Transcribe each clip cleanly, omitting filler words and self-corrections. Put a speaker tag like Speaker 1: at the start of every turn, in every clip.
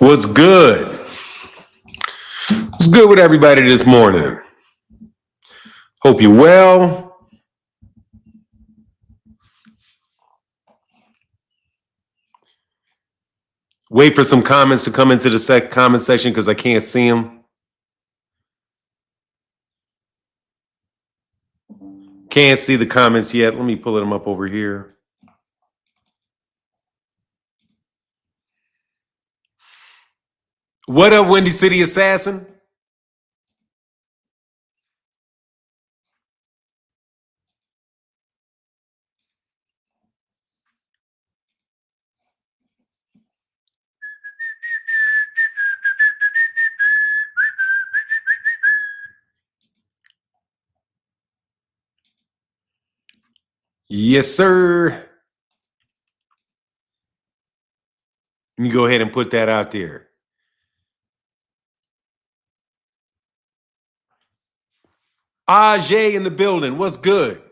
Speaker 1: What's good? What's good with everybody this morning? Hope you're well. Wait for some comments to come into the comment section because I can't see them. Can't see the comments yet. Let me pull them up over here. What up, Windy City Assassin? Yes, sir. Let me go ahead and put that out there. Ajay in the building. What's good?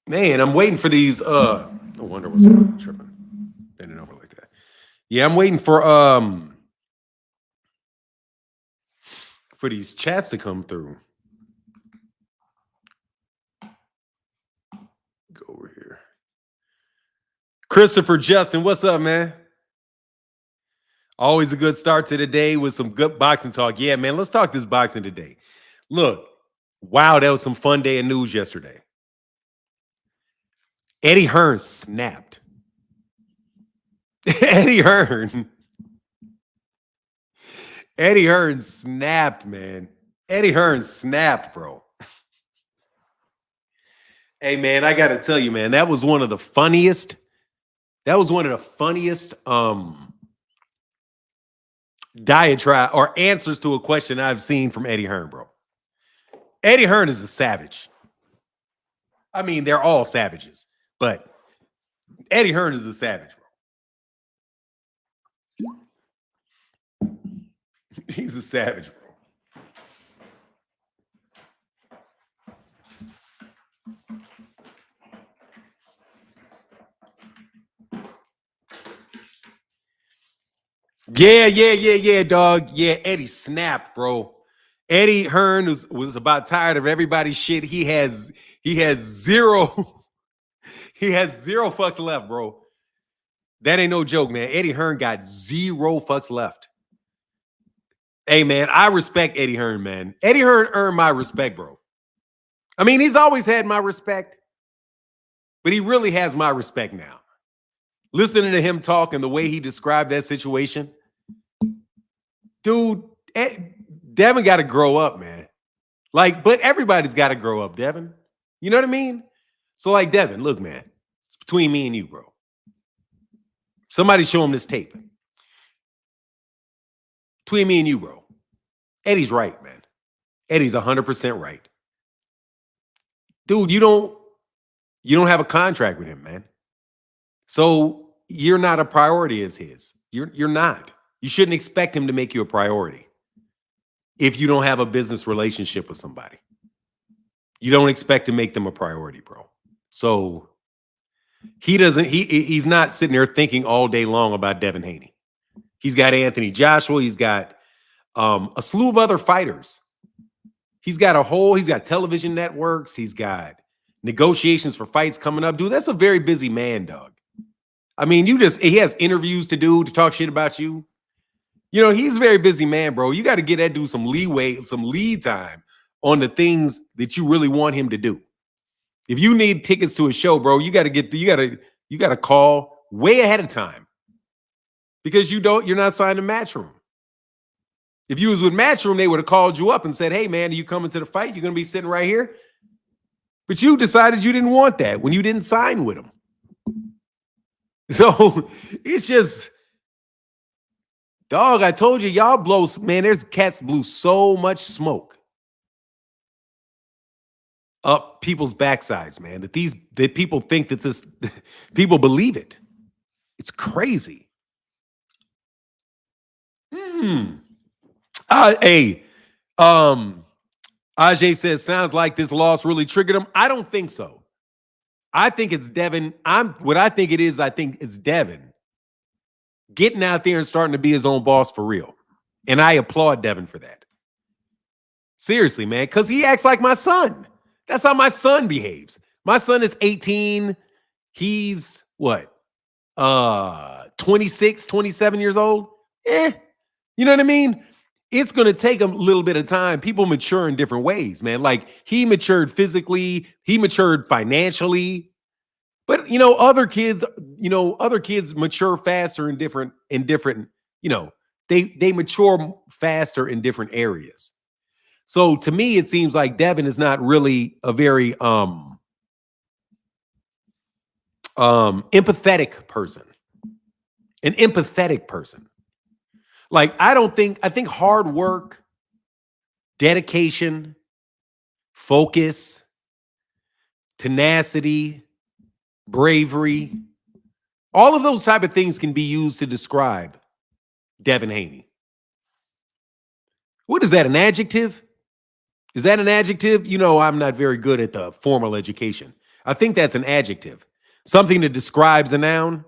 Speaker 1: Man, I'm waiting for these. No wonder what's tripping. Bending over like that. Yeah, I'm waiting for these chats to come through. Go over here. Christopher Justin, what's up, man? Always a good start to the day with some good boxing talk. Yeah, man, let's talk this boxing today. Look, wow, that was some fun day of news yesterday. Eddie Hearn snapped. Eddie Hearn snapped, man. Eddie Hearn snapped, bro. Hey, man, I got to tell you, man, that was one of the funniest. Diatribe or answers to a question I've seen from Eddie Hearn, bro. Eddie Hearn is a savage. I mean, they're all savages, but Eddie Hearn is a savage, bro. He's a savage, bro. Yeah, dog. Yeah, Eddie snapped, bro. Eddie Hearn was about tired of everybody's shit. He has zero fucks left, bro. That ain't no joke, man. Eddie Hearn got 0 fucks left. Hey, man, I respect Eddie Hearn, man. Eddie Hearn earned my respect, bro. I mean, he's always had my respect, but he really has my respect now. Listening to him talk and the way he described that situation, dude, Devin got to grow up, man. But everybody's got to grow up, Devin. You know what I mean? So, Devin, look, man, it's between me and you, bro. Somebody show him this tape. Between me and you, bro. Eddie's right, man. Eddie's 100% right. Dude, you don't have a contract with him, man. So you're not a priority as his. You're not. You shouldn't expect him to make you a priority if you don't have a business relationship with somebody. You don't expect to make them a priority, bro. So he's not sitting there thinking all day long about Devin Haney. He's got Anthony Joshua. He's got a slew of other fighters. He's got television networks. He's got negotiations for fights coming up. Dude, that's a very busy man, dog. I mean, he has interviews to do to talk shit about you. You know, he's a very busy man, bro. You got to get that dude some leeway, some lead time on the things that you really want him to do. If you need tickets to a show, bro, you got to call way ahead of time because you're not signed to Matchroom. If you was with Matchroom, they would have called you up and said, "Hey, man, are you coming to the fight? You're going to be sitting right here." But you decided you didn't want that when you didn't sign with them. So it's just, dog, I told you, y'all blow, man, there's cats blew so much smoke up people's backsides, man, that people think that people believe it. It's crazy. Ajay says, sounds like this loss really triggered him. I don't think so. I think it's Devin. What I think it is, I think it's Devin getting out there and starting to be his own boss for real. And I applaud Devin for that. Seriously, man, because he acts like my son. That's how my son behaves. My son is 18. He's what? 26, 27 years old. You know what I mean? It's going to take a little bit of time. People mature in different ways, man. Like he matured physically, he matured financially. But other kids mature faster in different, they mature faster in different areas. So to me, it seems like Devin is not really a very empathetic person. An empathetic person. Like, I think hard work, dedication, focus, tenacity, bravery, all of those type of things can be used to describe Devin Haney. What is that, an adjective? Is that an adjective? I'm not very good at the formal education. I think that's an adjective. Something that describes a noun,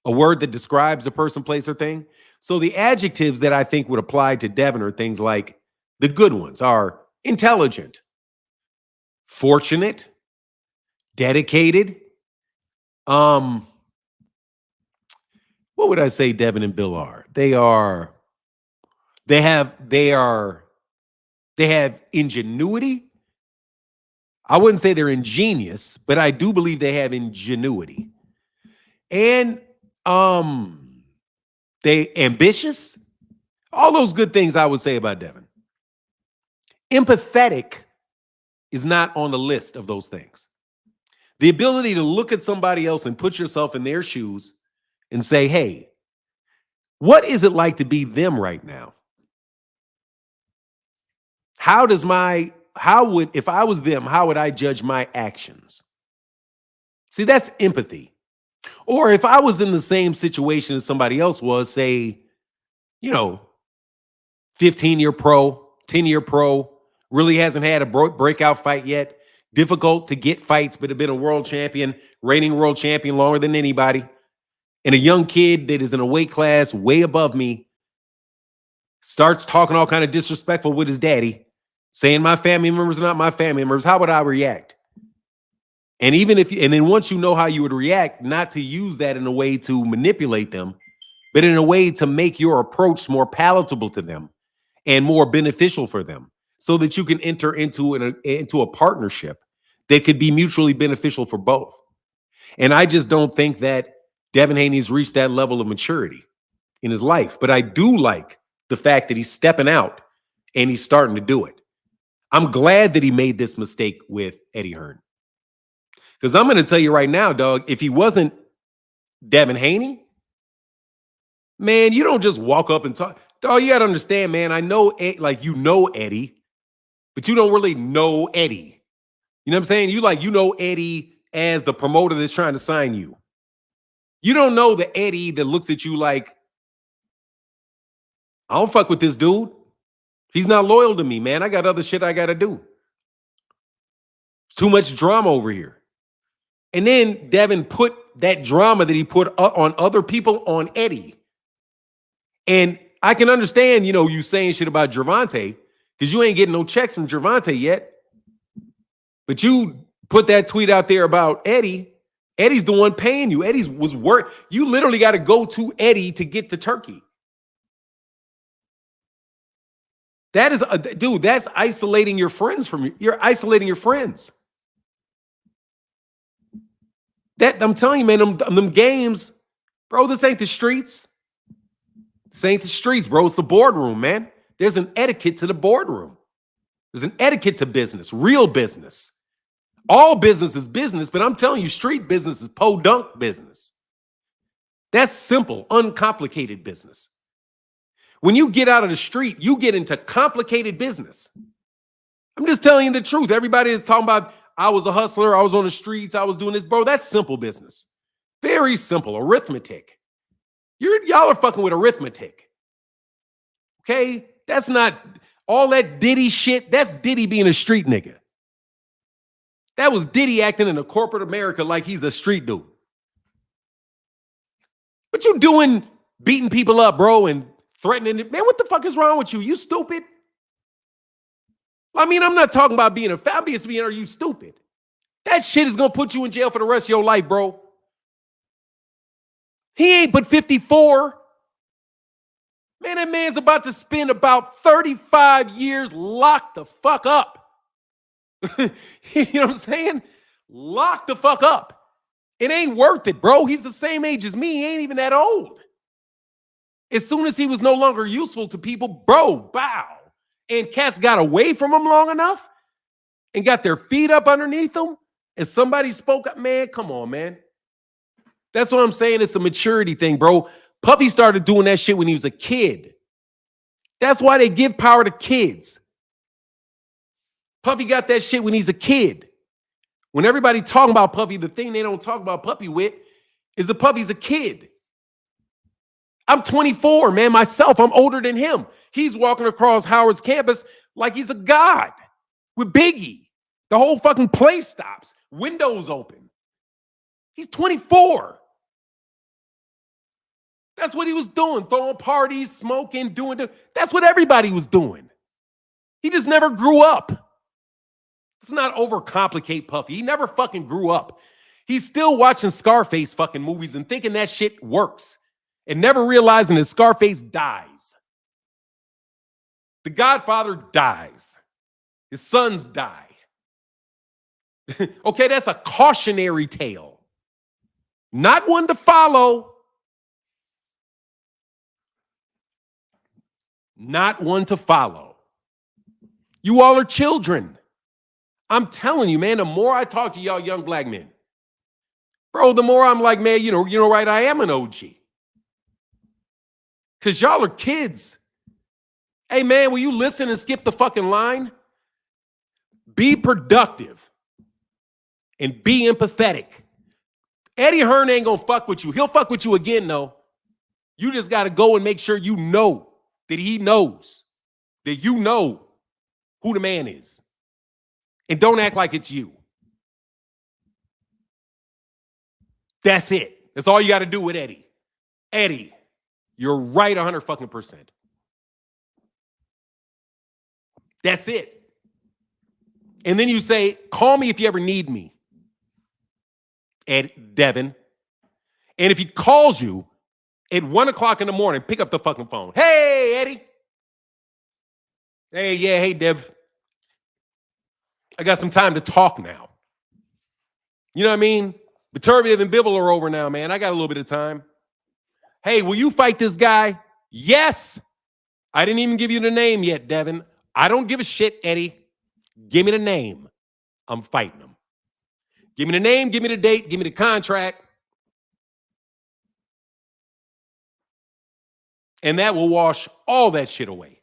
Speaker 1: a word that describes a person, place, or thing. So the adjectives that I think would apply to Devin are things like the good ones are intelligent, fortunate, dedicated. What would I say Devin and Bill are? They have ingenuity. I wouldn't say they're ingenious, but I do believe they have ingenuity. And they ambitious. All those good things I would say about Devin. Empathetic is not on the list of those things. The ability to look at somebody else and put yourself in their shoes and say, hey, what is it like to be them right now? If I was them, how would I judge my actions? See, that's empathy. Or if I was in the same situation as somebody else was, say, 15-year pro, 10-year pro, really hasn't had a breakout fight yet, difficult to get fights, but have been a world champion, reigning world champion longer than anybody, and a young kid that is in a weight class way above me starts talking all kind of disrespectful with his daddy, saying my family members are not my family members, how would I react? And then once you know how you would react, not to use that in a way to manipulate them, but in a way to make your approach more palatable to them and more beneficial for them, so that you can enter into a partnership that could be mutually beneficial for both. And I just don't think that Devin Haney's reached that level of maturity in his life. But I do like the fact that he's stepping out and he's starting to do it. I'm glad that he made this mistake with Eddie Hearn. Because I'm going to tell you right now, dog, if he wasn't Devin Haney, man, you don't just walk up and talk. Dog, you got to understand, man, I know, Eddie, but you don't really know Eddie. You know what I'm saying? You know Eddie as the promoter that's trying to sign you. You don't know the Eddie that looks at you like, I don't fuck with this dude. He's not loyal to me, man. I got other shit I got to do. There's too much drama over here. And then Devin put that drama that he put on other people on Eddie. And I can understand, you saying shit about Gervonta because you ain't getting no checks from Gervonta yet. But you put that tweet out there about Eddie. Eddie's the one paying you. Eddie's was work. You literally got to go to Eddie to get to Turkey. That is, dude, that's isolating your friends from you. You're isolating your friends. That I'm telling you, man, them games, bro, this ain't the streets. This ain't the streets, bro. It's the boardroom, man. There's an etiquette to the boardroom. There's an etiquette to business, real business. All business is business, but I'm telling you, street business is podunk business. That's simple, uncomplicated business. When you get out of the street, you get into complicated business. I'm just telling you the truth. Everybody is talking about, I was a hustler, I was on the streets, I was doing this. Bro, that's simple business. Very simple. Arithmetic. Y'all are fucking with arithmetic. Okay? That's not All that Diddy shit, that's Diddy being a street nigga. That was Diddy acting in a corporate America like he's a street dude. What you doing beating people up, bro, and threatening it? Man, what the fuck is wrong with you? You stupid? I mean, I'm not talking about being a fabulous being. Are you stupid? That shit is going to put you in jail for the rest of your life, bro. He ain't but 54. Man, that man's about to spend about 35 years locked the fuck up. You know what I'm saying? Locked the fuck up. It ain't worth it, bro. He's the same age as me. He ain't even that old. As soon as he was no longer useful to people, bro, bow. And cats got away from him long enough and got their feet up underneath him, and somebody spoke up. Man, come on, man. That's what I'm saying. It's a maturity thing, bro. Puffy started doing that shit when he was a kid. That's why they give power to kids. Puffy got that shit when he's a kid. When everybody talking about Puffy, the thing they don't talk about Puffy with is that Puffy's a kid. I'm 24, man, myself. I'm older than him. He's walking across Howard's campus like he's a god with Biggie. The whole fucking place stops. Windows open. He's 24. That's what he was doing. Throwing parties, smoking, that's what everybody was doing. He just never grew up. Let's not overcomplicate Puffy. He never fucking grew up. He's still watching Scarface fucking movies and thinking that shit works and never realizing that Scarface dies. The Godfather dies. His sons die. Okay, that's a cautionary tale. Not one to follow. Not one to follow. You all are children. I'm telling you, man, the more I talk to y'all young black men, bro, the more I'm like, man, you know, right, I am an OG. Because y'all are kids. Hey, man, will you listen and skip the fucking line? Be productive and be empathetic. Eddie Hearn ain't gonna fuck with you. He'll fuck with you again, though. You just got to go and make sure you know that he knows that you know who the man is. And don't act like it's you. That's it. That's all you got to do with Eddie. Eddie, you're right 100%. That's it. And then you say, call me if you ever need me, Devin. And if he calls you at 1 o'clock in the morning, pick up the fucking phone. Hey, Eddie. Hey, Dev. I got some time to talk now. You know what I mean? Viterbiv and Bibble are over now, man. I got a little bit of time. Hey, will you fight this guy? Yes. I didn't even give you the name yet, Devin. I don't give a shit, Eddie. Give me the name. I'm fighting him. Give me the name, give me the date, give me the contract. And that will wash all that shit away.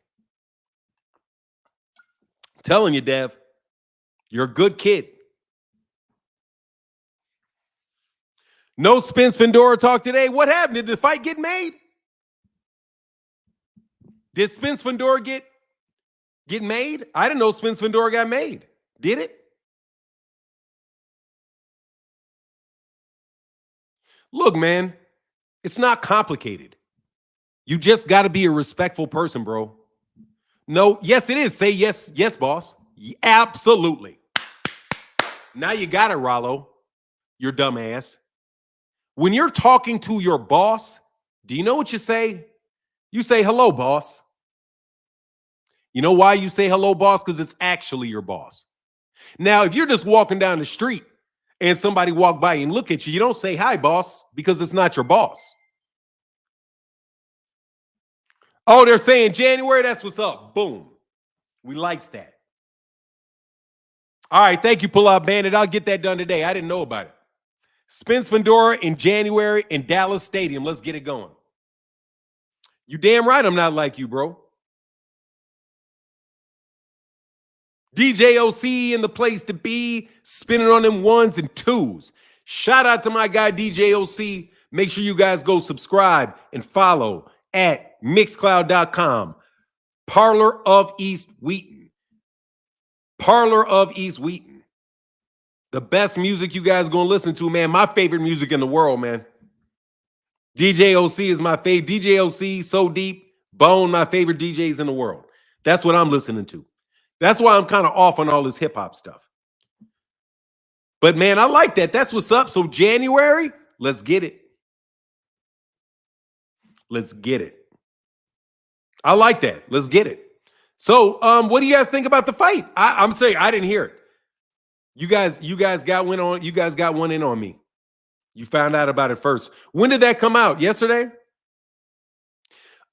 Speaker 1: I'm telling you, Dev. You're a good kid. No Spence Fendora talk today. What happened? Did the fight get made? Did Spence Fendora get made? I didn't know Spence Fendora got made. Did it? Look, man, it's not complicated. You just got to be a respectful person, bro. No, yes, it is. Say yes, boss. Absolutely. Now you got it, Rollo, your dumb ass. When you're talking to your boss, do you know what you say? You say, hello, boss. You know why you say hello, boss? Because it's actually your boss. Now, if you're just walking down the street and somebody walk by and look at you, you don't say, hi, boss, because it's not your boss. Oh, they're saying January, that's what's up. Boom. We likes that. All right, thank you, Pull-Out Bandit. I'll get that done today. I didn't know about it. Spence Fendora in January in Dallas Stadium. Let's get it going. You damn right I'm not like you, bro. DJ OC in the place to be, spinning on them ones and twos. Shout out to my guy, DJ OC. Make sure you guys go subscribe and follow at mixcloud.com. Parlor of East Wheaton. Parlor of East Wheaton. The best music you guys gonna listen to, man. My favorite music in the world, man. DJ OC is my favorite. DJ OC, So Deep, Bone, my favorite DJs in the world. That's what I'm listening to. That's why I'm kind of off on all this hip hop stuff. But man, I like that. That's what's up. So January, let's get it. Let's get it. I like that. Let's get it. So, what do you guys think about the fight? I'm saying I didn't hear it. You guys got one on. You guys got one in on me. You found out about it first. When did that come out? Yesterday?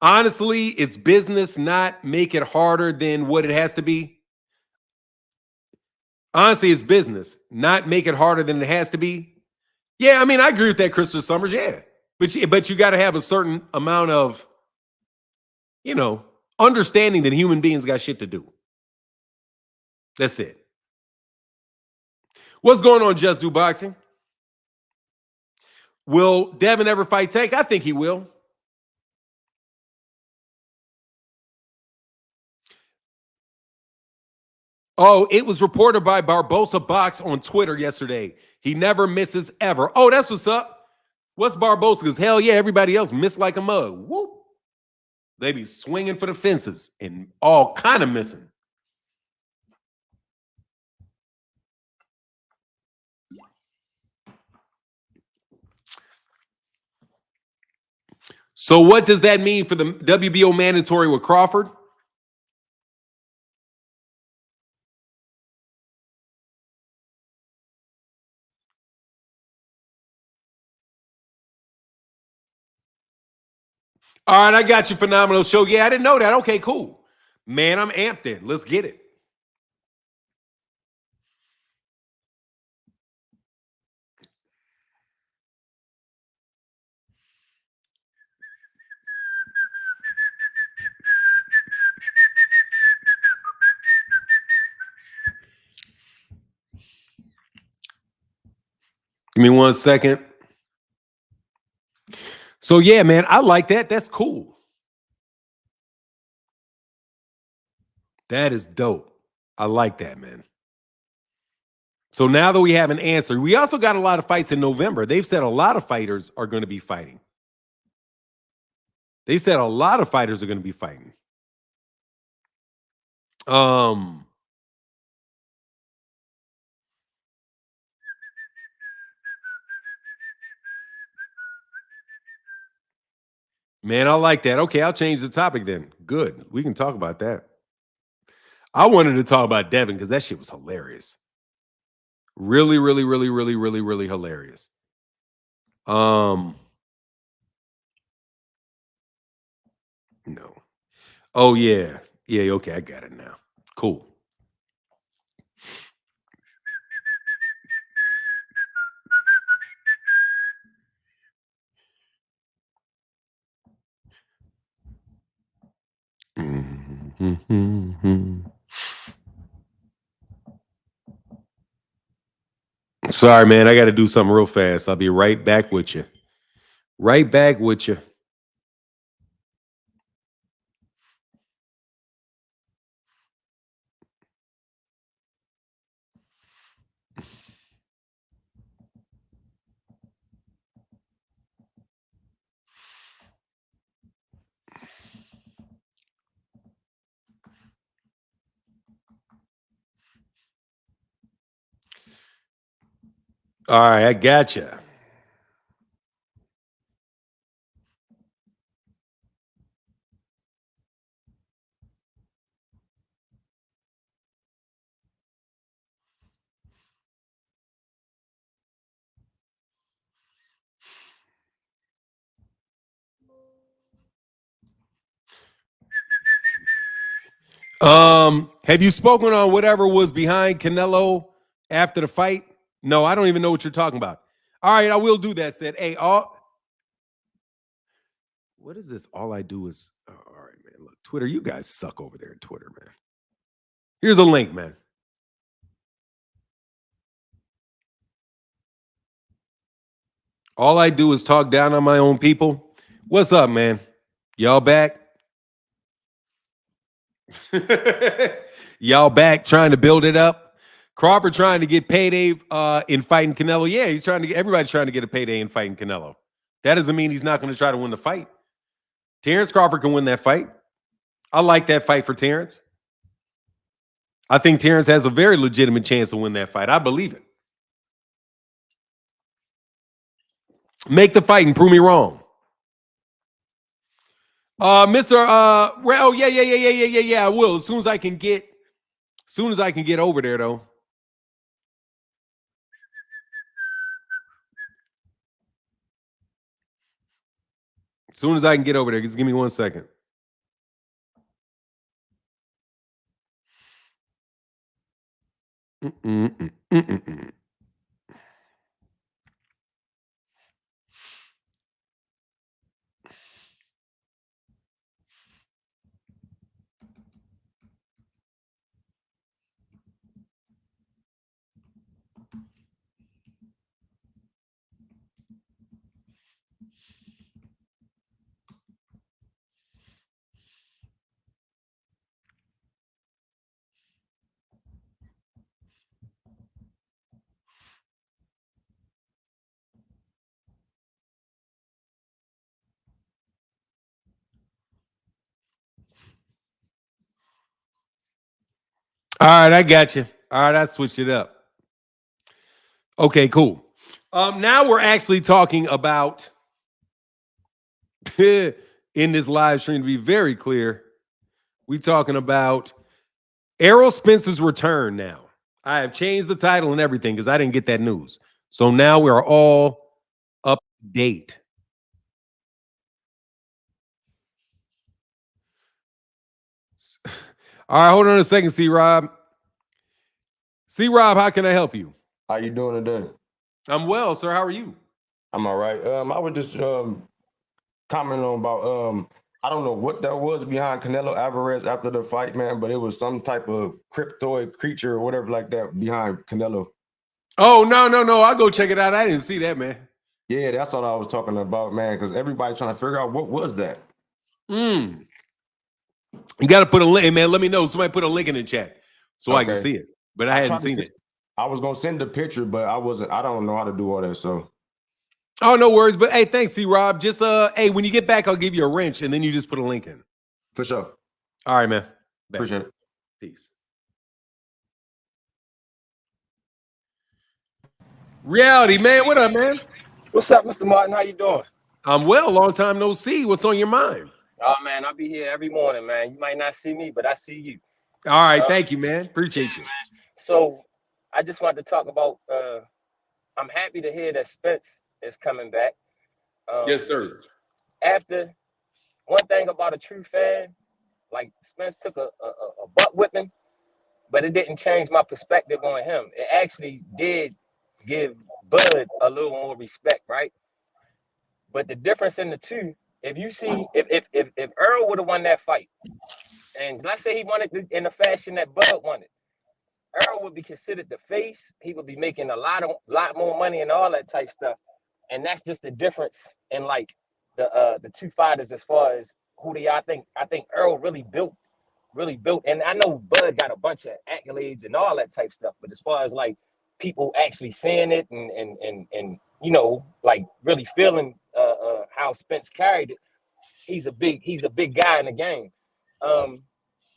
Speaker 1: Honestly, it's business, not make it harder than what it has to be. Honestly, it's business, not make it harder than it has to be. Yeah, I mean, I agree with that, Christopher Summers. Yeah, but you got to have a certain amount of, understanding that human beings got shit to do. That's it. What's going on, Just Do Boxing? Will Devin ever fight Tank? I think he will. Oh, it was reported by Barbosa Box on Twitter yesterday. He never misses ever. Oh, that's what's up. What's Barbosa? Because hell yeah, everybody else missed like a mug. Whoop. They be swinging for the fences and all kind of missing. So what does that mean for the WBO mandatory with Crawford? All right, I got you, Phenomenal Show. Yeah, I didn't know that. Okay, cool. Man, I'm amped in. Let's get it. Give me 1 second. So yeah, man, I like that. That's cool. That is dope. I like that, man. So now that we have an answer, we also got a lot of fights in November. They've said a lot of fighters are going to be fighting. They said a lot of fighters are going to be fighting. Man, I like that. Okay, I'll change the topic then. Good. We can talk about that. I wanted to talk about Devin because that shit was hilarious. Really, really, really, really, really, really hilarious. No. Oh, yeah. Yeah, okay, I got it now. Cool. Sorry, man. I got to do something real fast. I'll be right back with you. Right back with you. All right, I got you. Have you spoken on whatever was behind Canelo after the fight? No, I don't even know what you're talking about. All right, I will do that. Said, hey, what is this? All I do is, all right, man. Look, Twitter, you guys suck over there at Twitter, man. Here's a link, man. All I do is talk down on my own people. What's up, man? Y'all back? Y'all back trying to build it up. Crawford trying to get payday in fighting Canelo. Yeah, he's trying to get everybody's trying to get a payday in fighting Canelo. That doesn't mean he's not going to try to win the fight. Terrence Crawford can win that fight. I like that fight for Terrence. I think Terrence has a very legitimate chance to win that fight. I believe it. Make the fight and prove me wrong. Mr. Oh yeah, I will. As soon as I can get over there though. As soon as I can get over there, just give me 1 second. All right, I got you. All right, I switched it up. Okay, cool. Now we're actually talking about in this live stream, to be very clear, we're talking about Errol Spence's return now. I have changed the title and everything because I didn't get that news. So now we're all up to date. All right, hold on a second, C-Rob. C-Rob, how can I help you?
Speaker 2: How you doing today?
Speaker 1: I'm well, sir. How are you?
Speaker 2: I'm all right. I was just commenting on about I don't know what that was behind Canelo Alvarez after the fight, man, but it was some type of cryptoid creature or whatever like that behind Canelo.
Speaker 1: Oh, no. I'll go check it out. I didn't see that, man.
Speaker 2: Yeah, that's all I was talking about, man, because everybody's trying to figure out what was that.
Speaker 1: You got to put a link, man. Let me know. Somebody put a link in the chat so I can see it. But I hadn't seen it.
Speaker 2: I was gonna send the picture, but I don't know how to do all that. So
Speaker 1: oh, no worries. But hey, thanks, C-Rob. Just hey, when you get back, I'll give you a wrench and then you just put a link in.
Speaker 2: For sure.
Speaker 1: All right, man.
Speaker 2: Back. Appreciate it.
Speaker 1: Peace. Reality, man. What up, man?
Speaker 3: What's up, Mr. Martin? How you doing?
Speaker 1: I'm well. Long time no see. What's on your mind?
Speaker 3: Oh, man, I'll be here every morning, man. You might not see me, but I see you.
Speaker 1: All right. Thank you, man. Appreciate you.
Speaker 3: Man. So I just wanted to talk about, I'm happy to hear that Spence is coming back.
Speaker 1: Yes, sir.
Speaker 3: After, one thing about a true fan, like Spence took a butt whipping, but it didn't change my perspective on him. It actually did give Bud a little more respect, right? But the difference in the two, if you see, if Earl would have won that fight, and let's say he won it in the fashion that Bud won it, Earl would be considered the face. He would be making a lot more money and all that type stuff. And that's just the difference in like the two fighters as far as who they are. I think Earl really built. And I know Bud got a bunch of accolades and all that type stuff. But as far as like people actually seeing it and you know, like really feeling how Spence carried it, he's a big guy in the game.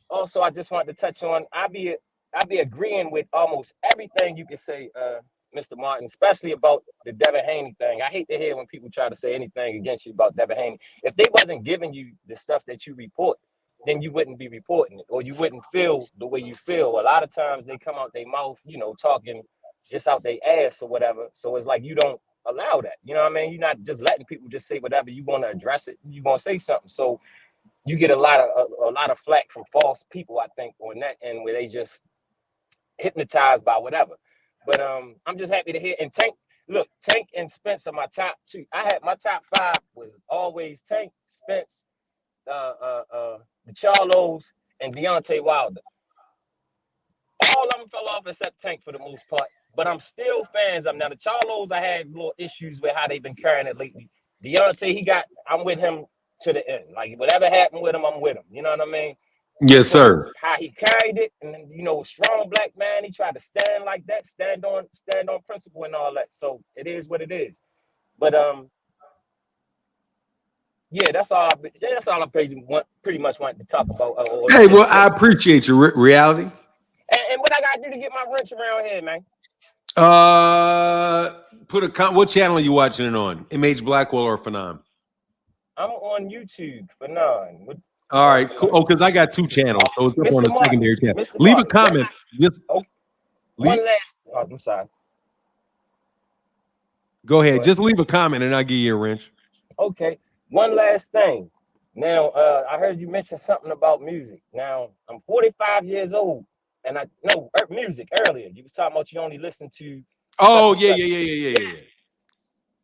Speaker 3: Also, I just wanted to touch on, I'll be agreeing with almost everything you can say, Mr. Martin, especially about the Devin Haney thing. I hate to hear when people try to say anything against you about Devin Haney. If they wasn't giving you the stuff that you report, then you wouldn't be reporting it, or you wouldn't feel the way you feel. A lot of times they come out their mouth, you know, talking just out their ass or whatever. So it's like you don't allow that. You know what I mean? You're not just letting people just say whatever. You want to address it. You want to say something. So you get a lot of flack from false people, I think, on that end, where they just hypnotized by whatever. But I'm just happy to hear. And Tank and Spence are my top two. I had my top five was always Tank, Spence, the Charlos, and Deontay Wilder. All of them fell off except Tank for the most part. But I'm still fans of them. Now the Charlos, I had little issues with how they've been carrying it lately. Deontay, I'm with him to the end. Like whatever happened with him, I'm with him. You know what I mean?
Speaker 1: Yes, sir.
Speaker 3: How he carried it, and then, you know, a strong black man. He tried to stand like that, stand on principle and all that. So it is what it is. But yeah, that's all. That's all I pretty much wanted to talk about.
Speaker 1: Hey, well, I appreciate your reality.
Speaker 3: And what I gotta do to get my wrench around here, man?
Speaker 1: What channel are you watching it on? MH Blackwell or Phenom?
Speaker 3: I'm on YouTube, Phenom.
Speaker 1: All right, cool. Oh, because I got 2 channels, so it's up on the secondary channel. Leave a comment. Just
Speaker 3: one last. Oh, I'm sorry.
Speaker 1: Go ahead. Just leave a comment, and I'll give you a wrench.
Speaker 3: Okay. One last thing. Now, I heard you mention something about music. Now, I'm 45 years old, and I know music earlier. You was talking about you only listen to.
Speaker 1: Oh, yeah.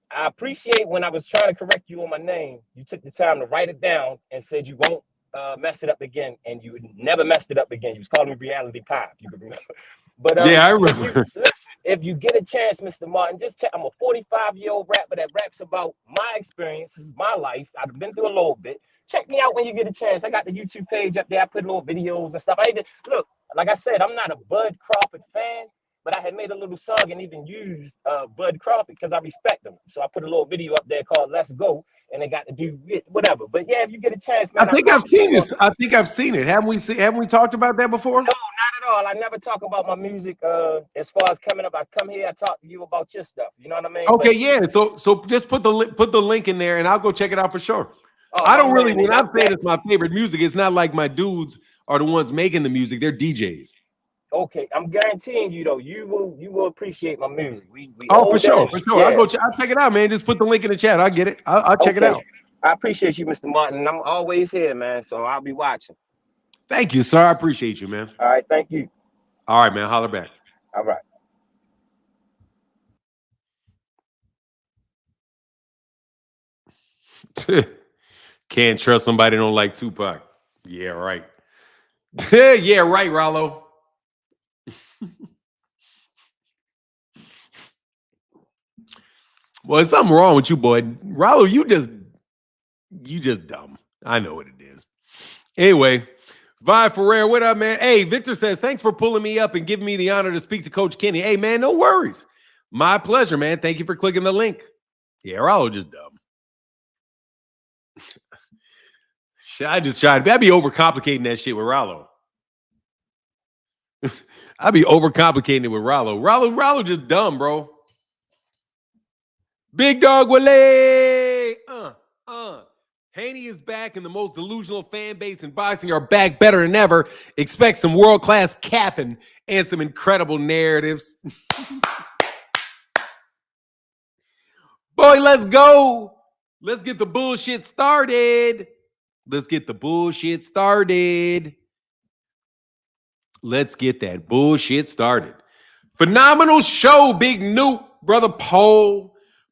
Speaker 3: I appreciate when I was trying to correct you on my name, you took the time to write it down and said you won't mess it up again, and you never messed it up again. You was calling me Reality Pop. You can remember. But
Speaker 1: yeah, I remember.
Speaker 3: If you get a chance, Mr. Martin, just check. I'm a 45-year-old rapper that raps about my experiences, my life. I've been through a little bit. Check me out when you get a chance. I got the YouTube page up there. I put little videos and stuff. Look, like I said, I'm not a Bud Crawford fan, but I had made a little song and even used Bud Crawford because I respect him. So I put a little video up there called "Let's Go," and they got to do whatever. But yeah, if you get a chance, man,
Speaker 1: I think I've seen this. I think I've seen it. Haven't we talked about that before?
Speaker 3: No, not at all. I never talk about my music. As far as coming up, I come here, I talk to you about your stuff. You know what I mean?
Speaker 1: Okay, yeah. So just put the link in there, and I'll go check it out for sure.
Speaker 3: Oh,
Speaker 1: I don't really. When I'm saying it's my favorite music, it's not like my dudes are the ones making the music. They're DJs.
Speaker 3: Okay, I'm guaranteeing you though, you will appreciate my music. We
Speaker 1: for sure. Yeah. I'll check it out, man. Just put the link in the chat. I'll get it. I'll check it out.
Speaker 3: I appreciate you, Mr. Martin. I'm always here, man. So I'll be watching.
Speaker 1: Thank you, sir. I appreciate you, man.
Speaker 3: All right, thank you.
Speaker 1: All right, man. Holler back.
Speaker 3: All right.
Speaker 1: Can't trust somebody who don't like Tupac. Yeah, right. Yeah, right, Rollo. Well, there's something wrong with you, boy. Rollo, you just dumb. I know what it is. Anyway, Vi Ferrer, what up, man? Hey, Victor says, thanks for pulling me up and giving me the honor to speak to Coach Kenny. Hey, man, no worries. My pleasure, man. Thank you for clicking the link. Yeah, Rollo just dumb. I'd be overcomplicating that shit with Rollo. I'd be overcomplicating it with Rollo. Rollo just dumb, bro. Big dog Wale. Haney is back, and the most delusional fan base in boxing are back better than ever. Expect some world-class capping and some incredible narratives. Boy, let's go. Let's get the bullshit started. Let's get that bullshit started. Phenomenal show, Big Newt, Brother Poe.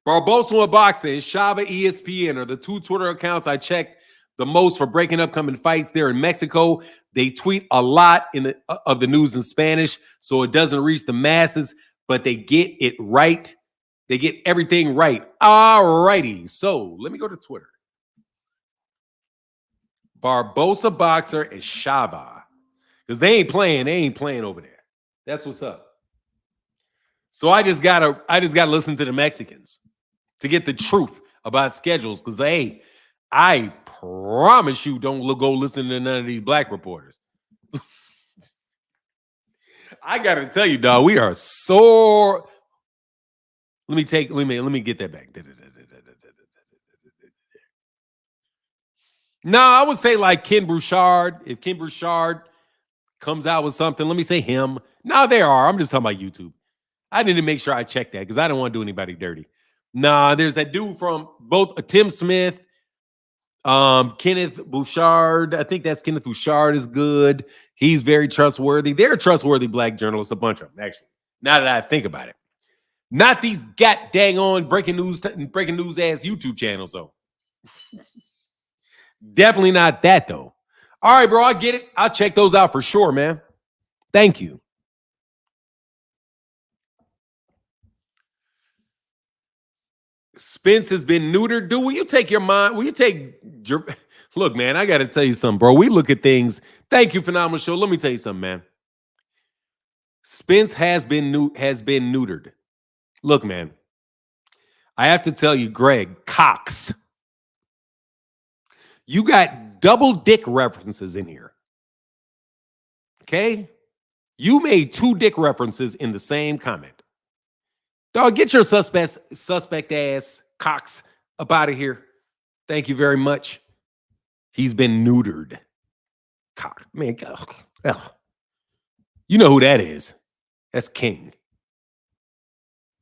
Speaker 1: Barbosa and Boxing and Shava ESPN are the 2 Twitter accounts I check the most for breaking upcoming fights there in Mexico. They tweet a lot of the news in Spanish, so it doesn't reach the masses, but they get it right. They get everything right. All righty. So let me go to Twitter. Barbosa Boxer and Shava. Because they ain't playing over there. That's what's up. So I just gotta listen to the Mexicans to get the truth about schedules. Because I promise you, don't go listen to none of these black reporters. I gotta tell you, dog, we are so. Let me get that back. No, I would say like Ken Bouchard. If Ken Bouchard comes out with something, let me say him. No, there are. I'm just talking about YouTube. I need to make sure I check that because I don't want to do anybody dirty. Nah, there's that dude from both Tim Smith, Kenneth Bouchard. I think that's Kenneth Bouchard is good. He's very trustworthy. They're trustworthy black journalists, a bunch of them, actually. Now that I think about it. Not these dang on breaking news ass YouTube channels, though. Definitely not that, though. All right, bro, I get it. I'll check those out for sure, man. Thank you. Spence has been neutered. Dude, will you take your mind? Will you take Look, man, I got to tell you something, bro. We look at things. Thank you, Phenomenal Show. Let me tell you something, man. Spence has been neutered. Look, man, I have to tell you, Greg Cox, you got double dick references in here. Okay? You made 2 dick references in the same comment. Dog, get your suspect ass Cox up out of here. Thank you very much. He's been neutered. Cox, man, ugh. You know who that is. That's King.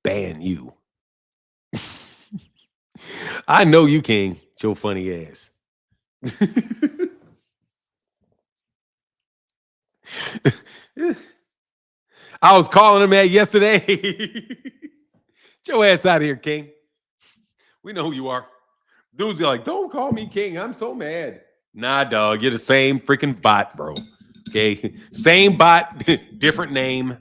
Speaker 1: Ban you. I know you, King. Your funny ass. I was calling him that yesterday. Get your ass out of here, King. We know who you are. Dudes are like, don't call me King. I'm so mad. Nah, dog. You're the same freaking bot, bro. Okay. Same bot, different name.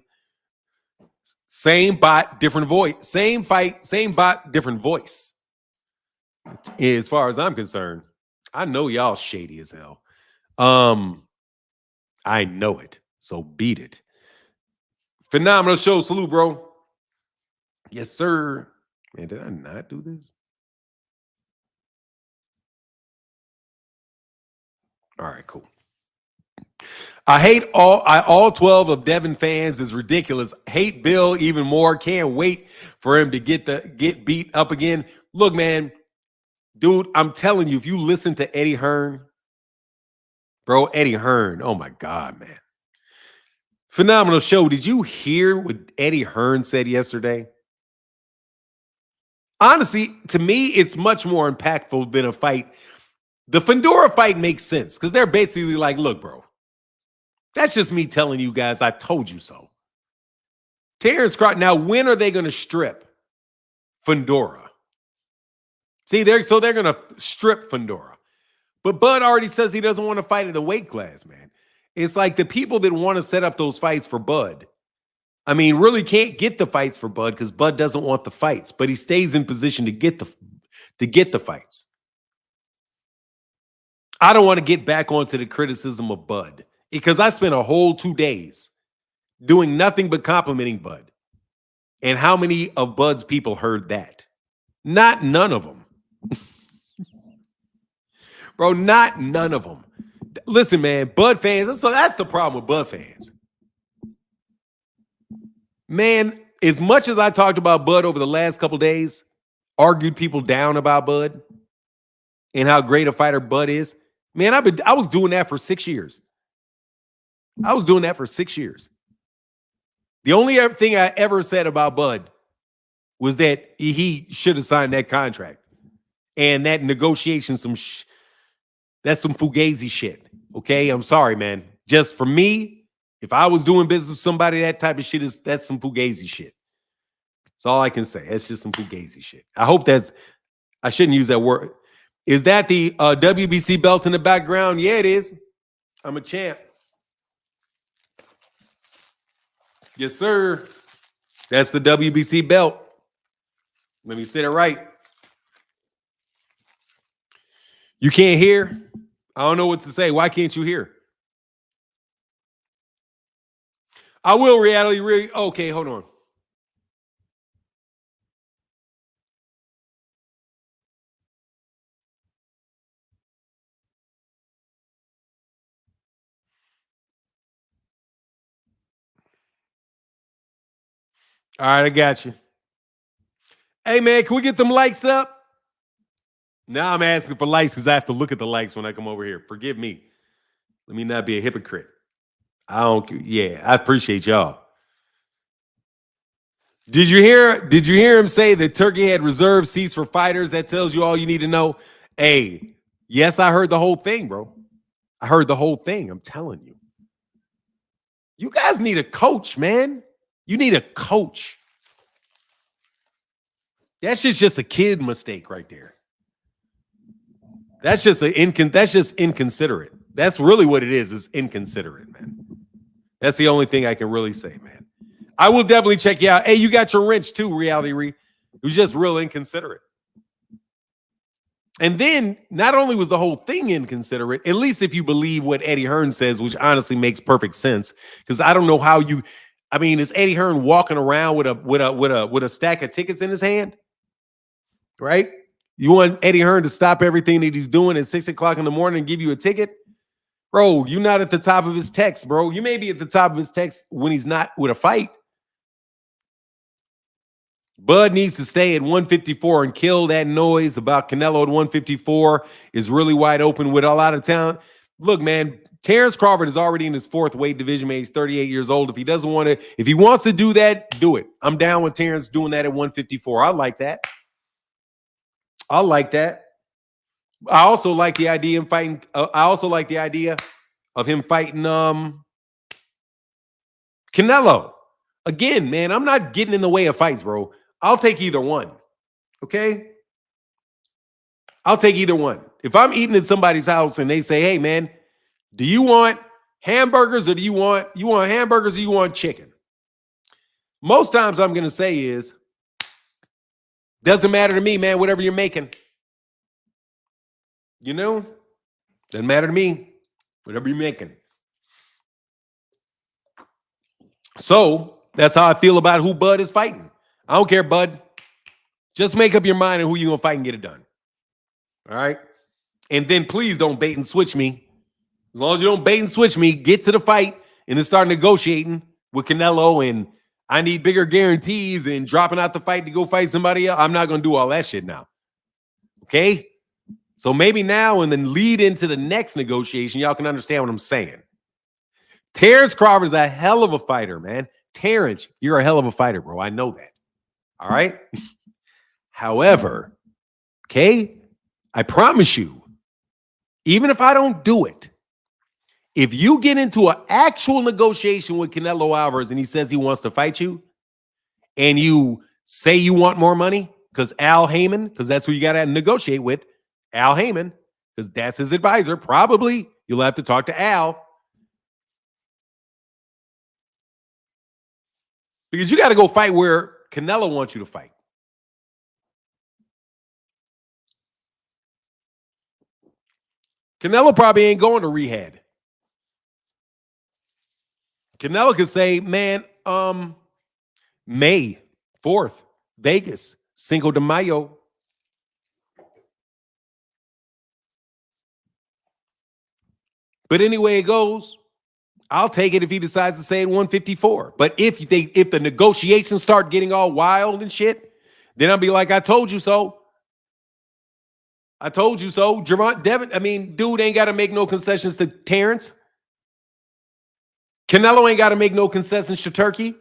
Speaker 1: Same bot, different voice. Same fight, same bot, different voice. As far as I'm concerned, I know y'all shady as hell. I know it. So beat it. Phenomenal show. Salute, bro. Yes, sir. Man, did I not do this? All right, cool. I hate all 12 of Devin fans is ridiculous. Hate Bill even more. Can't wait for him to get beat up again. Look, man, dude, I'm telling you, if you listen to Eddie Hearn, bro, Eddie Hearn, oh my God, man. Phenomenal show. Did you hear what Eddie Hearn said yesterday? Honestly, to me, it's much more impactful than a fight. The Fundora fight makes sense because they're basically like, look, bro, that's just me telling you guys I told you so. Terrence Crawford, now when are they going to strip Fundora? See, they're going to strip Fundora. But Bud already says he doesn't want to fight in the weight class, man. It's like the people that want to set up those fights for Bud, I mean, really can't get the fights for Bud because Bud doesn't want the fights, but he stays in position to get the fights. I don't want to get back onto the criticism of Bud because I spent a whole 2 days doing nothing but complimenting Bud. And how many of Bud's people heard that? None of them. Bro, none of them. Listen, man, Bud fans, so that's the problem with Bud fans. Man, as much as I talked about Bud over the last couple days, argued people down about Bud and how great a fighter Bud is, man, I was doing that for 6 years. I was doing that for 6 years. The only thing I ever said about Bud was that he should have signed that contract. And that negotiation, that's some fugazi shit. Okay, I'm sorry, man. Just for me, if I was doing business with somebody, that type of shit that's some fugazi shit. That's all I can say. It's just some fugazi shit. I shouldn't use that word. Is that the WBC belt in the background? Yeah, it is. I'm a champ. Yes, sir. That's the WBC belt. Let me say it right. You can't hear? I don't know what to say. Why can't you hear? I will reality. Okay, hold on. All right, I got you. Hey, man, can we get them likes up? Now I'm asking for likes because I have to look at the likes when I come over here. Forgive me. Let me not be a hypocrite. I appreciate y'all. Did you hear him say that Turkey had reserved seats for fighters? That tells you all you need to know. Hey, yes, I heard the whole thing, bro. I heard the whole thing. I'm telling you. You guys need a coach, man. You need a coach. That's just a kid mistake right there. That's just inconsiderate. That's really what it is inconsiderate, man. That's the only thing I can really say, man. I will definitely check you out. Hey, you got your wrench too, Reality Re. It was just real inconsiderate. And then not only was the whole thing inconsiderate, at least if you believe what Eddie Hearn says, which honestly makes perfect sense, because I don't know how you. I mean, is Eddie Hearn walking around with a stack of tickets in his hand? Right? You want Eddie Hearn to stop everything that he's doing at 6 o'clock in the morning and give you a ticket? Bro, you're not at the top of his text, bro. You may be at the top of his text when he's not with a fight. Bud needs to stay at 154 and kill that noise about Canelo at 154 is really wide open with a lot of talent. Look, man, Terrence Crawford is already in his fourth weight division, man. He's 38 years old. If he doesn't want to, if he wants to do that, do it. I'm down with Terrence doing that at 154. I like that. I like that. I also like the idea of fighting. I also like the idea of him fighting Canelo. Again, man, I'm not getting in the way of fights, bro. I'll take either one. Okay? I'll take either one. If I'm eating at somebody's house and they say, "Hey, man, do you want hamburgers or do you want hamburgers or you want chicken?" Most times I'm going to say is, doesn't matter to me, man, whatever you're making. You know? Doesn't matter to me, whatever you're making. So that's how I feel about who Bud is fighting. I don't care, Bud. Just make up your mind on who you're going to fight and get it done. All right? And then please don't bait and switch me. As long as you don't bait and switch me, get to the fight and then start negotiating with Canelo and I need bigger guarantees and dropping out the fight to go fight somebody else. I'm not going to do all that shit now. Okay? So maybe now and then lead into the next negotiation, y'all can understand what I'm saying. Terrence Crawford is a hell of a fighter, man. Terrence, you're a hell of a fighter, bro. I know that. All right? However, okay, I promise you, even if I don't do it, if you get into an actual negotiation with Canelo Alvarez and he says he wants to fight you, and you say you want more money, because Al Heyman, because that's who you got to negotiate with, Al Heyman, because that's his advisor, probably you'll have to talk to Al. Because you got to go fight where Canelo wants you to fight. Canelo probably ain't going to rehab. Canelo could say, man, May 4th, Vegas, Cinco de Mayo. But anyway it goes, I'll take it if he decides to say it 154. But if the negotiations start getting all wild and shit, then I'll be like, I told you so. I told you so. Devin, dude ain't got to make no concessions to Terrence. Canelo ain't got to make no concessions to Turkey.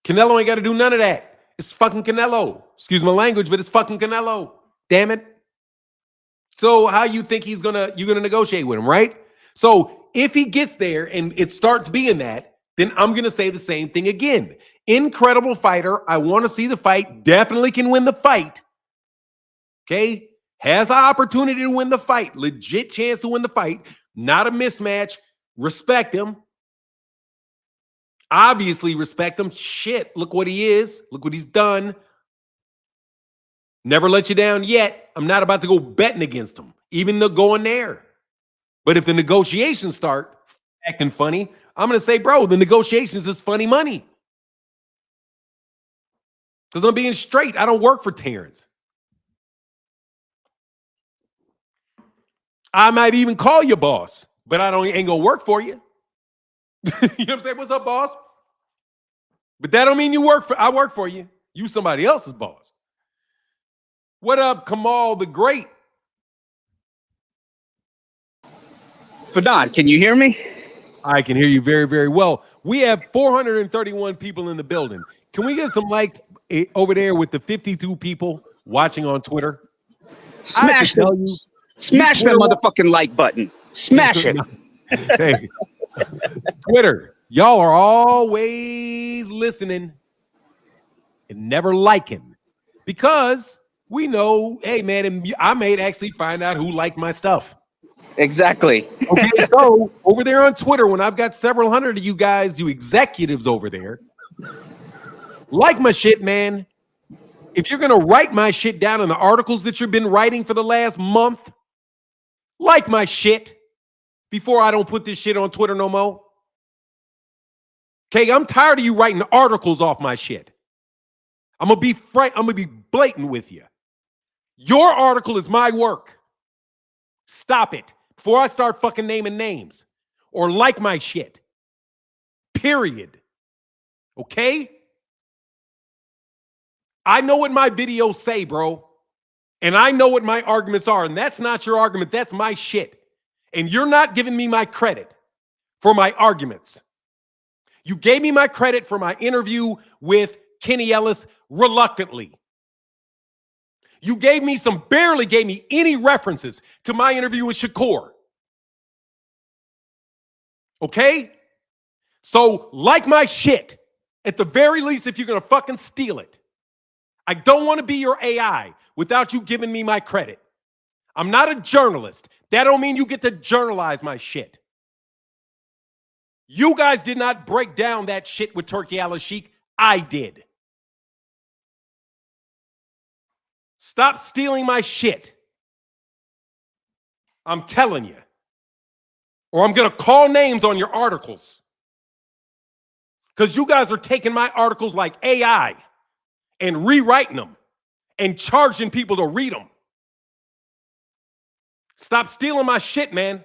Speaker 1: Canelo ain't got to do none of that. It's fucking Canelo. Excuse my language, but it's fucking Canelo. Damn it. So how you think you're gonna negotiate with him, right? So if he gets there and it starts being that, then I'm gonna say the same thing again. Incredible fighter. I want to see the fight. Definitely can win the fight. Okay? Has an opportunity to win the fight. Legit chance to win the fight. Not a mismatch. Respect him. Obviously respect him. Shit, look what he is. Look what he's done. Never let you down yet. I'm not about to go betting against him, even though going there. But if the negotiations start acting funny, I'm going to say, bro, the negotiations is funny money. Because I'm being straight. I don't work for Terrence. I might even call you boss, but ain't going to work for you. You know what I'm saying? What's up, boss? But that don't mean I work for you. You somebody else's boss. What up, Kamal the Great?
Speaker 4: Fadon, can you hear me?
Speaker 1: I can hear you very, very well. We have 431 people in the building. Can we get some likes over there with the 52 people watching on Twitter?
Speaker 4: Smash that motherfucking like button. Smash it.
Speaker 1: Hey, Twitter, y'all are always listening and never liking because we know, hey, man, I may actually find out who liked my stuff.
Speaker 4: Exactly.
Speaker 1: Okay, so over there on Twitter, when I've got several hundred of you guys, you executives over there, like my shit, man. if you're going to write my shit down in the articles that you've been writing for the last month, like my shit before I don't put this shit on Twitter no more. Okay, I'm tired of you writing articles off my shit. I'm going to be frank. I'm going to be blatant with you. Your article is my work. Stop it before I start fucking naming names or like my shit. Period. Okay? I know what my videos say, bro. And I know what my arguments are. And that's not your argument. That's my shit. And you're not giving me my credit for my arguments. You gave me my credit for my interview with Kenny Ellis reluctantly. You barely gave me any references to my interview with Shakur. Okay? So, like my shit, at the very least, if you're going to fucking steal it, I don't want to be your AI without you giving me my credit. I'm not a journalist. That don't mean you get to journalize my shit. You guys did not break down that shit with Turkey Al-Sheikh. I did. Stop stealing my shit. I'm telling you. Or I'm going to call names on your articles. Because you guys are taking my articles like AI and rewriting them and charging people to read them. Stop stealing my shit, man.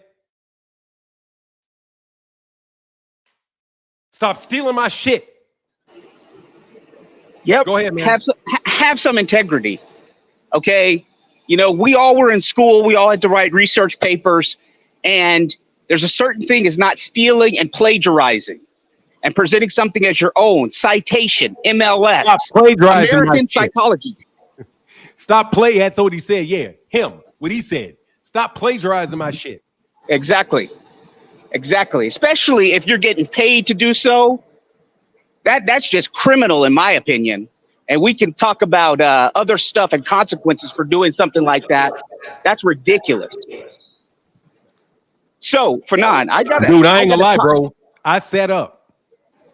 Speaker 1: Stop stealing my shit.
Speaker 4: Yep.
Speaker 1: Go ahead, man.
Speaker 4: Have some integrity. Okay. You know, we all were in school. We all had to write research papers. And there's a certain thing is not stealing and plagiarizing and presenting something as your own. Citation, MLS,
Speaker 1: Stop plagiarizing
Speaker 4: American
Speaker 1: my shit.
Speaker 4: psychology.
Speaker 1: Stop play. That's what he said. Yeah, him. What he said. Stop plagiarizing my shit.
Speaker 4: Exactly. Exactly. Especially if you're getting paid to do so. That's just criminal, in my opinion. And we can talk about other stuff and consequences for doing something like that. That's ridiculous. So, Fanon, I got
Speaker 1: Dude, I ain't gonna lie, bro. I sat up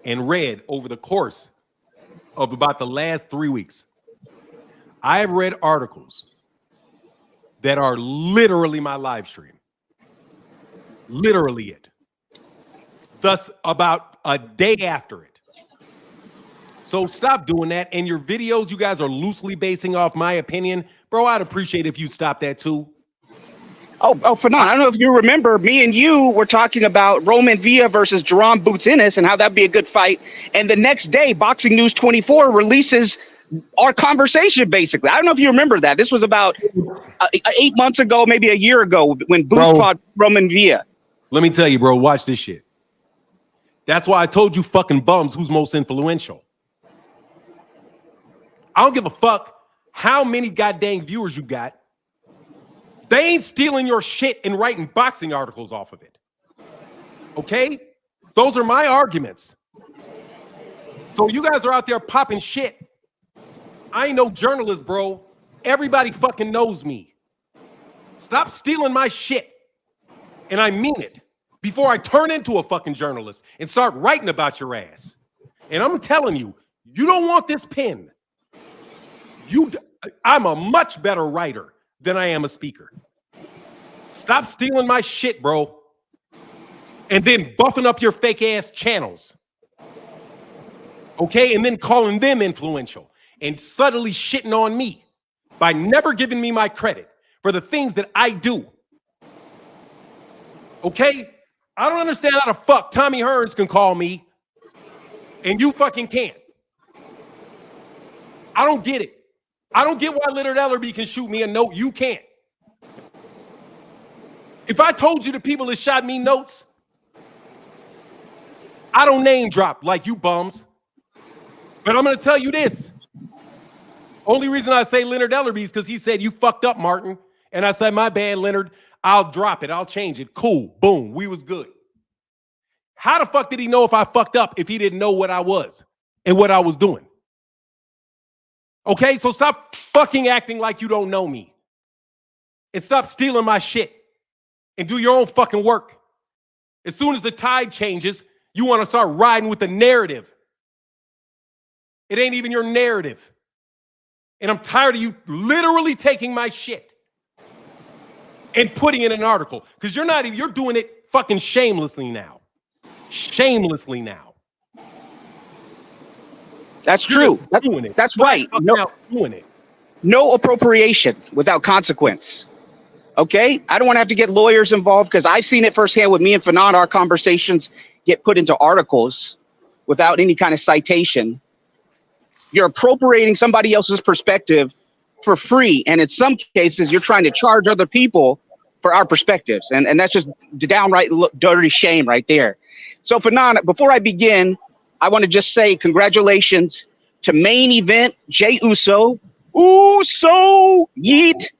Speaker 1: and read over the course of about the last 3 weeks. I have read articles that are literally my live stream. Literally it. Thus, about a day after it. So stop doing that. And your videos, you guys are loosely basing off my opinion. Bro, I'd appreciate if you stop that too.
Speaker 4: Oh, Fanon, I don't know if you remember, me and you were talking about Roman Villa versus Jerome Boots Ennis and how that'd be a good fight. And the next day, Boxing News 24 releases our conversation, basically. I don't know if you remember that. This was about 8 months ago, maybe a year ago, when Boots fought Roman Villa.
Speaker 1: Let me tell you, bro, watch this shit. That's why I told you fucking bums who's most influential. I don't give a fuck how many goddamn viewers you got. They ain't stealing your shit and writing boxing articles off of it. Okay? Those are my arguments. So you guys are out there popping shit. I ain't no journalist, bro. Everybody fucking knows me. Stop stealing my shit. And I mean it. Before I turn into a fucking journalist and start writing about your ass. And I'm telling you, you don't want this pen. I'm a much better writer than I am a speaker. Stop stealing my shit, bro. And then buffing up your fake ass channels. Okay? And then calling them influential and subtly shitting on me by never giving me my credit for the things that I do. Okay? I don't understand how the fuck Tommy Hearns can call me and you fucking can't. I don't get it. I don't get why Leonard Ellerby can shoot me a note. You can't. If I told you the people that shot me notes, I don't name drop like you bums. But I'm going to tell you this. Only reason I say Leonard Ellerby is because he said, you fucked up, Martin. And I said, my bad, Leonard. I'll drop it. I'll change it. Cool. Boom. We was good. How the fuck did he know if I fucked up if he didn't know what I was and what I was doing? Okay, so stop fucking acting like you don't know me. And stop stealing my shit. And do your own fucking work. As soon as the tide changes, you want to start riding with the narrative. It ain't even your narrative. And I'm tired of you literally taking my shit and putting it in an article. Because you're doing it fucking shamelessly now. Shamelessly now.
Speaker 4: That's true.
Speaker 1: Doing it.
Speaker 4: That's right.
Speaker 1: Doing it.
Speaker 4: No appropriation without consequence. Okay? I don't want to have to get lawyers involved because I've seen it firsthand with me and Fanon. Our conversations get put into articles without any kind of citation. You're appropriating somebody else's perspective for free. And in some cases, you're trying to charge other people for our perspectives. And that's just downright dirty shame right there. So Fanon, before I begin, I want to just say congratulations to main event Jey Uso. Yeet,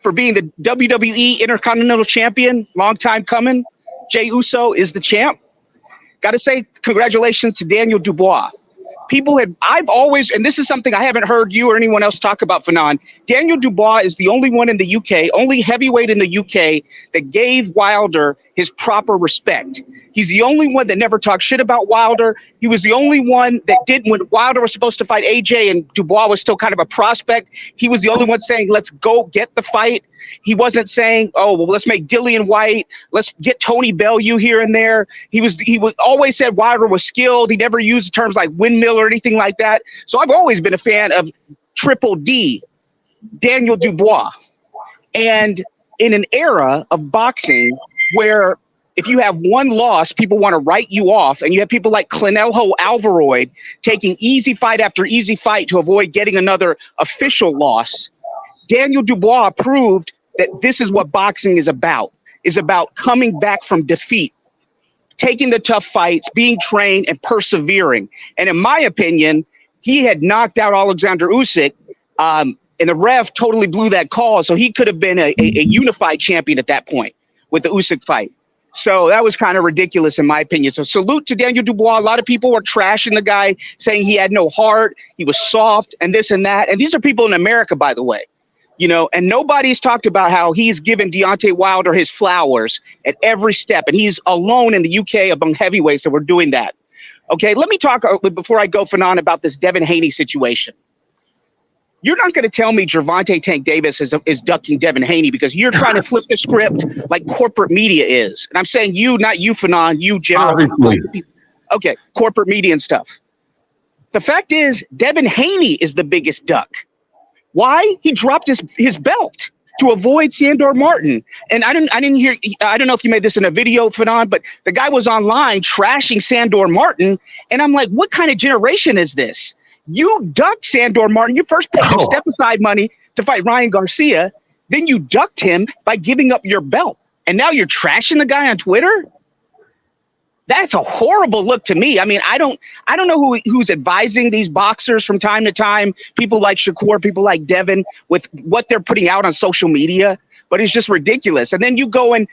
Speaker 4: for being the WWE Intercontinental Champion. Long time coming. Jey Uso is the champ. Got to say congratulations to Daniel Dubois. I've always, and this is something I haven't heard you or anyone else talk about, Fanon. Daniel Dubois is the only one in the UK, only heavyweight in the UK that gave Wilder his proper respect. He's the only one that never talked shit about Wilder. He was the only one that did when Wilder was supposed to fight AJ and Dubois was still kind of a prospect. He was the only one saying, let's go get the fight. He wasn't saying, oh, well, let's make Dillian White. Let's get Tony Bellew here and there. He always said Wilder was skilled. He never used terms like windmill or anything like that. So I've always been a fan of Triple D, Daniel Dubois. And in an era of boxing where if you have one loss, people want to write you off, and you have people like Canelo Alvaroid taking easy fight after easy fight to avoid getting another official loss, Daniel Dubois proved that this is what boxing is about coming back from defeat, taking the tough fights, being trained, and persevering. And in my opinion, he had knocked out Alexander Usyk, and the ref totally blew that call, so he could have been a unified champion at that point with the Usyk fight. So that was kind of ridiculous in my opinion. So salute to Daniel Dubois. A lot of people were trashing the guy, saying he had no heart, he was soft, and this and that. And these are people in America, by the way. You know, and nobody's talked about how he's given Deontay Wilder his flowers at every step. And he's alone in the UK among heavyweights that were doing that. Okay, let me talk before I go, Fanon, about this Devin Haney situation. You're not going to tell me Gervonta Tank Davis is ducking Devin Haney because you're trying to flip the script like corporate media is. And I'm saying you, not you, Fanon, you general. Okay, corporate media and stuff. The fact is, Devin Haney is the biggest duck. Why? He dropped his belt to avoid Sandor Martin. And I didn't hear, I don't know if you made this in a video, Fanon, but the guy was online trashing Sandor Martin. And I'm like, what kind of generation is this? You ducked Sandor Martin. You first paid him step-aside money to fight Ryan Garcia. Then you ducked him by giving up your belt. And now you're trashing the guy on Twitter? That's a horrible look to me. I mean, I don't know who's advising these boxers from time to time, people like Shakur, people like Devin, with what they're putting out on social media, but it's just ridiculous. And then you go in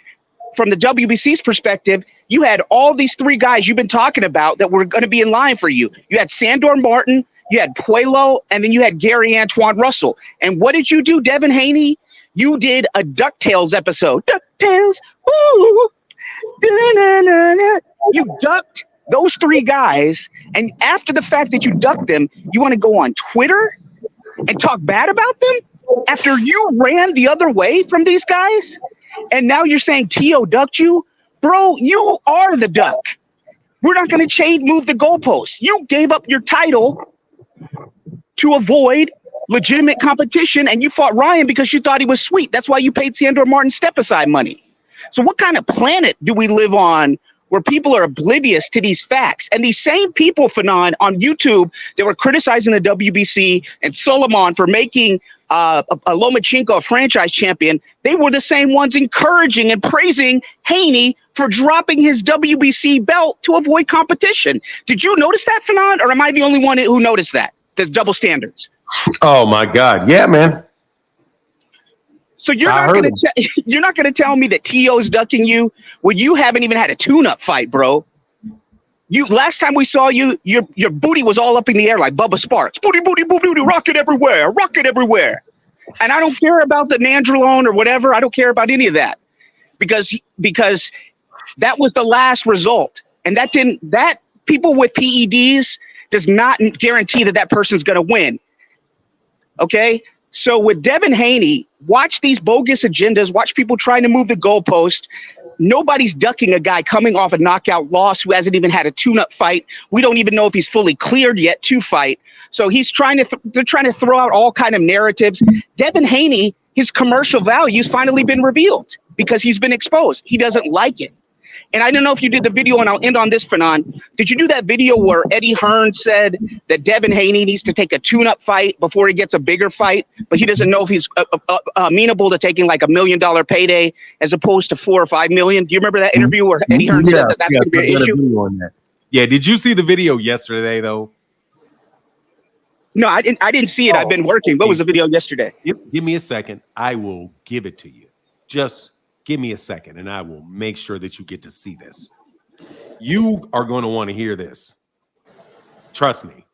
Speaker 4: from the WBC's perspective, you had all these three guys you've been talking about that were going to be in line for you. You had Sandor Martin, you had Puello, and then you had Gary Antoine Russell. And what did you do, Devin Haney? You did a DuckTales episode. DuckTales, woo! Da-na-na-na. You ducked those three guys, and after the fact that you ducked them, you want to go on Twitter and talk bad about them after you ran the other way from these guys? And now you're saying T.O. ducked you? Bro, you are the duck. We're not going to move the goalposts. You gave up your title to avoid legitimate competition, and you fought Ryan because you thought he was sweet. That's why you paid Sandor Martin step-aside money. So what kind of planet do we live on where people are oblivious to these facts? And these same people, Fanon, on YouTube, they were criticizing the WBC and Solomon for making a Lomachenko a franchise champion. They were the same ones encouraging and praising Haney for dropping his WBC belt to avoid competition. Did you notice that, Fanon, or am I the only one who noticed that? There's double standards.
Speaker 1: Oh my God. Yeah, man.
Speaker 4: So you're not gonna tell me that T.O.'s ducking you when you haven't even had a tune-up fight, bro. Last time we saw you, your booty was all up in the air like Bubba Sparks. Booty, booty, booty, booty, rocket everywhere, rocket everywhere. And I don't care about the Nandrolone or whatever. I don't care about any of that because that was the last result, and that people with PEDs does not guarantee that person's gonna win. Okay. So with Devin Haney, watch these bogus agendas, watch people trying to move the goalpost. Nobody's ducking a guy coming off a knockout loss who hasn't even had a tune-up fight. We don't even know if he's fully cleared yet to fight. So he's trying to they're trying to throw out all kind of narratives. Devin Haney, his commercial value's finally been revealed because he's been exposed. He doesn't like it. And I don't know if you did the video, and I'll end on this, Fanon. Did you do that video where Eddie Hearn said that Devin Haney needs to take a tune-up fight before he gets a bigger fight, but he doesn't know if he's amenable to taking like $1 million payday as opposed to $4 or $5 million? Do you remember that interview where Eddie Hearn said that that's going to be an issue?
Speaker 1: On that. Yeah, did you see the video yesterday, though?
Speaker 4: No, I didn't see it. I've been working. What was the video yesterday?
Speaker 1: Give me a second. I will give it to you. Just give me a second, and I will make sure that you get to see this. You are going to want to hear this. Trust me.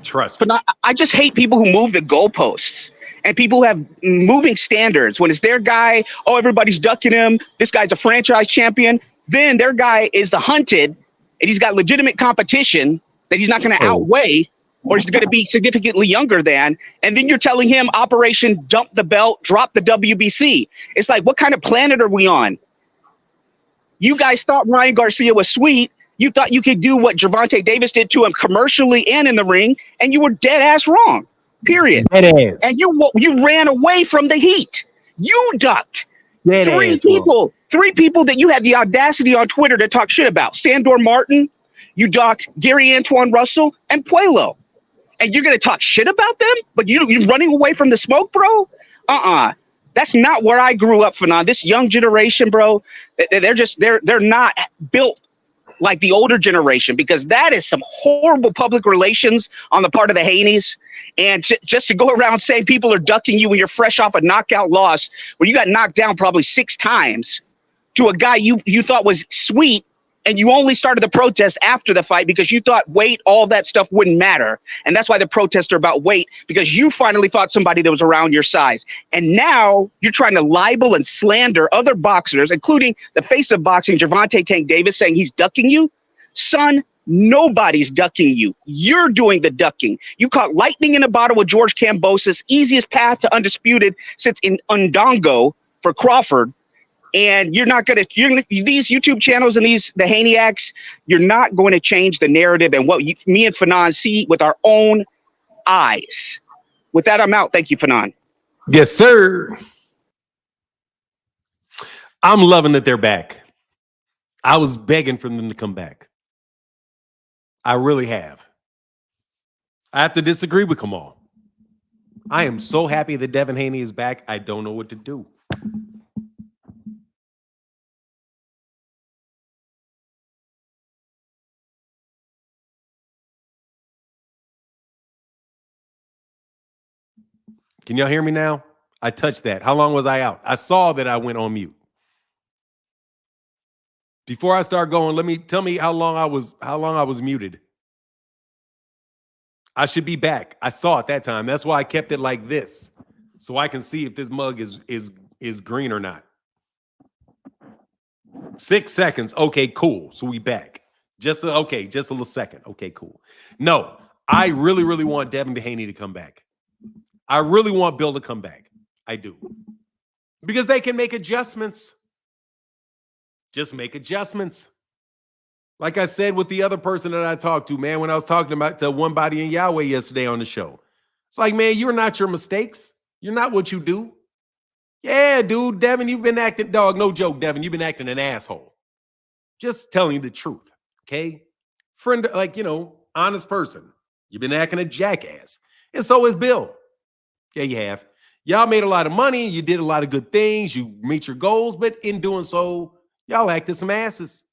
Speaker 1: Trust me.
Speaker 4: But I just hate people who move the goalposts and people who have moving standards. When it's their guy, oh, everybody's ducking him. This guy's a franchise champion. Then their guy is the hunted, and he's got legitimate competition that he's not going to outweigh, or he's going to be significantly younger than, and then you're telling him Operation Dump the Belt, drop the WBC. It's like, what kind of planet are we on? You guys thought Ryan Garcia was sweet. You thought you could do what Gervonta Davis did to him commercially and in the ring, and you were dead ass wrong, period.
Speaker 1: Dead ass.
Speaker 4: And you ran away from the heat. You ducked.
Speaker 1: Dead
Speaker 4: three
Speaker 1: ass,
Speaker 4: people that you had the audacity on Twitter to talk shit about. Sandor Martin, you ducked Gary Antoine Russell, and Puello. And you're going to talk shit about them, but you're running away from the smoke, bro? That's not where I grew up, Fanon. This young generation, bro, they're not built like the older generation, because that is some horrible public relations on the part of the Haneys. And just to go around saying people are ducking you when you're fresh off a knockout loss, where you got knocked down probably 6 times, to a guy you thought was sweet, and you only started the protest after the fight because you thought weight, all that stuff wouldn't matter. And that's why the protests are about weight, because you finally fought somebody that was around your size. And now you're trying to libel and slander other boxers, including the face of boxing, Gervonta Tank Davis, saying he's ducking you. Son, nobody's ducking you. You're doing the ducking. You caught lightning in a bottle with George Kambosos, easiest path to undisputed since in Undongo for Crawford. And you're not going to, these YouTube channels and the Haneyacks, you're not going to change the narrative and what me and Fanon see with our own eyes. With that, I'm out. Thank you, Fanon.
Speaker 1: Yes, sir. I'm loving that they're back. I was begging for them to come back. I really have. I have to disagree with Kamal. I am so happy that Devin Haney is back. I don't know what to do. Can y'all hear me now? I touched that. How long was I out? I saw that I went on mute. Before I start going, tell me how long I was muted. I should be back. I saw it that time. That's why I kept it like this, so I can see if this mug is green or not. 6 seconds. Okay, cool. So we back. Just a little second. Okay, cool. No, I really, really want Devin Haney to come back. I really want Bill to come back. I do. Because they can make adjustments. Just make adjustments. Like I said with the other person that I talked to, man, when I was talking about to One Body and Yahweh yesterday on the show. It's like, man, you're not your mistakes. You're not what you do. Yeah, dude, Devin, you've been acting, dog, no joke, Devin, you've been acting an asshole. Just telling you the truth, okay? Friend, honest person. You've been acting a jackass. And so is Bill. Yeah, you have. Y'all made a lot of money. You did a lot of good things. You meet your goals. But in doing so, y'all acted some asses.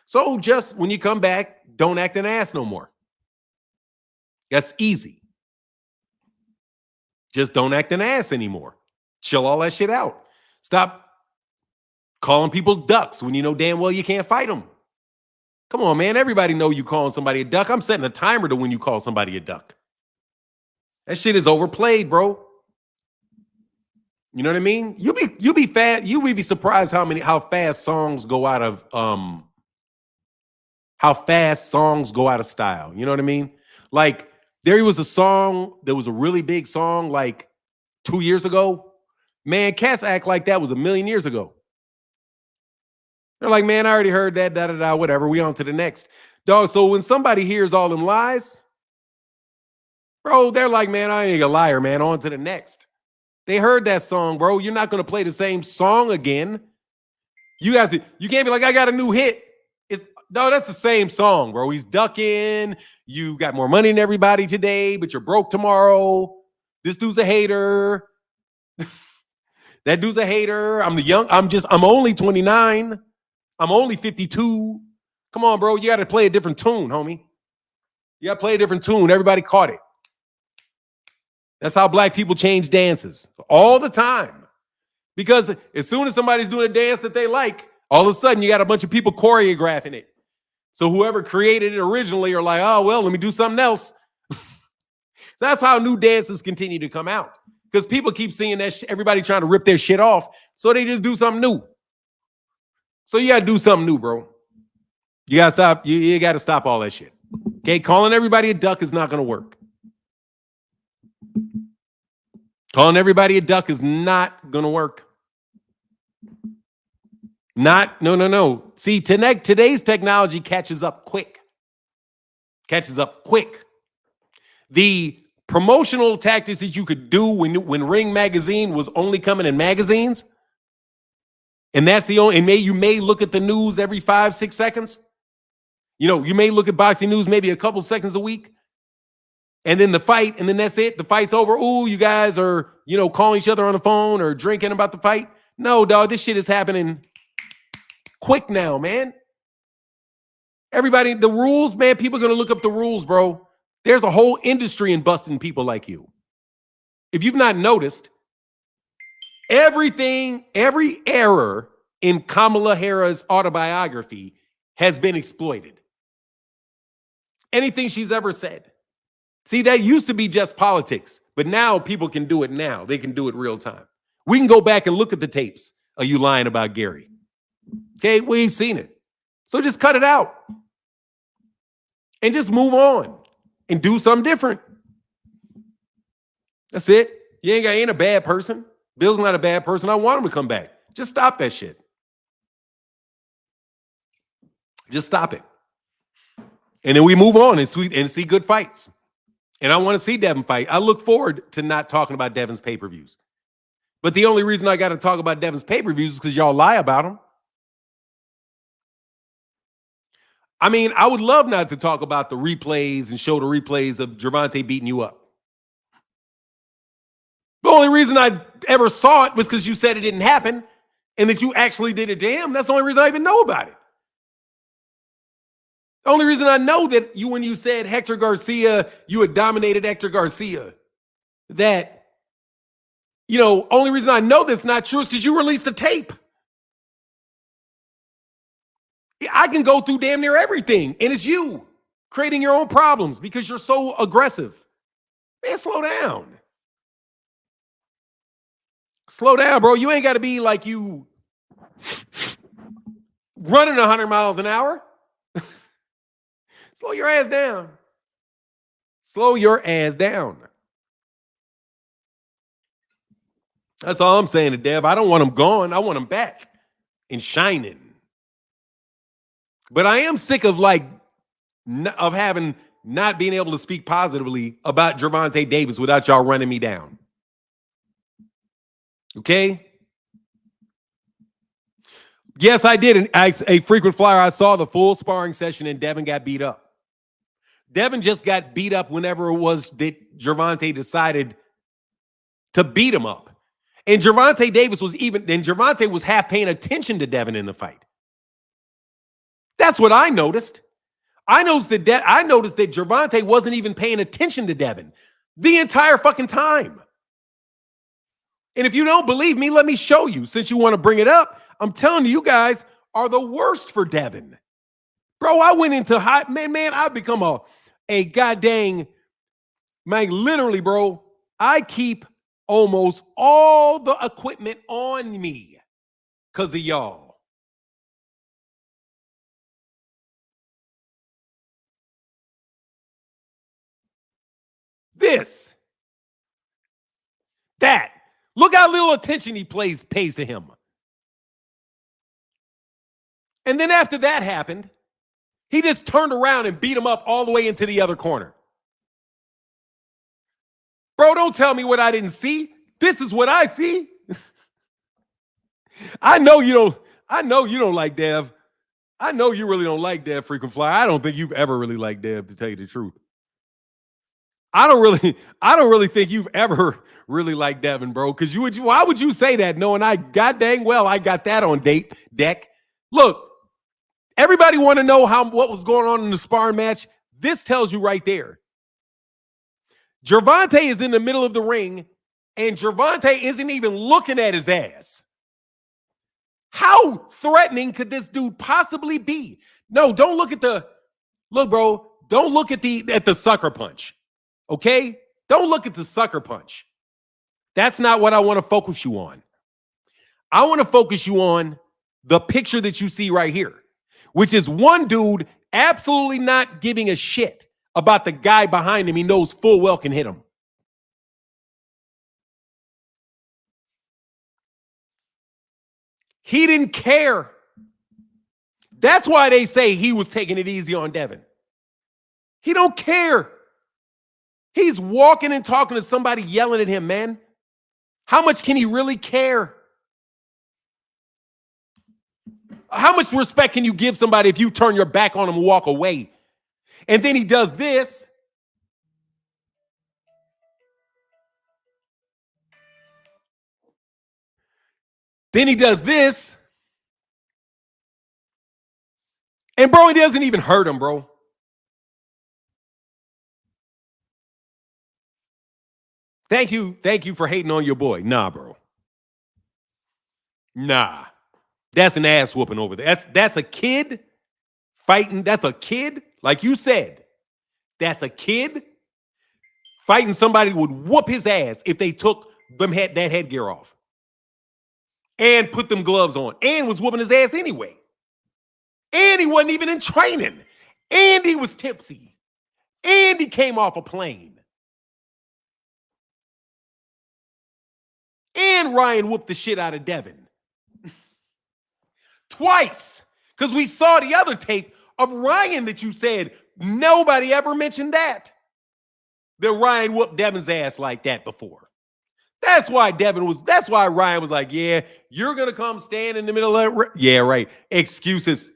Speaker 1: So just when you come back, don't act an ass no more. That's easy. Just don't act an ass anymore. Chill all that shit out. Stop calling people ducks when you know damn well you can't fight them. Come on, man. Everybody know you calling somebody a duck. I'm setting a timer to when you call somebody a duck. That shit is overplayed, bro. You know what I mean? You'll be surprised how fast songs go out of style. You know what I mean? Like There was a song that was a really big song like 2 years ago. Man, cats act like that was a million years ago. They're like, man, I already heard that, da-da-da, whatever. We on to the next. Dog, so when somebody hears all them lies, bro, they're like, man, I ain't a liar, man. On to the next. They heard that song, bro. You're not going to play the same song again. You can't be like, I got a new hit. No, that's the same song, bro. He's ducking. You got more money than everybody today, but you're broke tomorrow. This dude's a hater. That dude's a hater. I'm only 29. I'm only 52. Come on, bro. You got to play a different tune, homie. You got to play a different tune. Everybody caught it. That's how black people change dances all the time. Because as soon as somebody's doing a dance that they like, all of a sudden you got a bunch of people choreographing it. So whoever created it originally are like, oh, well, let me do something else. That's how new dances continue to come out. Because people keep seeing that everybody trying to rip their shit off. So they just do something new. So you got to do something new, bro. You got to stop. You got to stop all that shit. Okay, calling everybody a duck is not going to work. Calling everybody a duck is not going to work. No. See, today's technology catches up quick. The promotional tactics that you could do when Ring Magazine was only coming in magazines, and that's the only, and you may look at the news every 5-6 seconds. You may look at boxing news maybe a couple seconds a week. And then the fight, and then that's it. The fight's over. Ooh, you guys are, calling each other on the phone or drinking about the fight. No, dog, this shit is happening quick now, man. Everybody, the rules, man, people are going to look up the rules, bro. There's a whole industry in busting people like you. If you've not noticed, every error in Kamala Harris' autobiography has been exploited. Anything she's ever said. See, that used to be just politics, but now people can do it now. They can do it real time. We can go back and look at the tapes of you lying about Gary. Okay, we've seen it. So just cut it out and just move on and do something different. That's it. You ain't a bad person. Bill's not a bad person. I want him to come back. Just stop that shit. Just stop it. And then we move on and see good fights. And I want to see Devin fight. I look forward to not talking about Devin's pay-per-views. But the only reason I got to talk about Devin's pay-per-views is because y'all lie about them. I mean, I would love not to talk about the replays and show the replays of Gervonta beating you up. The only reason I ever saw it was because you said it didn't happen and that you actually did it to him. That's the only reason I even know about it. The only reason I know that when you said Hector Garcia, you had dominated Hector Garcia, that, only reason I know that's not true is because you released the tape. I can go through damn near everything, and it's you creating your own problems because you're so aggressive. Man, slow down. Slow down, bro. You ain't got to be like you running 100 miles an hour. Slow your ass down. Slow your ass down. That's all I'm saying to Dev. I don't want him gone. I want him back and shining. But I am sick of having not being able to speak positively about Gervonta Davis without y'all running me down. Okay? Yes, I did. A frequent flyer. I saw the full sparring session and Devin got beat up. Devin just got beat up whenever it was that Gervonta decided to beat him up. And Gervonta Davis Gervonta was half paying attention to Devin in the fight. That's what I noticed. I noticed that Gervonta wasn't even paying attention to Devin the entire fucking time. And if you don't believe me, let me show you. Since you want to bring it up, I'm telling you guys are the worst for Devin. Bro, I went into man, I've become a goddamn, man, literally, bro, I keep almost all the equipment on me because of y'all. This. That. Look how little attention he pays to him. And then after that happened, he just turned around and beat him up all the way into the other corner. Bro, don't tell me what I didn't see. This is what I see. I know you don't like Dev. I know you really don't like Dev Frequent Flyer. I don't think you've ever really liked Dev, to tell you the truth. I don't really think you've ever really liked Devin, bro. Because why would you say that knowing I god dang well I got that on deck? Look, everybody want to know what was going on in the sparring match. This tells you right there. Gervonta is in the middle of the ring, and Gervonta isn't even looking at his ass. How threatening could this dude possibly be? No, don't look at bro. Don't look at the sucker punch. Okay? Don't look at the sucker punch. That's not what I want to focus you on. I want to focus you on the picture that you see right here, which is one dude absolutely not giving a shit about the guy behind him. He knows full well can hit him. He didn't care. That's why they say he was taking it easy on Devin. He don't care. He's walking and talking to somebody yelling at him, man. How much can he really care? How much respect can you give somebody if you turn your back on him and walk away? And then he does this. Then he does this. And bro, it doesn't even hurt him, bro. Thank you for hating on your boy. Nah, bro. Nah. That's an ass whooping over there. That's a kid fighting. That's a kid, like you said. That's a kid fighting somebody who would whoop his ass if they took that headgear off and put them gloves on and was whooping his ass anyway. And he wasn't even in training. And he was tipsy. And he came off a plane. And Ryan whooped the shit out of Devin. Twice. Because we saw the other tape of Ryan that you said nobody ever mentioned that Ryan whooped Devin's ass like that before. That's why Ryan was like, yeah, you're going to come stand in the middle of it. Yeah, right. Excuses.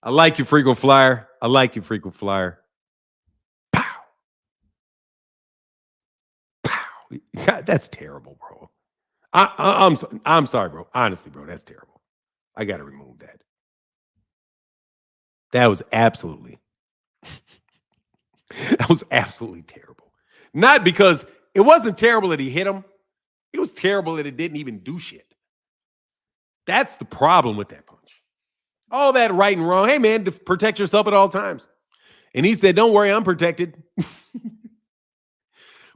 Speaker 1: I like your frequent flyer. Pow. Pow. God, that's terrible, bro. I'm sorry, bro. Honestly, bro, that's terrible. I got to remove that. That was absolutely terrible. Not because it wasn't terrible that he hit him. It was terrible that it didn't even do shit. That's the problem with that punch. All that right and wrong. Hey, man, to protect yourself at all times. And he said, don't worry, I'm protected.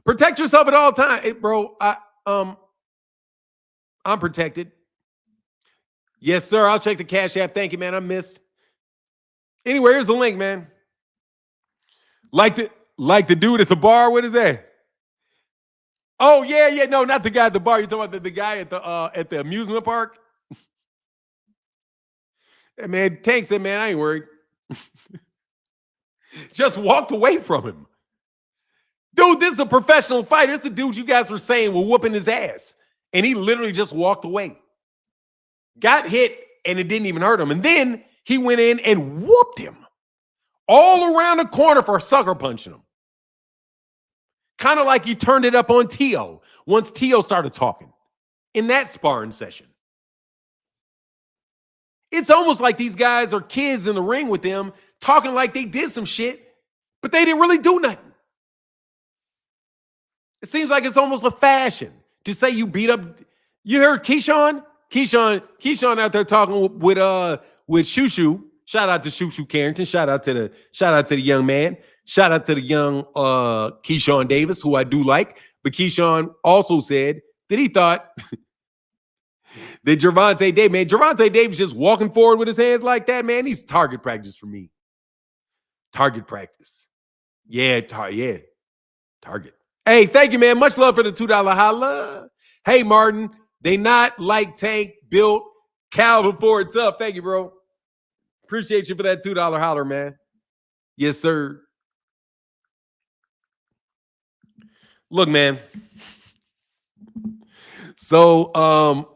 Speaker 1: Protect yourself at all times. Hey, bro, I'm protected. Yes, sir. I'll check the Cash App. Thank you, man. I missed. Anyway, here's the link, man. Like the dude at the bar. What is that? Oh, yeah. No, not the guy at the bar. You're talking about the guy at the amusement park? Hey, man, Tank said, man, I ain't worried. Just walked away from him. Dude, this is a professional fighter. It's the dude you guys were saying were whooping his ass. And he literally just walked away. Got hit, and it didn't even hurt him. And then he went in and whooped him all around the corner for sucker punching him. Kind of like he turned it up on Tio once Tio started talking in that sparring session. It's almost like these guys are kids in the ring with them talking like they did some shit, but they didn't really do nothing. It seems like it's almost a fashion to say you beat up. You heard Keyshawn? Keyshawn out there talking with Shushu. Shout out to Shushu Carrington. Shout out to the young man. Shout out to the young Keyshawn Davis, who I do like. But Keyshawn also said that he thought that Gervonta Davis just walking forward with his hands like that, man, he's target practice for me. Target practice. Yeah. Target. Hey, thank you, man. Much love for the $2 holla. Hey, Martin, they not like Tank built Cal before it's up. Thank you, bro. Appreciate you for that $2 holler, man. Yes, sir. Look, man. So,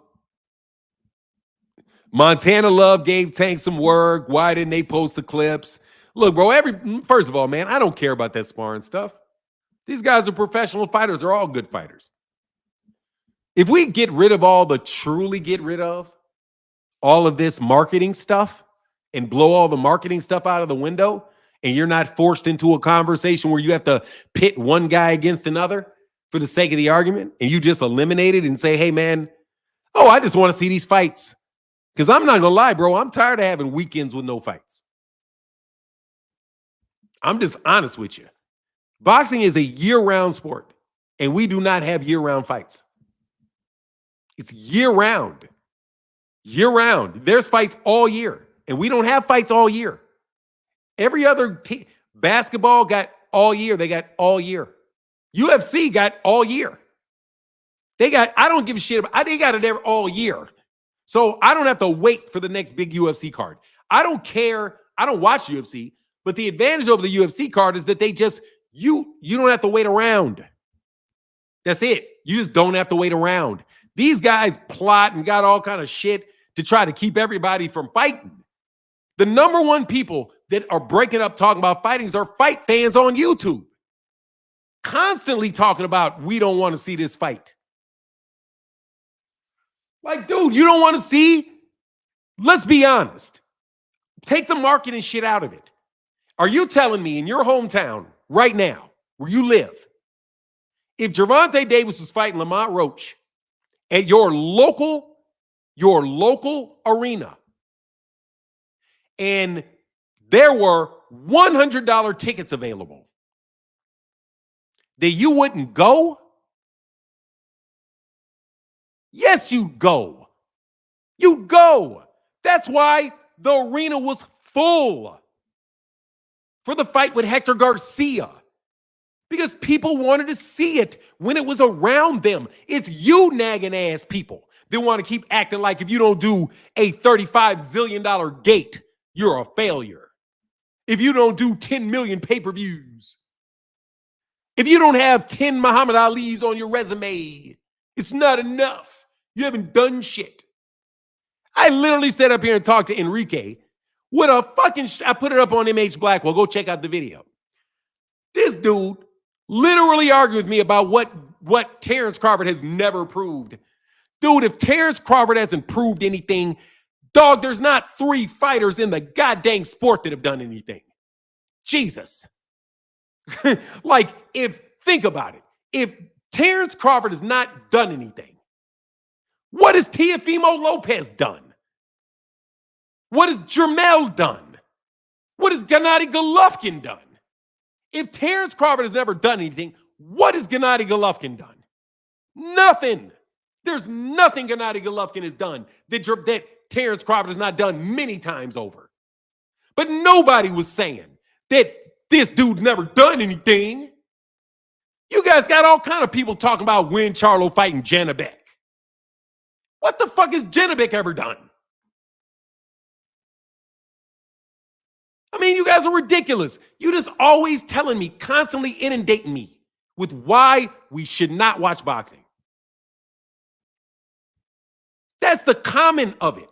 Speaker 1: Montana Love gave Tank some work. Why didn't they post the clips? Look, bro, first of all, man, I don't care about that sparring stuff. These guys are professional fighters. They're all good fighters. If we get rid of all of this marketing stuff and blow all the marketing stuff out of the window, and you're not forced into a conversation where you have to pit one guy against another for the sake of the argument, and you just eliminate it and say, hey, man, I just want to see these fights. Because I'm not going to lie, bro, I'm tired of having weekends with no fights. I'm just honest with you. Boxing is a year-round sport, and we do not have year-round fights. It's year-round. Year-round. There's fights all year, and we don't have fights all year. Every other basketball got all year. They got all year. UFC got all year. I don't give a shit about, they got it there all year. So I don't have to wait for the next big UFC card. I don't care. I don't watch UFC, but the advantage over the UFC card is that they just, you don't have to wait around. That's it. You just don't have to wait around. These guys plot and got all kind of shit to try to keep everybody from fighting. The number one people that are breaking up talking about fightings are fight fans on YouTube. Constantly talking about, we don't want to see this fight. Like, dude, you don't want to see? Let's be honest. Take the marketing shit out of it. Are you telling me in your hometown right now, where you live, if Gervonta Davis was fighting Lamont Roach at your local arena, and there were $100 tickets available, that you wouldn't go? Yes, you'd go. You'd go. That's why the arena was full for the fight with Hector Garcia. Because people wanted to see it when it was around them. It's you nagging ass people that want to keep acting like if you don't do a $35 zillion gate, you're a failure. If you don't do 10 million pay-per-views. If you don't have 10 Muhammad Alis on your resume, it's not enough. You haven't done shit. I literally sat up here and talked to Enrique with a fucking, I put it up on MH Blackwell. Go check out the video. This dude literally argued with me about what Terrence Crawford has never proved. Dude, if Terrence Crawford hasn't proved anything, dog, there's not 3 fighters in the goddamn sport that have done anything. Jesus. Think about it. If Terrence Crawford has not done anything, what has Teofimo Lopez done? What has Jermell done? What has Gennady Golovkin done? If Terrence Crawford has never done anything, what has Gennady Golovkin done? Nothing. There's nothing Gennady Golovkin has done that Terrence Crawford has not done many times over. But nobody was saying that this dude's never done anything. You guys got all kind of people talking about Win Charlo fighting Janabek. What the fuck has Janabek ever done? I mean, you guys are ridiculous. You just always telling me, constantly inundating me with why we should not watch boxing. That's the common of it.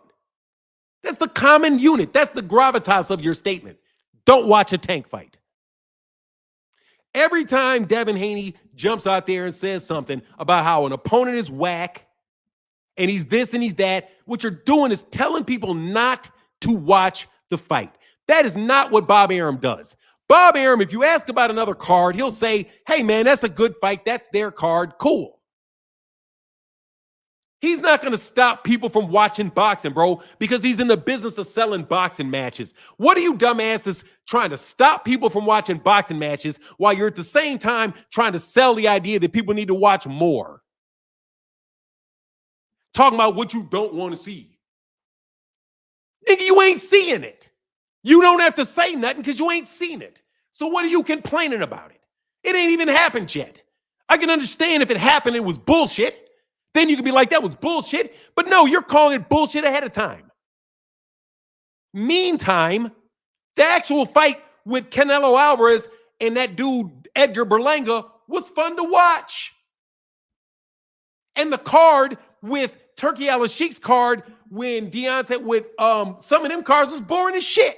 Speaker 1: That's the common unit. That's the gravitas of your statement. Don't watch a Tank fight. Every time Devin Haney jumps out there and says something about how an opponent is whack and he's this and he's that, what you're doing is telling people not to watch the fight. That is not what Bob Arum does. Bob Arum, if you ask about another card, he'll say, hey, man, that's a good fight. That's their card. Cool. He's not going to stop people from watching boxing, bro, because he's in the business of selling boxing matches. What are you dumbasses trying to stop people from watching boxing matches while you're at the same time trying to sell the idea that people need to watch more? Talking about what you don't want to see. Nigga, you ain't seeing it. You don't have to say nothing because you ain't seen it. So what are you complaining about it? It ain't even happened yet. I can understand if it happened, it was bullshit. Then you can be like, that was bullshit. But no, you're calling it bullshit ahead of time. Meantime, the actual fight with Canelo Alvarez and that dude, Edgar Berlanga, was fun to watch. And the card with Turkey Al-Sheikh's card when Deontay with some of them cards was boring as shit.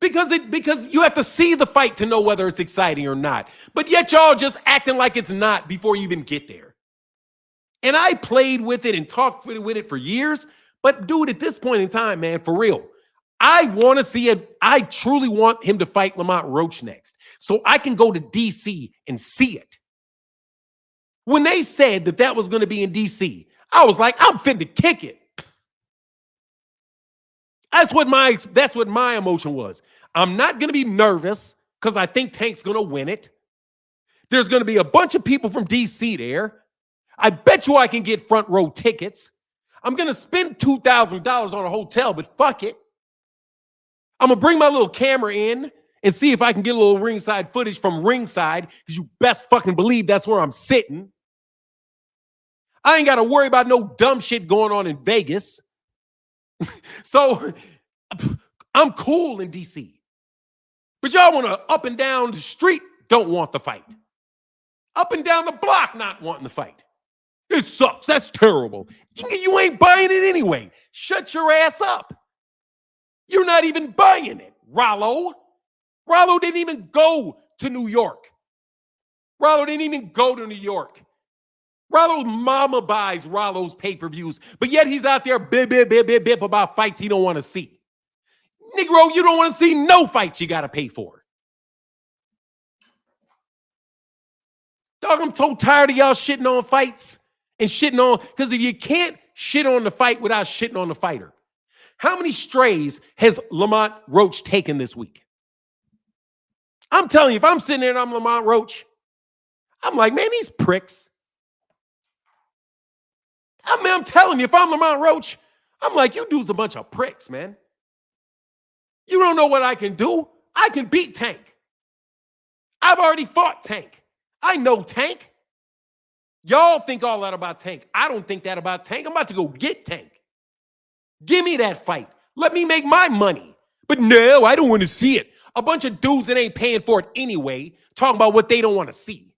Speaker 1: Because you have to see the fight to know whether it's exciting or not. But yet y'all just acting like it's not before you even get there. And I played with it and talked with it for years. But dude, at this point in time, man, for real, I want to see it. I truly want him to fight Lamont Roach next. So I can go to DC and see it. When they said that was going to be in DC, I was like, I'm finna kick it. That's what my emotion was. I'm not going to be nervous because I think Tank's going to win it. There's going to be a bunch of people from DC there. I bet you I can get front row tickets. I'm going to spend $2,000 on a hotel, but fuck it. I'm going to bring my little camera in and see if I can get a little ringside footage from ringside, because you best fucking believe that's where I'm sitting. I ain't got to worry about no dumb shit going on in Vegas. So I'm cool in DC. But y'all want to up and down the street, don't want the fight. Up and down the block, not wanting the fight. It sucks. That's terrible. You ain't buying it anyway. Shut your ass up. You're not even buying it, Rollo. Rollo didn't even go to New York. Rollo's mama buys Rollo's pay-per-views, but yet he's out there bip about fights he don't want to see. Negro, you don't want to see no fights you got to pay for. Dog, I'm so tired of y'all shitting on fights and shitting on, because if you can't shit on the fight without shitting on the fighter, how many strays has Lamont Roach taken this week? I'm telling you, if I'm sitting there and I'm Lamont Roach, I'm like, man, these pricks. I mean, I'm telling you, if I'm Lamont Roach, I'm like, you dudes a bunch of pricks, man. You don't know what I can do. I can beat Tank. I've already fought Tank. I know Tank. Y'all think all that about Tank. I don't think that about Tank. I'm about to go get Tank. Give me that fight. Let me make my money. But no, I don't want to see it. A bunch of dudes that ain't paying for it anyway, talking about what they don't want to see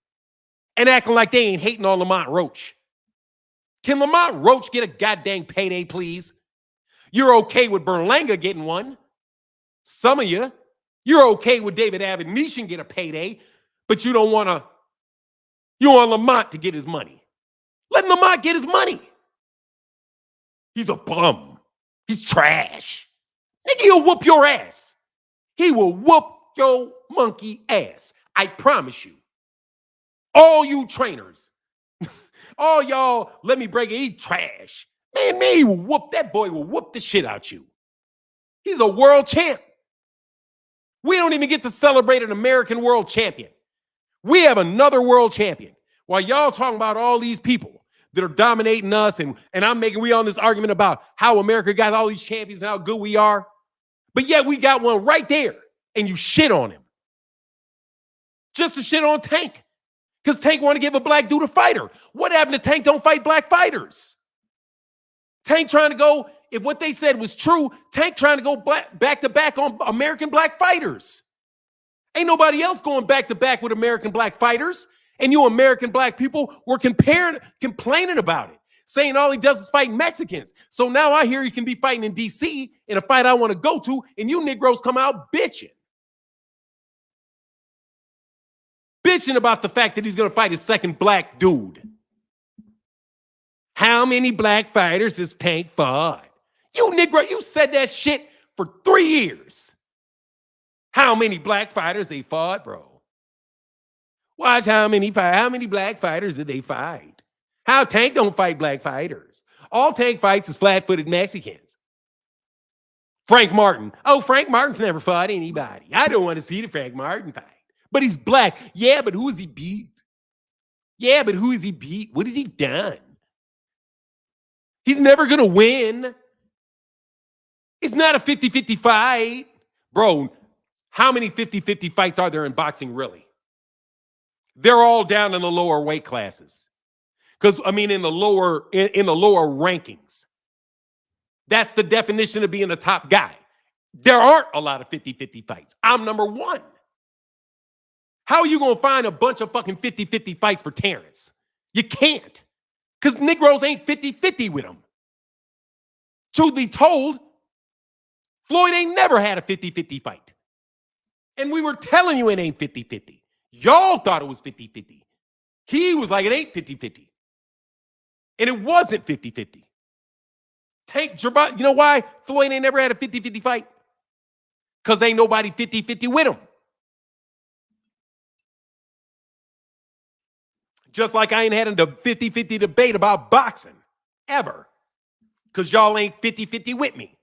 Speaker 1: and acting like they ain't hating on Lamont Roach. Can Lamont Roach get a goddamn payday, please? You're okay with Berlanga getting one. Some of you're okay with David Avedition get a payday, but you want Lamont to get his money. Let Lamont get his money. He's a bum. He's trash. Nigga, he'll whoop your ass. He will whoop your monkey ass. I promise you. All you trainers. All y'all, let me break it. He trash. Man, he will whoop. That boy will whoop the shit out you. He's a world champ. We don't even get to celebrate an American world champion. We have another world champion. While y'all talking about all these people that are dominating us, and we on this argument about how America got all these champions and how good we are. But yet we got one right there, and you shit on him. Just to shit on Tank. Because Tank want to give a black dude a fighter. What happened to Tank don't fight black fighters? Tank trying to go, if what they said was true, Tank trying to go back to back on American black fighters. Ain't nobody else going back to back with American black fighters. And you American black people were complaining about it, saying all he does is fight Mexicans. So now I hear he can be fighting in DC in a fight I want to go to, and you Negroes come out bitching. Bitching about the fact that he's going to fight his second black dude. How many black fighters has Tank fought? You Negro, you said that shit for 3 years. How many black fighters they fought, bro? Watch how many black fighters did they fight? How Tank don't fight black fighters. All Tank fights is flat-footed Mexicans. Frank Martin. Oh, Frank Martin's never fought anybody. I don't want to see the Frank Martin fight. But he's black. Yeah, but who has he beat? What has he done? He's never going to win. It's not a 50-50 fight. Bro, How many 50-50 fights are there in boxing, really? They're all down in the lower weight classes. Because, I mean, in the lower rankings. That's the definition of being a top guy. There aren't a lot of 50-50 fights. I'm number one. How are you going to find a bunch of fucking 50-50 fights for Terrence? You can't. Because Negroes ain't 50-50 with him. Truth be told, Floyd ain't never had a 50-50 fight. And we were telling you it ain't 50-50. Y'all thought it was 50-50. He was like, it ain't 50-50. And it wasn't 50-50. Tank Gervonta, you know why Floyd ain't never had a 50-50 fight? Because ain't nobody 50-50 with him. Just like I ain't had a 50-50 debate about boxing, ever. Because y'all ain't 50-50 with me.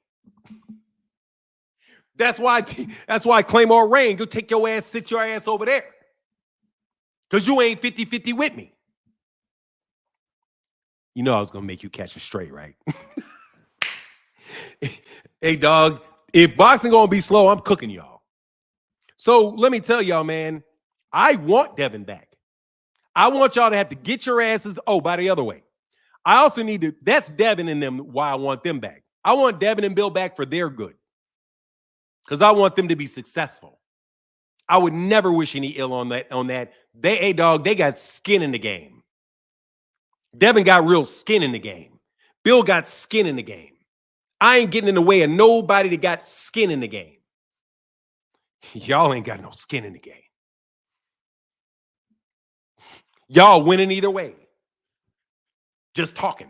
Speaker 1: That's why Claymore Rain, go take your ass, sit your ass over there. Because you ain't 50-50 with me. You know I was going to make you catch a straight, right? Hey, dog, if boxing going to be slow, I'm cooking y'all. So let me tell y'all, man, I want Devin back. I want y'all to have to get your asses. Oh, by the other way, I also need to, that's Devin and them, why I want them back. I want Devin and Bill back for their good. Because I want them to be successful. I would never wish any ill on that. Hey, dog, they got skin in the game. Devin got real skin in the game. Bill got skin in the game. I ain't getting in the way of nobody that got skin in the game. Y'all ain't got no skin in the game. Y'all winning either way. Just talking.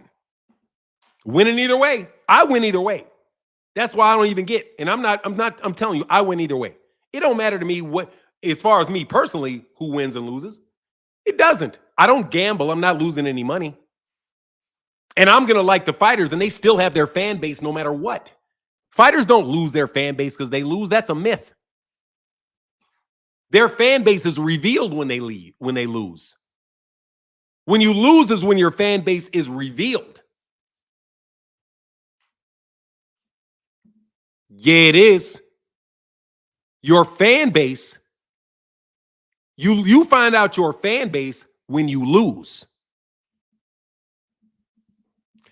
Speaker 1: Winning either way. I win either way. That's why I don't even get. And I'm telling you, I win either way. It don't matter to me what, as far as me personally, who wins and loses. It doesn't. I don't gamble. I'm not losing any money. And I'm going to like the fighters, and they still have their fan base no matter what. Fighters don't lose their fan base because they lose. That's a myth. Their fan base is revealed when they lose. When you lose is when your fan base is revealed. Yeah, it is. Your fan base, you find out your fan base when you lose.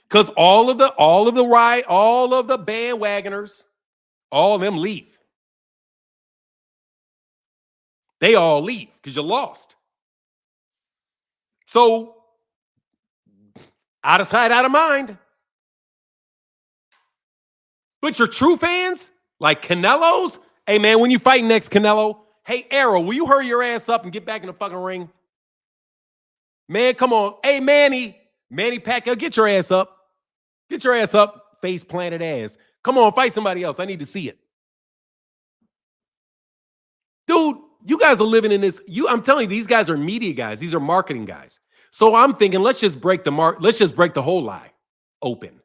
Speaker 1: Because all of the bandwagoners, all of them leave. They all leave because you lost. So, out of sight, out of mind. But your true fans, like Canelo's, hey man, when you fight next Canelo, hey Arrow, will you hurry your ass up and get back in the fucking ring? Man, come on. Hey Manny Pacquiao, get your ass up. Get your ass up, face planted ass. Come on, fight somebody else. I need to see it. Dude, you guys are living in this. I'm telling you, these guys are media guys. These are marketing guys. So I'm thinking, let's just break the whole lie open.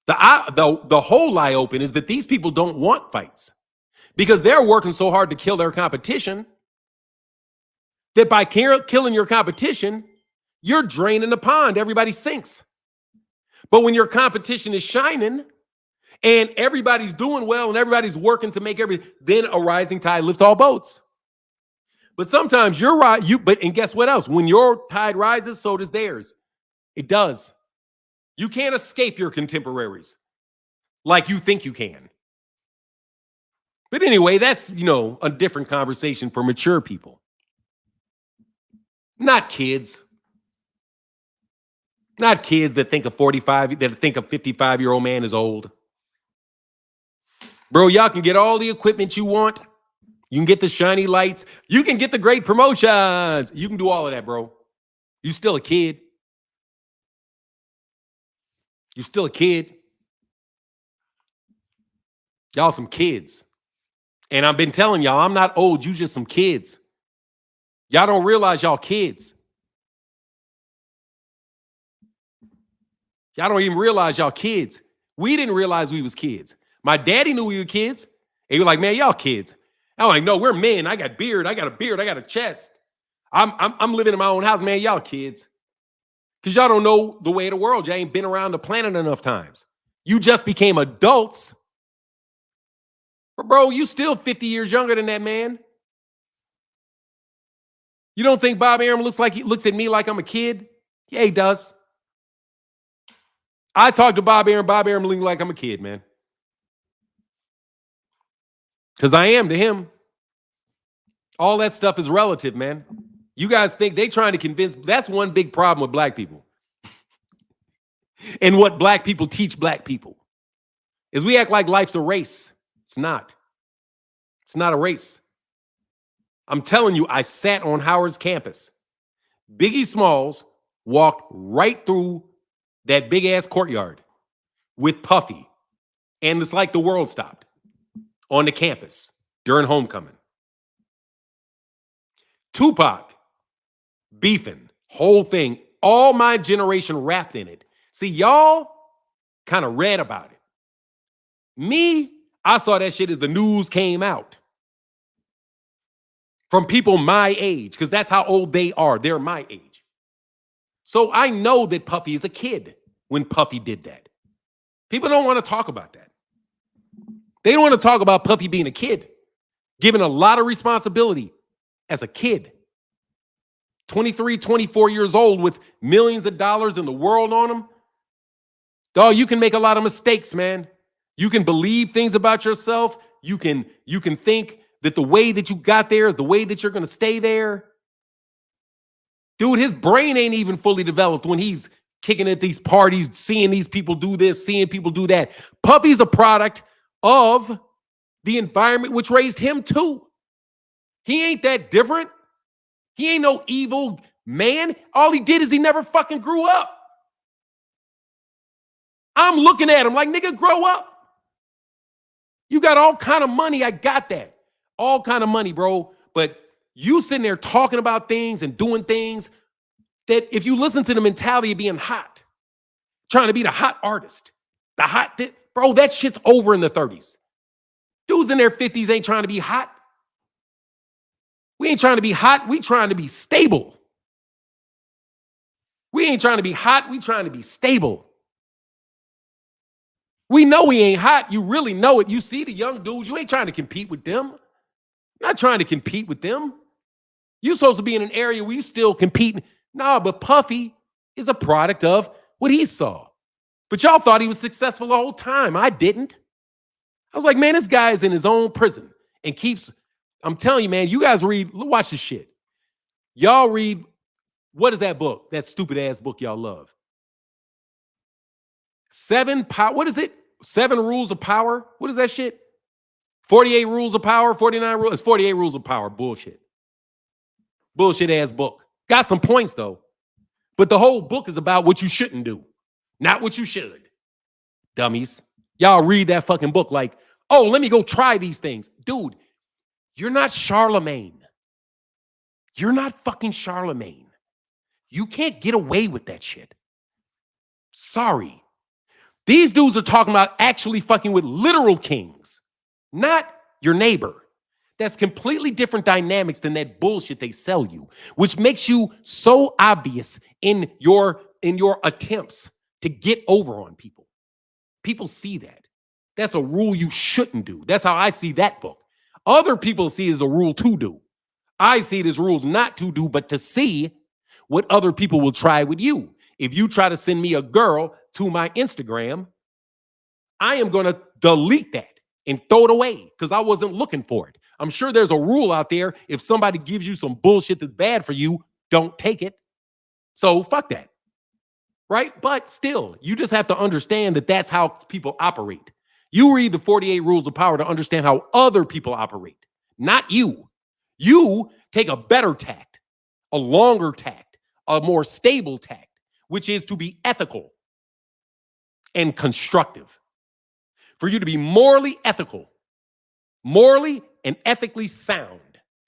Speaker 1: The whole lie open is that these people don't want fights because they're working so hard to kill their competition that by killing your competition, you're draining the pond. Everybody sinks. But when your competition is shining and everybody's doing well and everybody's working to make then a rising tide lifts all boats. But sometimes you're right. And guess what else? When your tide rises, so does theirs. It does. You can't escape your contemporaries like you think you can. But anyway, that's, a different conversation for mature people. Not kids. Not kids that think a 55-year-old man is old. Bro, y'all can get all the equipment you want. You can get the shiny lights. You can get the great promotions. You can do all of that, bro. You're still a kid. You're still a kid. Y'all some kids. And I've been telling y'all, I'm not old. You just some kids. Y'all don't realize y'all kids. Y'all don't even realize y'all kids. We didn't realize we was kids. My daddy knew we were kids. And he was like, man, y'all kids. I'm like, no, we're men. I got a beard. I got a chest. I'm living in my own house, man. Y'all kids. Because y'all don't know the way of the world. Y'all ain't been around the planet enough times. You just became adults But bro, you still 50 years younger than that man. You don't think Bob Arum looks at me like I'm a kid? Yeah, he does. I talk to Bob Arum. Bob Arum looks like I'm a kid, man. Because I am to him. All that stuff is relative, man. You guys think they trying to convince. That's one big problem with black people. And what black people teach black people is we act like life's a race. It's not. It's not a race. I'm telling you, I sat on Howard's campus. Biggie Smalls walked right through that big ass courtyard with Puffy. And it's like the world stopped on the campus during homecoming. Tupac beefing, whole thing, all my generation wrapped in it. See, y'all kind of read about it. Me, I saw that shit as the news came out. From people my age, because that's how old they are. They're my age. So I know that Puffy is a kid when Puffy did that. People don't want to talk about that. They don't want to talk about Puffy being a kid, given a lot of responsibility as a kid. 23, 24 years old with millions of dollars in the world on him. Dog, you can make a lot of mistakes, man. You can believe things about yourself. You can think that the way that you got there is the way that you're going to stay there. Dude, his brain ain't even fully developed when he's kicking at these parties, seeing these people do this, seeing people do that. Puffy's a product of the environment which raised him too. He ain't that different. He ain't no evil man. All he did is he never fucking grew up. I'm looking at him like, nigga, grow up. You got all kind of money. I got that. All kind of money, bro. But you sitting there talking about things and doing things that if you listen to the mentality of being hot, trying to be the hot artist, bro, that shit's over in the 30s. Dudes in their 50s ain't trying to be hot. We ain't trying to be hot. We trying to be stable. We ain't trying to be hot. We trying to be stable. We know we ain't hot. You really know it. You see the young dudes. You ain't trying to compete with them. Not trying to compete with them. You're supposed to be in an area where you still competing. Nah, but Puffy is a product of what he saw. But y'all thought he was successful the whole time. I didn't. I was like, man, this guy is in his own prison and keeps, I'm telling you, man, you guys watch this shit. Y'all read, what is that book? That stupid ass book y'all love. What is it? 7 Rules of Power? What is that shit? 48 Rules of Power? 49 Rules? It's 48 Rules of Power. Bullshit. Bullshit ass book. Got some points though. But the whole book is about what you shouldn't do. Not what you should. Dummies. Y'all read that fucking book like, oh, let me go try these things. Dude, you're not Charlemagne. You're not fucking Charlemagne. You can't get away with that shit. Sorry. These dudes are talking about actually fucking with literal kings, not your neighbor. That's completely different dynamics than that bullshit they sell you, which makes you so obvious in your attempts to get over on people. People see that. That's a rule you shouldn't do. That's how I see that book. Other people see it as a rule to do. I see it as rules not to do, but to see what other people will try with you. If you try to send me a girl to my Instagram, I am going to delete that and throw it away because I wasn't looking for it. I'm sure there's a rule out there. If somebody gives you some bullshit that's bad for you, don't take it. So fuck that. Right? But still, you just have to understand that that's how people operate. You read the 48 Rules of Power to understand how other people operate, not you. You take a better tact, a longer tact, a more stable tact, which is to be ethical and constructive. For you to be morally ethical, morally and ethically sound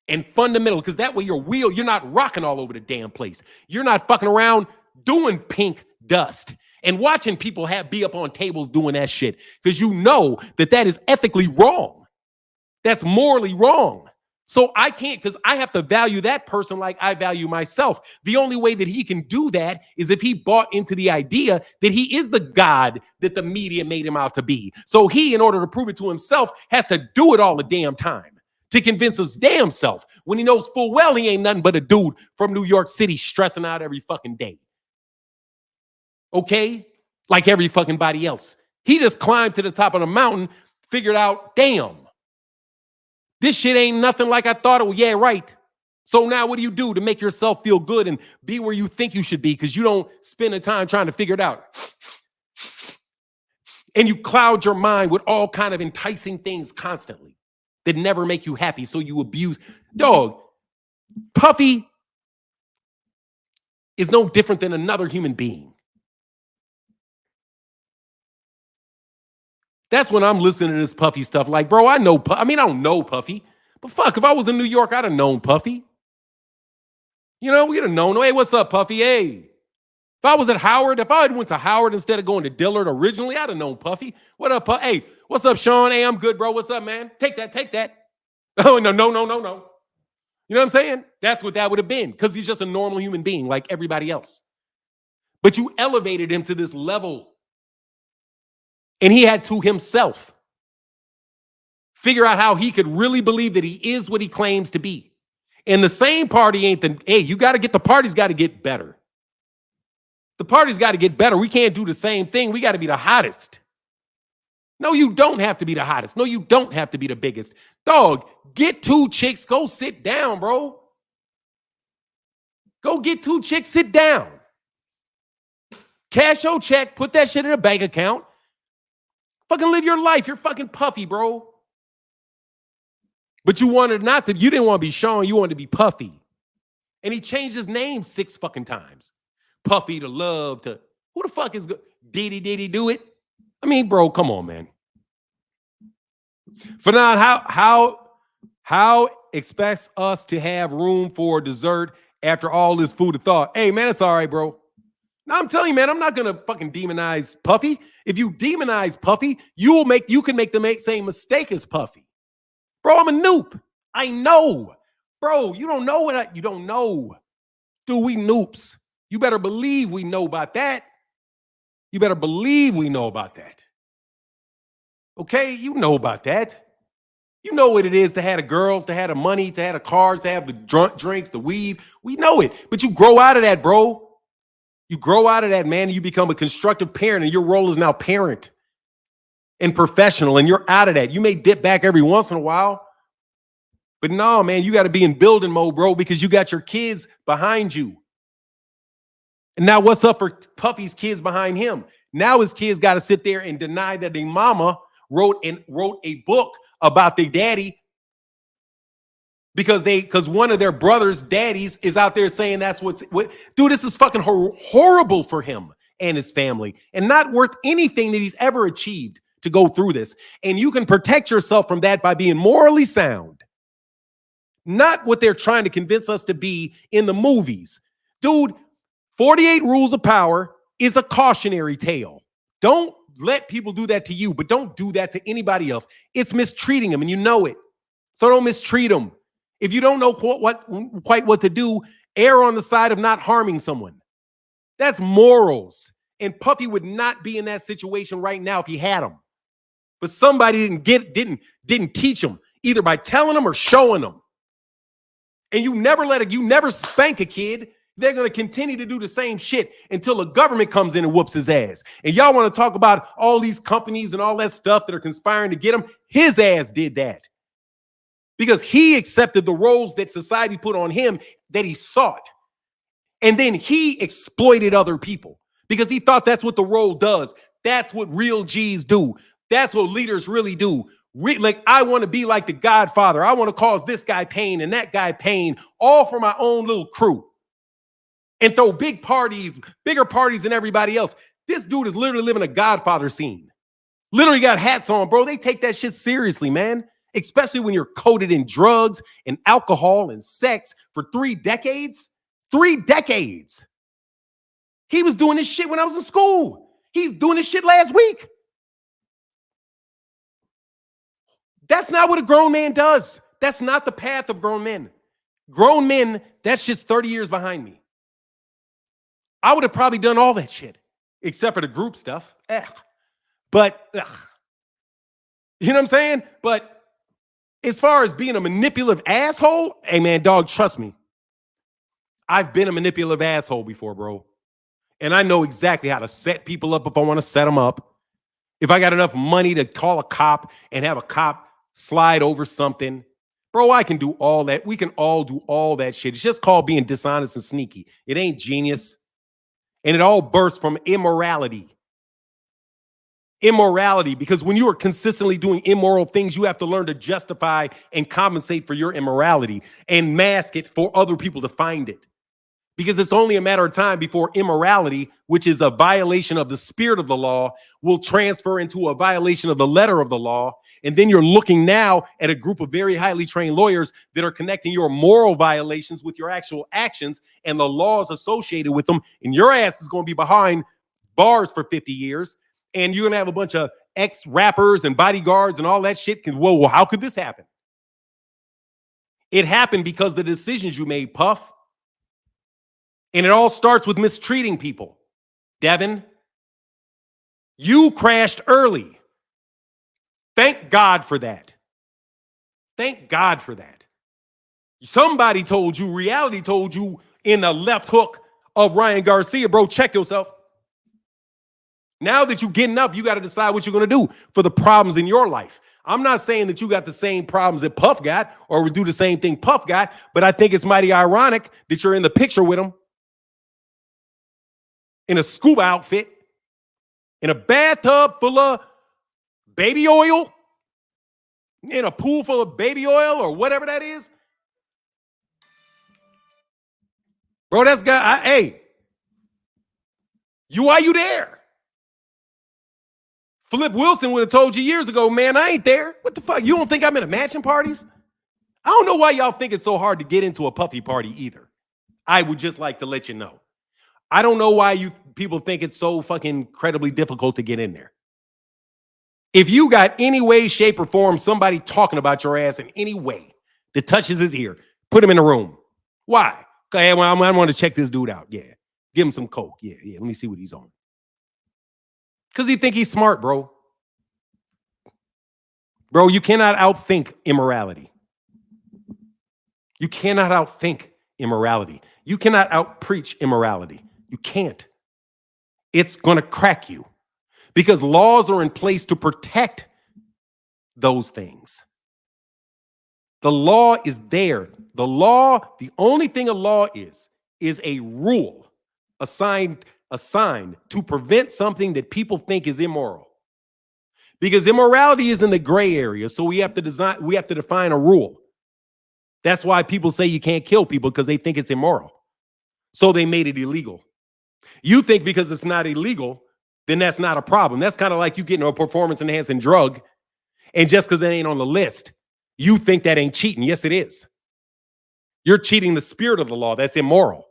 Speaker 1: and fundamental, because that way you're not rocking all over the damn place. You're not fucking around doing pink dust and watching people be up on tables doing that shit, because you know that is ethically wrong. That's morally wrong. So I can't, because I have to value that person like I value myself. The only way that he can do that is if he bought into the idea that he is the God that the media made him out to be. So he, in order to prove it to himself, has to do it all the damn time to convince his damn self when he knows full well he ain't nothing but a dude from New York City stressing out every fucking day. Okay? Like every fucking body else. He just climbed to the top of the mountain, figured out, damn, this shit ain't nothing like I thought it was. Yeah, right. So now what do you do to make yourself feel good and be where you think you should be because you don't spend the time trying to figure it out? And you cloud your mind with all kind of enticing things constantly that never make you happy, so you abuse. Dog, Puffy is no different than another human being. That's when I'm listening to this Puffy stuff. Like, bro, I know, I don't know Puffy, but fuck, if I was in New York, I'd have known Puffy. You know, we'd have known, hey, what's up, Puffy? Hey. If I was at Howard, if I had went to Howard instead of going to Dillard originally, I'd have known Puffy. What up, Puffy? Hey, what's up, Sean? Hey, I'm good, bro. What's up, man? Take that. Oh, no. You know what I'm saying? That's what that would have been, because he's just a normal human being like everybody else. But you elevated him to this level. And he had to himself figure out how he could really believe that he is what he claims to be. And the same party ain't the, hey, the party's got to get better. The party's got to get better. We can't do the same thing. We got to be the hottest. No, you don't have to be the hottest. No, you don't have to be the biggest. Dog, get 2 chicks, go sit down, bro. Go get 2 chicks, sit down. Cash your check, put that shit in a bank account. Fucking live your life. You're fucking Puffy, bro. But you wanted not to. You didn't want to be Sean. You wanted to be Puffy. And he changed his name 6 fucking times. Puffy to Love to who the fuck is good? Did he do it? I mean, bro, come on, man. Fanon, how expects us to have room for dessert after all this food of thought? Hey, man, it's all right, bro. Now I'm telling you, man, I'm not gonna fucking demonize Puffy. If you demonize Puffy, you can make the same mistake as Puffy. Bro, I'm a noob. I know. Bro, you don't know you don't know. Dude, we noobs. You better believe we know about that. You better believe we know about that. Okay? You know about that. You know what it is to have the girls, to have the money, to have the cars, to have the drunk drinks, the weed. We know it. But you grow out of that, bro. You grow out of that, man, and you become a constructive parent, and your role is now parent and professional, and you're out of that. You may dip back every once in a while, but no, man, you got to be in building mode, bro, because you got your kids behind you. And now what's up for Puffy's kids behind him? Now his kids got to sit there and deny that their mama wrote a book about their daddy because one of their brothers' daddies is out there saying that's what. Dude, this is fucking horrible for him and his family, and not worth anything that he's ever achieved to go through this. And you can protect yourself from that by being morally sound, not what they're trying to convince us to be in the movies. Dude, 48 Rules of Power is a cautionary tale. Don't let people do that to you, but don't do that to anybody else. It's mistreating them, and you know it. So don't mistreat them. If you don't know quite what to do, err on the side of not harming someone. That's morals. And Puffy would not be in that situation right now if he had them. But somebody didn't teach him, either by telling them or showing them. And you never spank a kid. They're going to continue to do the same shit until the government comes in and whoops his ass. And y'all want to talk about all these companies and all that stuff that are conspiring to get him? His ass did that. Because he accepted the roles that society put on him that he sought. And then he exploited other people because he thought that's what the role does. That's what real G's do. That's what leaders really do. Like, I want to be like the Godfather. I want to cause this guy pain and that guy pain, all for my own little crew. And throw bigger parties than everybody else. This dude is literally living a Godfather scene. Literally got hats on, bro. They take that shit seriously, man. Especially when you're coated in drugs and alcohol and sex for 3 decades. 3 decades. He was doing this shit when I was in school. He's doing this shit last week. That's not what a grown man does. That's not the path of grown men. Grown men, that's just 30 years behind me. I would have probably done all that shit, except for the group stuff. But, you know what I'm saying? But as far as being a manipulative asshole, hey, man, dog, trust me. I've been a manipulative asshole before, bro. And I know exactly how to set people up if I want to set them up. If I got enough money to call a cop and have a cop slide over something, bro, I can do all that. We can all do all that shit. It's just called being dishonest and sneaky. It ain't genius. And it all bursts from immorality. Immorality, because when you are consistently doing immoral things, you have to learn to justify and compensate for your immorality and mask it for other people to find it. Because it's only a matter of time before immorality, which is a violation of the spirit of the law, will transfer into a violation of the letter of the law. And then you're looking now at a group of very highly trained lawyers that are connecting your moral violations with your actual actions and the laws associated with them. And your ass is going to be behind bars for 50 years. And you're going to have a bunch of ex-rappers and bodyguards and all that shit. Whoa, how could this happen? It happened because of the decisions you made, Puff. And it all starts with mistreating people. Devin, you crashed early. Thank God for that. Thank God for that. Somebody told you, reality told you in the left hook of Ryan Garcia, bro, check yourself. Now that you're getting up, you got to decide what you're going to do for the problems in your life. I'm not saying that you got the same problems that Puff got or would do the same thing Puff got, but I think it's mighty ironic that you're in the picture with him in a scuba outfit, in a bathtub full of baby oil, in a pool full of baby oil or whatever that is. Bro, that's got, hey, why you there? Flip Wilson would have told you years ago, man, I ain't there. What the fuck? You don't think I'm in a mansion parties? I don't know why y'all think it's so hard to get into a Puffy party either. I would just like to let you know. I don't know why you people think it's so fucking incredibly difficult to get in there. If you got any way, shape, or form, somebody talking about your ass in any way that touches his ear, put him in the room. Why? Okay, well, I want to check this dude out. Yeah. Give him some coke. Yeah. Let me see what he's on. Because he think he's smart, bro. Bro, you cannot outthink immorality. You cannot outthink immorality. You cannot outpreach immorality. You can't. It's going to crack you because laws are in place to protect those things. The law is there. The law, the only thing a law is a rule assigned to prevent something that people think is immoral. Because immorality is in the gray area, so we have to define a rule. That's why people say you can't kill people, because they think it's immoral. So they made it illegal. You think because it's not illegal, then that's not a problem. That's kind of like you getting a performance-enhancing drug, and just because it ain't on the list, you think that ain't cheating. Yes, it is. You're cheating the spirit of the law. That's immoral.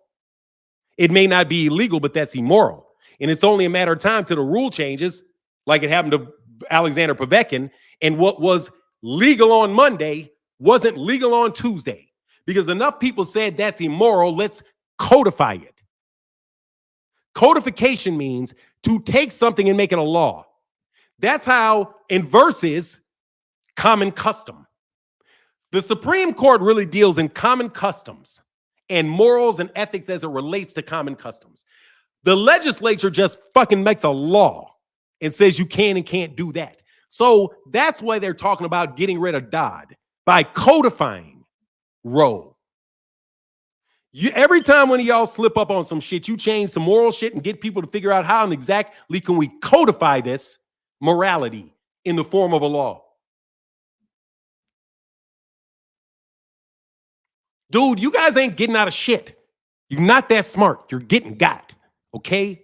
Speaker 1: It may not be illegal, but that's immoral. And it's only a matter of time till the rule changes, like it happened to Alexander Povetkin, and what was legal on Monday wasn't legal on Tuesday. Because enough people said that's immoral, let's codify it. Codification means to take something and make it a law. That's how, in versus common custom. The Supreme Court really deals in common customs and morals and ethics as it relates to common customs. The legislature just fucking makes a law and says you can and can't do that. So that's why they're talking about getting rid of Dodd by codifying Roe. Every time one of y'all slip up on some shit, you change some moral shit and get people to figure out how and exactly can we codify this morality in the form of a law. Dude, you guys ain't getting out of shit. You're not that smart. You're getting got, okay?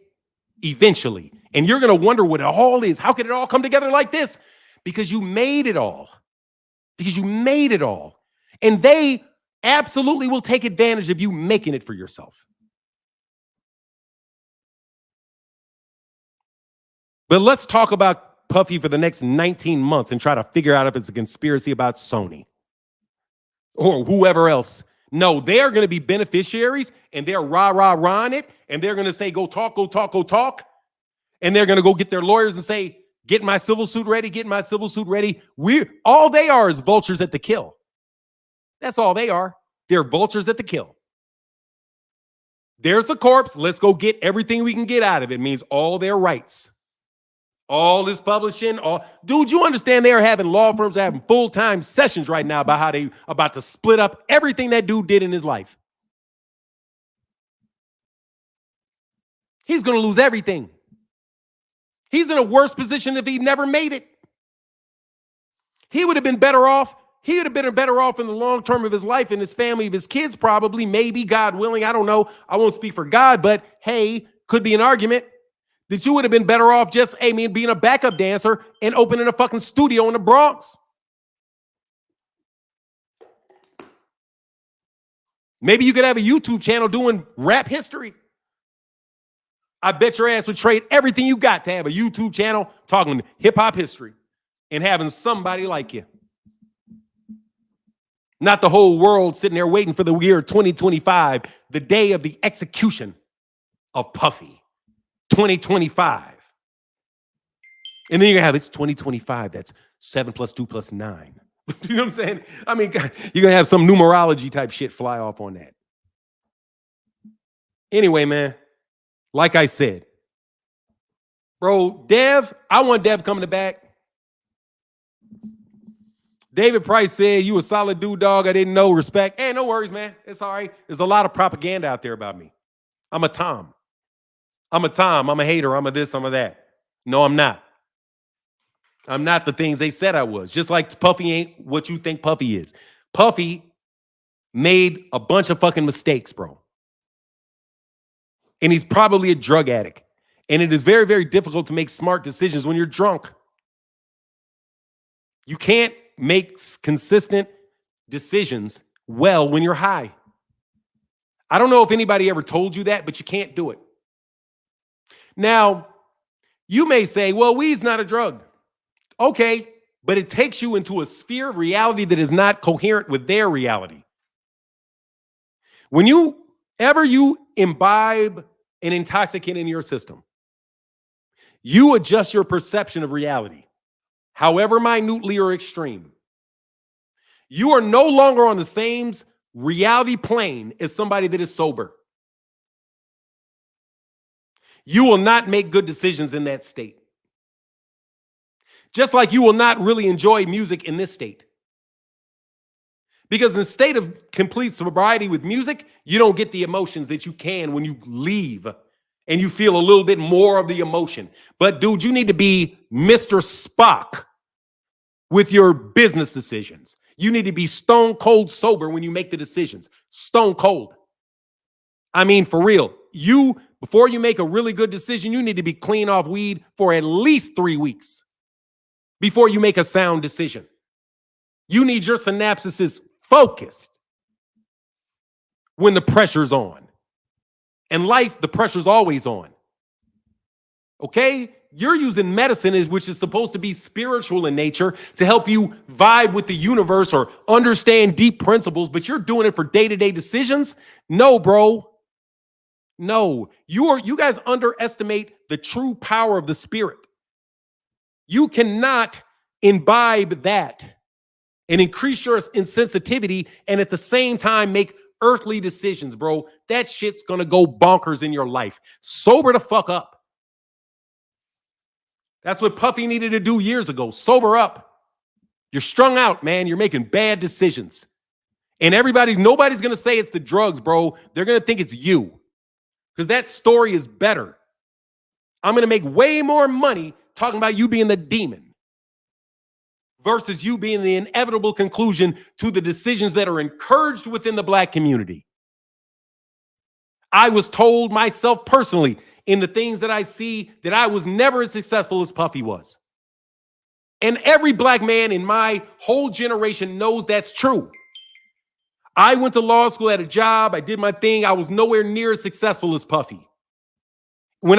Speaker 1: Eventually. And you're going to wonder what it all is. How could it all come together like this? Because you made it all. Because you made it all. And they absolutely will take advantage of you making it for yourself. But let's talk about Puffy for the next 19 months and try to figure out if it's a conspiracy about Sony. or whoever else. No, they're going to be beneficiaries, and they're rah-rah-rahing it, and they're going to say, go talk, go talk, go talk. And they're going to go get their lawyers and say, get my civil suit ready, get my civil suit ready. All they are is vultures at the kill. That's all they are. They're vultures at the kill. There's the corpse. Let's go get everything we can get out of it. It means all their rights. All this publishing. Dude, you understand they are having law firms having full-time sessions right now about how they about to split up everything that dude did in his life. He's going to lose everything. He's in a worse position if he never made it. He would have been better off. He would have been better off in the long term of his life and his family, of his kids, probably, maybe, God willing. I don't know. I won't speak for God, but hey, could be an argument that you would have been better off just, being a backup dancer and opening a fucking studio in the Bronx. Maybe you could have a YouTube channel doing rap history. I bet your ass would trade everything you got to have a YouTube channel talking hip-hop history and having somebody like you. Not the whole world sitting there waiting for the year 2025, the day of the execution of Puffy. 2025. And then you're going to have it's 2025. That's 7 + 2 + 9. You know what I'm saying? I mean, you're going to have some numerology type shit fly off on that. Anyway, man, like I said, bro, Dev, I want Dev coming back. David Price said, you a solid dude, dog. I didn't know. Respect. Hey, no worries, man. It's all right. There's a lot of propaganda out there about me. I'm a Tom. I'm a hater. I'm a this, I'm a that. No, I'm not. I'm not the things they said I was. Just like Puffy ain't what you think Puffy is. Puffy made a bunch of fucking mistakes, bro. And he's probably a drug addict. And it is very, very difficult to make smart decisions when you're drunk. You can't make consistent decisions well when you're high. I don't know if anybody ever told you that, but you can't do it. Now, you may say, well, weed's not a drug. Okay, but it takes you into a sphere of reality that is not coherent with their reality. When you imbibe an intoxicant in your system, you adjust your perception of reality, however minutely or extreme. You are no longer on the same reality plane as somebody that is sober. You will not make good decisions in that state. Just like you will not really enjoy music in this state. Because in a state of complete sobriety with music, you don't get the emotions that you can when you leave and you feel a little bit more of the emotion. But dude, you need to be Mr. Spock with your business decisions. You need to be stone cold sober when you make the decisions. Stone cold. I mean, for real. Before you make a really good decision, you need to be clean off weed for at least 3 weeks before you make a sound decision. You need your synapses focused when the pressure's on. In life, the pressure's always on. Okay? You're using medicine, which is supposed to be spiritual in nature, to help you vibe with the universe or understand deep principles, but you're doing it for day-to-day decisions? No, bro. No. You guys underestimate the true power of the spirit. You cannot imbibe that and increase your insensitivity and at the same time make earthly decisions, bro. That shit's gonna go bonkers in your life. Sober the fuck up. That's what Puffy needed to do years ago. Sober up. You're strung out, man. You're making bad decisions. And nobody's gonna say it's the drugs, bro. They're gonna think it's you. Because that story is better. I'm gonna make way more money talking about you being the demon versus you being the inevitable conclusion to the decisions that are encouraged within the black community. I was told myself personally in the things that I see that I was never as successful as Puffy was. And every black man in my whole generation knows that's true. I went to law school, had a job, I did my thing. I was nowhere near as successful as Puffy. If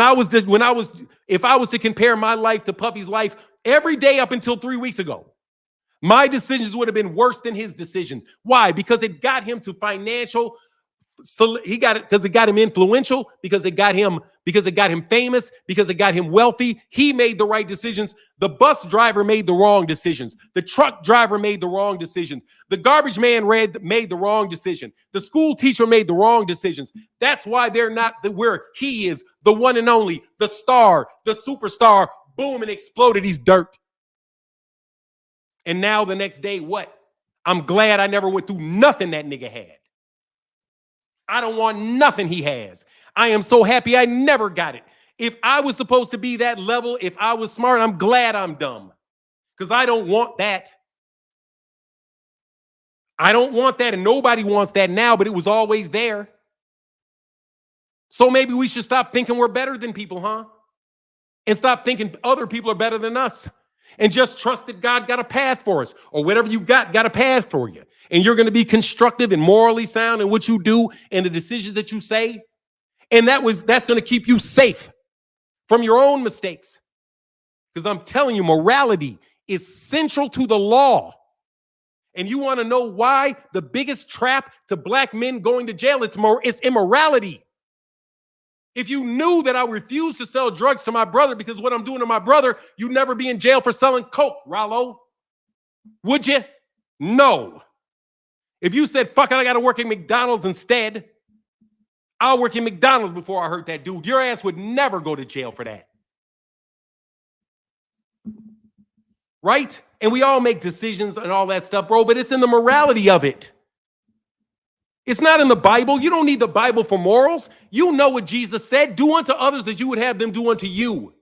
Speaker 1: I was to compare my life to Puffy's life every day up until 3 weeks ago, My decisions would have been worse than his decision. Why? Because it got him to financial. So he got it because it got him influential, because it got him famous, because it got him wealthy. He made the right decisions. The bus driver made the wrong decisions. The truck driver made the wrong decisions. The garbage man made the wrong decision. The school teacher made the wrong decisions. That's why they're not where he is, the one and only, the star, the superstar. Boom, and exploded. He's dirt. And now the next day, what? I'm glad I never went through nothing that nigga had. I don't want nothing he has. I am so happy I never got it. If I was supposed to be that level, if I was smart, I'm glad I'm dumb. Because I don't want that. I don't want that, and nobody wants that now, but it was always there. So maybe we should stop thinking we're better than people, huh? And stop thinking other people are better than us. And just trust that God got a path for us, or whatever you got a path for you. And you're going to be constructive and morally sound in what you do and the decisions that you say. And that's going to keep you safe from your own mistakes. Because I'm telling you, morality is central to the law. And you want to know why the biggest trap to black men going to jail, it's immorality. If you knew that I refused to sell drugs to my brother because what I'm doing to my brother, you'd never be in jail for selling coke, Rollo. Would you? No. If you said, fuck it, I got to work at McDonald's instead, I'll work at McDonald's before I hurt that dude. Your ass would never go to jail for that. Right? And we all make decisions and all that stuff, bro, but it's in the morality of it. It's not in the Bible. You don't need the Bible for morals. You know what Jesus said. Do unto others as you would have them do unto you.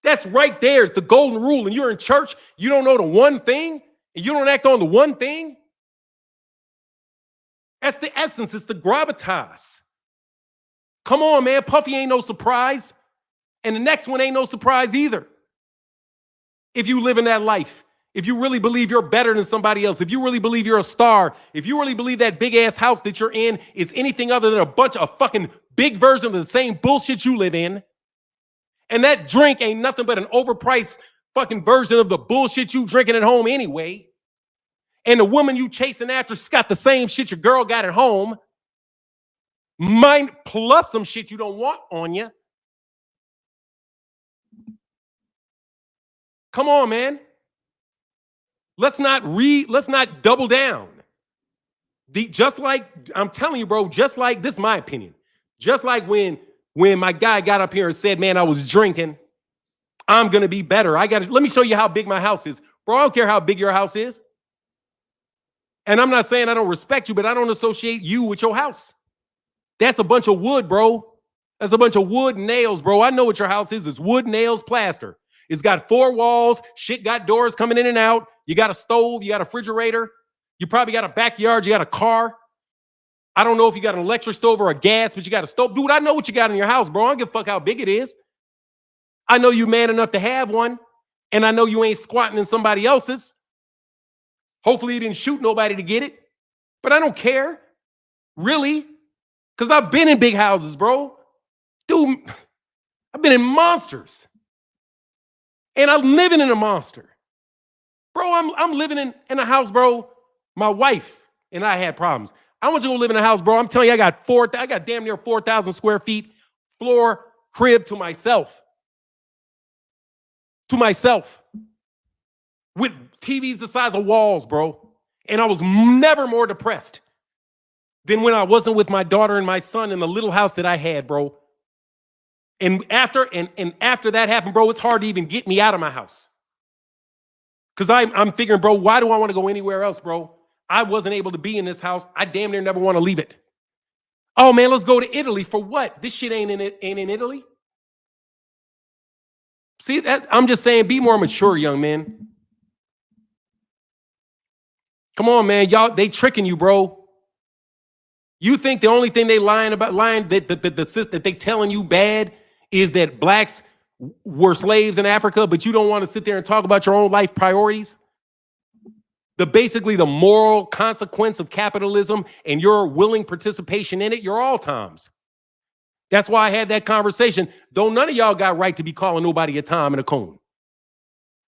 Speaker 1: That's right there. It's the golden rule. And you're in church. You don't know the one thing. And you don't act on the one thing. That's the essence. It's the gravitas. Come on, man. Puffy ain't no surprise. And the next one ain't no surprise either. If you live in that life. If you really believe you're better than somebody else, if you really believe you're a star, if you really believe that big ass house that you're in is anything other than a bunch of fucking big version of the same bullshit you live in, and that drink ain't nothing but an overpriced fucking version of the bullshit you drinking at home anyway, and the woman you chasing after's got the same shit your girl got at home, mine plus some shit you don't want on you. Come on, man. Let's not double down. Just like, I'm telling you, bro, just like, this is my opinion. Just like when my guy got up here and said, man, I was drinking, I'm going to be better. Let me show you how big my house is. Bro, I don't care how big your house is. And I'm not saying I don't respect you, but I don't associate you with your house. That's a bunch of wood, bro. That's a bunch of wood and nails, bro. I know what your house is. It's wood, nails, plaster. It's got 4 walls. Shit got doors coming in and out. You got a stove. You got a refrigerator. You probably got a backyard. You got a car. I don't know if you got an electric stove or a gas, but you got a stove. Dude, I know what you got in your house, bro. I don't give a fuck how big it is. I know you man enough to have one. And I know you ain't squatting in somebody else's. Hopefully you didn't shoot nobody to get it. But I don't care. Really. Because I've been in big houses, bro. Dude, I've been in monsters. And I'm living in a monster. Bro, I'm living in a house, bro. My wife and I had problems. I want you to go live in a house, bro. I'm telling you, I got damn near 4,000 square feet floor crib to myself. To myself. With TVs the size of walls, bro. And I was never more depressed than when I wasn't with my daughter and my son in the little house that I had, bro. And after that happened, bro, it's hard to even get me out of my house. Because I'm figuring, bro, why do I want to go anywhere else, bro? I wasn't able to be in this house. I damn near never want to leave it. Oh, man, let's go to Italy. For what? This shit ain't in Italy. See, I'm just saying, be more mature, young man. Come on, man. Y'all, they tricking you, bro. You think the only thing that they telling you bad is that blacks were slaves in Africa, but you don't want to sit there and talk about your own life priorities? Basically the moral consequence of capitalism and your willing participation in it, you're all Toms. That's why I had that conversation. Though none of y'all got right to be calling nobody a Tom and a coon.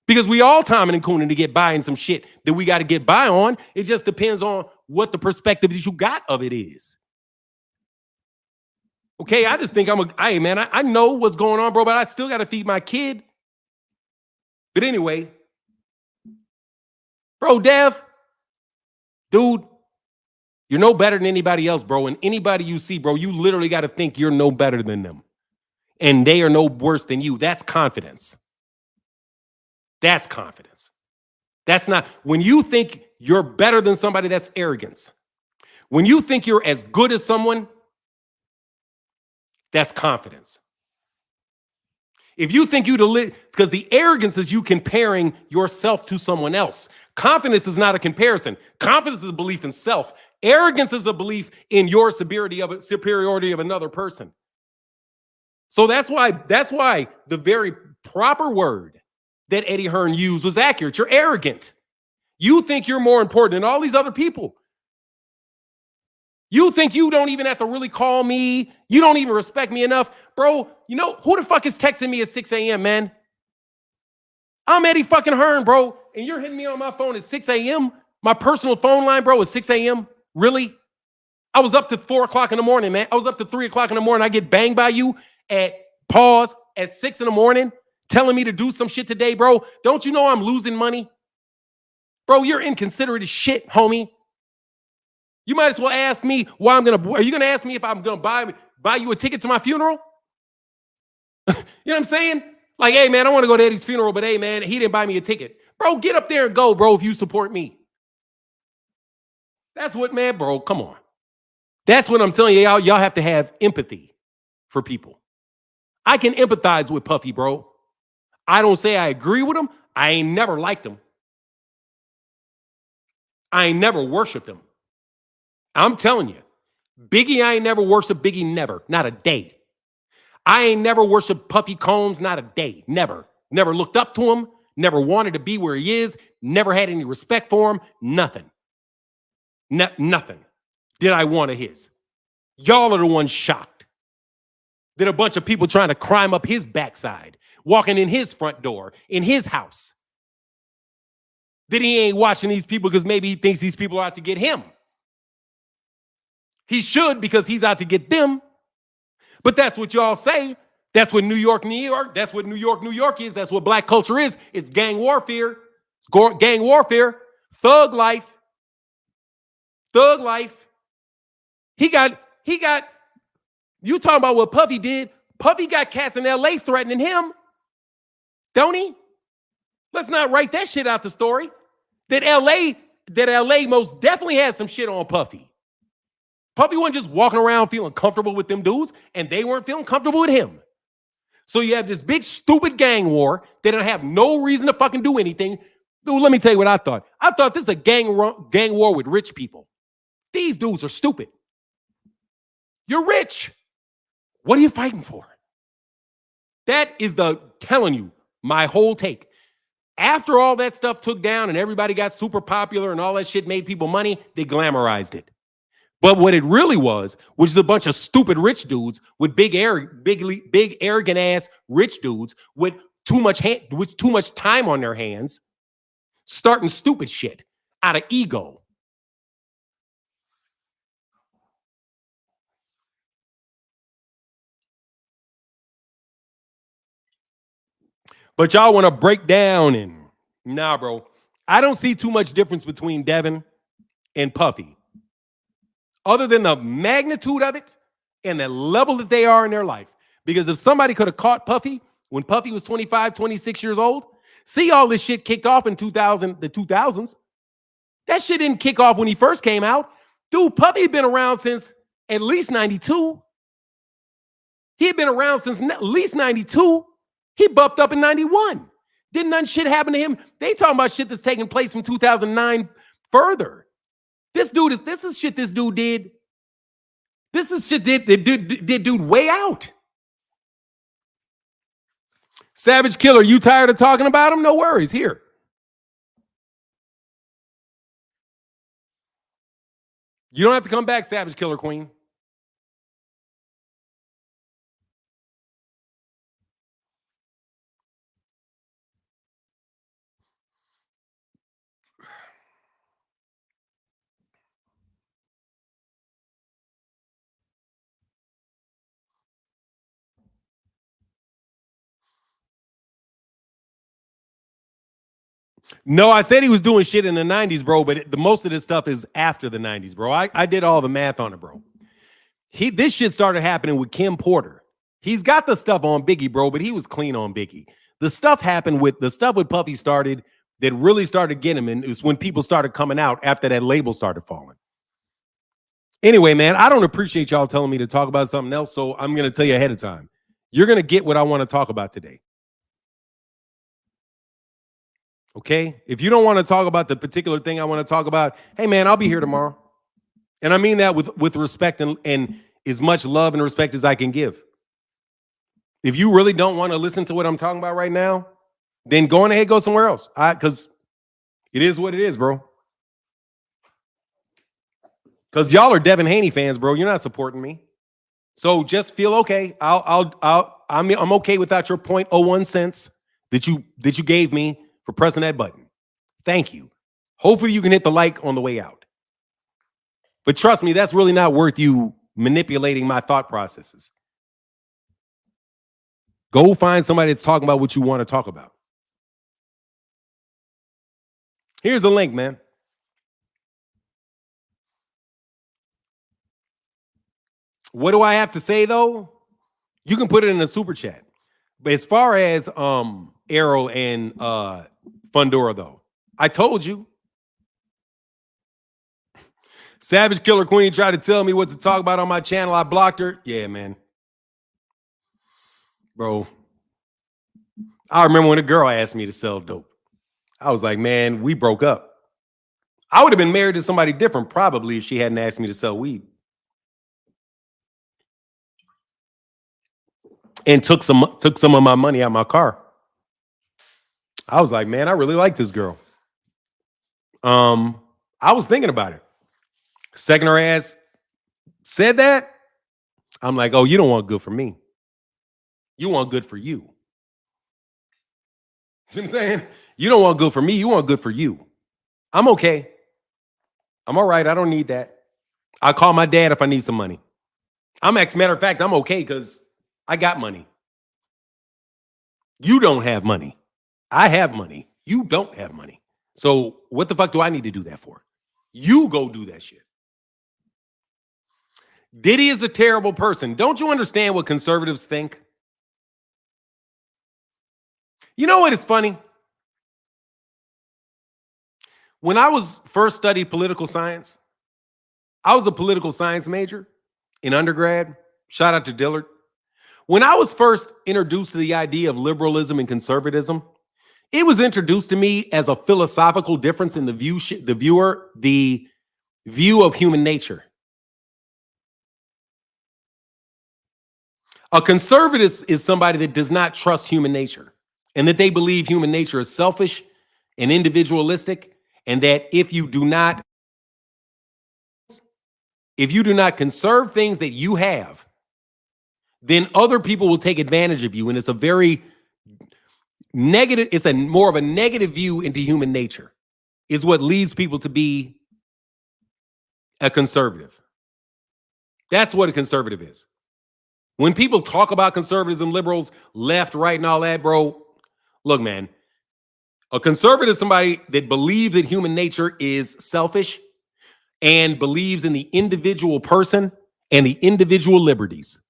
Speaker 1: Because we all timing and cooning to get by in some shit that we got to get by on. It just depends on what the perspective that you got of it is. Okay, I just think hey man, I know what's going on, bro, but I still got to feed my kid. But anyway, bro, Dev, dude, you're no better than anybody else, bro. And anybody you see, bro, you literally got to think you're no better than them. And they are no worse than you. That's confidence. That's confidence. That's not, when you think you're better than somebody, that's arrogance. When you think you're as good as someone, that's confidence. If you think you to live, because the arrogance is you comparing yourself to someone else. Confidence is not a comparison. Confidence is a belief in self. Arrogance is a belief in your superiority of another person. So that's why the very proper word that Eddie Hearn used was accurate. You're arrogant. You think you're more important than all these other people. You think you don't even have to really call me. You don't even respect me enough. Bro, you know, who the fuck is texting me at 6 a.m., man? I'm Eddie fucking Hearn, bro. And you're hitting me on my phone at 6 a.m.? My personal phone line, bro, is 6 a.m.? Really? I was up to 4 o'clock in the morning, man. I was up to 3 o'clock in the morning. I get banged by you at 6 in the morning, telling me to do some shit today, bro. Don't you know I'm losing money? Bro, you're inconsiderate as shit, homie. You might as well ask me why are you going to ask me if I'm going to buy you a ticket to my funeral? You know what I'm saying? Like, hey, man, I want to go to Eddie's funeral, but hey, man, he didn't buy me a ticket. Bro, get up there and go, bro, if you support me. That's what, man, bro, come on. That's what I'm telling you. Y'all have to have empathy for people. I can empathize with Puffy, bro. I don't say I agree with him. I ain't never liked him. I ain't never worshiped him. I'm telling you, Biggie, I ain't never worshiped Biggie, never, not a day. I ain't never worshiped Puffy Combs, not a day, never. Never looked up to him, never wanted to be where he is, never had any respect for him, nothing. Nothing did I want of his. Y'all are the ones shocked that a bunch of people trying to climb up his backside, walking in his front door, in his house. That he ain't watching these people because maybe he thinks these people are out to get him. He should because he's out to get them. But that's what y'all say. That's what New York, that's what New York is. That's what black culture is. It's gang warfare. It's gang warfare. Thug life. Thug life. He got, you talking about what Puffy did. Puffy got cats in LA threatening him. Don't he? Let's not write that shit out the story. That LA most definitely has some shit on Puffy. Puffy wasn't just walking around feeling comfortable with them dudes, and they weren't feeling comfortable with him. So you have this big, stupid gang war that don't have no reason to fucking do anything. Dude, let me tell you what I thought. I thought this is a gang war with rich people. These dudes are stupid. You're rich. What are you fighting for? That is telling you, my whole take. After all that stuff took down and everybody got super popular and all that shit made people money, they glamorized it. But what it really was a bunch of stupid rich dudes with big arrogant ass rich dudes with too much time on their hands, starting stupid shit out of ego. But y'all want to break down and nah, bro. I don't see too much difference between Devin and Puffy. Other than the magnitude of it and the level that they are in their life. Because if somebody could have caught Puffy when Puffy was 25, 26 years old, see all this shit kicked off in the 2000s. That shit didn't kick off when he first came out. Dude, Puffy had been around since at least 92. He had been around since at least 92. He bumped up in 91. Didn't none shit happen to him. They talking about shit that's taking place from 2009 further. This is shit this dude did. This is shit did dude way out. Savage Killer, you tired of talking about him? No worries, here. You don't have to come back, Savage Killer Queen. No, I said he was doing shit in the 90s, bro, but the most of this stuff is after the 90s, bro. I did all the math on it, bro. This shit started happening with Kim Porter. He's got the stuff on Biggie, bro, but he was clean on Biggie. The stuff with Puffy started that really started getting him, and it was when people started coming out after that label started falling. Anyway, man, I don't appreciate y'all telling me to talk about something else, so I'm going to tell you ahead of time. You're going to get what I want to talk about today. Okay? If you don't want to talk about the particular thing I want to talk about, hey, man, I'll be here tomorrow. And I mean that with respect and as much love and respect as I can give. If you really don't want to listen to what I'm talking about right now, then go on ahead, go somewhere else. Because it is what it is, bro. Because y'all are Devin Haney fans, bro. You're not supporting me. So just feel okay. I'm okay without your 0.01 cents that you gave me for pressing that button. Thank you. Hopefully you can hit the like on the way out. But trust me, that's really not worth you manipulating my thought processes. Go find somebody that's talking about what you want to talk about. Here's a link, man. What do I have to say, though? You can put it in a super chat. But as far as Arrow and Fundora, though, I told you. Savage Killer Queen tried to tell me what to talk about on my channel. I blocked her. Yeah, man. Bro, I remember when a girl asked me to sell dope. I was like, man, we broke up. I would have been married to somebody different probably if she hadn't asked me to sell weed. And took some of my money out of my car. I was like, man, I really like this girl. I was thinking about it. Second her ass said that, I'm like, oh, you don't want good for me. You want good for you. You know what I'm saying? You don't want good for me. You want good for you. I'm okay. I'm all right. I don't need that. I'll call my dad if I need some money. Matter of fact, I'm okay because I got money. You don't have money. I have money. You don't have money. So what the fuck do I need to do that for? You go do that shit. Diddy is a terrible person. Don't you understand what conservatives think? You know what is funny? When I was first studied political science, I was a political science major in undergrad. Shout out to Dillard. When I was first introduced to the idea of liberalism and conservatism, it was introduced to me as a philosophical difference in the view of human nature. A conservative is somebody that does not trust human nature and that they believe human nature is selfish and individualistic, and that if you do not conserve things that you have, then other people will take advantage of you. And it's a very negative, it's a more of a negative view into human nature is what leads people to be a conservative. That's what a conservative is. When people talk about conservatism, liberals, left, right, and all that, bro, look, man, a conservative is somebody that believes that human nature is selfish and believes in the individual person and the individual liberties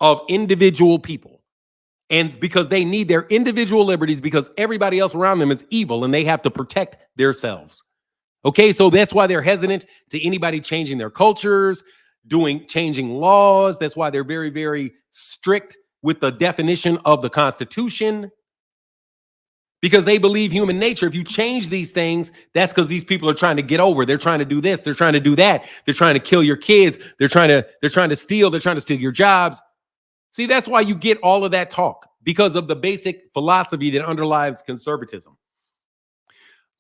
Speaker 1: of individual people. And because they need their individual liberties because everybody else around them is evil and they have to protect themselves. Okay, so that's why they're hesitant to anybody changing their cultures, changing laws. That's why they're very, very strict with the definition of the Constitution. Because they believe human nature. If you change these things, that's because these people are trying to get over. They're trying to do this. They're trying to do that. They're trying to kill your kids. They're trying to steal. They're trying to steal your jobs. See, that's why you get all of that talk, because of the basic philosophy that underlies conservatism.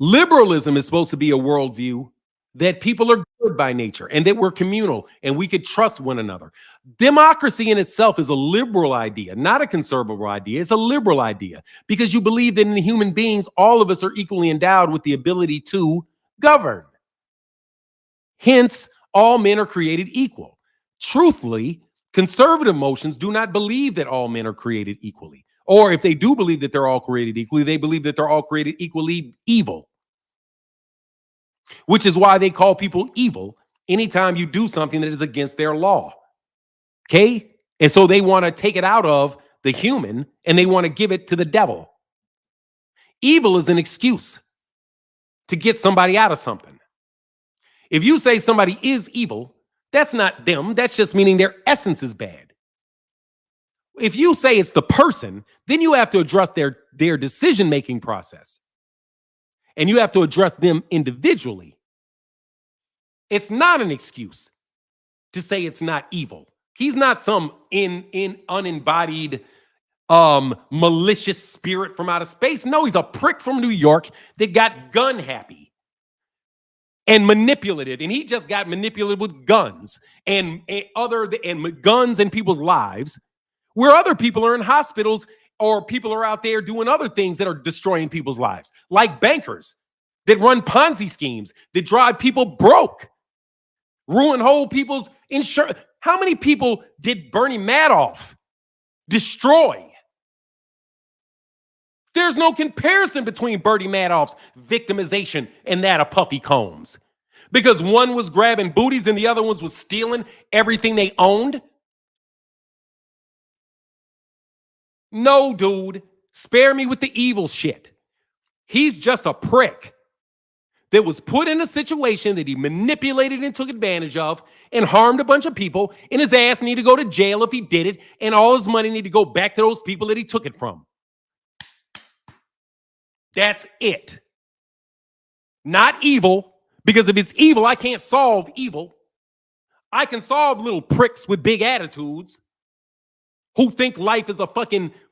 Speaker 1: Liberalism is supposed to be a worldview that people are good by nature and that we're communal and we could trust one another. Democracy in itself is a liberal idea, not a conservative idea. It's a liberal idea because you believe that in human beings, all of us are equally endowed with the ability to govern. Hence, all men are created equal. Truthfully, conservative motions do not believe that all men are created equally. Or if they do believe that they're all created equally, they believe that they're all created equally evil. Which is why they call people evil anytime you do something that is against their law. Okay? And so they want to take it out of the human and they want to give it to the devil. Evil is an excuse to get somebody out of something. If you say somebody is evil, that's not them. That's just meaning their essence is bad. If you say it's the person, then you have to address their decision-making process. And you have to address them individually. It's not an excuse to say it's not evil. He's not some unembodied malicious spirit from outer space. No, he's a prick from New York that got gun happy and manipulative. And he just got manipulated with guns and guns in people's lives, where other people are in hospitals or people are out there doing other things that are destroying people's lives, like bankers that run Ponzi schemes that drive people broke, ruin whole people's insurance. How many people did Bernie Madoff destroy? There's no comparison between Bernie Madoff's victimization and that of Puffy Combs, because one was grabbing booties and the other ones was stealing everything they owned. No, dude, spare me with the evil shit. He's just a prick that was put in a situation that he manipulated and took advantage of and harmed a bunch of people, and his ass need to go to jail if he did it, and all his money need to go back to those people that he took it from. That's it. Not evil, because if it's evil, I can't solve evil. I can solve little pricks with big attitudes who think life is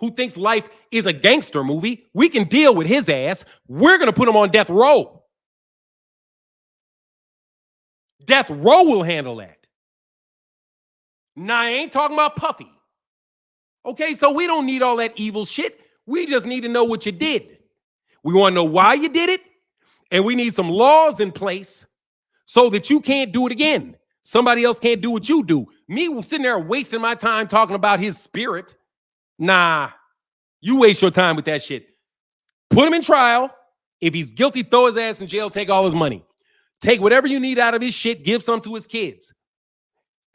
Speaker 1: who thinks life is a gangster movie. We can deal with his ass. We're going to put him on death row. Death row will handle that. Now, I ain't talking about Puffy. Okay, so we don't need all that evil shit. We just need to know what you did. We want to know why you did it, and we need some laws in place so that you can't do it again. Somebody else can't do what you do. Me sitting there wasting my time talking about his spirit. Nah, you waste your time with that shit. Put him in trial. If he's guilty, throw his ass in jail, take all his money. Take whatever you need out of his shit, give some to his kids.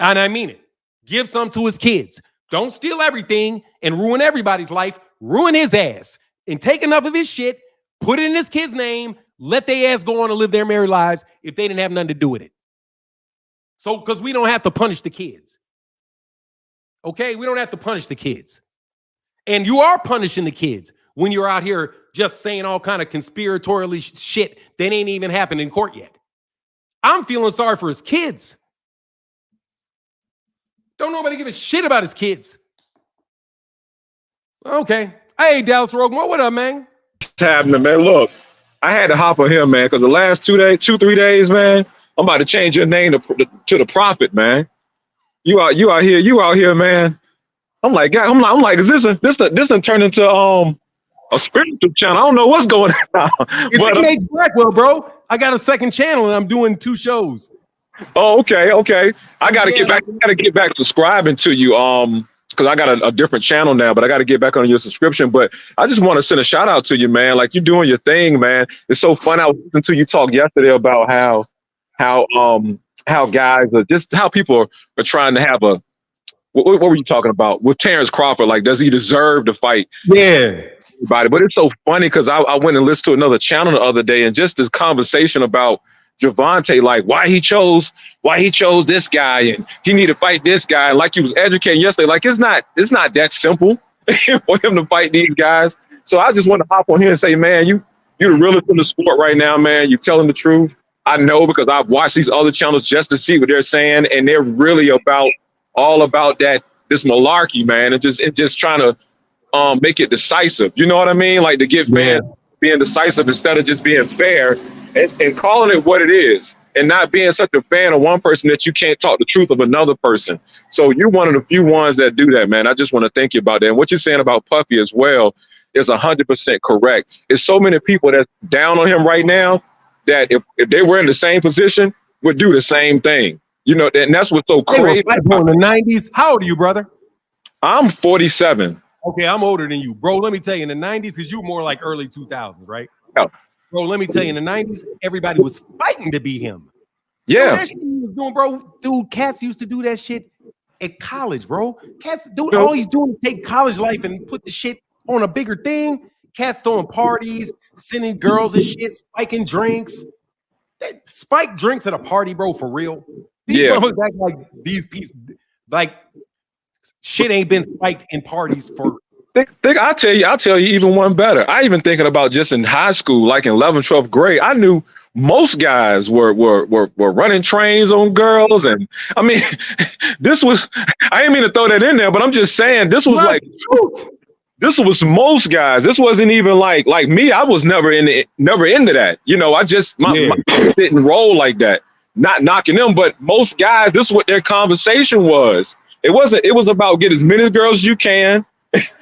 Speaker 1: And I mean it. Give some to his kids. Don't steal everything and ruin everybody's life. Ruin his ass. And take enough of his shit, put it in his kid's name, let their ass go on and live their married lives if they didn't have nothing to do with it. So, because we don't have to punish the kids. Okay? We don't have to punish the kids. And you are punishing the kids when you're out here just saying all kind of conspiratorially shit that ain't even happened in court yet. I'm feeling sorry for his kids. Don't nobody give a shit about his kids. Okay. Hey, Dallas Rogan, what up, man?
Speaker 5: What's happening, man? Look, I had to hop on here, man, because the last 3 days, man, I'm about to change your name to the Prophet, man. You out here, man. I'm like, God, I'm like, is this done turned into a spiritual channel? I don't know what's going on.
Speaker 1: It's Image Blackwell, bro. I got a second channel and I'm doing 2 shows.
Speaker 5: Oh, okay. I gotta get back subscribing to you. Because I got a different channel now, but I got to get back on your subscription. But I just want to send a shout out to you, man. Like, you're doing your thing, man. It's so fun. I was listening to you talk yesterday about how guys are just how people are trying to have a what were you talking about with Terrence Crawford? Like, does he deserve to fight?
Speaker 1: Yeah.
Speaker 5: Everybody. But it's so funny because I went and listened to another channel the other day, and just this conversation about Gervonta, like why he chose this guy and he need to fight this guy. And like you was educating yesterday, like it's not that simple for him to fight these guys. So I just want to hop on here and say, man, you're the realest in the sport right now, man. You're telling the truth. I know because I've watched these other channels just to see what they're saying, and they're really all about this malarkey, man, and just trying to make it decisive. You know what I mean? Like to get fans being decisive instead of just being fair. And calling it what it is and not being such a fan of one person that you can't talk the truth of another person. So you're one of the few ones that do that, man. I just want to thank you about that. And what you're saying about Puffy as well is 100% correct. There's so many people that's down on him right now that if they were in the same position would do the same thing. You know, and that's what's so crazy.
Speaker 1: In the 90s. How old are you, brother?
Speaker 5: I'm 47.
Speaker 1: Okay, I'm older than you, bro. Let me tell you, in the 90s, because you were more like early 2000s, right?
Speaker 5: Yeah.
Speaker 1: Bro, let me tell you, in the 90s, everybody was fighting to be him.
Speaker 5: Yeah.
Speaker 1: Dude, that shit he was doing, bro. Dude, cats used to do that shit at college, bro. Cats, dude, all he's doing is take college life and put the shit on a bigger thing. Cats throwing parties, sending girls and shit, spiking drinks. Spike drinks at a party, bro, for real. These motherfuckers act like these pieces, like shit ain't been spiked in parties for.
Speaker 5: I'll tell you even one better. I even thinking about just in high school, like in 11th, 12th grade, I knew most guys were running trains on girls. And I mean, this was, I didn't mean to throw that in there, but I'm just saying this was like, this was most guys. This wasn't even like me. I was never into that. You know, I just, my didn't roll like that. Not knocking them, but most guys, this is what their conversation was. It was about get as many girls as you can. If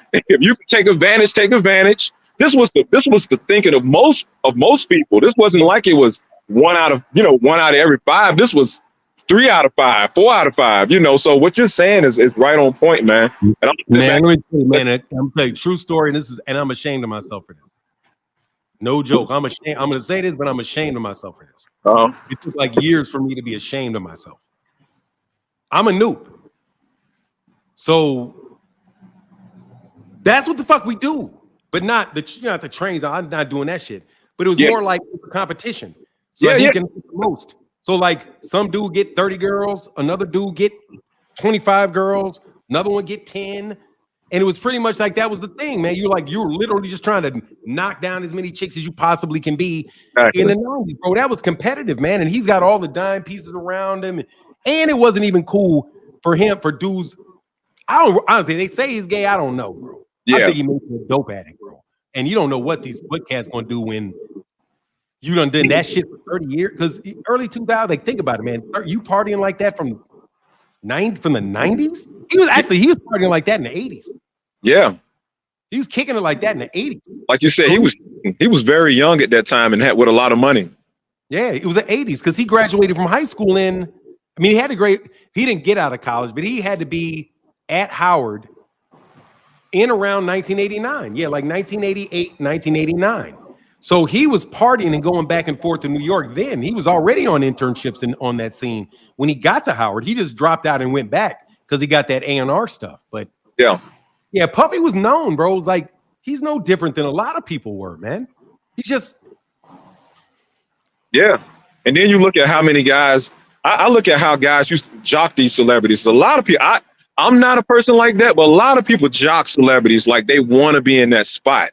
Speaker 5: you can take advantage, take advantage. This was the thinking of most people. This wasn't like it was one out of every 5. This was 3 out of 5, 4 out of 5. You know, so what you're saying is right on point, man. And
Speaker 1: let me tell you, man, I'm telling you, true story. And I'm ashamed of myself for this. No joke. I'm ashamed. I'm going to say this, but I'm ashamed of myself for this. It took like years for me to be ashamed of myself. I'm a noob. So that's what the fuck we do, but not the trains. I'm not doing that shit. But it was more like competition. So he can get the most. So like some dude get 30 girls, another dude get 25 girls, another one get 10. And it was pretty much like that was the thing, man. You were literally just trying to knock down as many chicks as you possibly can be in the 90s, bro. That was competitive, man. And he's got all the dime pieces around him. And it wasn't even cool for dudes. Honestly, they say he's gay. I don't know, bro. I think he makes a dope addict, bro. And you don't know what cats gonna do when you done that shit for 30 years. Because early 2000s, like think about it, man. You partying like that from the 90s? He was partying like that in the 80s. Yeah. He was kicking it like that in the 80s. Like you said, he was very young at that time and had with a lot of money. Yeah, it was the 80s because he graduated from high school he didn't get out of college, but he had to be at Howard in around 1989. Yeah, like 1988, 1989. So he was partying and going back and forth to New York then. He was already on internships and on that scene. When he got to Howard, he just dropped out and went back because he got that A&R stuff. But yeah, Puffy was known, bro. It was like, he's no different than a lot of people were, man. He's just. Yeah. And then you look at how many guys, I look at how guys used to jock these celebrities. A lot of people, I'm not a person like that, but a lot of people jock celebrities like they want to be in that spot,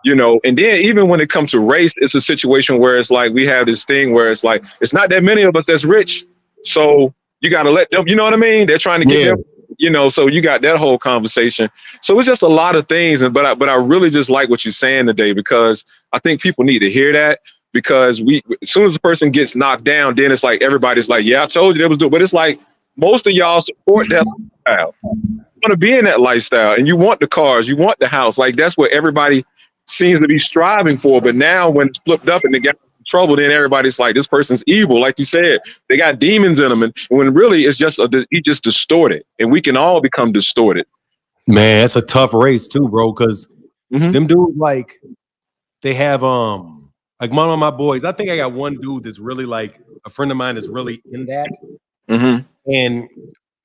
Speaker 1: you know. And then even when it comes to race, it's a situation where it's like we have this thing where it's like it's not that many of us that's rich, so you got to let them. You know what I mean? They're trying to get them, you know. So you got that whole conversation. So it's just a lot of things, but I really just like what you're saying today because I think people need to hear that. Because as soon as the person gets knocked down, then it's like everybody's like, yeah, I told you that was doing. But it's like most of y'all support that lifestyle. You want to be in that lifestyle and you want the cars, you want the house. Like that's what everybody seems to be striving for. But now when it's flipped up and they get in trouble, then everybody's like, this person's evil. Like you said, they got demons in them. And when really it's just, he just distorted. And we can all become distorted. Man, that's a tough race too, bro. Because them dudes, like, they have, like one of my boys, I think I got one dude that's really like a friend of mine that's really in that. And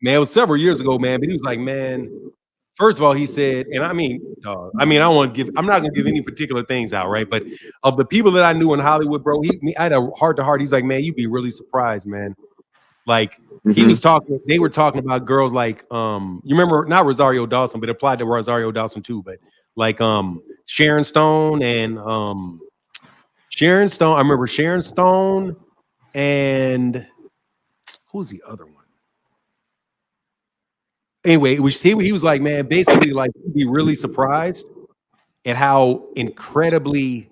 Speaker 1: man, it was several years ago, man. But he was like, man, first of all, he said, and I mean, I'm not gonna give any particular things out, right? But of the people that I knew in Hollywood, bro, I had a heart to heart. He's like, man, you'd be really surprised, man. Like he was talking, they were talking about girls like, you remember not Rosario Dawson, but it applied to Rosario Dawson too, but like Sharon Stone and Sharon Stone. I remember Sharon Stone and who's the other one? Anyway, he was like, man, basically like you'd be really surprised at how incredibly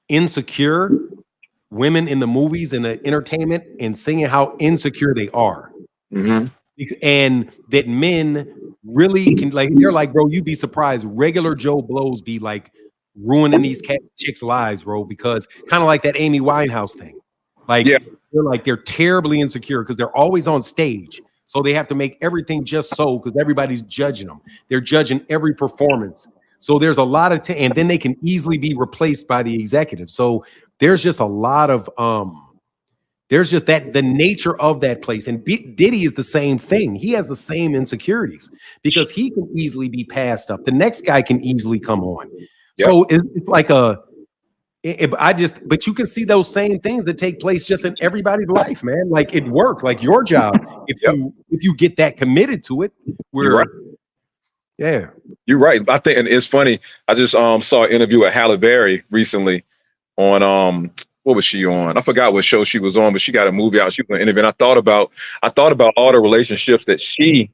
Speaker 1: insecure women in the movies and the entertainment and singing how insecure they are. And that men really can, like, they're like, bro, you'd be surprised. Regular Joe Blows be like ruining these chicks' lives, bro, because kind of like that Amy Winehouse thing. Like, they're terribly insecure because they're always on stage. So they have to make everything just so because everybody's judging them. They're judging every performance. So there's a lot of and then they can easily be replaced by the executive. So there's just a lot of there's just that the nature of that place. And Diddy is the same thing. He has the same insecurities because he can easily be passed up. The next guy can easily come on. Yep. So it's like but you can see those same things that take place just in everybody's life, man. Like it worked, like your job. If you get that committed to it, yeah.
Speaker 5: You're right. I think, and it's funny. I just saw an interview with Halle Berry recently on what was she on? I forgot what show she was on, but she got a movie out. She was an interview. And I thought about all the relationships that she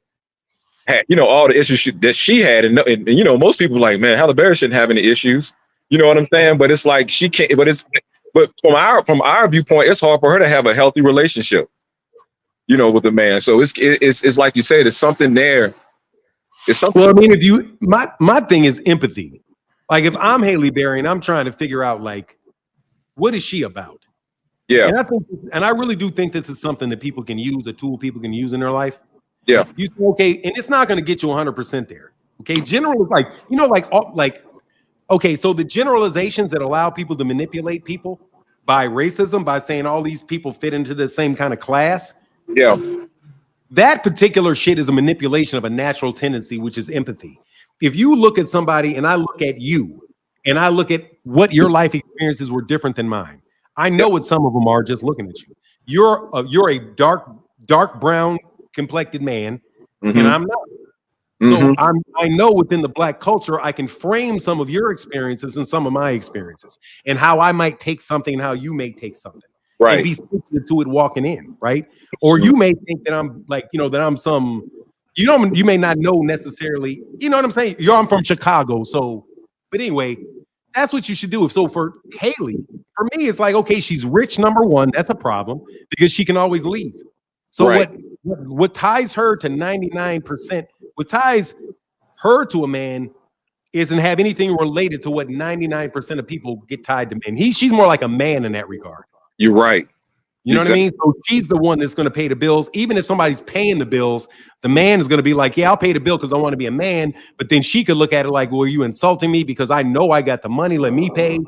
Speaker 5: had, all the issues that she had. And most people are like, man, Halle Berry shouldn't have any issues. You know what I'm saying? But it's like she can't, but from our viewpoint, it's hard for her to have a healthy relationship, with a man. So it's like you said, there's something there. It's something.
Speaker 1: Well, I mean, my thing is empathy. Like if I'm Halle Berry and I'm trying to figure out like, what is she about? Yeah. And I really do think this is something that people can use, a tool people can use in their life.
Speaker 5: Yeah.
Speaker 1: You say, okay, and it's not going to get you 100% there. Okay. General, okay, so the generalizations that allow people to manipulate people by racism, by saying all these people fit into the same kind of class.
Speaker 5: Yeah.
Speaker 1: That particular shit is a manipulation of a natural tendency, which is empathy. If you look at somebody and I look at you and I look at what your life experiences were different than mine, I know what some of them are just looking at you. You're a dark brown complected man, and I'm not. So I know within the Black culture, I can frame some of your experiences and some of my experiences and how I might take something and how you may take something. Right. And be sensitive to it walking in, right? Or you may think that I'm like, that I'm some, you may not know necessarily, you know what I'm saying? I'm from Chicago. So, but anyway, that's what you should do. So for Haley, for me, it's like, okay, she's rich, number one. That's a problem because she can always leave. So what ties her to 99%, what ties her to a man isn't have anything related to what 99% of people get tied to men. She's more like a man in that regard.
Speaker 5: You're right.
Speaker 1: You know what I mean? So she's the one that's going to pay the bills. Even if somebody's paying the bills, the man is going to be like, yeah, I'll pay the bill because I want to be a man. But then she could look at it like, well, are you insulting me because I know I got the money, let me pay.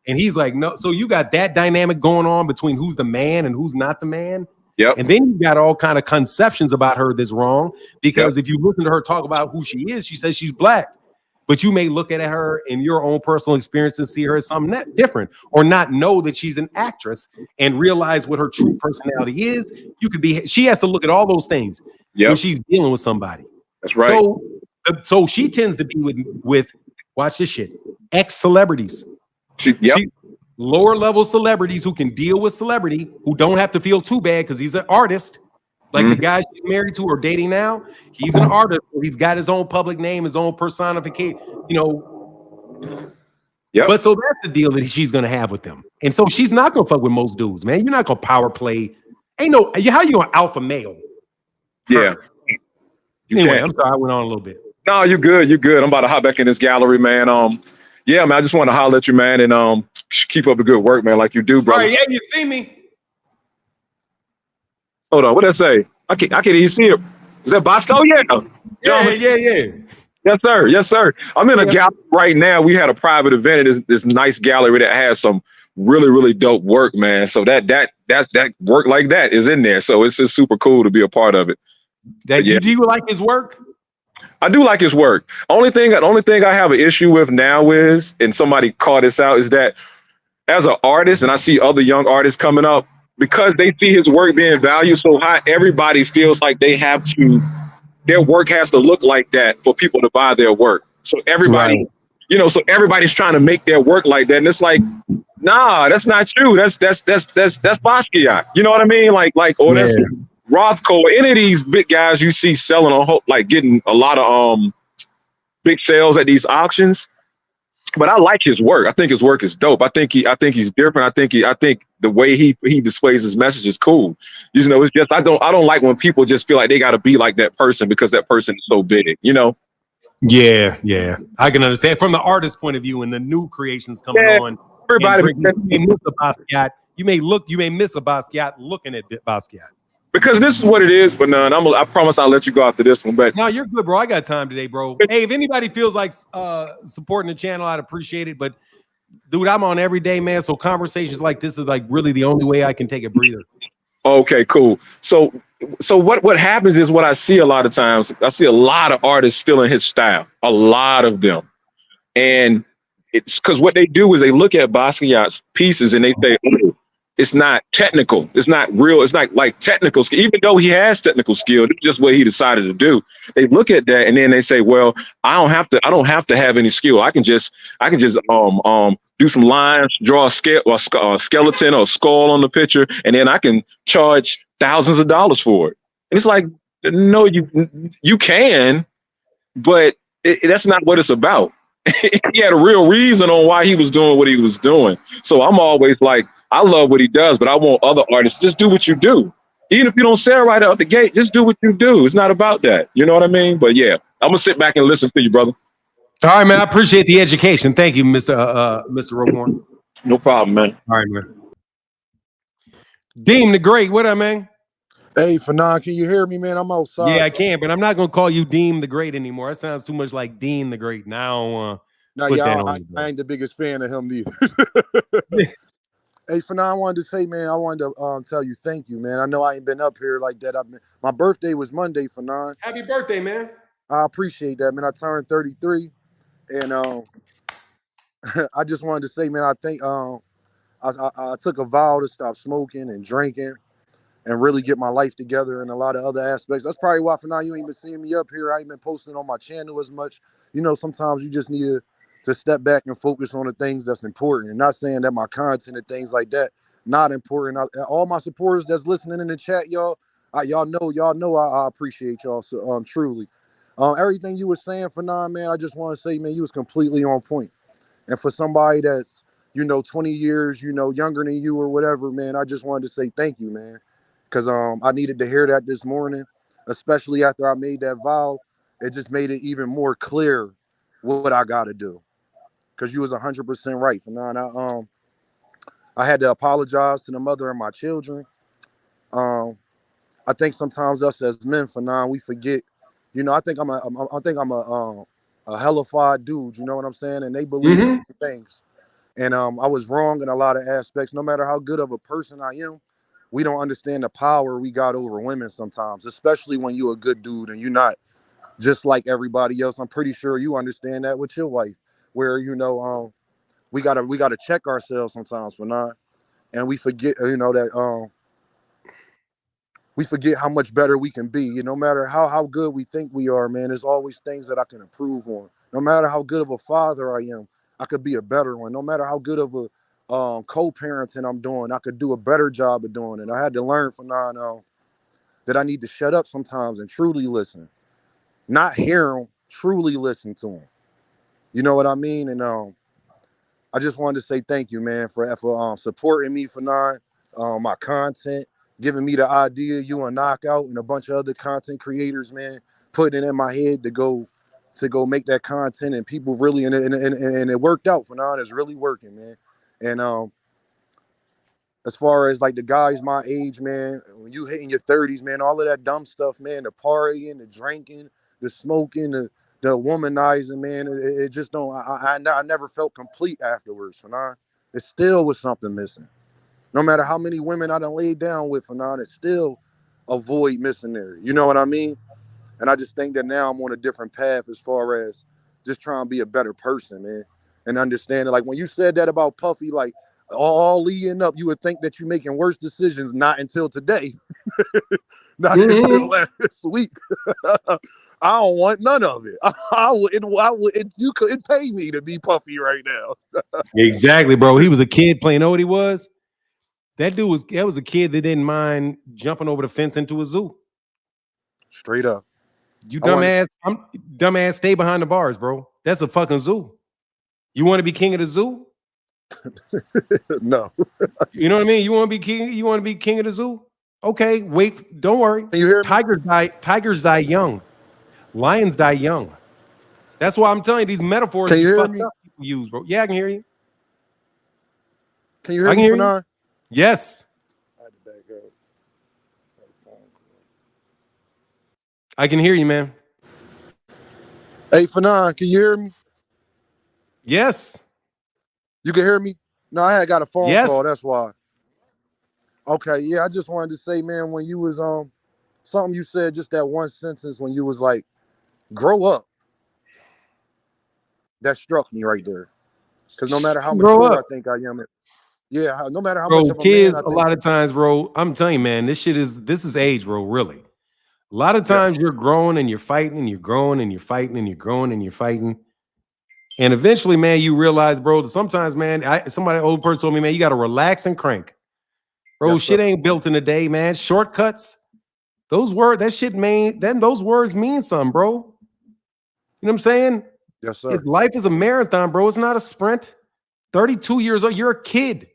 Speaker 1: And he's like, no. So you got that dynamic going on between who's the man and who's not the man.
Speaker 5: Yep.
Speaker 1: And then you got all kind of conceptions about her that's wrong because if you listen to her talk about who she is, she says she's Black. But you may look at her in your own personal experience and see her as something different, or not know that she's an actress and realize what her true personality is. She has to look at all those things when she's dealing with somebody.
Speaker 5: That's right.
Speaker 1: So she tends to be with watch this shit, ex-celebrities. Lower level celebrities who can deal with celebrity, who don't have to feel too bad because he's an artist. Like the guy she's married to or dating now, he's an artist. He's got his own public name, his own personification, But so that's the deal that she's going to have with them. And so she's not going to fuck with most dudes, man. You're not going to power play. How you going to alpha male?
Speaker 5: Yeah.
Speaker 1: Anyway, I'm sorry, I went on a little bit.
Speaker 5: No, you're good. You're good. I'm about to hop back in this gallery, man. Yeah, man, I just want to holler at you, man, and keep up the good work, man, like you do, brother.
Speaker 1: All right, yeah, you see me.
Speaker 5: Hold on, what did I say? I can't even see it. Is that Bosco? Oh, yeah.
Speaker 1: Yeah.
Speaker 5: Yes, sir. I'm in a gallery right now. We had a private event at this nice gallery that has some really, really dope work, man. So that work like that is in there. So it's just super cool to be a part of it.
Speaker 1: Do you like his work?
Speaker 5: I do like his work. Only thing I have an issue with now is, and somebody called this out, is that as an artist, and I see other young artists coming up, because they see his work being valued so high, everybody feels like their work has to look like that for people to buy their work. So everybody, everybody's trying to make their work like that. And it's like, nah, that's not true. That's Basquiat. You know what I mean? That's Rothko, any of these big guys you see selling getting a lot of big sales at these auctions. But I like his work. I think his work is dope. I think he's different. I think the way he displays his message is cool. It's just I don't like when people just feel like they got to be like that person because that person is so big.
Speaker 1: Yeah. I can understand from the artist point of view and the new creations coming on.
Speaker 5: Everybody,
Speaker 1: you may miss a Basquiat. You may miss a Basquiat looking at Basquiat.
Speaker 5: Because this is what it is, but none. I promise I'll let you go after this one. But
Speaker 1: no, you're good, bro. I got time today, bro. Hey, if anybody feels like supporting the channel, I'd appreciate it. But dude, I'm on every day, man. So conversations like this is like really the only way I can take a breather.
Speaker 5: okay, cool. So what happens is what I see a lot of times. I see a lot of artists stealing his style, a lot of them, and it's because what they do is they look at Basquiat's pieces and they say, oh, it's not technical, it's not real, it's not like technical skill. Even though he has technical skill, it's just what he decided to do. They look at that and then they say, well, I don't have to have any skill. I can just do some lines, draw a skeleton or a skull on the picture, and then I can charge thousands of dollars for it. And it's like, no, you can, but that's not what it's about. He had a real reason on why he was doing what he was doing. So I'm always like, I love what he does, but I want other artists, just do what you do. Even if you don't sell right out the gate, just do what you do. It's not about that. You know what I mean? But yeah, I'm gonna sit back and listen to you, brother.
Speaker 1: All right, man. I appreciate the education. Thank you, Mr. Roquan.
Speaker 5: No problem, man.
Speaker 1: All right, man. Deem the Great. What up, man?
Speaker 6: Hey, Fanon, can you hear me, man? I'm outside.
Speaker 1: Yeah, I can, but I'm not gonna call you Deem the Great anymore. That sounds too much like Dean the Great. Now,
Speaker 6: I ain't the biggest fan of him neither. Hey, Fanon, I wanted to say, man, I wanted to tell you thank you, man. I know I ain't been up here like that. My birthday was Monday, Fanon.
Speaker 1: Happy birthday, man.
Speaker 6: I appreciate that, man. I turned 33, and I just wanted to say, man, I think I took a vow to stop smoking and drinking and really get my life together in a lot of other aspects. That's probably why, Fanon, you ain't been seeing me up here. I ain't been posting on my channel as much. You know, sometimes you just need to step back and focus on the things that's important. And not saying that my content and things like that not important. All my supporters that's listening in the chat, y'all know I appreciate y'all so truly. Everything you were saying, Fanon, man, I just want to say, man, you was completely on point. And for somebody that's 20 years younger than you or whatever, man, I just wanted to say thank you, man, because I needed to hear that this morning, especially after I made that vow. It just made it even more clear what I got to do. Because you was 100% right, Fanon. I had to apologize to the mother of my children. I think sometimes us as men, Fanon, we forget. I think I'm a hellified dude. You know what I'm saying? And they believe in things. And I was wrong in a lot of aspects. No matter how good of a person I am, we don't understand the power we got over women sometimes, especially when you're a good dude and you're not just like everybody else. I'm pretty sure you understand that with your wife, where we gotta check ourselves sometimes, Fanon, and we forget that we forget how much better we can be. No matter how good we think we are, man, there's always things that I can improve on. No matter how good of a father I am, I could be a better one. No matter how good of a co-parenting I'm doing, I could do a better job of doing it. I had to learn from that I need to shut up sometimes and truly listen. Not hear them, truly listen to them. You know what I mean? And I just wanted to say thank you, man, for supporting me, Fanon, my content, giving me the idea, you and Knockout and a bunch of other content creators, man, putting it in my head to go make that content, and people really and it worked out, Fanon. It's really working, man. And as far as like the guys my age, man, when you hitting your 30s, man, all of that dumb stuff, man, the partying, the drinking, the smoking, the womanizing, man, it just don't. I never felt complete afterwards, Fanon. It still was something missing. No matter how many women I done laid down with, Fanon, it's still a void missing there. You know what I mean? And I just think that now I'm on a different path as far as just trying to be a better person, man, and understanding. Like when you said that about Puffy, like all leading up, you would think that you're making worse decisions. Not until today, not until last week. I don't want none of it. You couldn't pay me to be Puffy right now.
Speaker 1: Exactly, bro. He was a kid playing. Know what he was? That was a kid that didn't mind jumping over the fence into a zoo.
Speaker 6: Straight up.
Speaker 1: You dumbass, stay behind the bars, bro. That's a fucking zoo. You want to be king of the zoo?
Speaker 6: No.
Speaker 1: You know what I mean? You want to be king? You want to be king of the zoo? Okay, wait. Don't worry.
Speaker 6: Can you hear me?
Speaker 1: Tigers die young. Lions die young. That's why I'm telling you these metaphors
Speaker 6: can you hear
Speaker 1: fucked
Speaker 6: me?
Speaker 1: Up people use, bro. Yeah, I can hear you.
Speaker 6: Can you hear me, Fanon?
Speaker 1: Yes.
Speaker 6: I had to back up.
Speaker 1: I can hear you, man.
Speaker 6: Hey, Fanon, can you hear me?
Speaker 1: Yes.
Speaker 6: You can hear me? No, I had got a phone
Speaker 1: Yes.
Speaker 6: call. That's why. Okay, yeah, I just wanted to say, man, when you was something you said, just that one sentence when you was like, grow up. That struck me right there. Because no matter how
Speaker 1: Grow
Speaker 6: mature I
Speaker 1: up.
Speaker 6: think I am, no matter how
Speaker 1: Bro,
Speaker 6: much of a
Speaker 1: kids,
Speaker 6: man I
Speaker 1: a
Speaker 6: think.
Speaker 1: lot of times, bro, I'm telling you, man, this is age, bro, really. A lot of times you're growing and you're fighting and you're growing and you're fighting and you're growing and you're fighting. And eventually, man, you realize, bro, that sometimes, man, somebody old person told me, man, you got to relax and crank. Bro,
Speaker 6: Yes,
Speaker 1: shit
Speaker 6: sir.
Speaker 1: ain't built in a day, man. Shortcuts, those words mean something, bro. You know what I'm saying?
Speaker 6: Yes, sir.
Speaker 1: Life is a marathon, bro. It's not a sprint. 32 years old, you're a kid.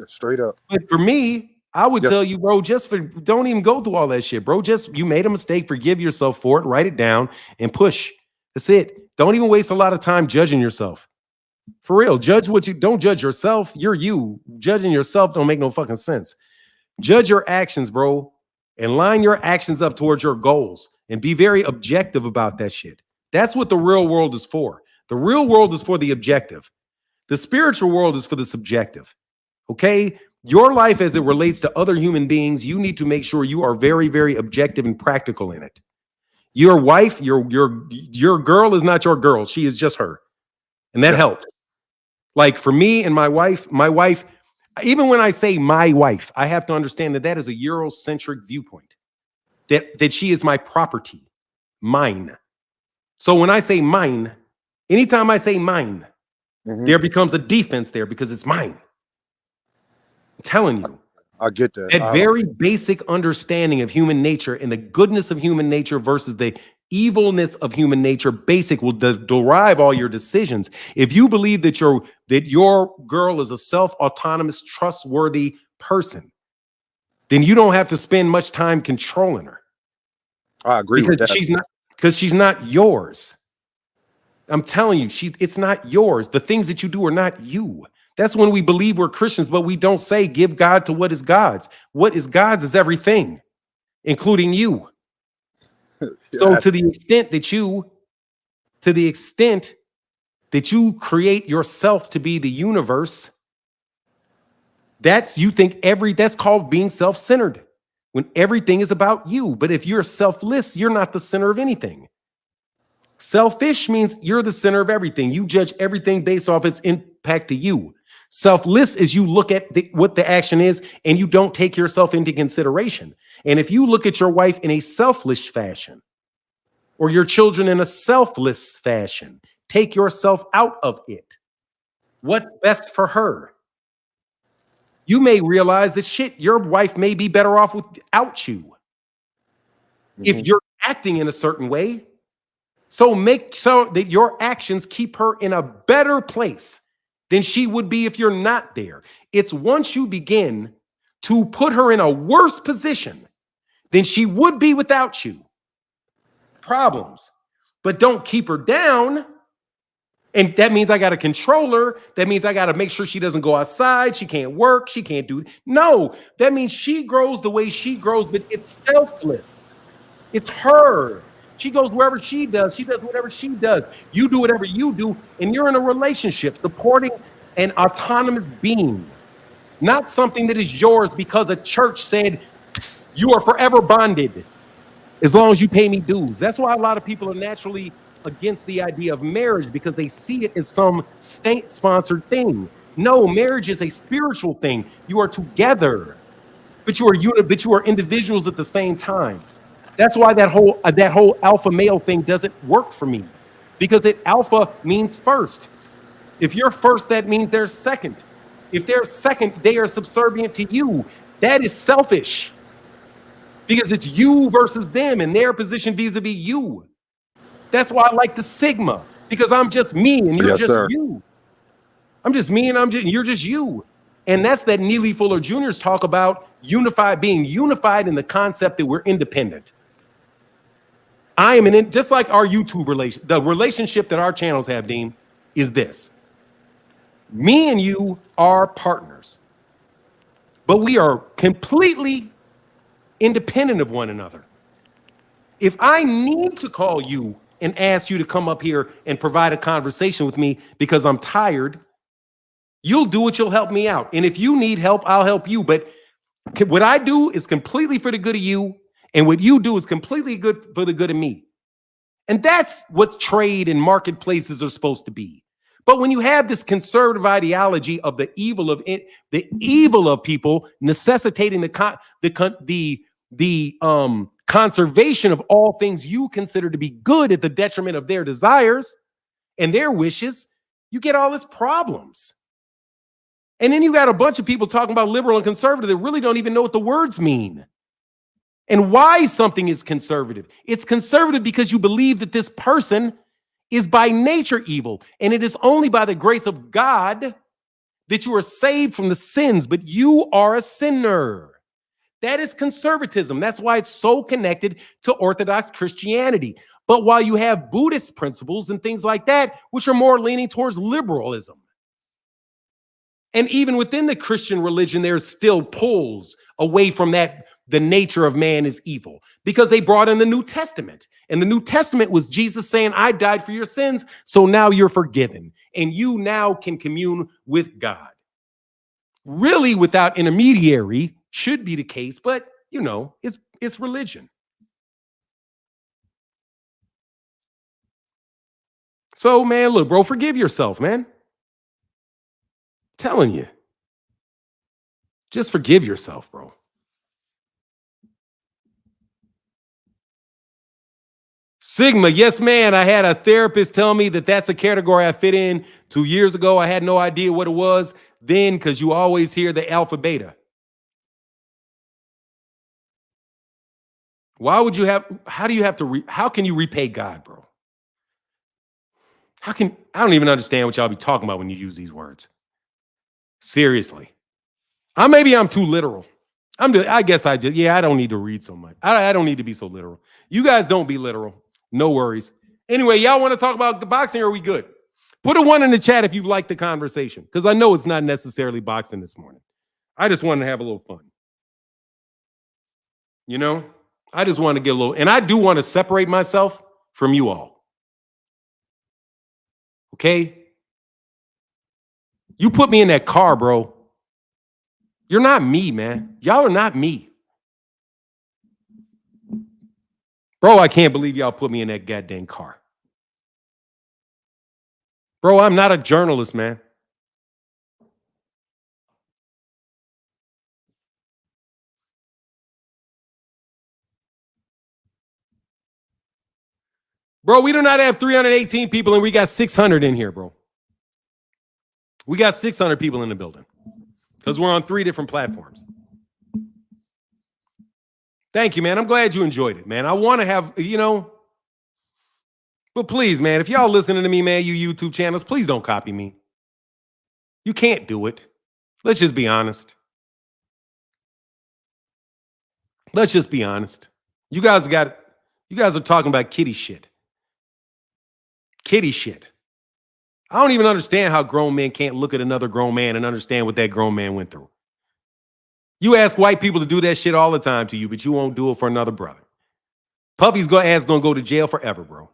Speaker 6: Straight up.
Speaker 1: But for me, I would
Speaker 6: Yes.
Speaker 1: tell you, bro, don't even go through all that shit, bro. Just, you made a mistake, forgive yourself for it, write it down, and push. That's it. Don't even waste a lot of time judging yourself. For real, don't judge yourself. You're you. Judging yourself don't make no fucking sense. Judge your actions, bro, and line your actions up towards your goals and be very objective about that shit. That's what the real world is for. The real world is for the objective. The spiritual world is for the subjective. Okay? Your life as it relates to other human beings, you need to make sure you are very, very objective and practical in it. Your wife, your girl is not your girl. She is just her. And that helps. Like for me and my wife, even when I say my wife, I have to understand that that is a Eurocentric viewpoint. That she is my property, mine. So when I say mine, anytime I say mine, there becomes a defense there because it's mine. I'm telling you.
Speaker 6: I get that.
Speaker 1: That very basic understanding of human nature and the goodness of human nature versus the evilness of human nature, basic will derive all your decisions. If you believe that your girl is a self-autonomous, trustworthy person, then you don't have to spend much time controlling her.
Speaker 6: I agree with that.
Speaker 1: Because she's not yours. I'm telling you, it's not yours. The things that you do are not you. That's when we believe we're Christians, but we don't say give God to what is God's. What is God's is everything, including you. So to the extent that you create yourself to be the universe, that's called being self-centered. When everything is about you. But if you're selfless, you're not the center of anything. Selfish means you're the center of everything. You judge everything based off its impact to you. Selfless is you look at what the action is and you don't take yourself into consideration. And if you look at your wife in a selfish fashion or your children in a selfless fashion, take yourself out of it. What's best for her? You may realize that your wife may be better off without you. If you're acting in a certain way, so make so that your actions keep her in a better place than she would be if you're not there. It's once you begin to put her in a worse position than she would be without you. Problems. But don't keep her down. And that means I got to control her. That means I got to make sure she doesn't go outside. She can't work. She can't do. No, that means she grows the way she grows, but it's selfless. It's her. She goes wherever she does. She does whatever she does. You do whatever you do. And you're in a relationship supporting an autonomous being, not something that is yours because a church said you are forever bonded as long as you pay me dues. That's why a lot of people are naturally against the idea of marriage because they see it as some state-sponsored thing. No, marriage is a spiritual thing. You are together, but you are individuals at the same time. That's why that whole alpha male thing doesn't work for me, because alpha means first. If you're first, that means they're second. If they're second, they are subservient to you. That is selfish, because it's you versus them and their position vis-a-vis you. That's why I like the Sigma, because I'm just me and you're you. I'm just me and you're just you. And that's that Neely Fuller Jr.'s talk about being unified in the concept that we're independent. I am just like our YouTube the relationship that our channels have, Dean, is this. Me and you are partners, but we are completely independent of one another. If I need to call you and ask you to come up here and provide a conversation with me because I'm tired, you'll do it. You'll help me out. And if you need help, I'll help you. But what I do is completely for the good of you. And what you do is completely good for the good of me. And that's what trade and marketplaces are supposed to be. But when you have this conservative ideology of the evil of people necessitating the conservation of all things you consider to be good at the detriment of their desires and their wishes, you get all these problems. And then you got a bunch of people talking about liberal and conservative that really don't even know what the words mean. And why something is conservative. It's conservative because you believe that this person is by nature evil. And it is only by the grace of God that you are saved from the sins, but you are a sinner. That is conservatism. That's why it's so connected to Orthodox Christianity. But while you have Buddhist principles and things like that, which are more leaning towards liberalism. And even within the Christian religion, there's still pulls away from that. The nature of man is evil because they brought in the New Testament. And the New Testament was Jesus saying, I died for your sins, so now you're forgiven. And you now can commune with God. Really, without intermediary, should be the case, but, you know, it's religion. So, man, look, bro, forgive yourself, man. I'm telling you. Just forgive yourself, bro. Sigma, yes, man. I had a therapist tell me that that's a category I fit in 2 years ago. I had no idea what it was then because you always hear the alpha beta. Why would you have, how do you have to, how can you repay God, bro? I don't even understand what y'all be talking about when you use these words. Seriously. Maybe I'm too literal. I guess I don't need to read so much. I don't need to be so literal. You guys don't be literal. No worries. Anyway, y'all want to talk about the boxing or are we good? Put a 1 in the chat if you've liked the conversation because I know it's not necessarily boxing this morning. I just wanted to have a little fun. You know, I just want to get a little, and I do want to separate myself from you all. Okay? You put me in that car, bro. You're not me, man. Y'all are not me. Bro, I can't believe y'all put me in that goddamn car. Bro, I'm not a journalist, man. Bro, we do not have 318 people and we got 600 in here, bro. We got 600 people in the building because we're on 3 different platforms. Thank you, man. I'm glad you enjoyed it, man. I want to have, you know, but please, man, if y'all listening to me, man, you YouTube channels, please don't copy me. You can't do it. Let's just be honest. Let's just be honest. You guys are talking about kitty shit. Kitty shit. I don't even understand how grown men can't look at another grown man and understand what that grown man went through. You ask white people to do that shit all the time to you, but you won't do it for another brother. Puffy's ass gonna go to jail forever, bro.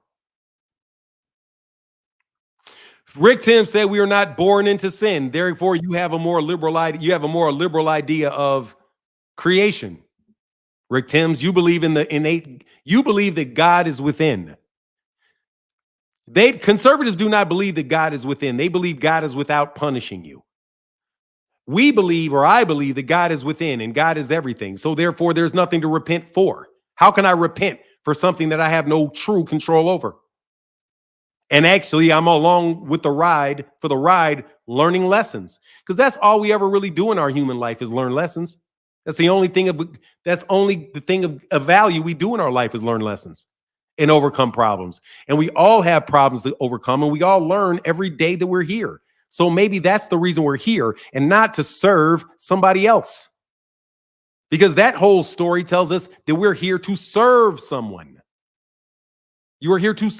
Speaker 1: Rick Tim said we are not born into sin. Therefore, you have a more liberal idea of creation. Rick Tims, you believe in the innate, you believe that God is within. Conservatives do not believe that God is within. They believe God is without punishing you. We believe, or I believe, that God is within and God is everything. So therefore, there's nothing to repent for. How can I repent for something that I have no true control over? And actually, I'm along with the ride, learning lessons. Because that's all we ever really do in our human life is learn lessons. That's the only thing of value we do in our life is learn lessons and overcome problems. And we all have problems to overcome, and we all learn every day that we're here. So maybe that's the reason we're here and not to serve somebody else. Because that whole story tells us that we're here to serve someone. You are here to,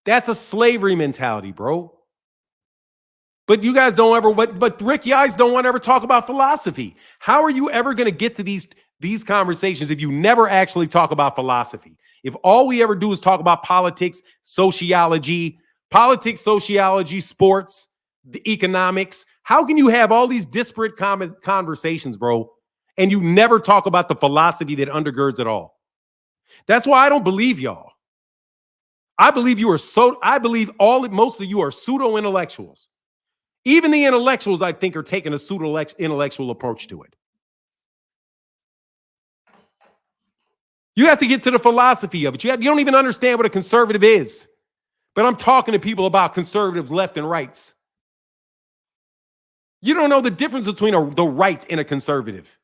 Speaker 1: that's a slavery mentality, bro. But you guys don't ever, but Rick, you guys don't want to ever talk about philosophy. How are you ever going to get to these conversations if you never actually talk about philosophy? If all we ever do is talk about politics, sociology, sports, the economics, how can you have all these disparate conversations, bro, and you never talk about the philosophy that undergirds it all? That's why I don't believe y'all. I believe most of you are pseudo-intellectuals. Even the intellectuals, I think, are taking a pseudo-intellectual approach to it. You have to get to the philosophy of it. You don't even understand what a conservative is. But I'm talking to people about conservatives left and rights. You don't know the difference between the right and a conservative.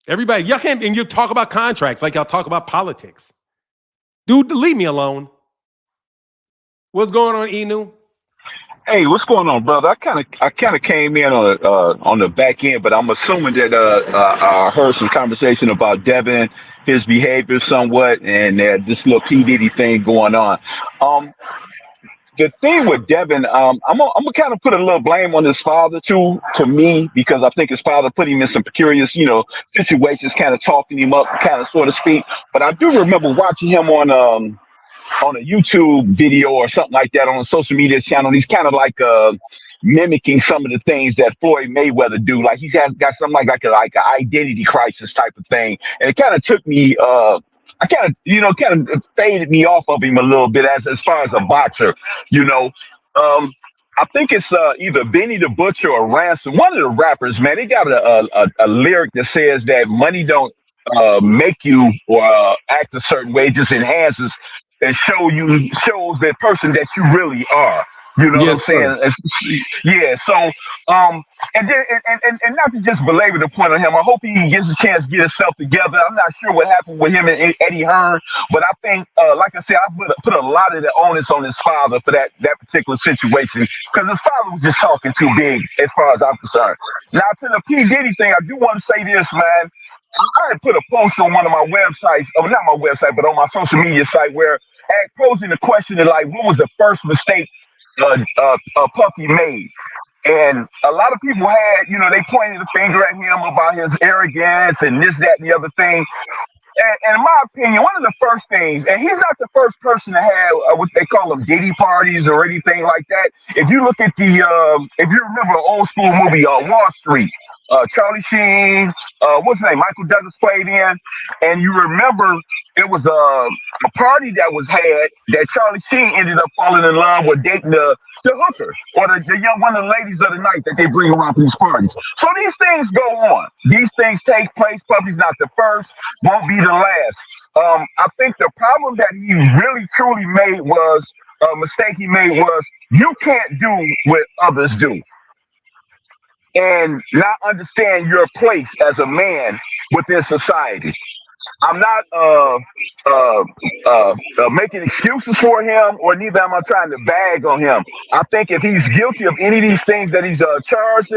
Speaker 1: Everybody, y'all can't, and you talk about contracts like y'all talk about politics. Dude, leave me alone. What's going on, Enu?
Speaker 7: Hey, what's going on, brother? I kind of came in on the back end, but I'm assuming that I heard some conversation about Devin, his behavior somewhat, and this little P Diddy thing going on. The thing with Devin, I'm gonna kind of put a little blame on his father too, to me, because I think his father put him in some precarious, situations, kind of talking him up, kind of so to speak. But I do remember watching him on a YouTube video or something like that on a social media channel. He's kind of like mimicking some of the things that Floyd Mayweather do. Like he has got something like an identity crisis type of thing. And it kind of took me, I kind of faded me off of him a little bit as far as a boxer, you know. I think it's either Benny the Butcher or Ransom. One of the rappers, man, they got a lyric that says that money don't make you or act a certain way, it just enhances and shows that person that you really are. You know
Speaker 1: Yes,
Speaker 7: what I'm saying? Yeah. So, and then and not to just belabor the point on him, I hope he gets a chance to get himself together. I'm not sure what happened with him and Eddie Hearn, but I think, like I said, I put a lot of the onus on his father for that particular situation because his father was just talking too big, as far as I'm concerned. Now to the P Diddy thing, I do want to say this, man. I had put a post on one of my websites, not my website, but on my social media site, where posing the question of like, what was the first mistake Puffy made? And a lot of people had, they pointed the finger at him about his arrogance and this, that, and the other thing. And in my opinion, one of the first things, and he's not the first person to have what they call them Diddy parties or anything like that. If you look at if you remember an old school movie, Wall Street, Charlie Sheen, what's his name? Michael Douglas played in, and you remember it was a party that was had that Charlie Sheen ended up falling in love with dating the hooker or the young one of the ladies of the night that they bring around to these parties. So these things go on. These things take place. Puffy's not the first, won't be the last. I think the problem that he really truly made was a mistake he made was you can't do what others do and not understand your place as a man within society. I'm not making excuses for him, or neither am I trying to bag on him. I think if he's guilty of any of these things that he's charged,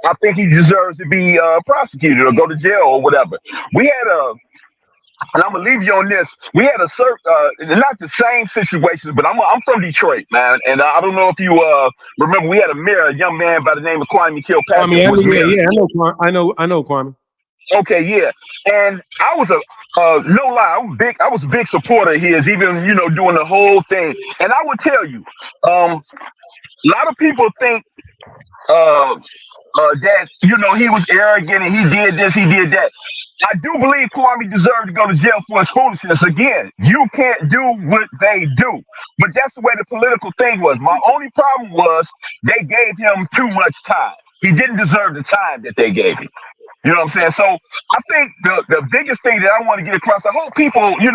Speaker 7: I think he deserves to be prosecuted or go to jail or whatever. We had and I'm gonna leave you on this. We had not the same situations, but I'm from Detroit, man, and I don't know if you remember. We had a young man by the name of Kwame Kilpatrick.
Speaker 1: I know Kwame.
Speaker 7: Okay, yeah, and I was no lie, I was a big supporter of his, even doing the whole thing. And I would tell you, a lot of people think that he was arrogant and he did this, he did that. I do believe Kwame deserved to go to jail for his foolishness. Again, you can't do what they do, but that's the way the political thing was. My only problem was they gave him too much time. He didn't deserve the time that they gave him. You know what I'm saying? So I think the biggest thing that I want to get across, I hope people, we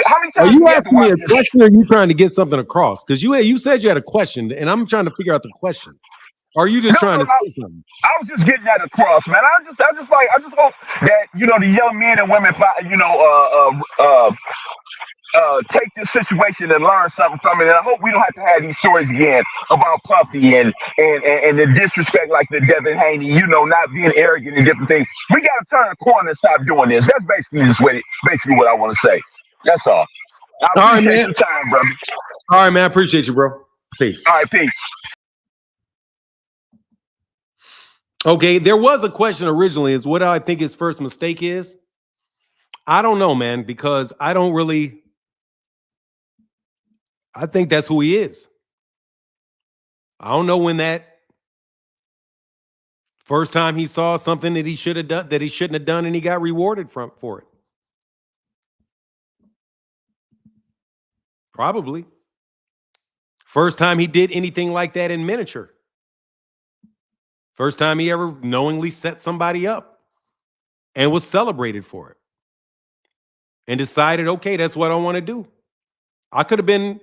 Speaker 7: how many times
Speaker 1: are you asking me a question, or are you trying to get something across? Because you said you had a question, and I'm trying to figure out the question. Or are you just trying to say something?
Speaker 7: I was just getting that across, man. I just hope that the young men and women, take this situation and learn something from it. And I hope we don't have to have these stories again about Puffy and the disrespect like the Devin Haney, not being arrogant and different things. We got to turn a corner and stop doing this. That's basically what I want to say. That's all. I appreciate your time, brother.
Speaker 1: All right, man. I appreciate you, bro. Peace.
Speaker 7: All right, peace.
Speaker 1: Okay, there was a question originally, is what I think his first mistake is. I don't know, man, because I think that's who he is. I don't know when that first time he saw something that he should have done, that he shouldn't have done, and he got rewarded for it. Probably. First time he did anything like that in miniature. First time he ever knowingly set somebody up and was celebrated for it. And decided, okay, that's what I want to do. I could have been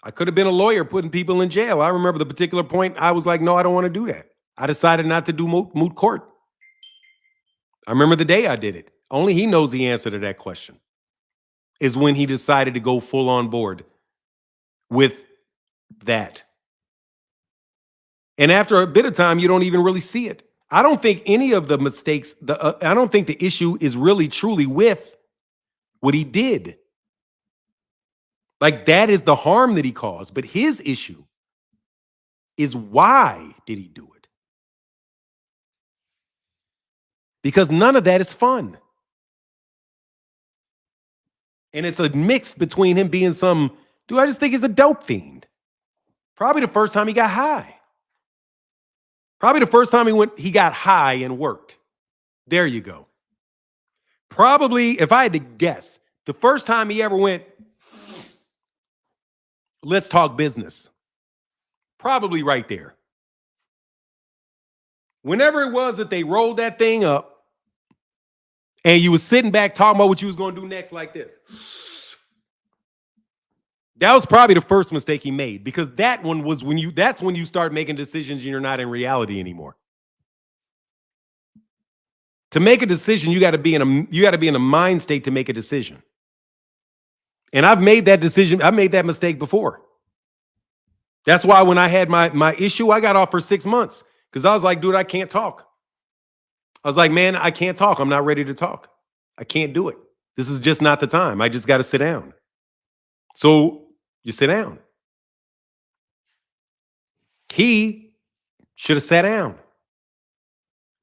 Speaker 1: a lawyer putting people in jail. I remember the particular point I was like, no, I don't want to do that. I decided not to do moot court. I remember the day I did it. Only he knows the answer to that question. Is when he decided to go full on board with that. And after a bit of time, you don't even really see it. I don't think any of the mistakes, I don't think the issue is really truly with what he did. Like, that is the harm that he caused. But his issue is, why did he do it? Because none of that is fun. And it's a mix between him being I just think he's a dope fiend. Probably the first time he got high. Probably the first time he got high and worked. There you go. Probably, if I had to guess, the first time he ever went, let's talk business. Probably right there. Whenever it was that they rolled that thing up and you was sitting back talking about what you was going to do next like this. That was probably the first mistake he made, because that's when you start making decisions and you're not in reality anymore. To make a decision, you got to be in a mind state to make a decision. And I've made that decision. I've made that mistake before. That's why when I had my issue, I got off for 6 months, because I was like, dude, I can't talk. I was like, man, I can't talk. I'm not ready to talk. I can't do it. This is just not the time. I just got to sit down. So you sit down. He should have sat down.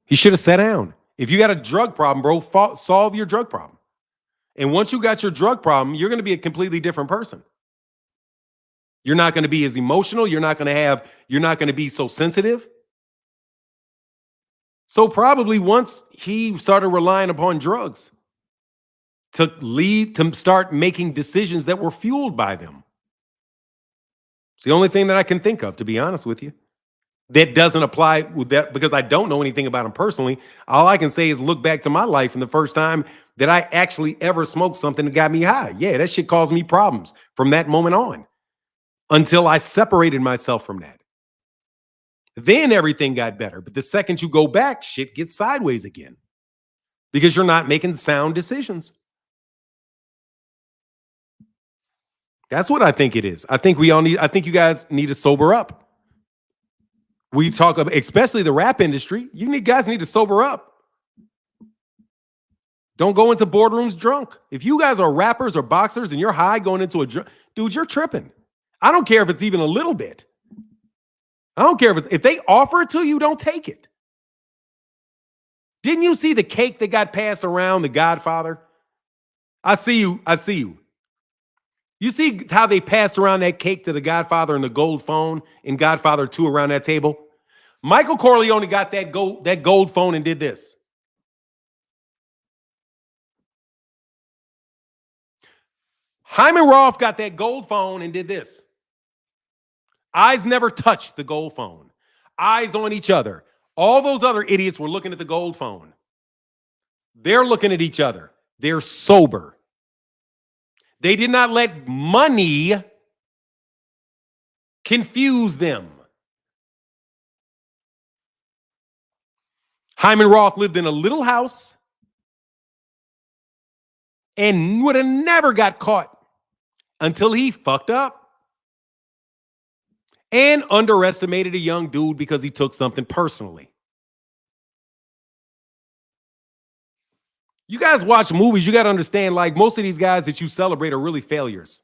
Speaker 1: He should have sat down. If you got a drug problem, bro, solve your drug problem. And once you got your drug problem, you're going to be a completely different person. You're not going to be as emotional. You're not going to be so sensitive. So probably once he started relying upon drugs to start making decisions that were fueled by them. It's the only thing that I can think of, to be honest with you. That doesn't apply with that, because I don't know anything about him personally. All I can say is look back to my life and the first time that I actually ever smoked something that got me high. Yeah, that shit caused me problems from that moment on, until I separated myself from that. Then everything got better. But the second you go back, shit gets sideways again, because you're not making sound decisions. That's what I think it is. I think you guys need to sober up. We talk about, especially the rap industry, guys need to sober up. Don't go into boardrooms drunk. If you guys are rappers or boxers and you're high going into dude, you're tripping. I don't care if it's even a little bit. I don't care if they offer it to you, don't take it. Didn't you see the cake that got passed around, The Godfather? I see you. You see how they passed around that cake to The Godfather and the gold phone in Godfather 2 around that table? Michael Corleone got that gold phone and did this. Hyman Roth got that gold phone and did this. Eyes never touched the gold phone. Eyes on each other. All those other idiots were looking at the gold phone. They're looking at each other. They're sober. They did not let money confuse them. Hyman Roth lived in a little house and would have never got caught until he fucked up and underestimated a young dude because he took something personally. You guys watch movies, you got to understand, like, most of these guys that you celebrate are really failures.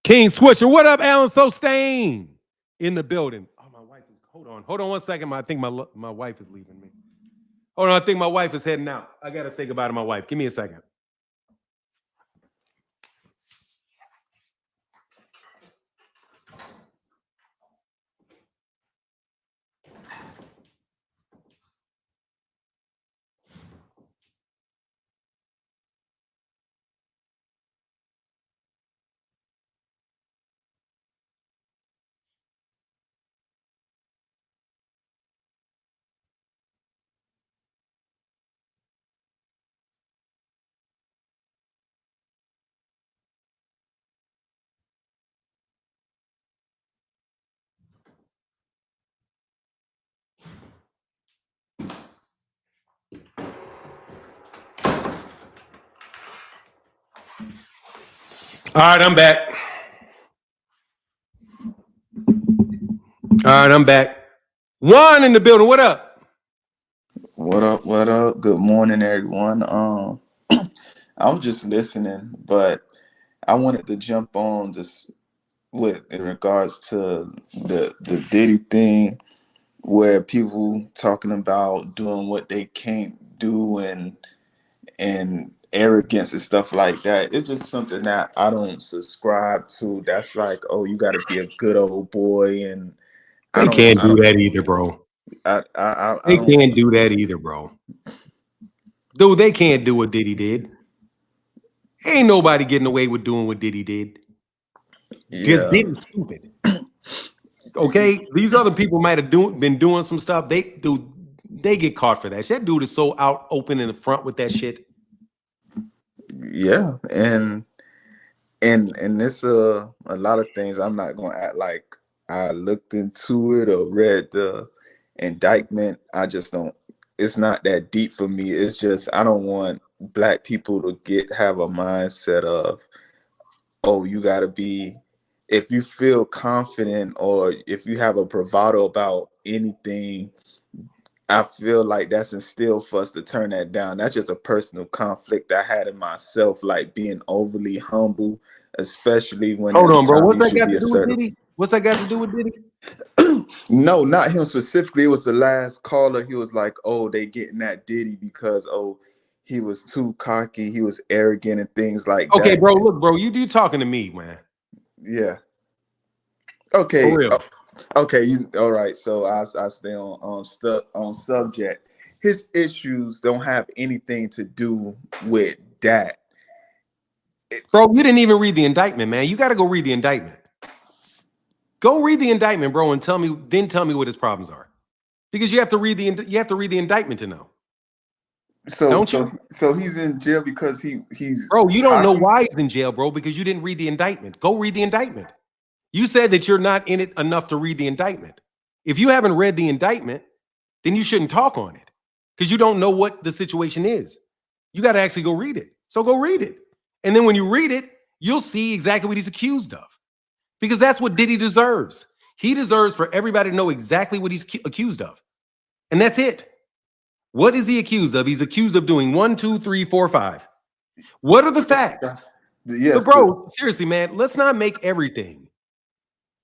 Speaker 1: King Switcher, what up, Alan Sostain? In the building. Oh, my wife is, hold Hold on 1 second. I think my wife is leaving me. Hold on, I think my wife is heading out. I gotta say goodbye to my wife. Give me a second. All right, I'm back. All right, I'm back. Juan in the building. What up?
Speaker 8: What up? What up? Good morning, everyone. I was just listening, but I wanted to jump on just with in regards to the Diddy thing, where people talking about doing what they can't do and arrogance and stuff like that. It's just something that I don't subscribe to. That's like, oh, you got to be a good old boy, and I
Speaker 1: They
Speaker 8: don't.
Speaker 1: can't
Speaker 8: I
Speaker 1: do
Speaker 8: don't.
Speaker 1: that either, bro.
Speaker 8: I
Speaker 1: They
Speaker 8: don't.
Speaker 1: can't do that either, bro. Dude, they can't do what Diddy did. Ain't nobody getting away with doing what Diddy did. Just
Speaker 8: Yeah.
Speaker 1: Diddy's stupid. Okay, these other people might have been doing some stuff. They get caught for that. That dude is so out open in the front with that shit.
Speaker 8: Yeah, and it's a lot of things. I'm not gonna act like I looked into it or read the indictment. I just don't. It's not that deep for me. It's just I don't want black people to have a mindset of, oh, you got to be, if you feel confident or if you have a bravado about anything, I feel like that's instilled for us to turn that down. That's just a personal conflict I had in myself, like being overly humble, especially when
Speaker 1: Hold
Speaker 8: there's
Speaker 1: on, bro.
Speaker 8: time
Speaker 1: What's
Speaker 8: you
Speaker 1: that
Speaker 8: should
Speaker 1: got
Speaker 8: be
Speaker 1: to do with
Speaker 8: assertive.
Speaker 1: Diddy? What's that got to do with Diddy?
Speaker 8: No, not him specifically. It was the last caller. He was like, oh, they getting that Diddy because, oh, he was too cocky, he was arrogant and things like
Speaker 1: Okay,
Speaker 8: that.
Speaker 1: bro. Look, bro. You talking to me, man?
Speaker 8: Yeah.
Speaker 1: For
Speaker 8: Okay.
Speaker 1: real.
Speaker 8: Okay. You all right? So I stay on stuck on subject. His issues don't have anything to do with that.
Speaker 1: Bro, you didn't even read the indictment, man. You got to go read the indictment. Go read the indictment, bro, and tell me what his problems are. Because you have to read the indictment to know. Don't you?
Speaker 8: So he's in jail because he's
Speaker 1: Bro, you don't know
Speaker 8: cocky.
Speaker 1: why he's in jail, bro, because you didn't read the indictment. Go read the indictment. You said that you're not in it enough to read the indictment. If you haven't read the indictment, then you shouldn't talk on it because you don't know what the situation is. You got to actually go read it. So go read it. And then when you read it, you'll see exactly what he's accused of because that's what Diddy deserves. He deserves for everybody to know exactly what he's accused of. And that's it. What is he accused of? He's accused of doing 1, 2, 3, 4, 5. What are the facts?
Speaker 8: Yes,
Speaker 1: But bro, seriously, man, let's not make everything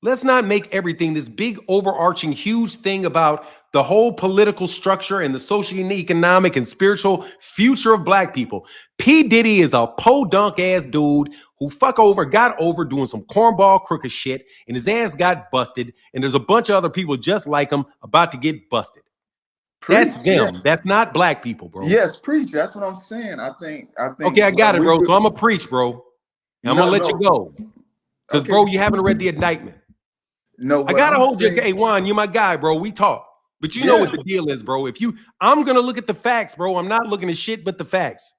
Speaker 1: this big overarching huge thing about the whole political structure and the social and economic and spiritual future of black people. P. Diddy is a podunk ass dude who got over doing some cornball crooked shit and his ass got busted. And there's a bunch of other people just like him about to get busted.
Speaker 8: Preach,
Speaker 1: That's them.
Speaker 8: yes.
Speaker 1: That's not black people, bro.
Speaker 8: Yes, preach. That's what I'm saying. I think.
Speaker 1: Okay, I got it, bro. So I'm gonna preach, bro. I'm gonna let you go. Because,
Speaker 8: okay.
Speaker 1: bro, you haven't read the indictment.
Speaker 8: No,
Speaker 1: I gotta hold you. Hey, Juan, you're my guy, bro. We talk. But you know what the deal is, bro. I'm gonna look at the facts, bro. I'm not looking at shit but the facts.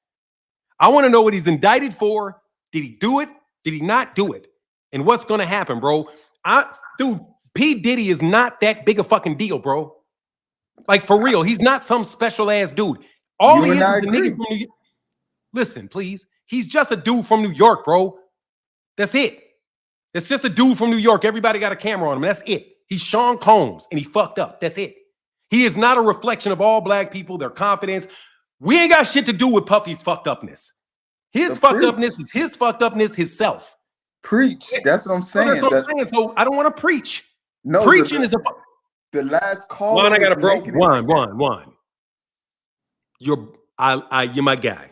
Speaker 1: I want to know what he's indicted for. Did he do it? Did he not do it? And what's gonna happen, bro? Dude, P. Diddy is not that big a fucking deal, bro. Like, for real, he's not some special ass dude. All he is a nigga from New York. Listen, please. He's just a dude from New York, bro. That's it. It's just a dude from New York. Everybody got a camera on him. That's it. He's Sean Combs, and he fucked up. That's it. He is not a reflection of all black people, their confidence. We ain't got shit to do with Puffy's fucked upness. His fucked upness is his fucked upness himself.
Speaker 8: Preach. That's what I'm saying.
Speaker 1: So that's what I'm saying. So I don't want to preach.
Speaker 8: No,
Speaker 1: preaching is a
Speaker 8: The last caller
Speaker 1: Juan, I got
Speaker 8: was
Speaker 1: a bro.
Speaker 8: making it like that.
Speaker 1: Juan. You're my guy.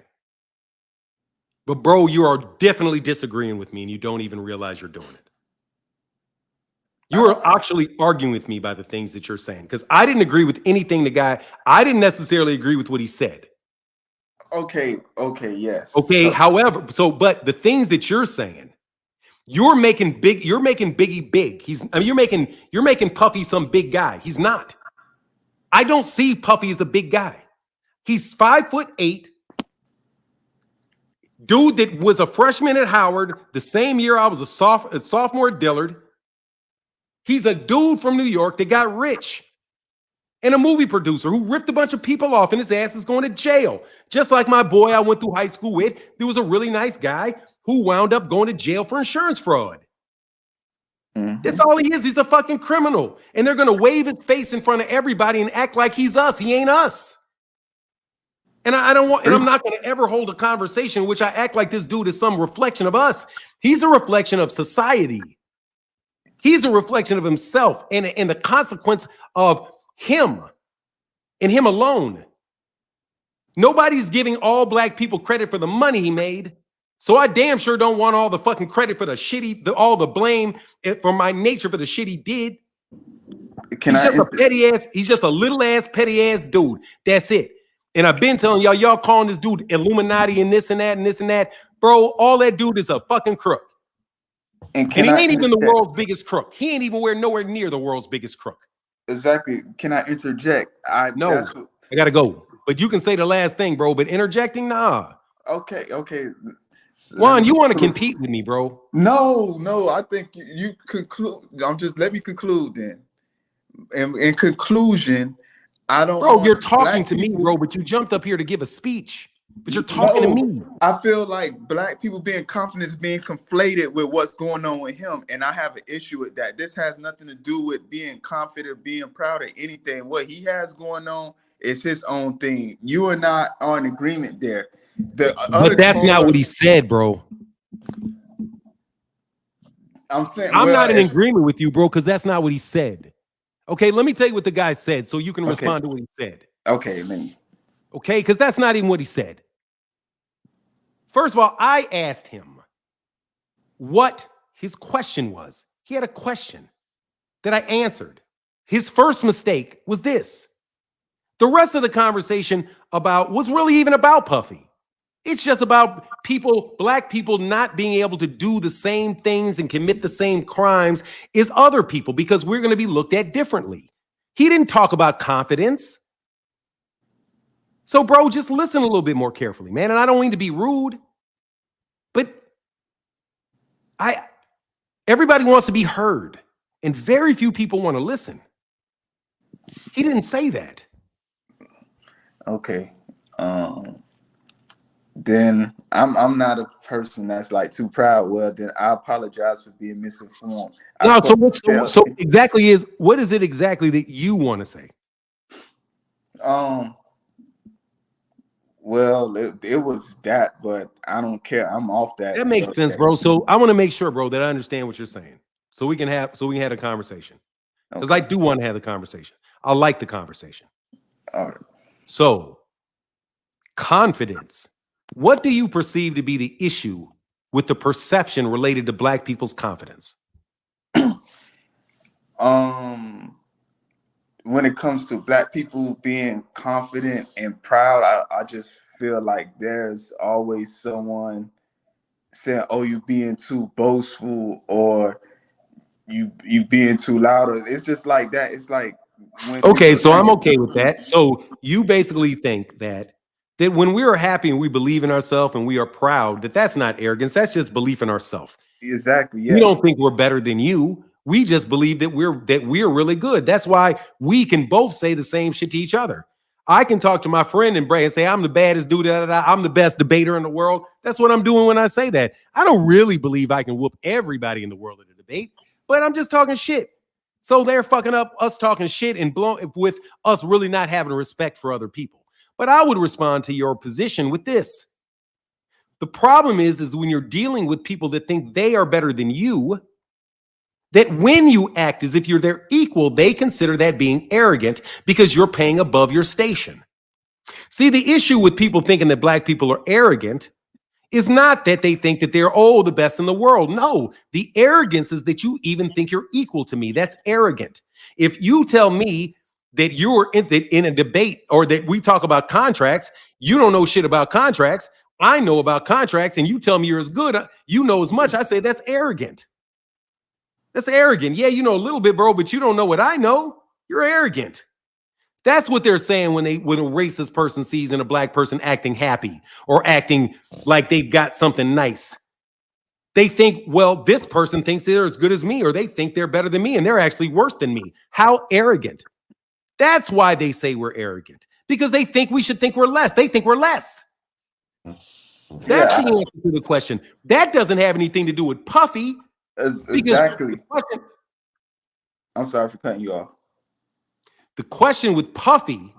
Speaker 1: But bro, you are definitely disagreeing with me, and you don't even realize you're doing it. You are actually arguing with me by the things that you're saying, because I didn't agree with anything the guy. I didn't necessarily agree with what he said.
Speaker 8: Okay, yes.
Speaker 1: Okay, however, but the things that you're saying, you're making Biggie big. You're making Puffy some big guy. He's not. I don't see Puffy as a big guy. He's 5'8", dude that was a freshman at Howard the same year I was a sophomore at Dillard. He's a dude from New York that got rich and a movie producer who ripped a bunch of people off and his ass is going to jail. Just like my boy I went through high school with, there was a really nice guy who wound up going to jail for insurance fraud. That's all he is. He's a fucking criminal. And they're going to wave his face in front of everybody and act like he's us. He ain't us. And I'm not going to ever hold a conversation in which I act like this dude is some reflection of us. He's a reflection of society. He's a reflection of himself and the consequence of him and him alone. Nobody's giving all black people credit for the money he made. So I damn sure don't want all the fucking credit for all the blame for my nature for the shit he did. He's just a little ass petty ass dude. That's it. And I've been telling y'all calling this dude Illuminati and this and that and this and that. Bro, all that dude is a fucking crook. And he ain't even the world's biggest crook. He ain't even nowhere near the world's biggest crook.
Speaker 8: Exactly. Can I interject? I gotta
Speaker 1: go. But you can say the last thing, bro. But interjecting, nah.
Speaker 8: Okay.
Speaker 1: So Juan, you want to compete with me, bro?
Speaker 8: No. I think you conclude. Let me conclude then. In conclusion, I don't.
Speaker 1: Bro, you're talking to me, bro. But you jumped up here to give a speech. But you're talking to me.
Speaker 8: I feel like black people being confident is being conflated with what's going on with him. And I have an issue with that. This has nothing to do with being confident, being proud of anything. What he has going on is his own thing. You are not on agreement there.
Speaker 1: But that's not what he said, bro.
Speaker 8: I'm saying
Speaker 1: I'm not in agreement with you, bro, because that's not what he said. Okay, let me tell you what the guy said so you can respond to what he said.
Speaker 8: Okay, man.
Speaker 1: Okay, because that's not even what he said. First of all, I asked him what his question was. He had a question that I answered. His first mistake was this. The rest of the conversation was really even about Puffy. It's just about black people not being able to do the same things and commit the same crimes as other people because we're going to be looked at differently. He didn't talk about confidence. So, bro, just listen a little bit more carefully, man. And I don't mean to be rude, but everybody wants to be heard, and very few people want to listen. He didn't say that.
Speaker 8: Okay. Then I'm not a person that's like too proud. Well, then I apologize for being misinformed.
Speaker 1: No, so exactly what is it exactly that you want to say?
Speaker 8: Well, it was that, but I don't care. I'm off that.
Speaker 1: That makes sense, bro. So I want to make sure, bro, that I understand what you're saying, so we can have a conversation, because I do want to have the conversation. I like the conversation.
Speaker 8: All right.
Speaker 1: So, confidence. What do you perceive to be the issue with the perception related to black people's confidence?
Speaker 8: When it comes to black people being confident and proud, I just feel like there's always someone saying, "Oh, you being too boastful," or you being too loud. It's just like that. It's like
Speaker 1: okay, so I'm okay with that. So you basically think that when we are happy and we believe in ourselves and we are proud, that's not arrogance. That's just belief in ourselves.
Speaker 8: Exactly. Yeah.
Speaker 1: We don't think we're better than you. We just believe that we're really good. That's why we can both say the same shit to each other. I can talk to my friend and Bray and say, I'm the baddest dude. I'm the best debater in the world. That's what I'm doing when I say that. I don't really believe I can whoop everybody in the world at a debate, but I'm just talking shit. So they're fucking up us talking shit and with us really not having respect for other people. But I would respond to your position with this. The problem is when you're dealing with people that think they are better than you, that when you act as if you're their equal, they consider that being arrogant because you're paying above your station. See, the issue with people thinking that black people are arrogant is not that they think that they're, the best in the world. No, the arrogance is that you even think you're equal to me. That's arrogant. If you tell me that you're in a debate or that we talk about contracts, you don't know shit about contracts. I know about contracts, and you tell me you're as good, you know as much. I say that's arrogant. That's arrogant. Yeah, you know a little bit, bro, but you don't know what I know. You're arrogant. That's what they're saying when a racist person sees in a black person acting happy or acting like they've got something nice. They think, well, this person thinks they're as good as me, or they think they're better than me, and they're actually worse than me. How arrogant. That's why they say we're arrogant, because they think we should think we're less. They think we're less. That's the answer to the question. That doesn't have anything to do with Puffy.
Speaker 8: Exactly. I'm sorry for cutting you off.
Speaker 1: The question with Puffy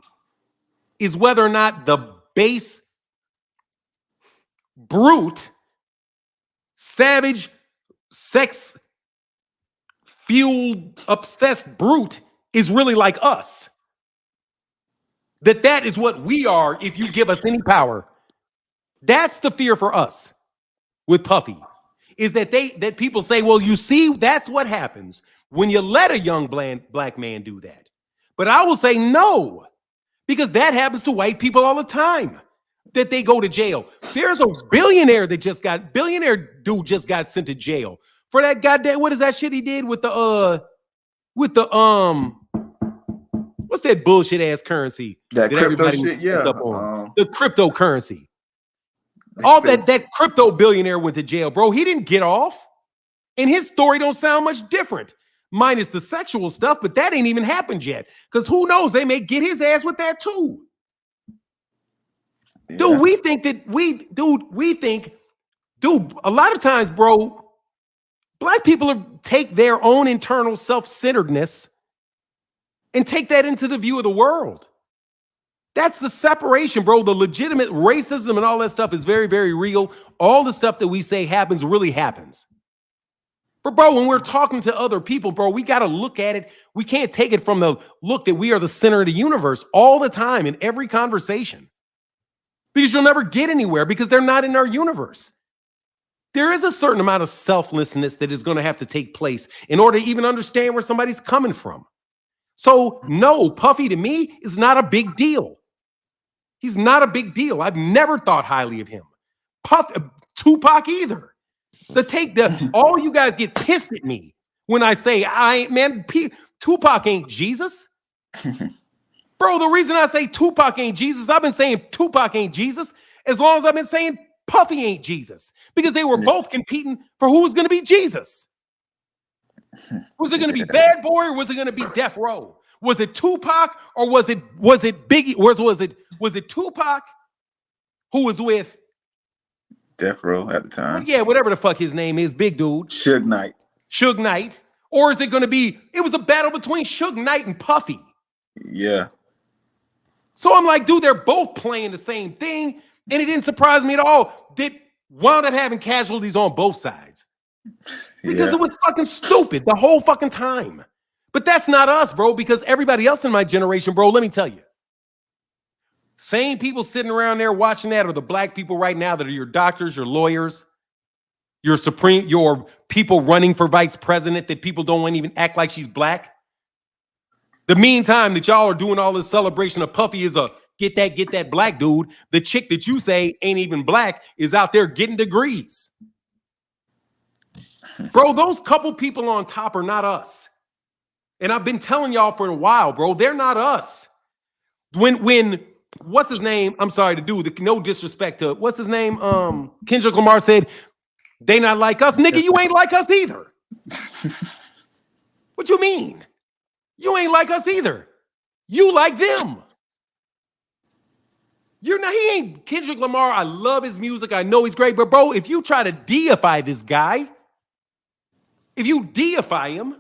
Speaker 1: is whether or not the base, brute, savage, sex-fueled, obsessed brute is really like us. That is what we are if you give us any power. That's the fear for us with Puffy, is that people say, well, you see, that's what happens when you let a young black man do that. But I will say no, because that happens to white people all the time, that they go to jail. There's a billionaire dude just got sent to jail for that goddamn, what is that shit he did with the what's that bullshit ass currency?
Speaker 8: That crypto shit,
Speaker 1: the cryptocurrency. All that crypto billionaire went to jail, bro. He didn't get off. And his story don't sound much different, minus the sexual stuff, but that ain't even happened yet. Because who knows, they may get his ass with that too. Yeah. Dude, a lot of times, bro, black people take their own internal self-centeredness and take that into the view of the world. That's the separation, bro. The legitimate racism and all that stuff is very, very real. All the stuff that we say happens really happens. But, bro, when we're talking to other people, bro, we got to look at it. We can't take it from the look that we are the center of the universe all the time in every conversation. Because you'll never get anywhere because they're not in our universe. There is a certain amount of selflessness that is going to have to take place in order to even understand where somebody's coming from. So, no, Puffy to me is not a big deal. He's not a big deal. I've never thought highly of him. Tupac either. All you guys get pissed at me when I say Tupac ain't Jesus. Bro, the reason I say Tupac ain't Jesus, I've been saying Tupac ain't Jesus as long as I've been saying Puffy ain't Jesus, because they were both competing for who was going to be Jesus. Was it going to be Bad Boy or was it going to be Death Row? Was it Tupac or was it Biggie? Was it Tupac who was with
Speaker 8: Death Row at the time?
Speaker 1: Yeah, whatever the fuck his name is, big dude.
Speaker 8: Suge Knight. Or is it going to be?
Speaker 1: It was a battle between Suge Knight and Puffy.
Speaker 8: Yeah.
Speaker 1: So I'm like, dude, they're both playing the same thing, and it didn't surprise me at all. They wound up having casualties on both sides because it was fucking stupid the whole fucking time. But that's not us, bro, because everybody else in my generation, bro, let me tell you. Same people sitting around there watching that are the black people right now that are your doctors, your lawyers, your people running for vice president that people don't want to even act like she's black. The meantime that y'all are doing all this celebration of Puffy is a get that black dude. The chick that you say ain't even black is out there getting degrees. Bro, those couple people on top are not us. And I've been telling y'all for a while, bro, they're not us. When what's his name? I'm sorry to do no disrespect to what's his name? Kendrick Lamar said, they not like us. Nigga, you ain't like us either. What you mean? You ain't like us either. You like them. He ain't Kendrick Lamar. I love his music. I know he's great. But bro, if you try to deify this guy, if you deify him,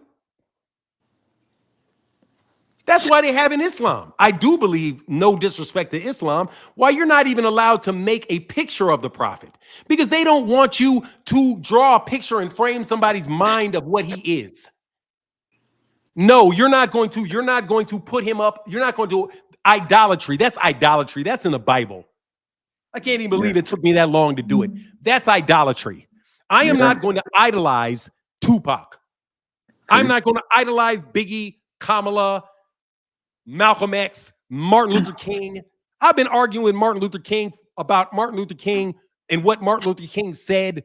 Speaker 1: that's why they have in Islam. I do believe, no disrespect to Islam, why you're not even allowed to make a picture of the prophet. Because they don't want you to draw a picture and frame somebody's mind of what he is. No, you're not going to. You're not going to put him up. You're not going to idolatry. That's idolatry. That's in the Bible. I can't even believe it took me that long to do it. That's idolatry. I am not going to idolize Tupac. I'm not going to idolize Biggie, Kamala, Malcolm X, Martin Luther King. I've been arguing with Martin Luther King about Martin Luther King and what Martin Luther King said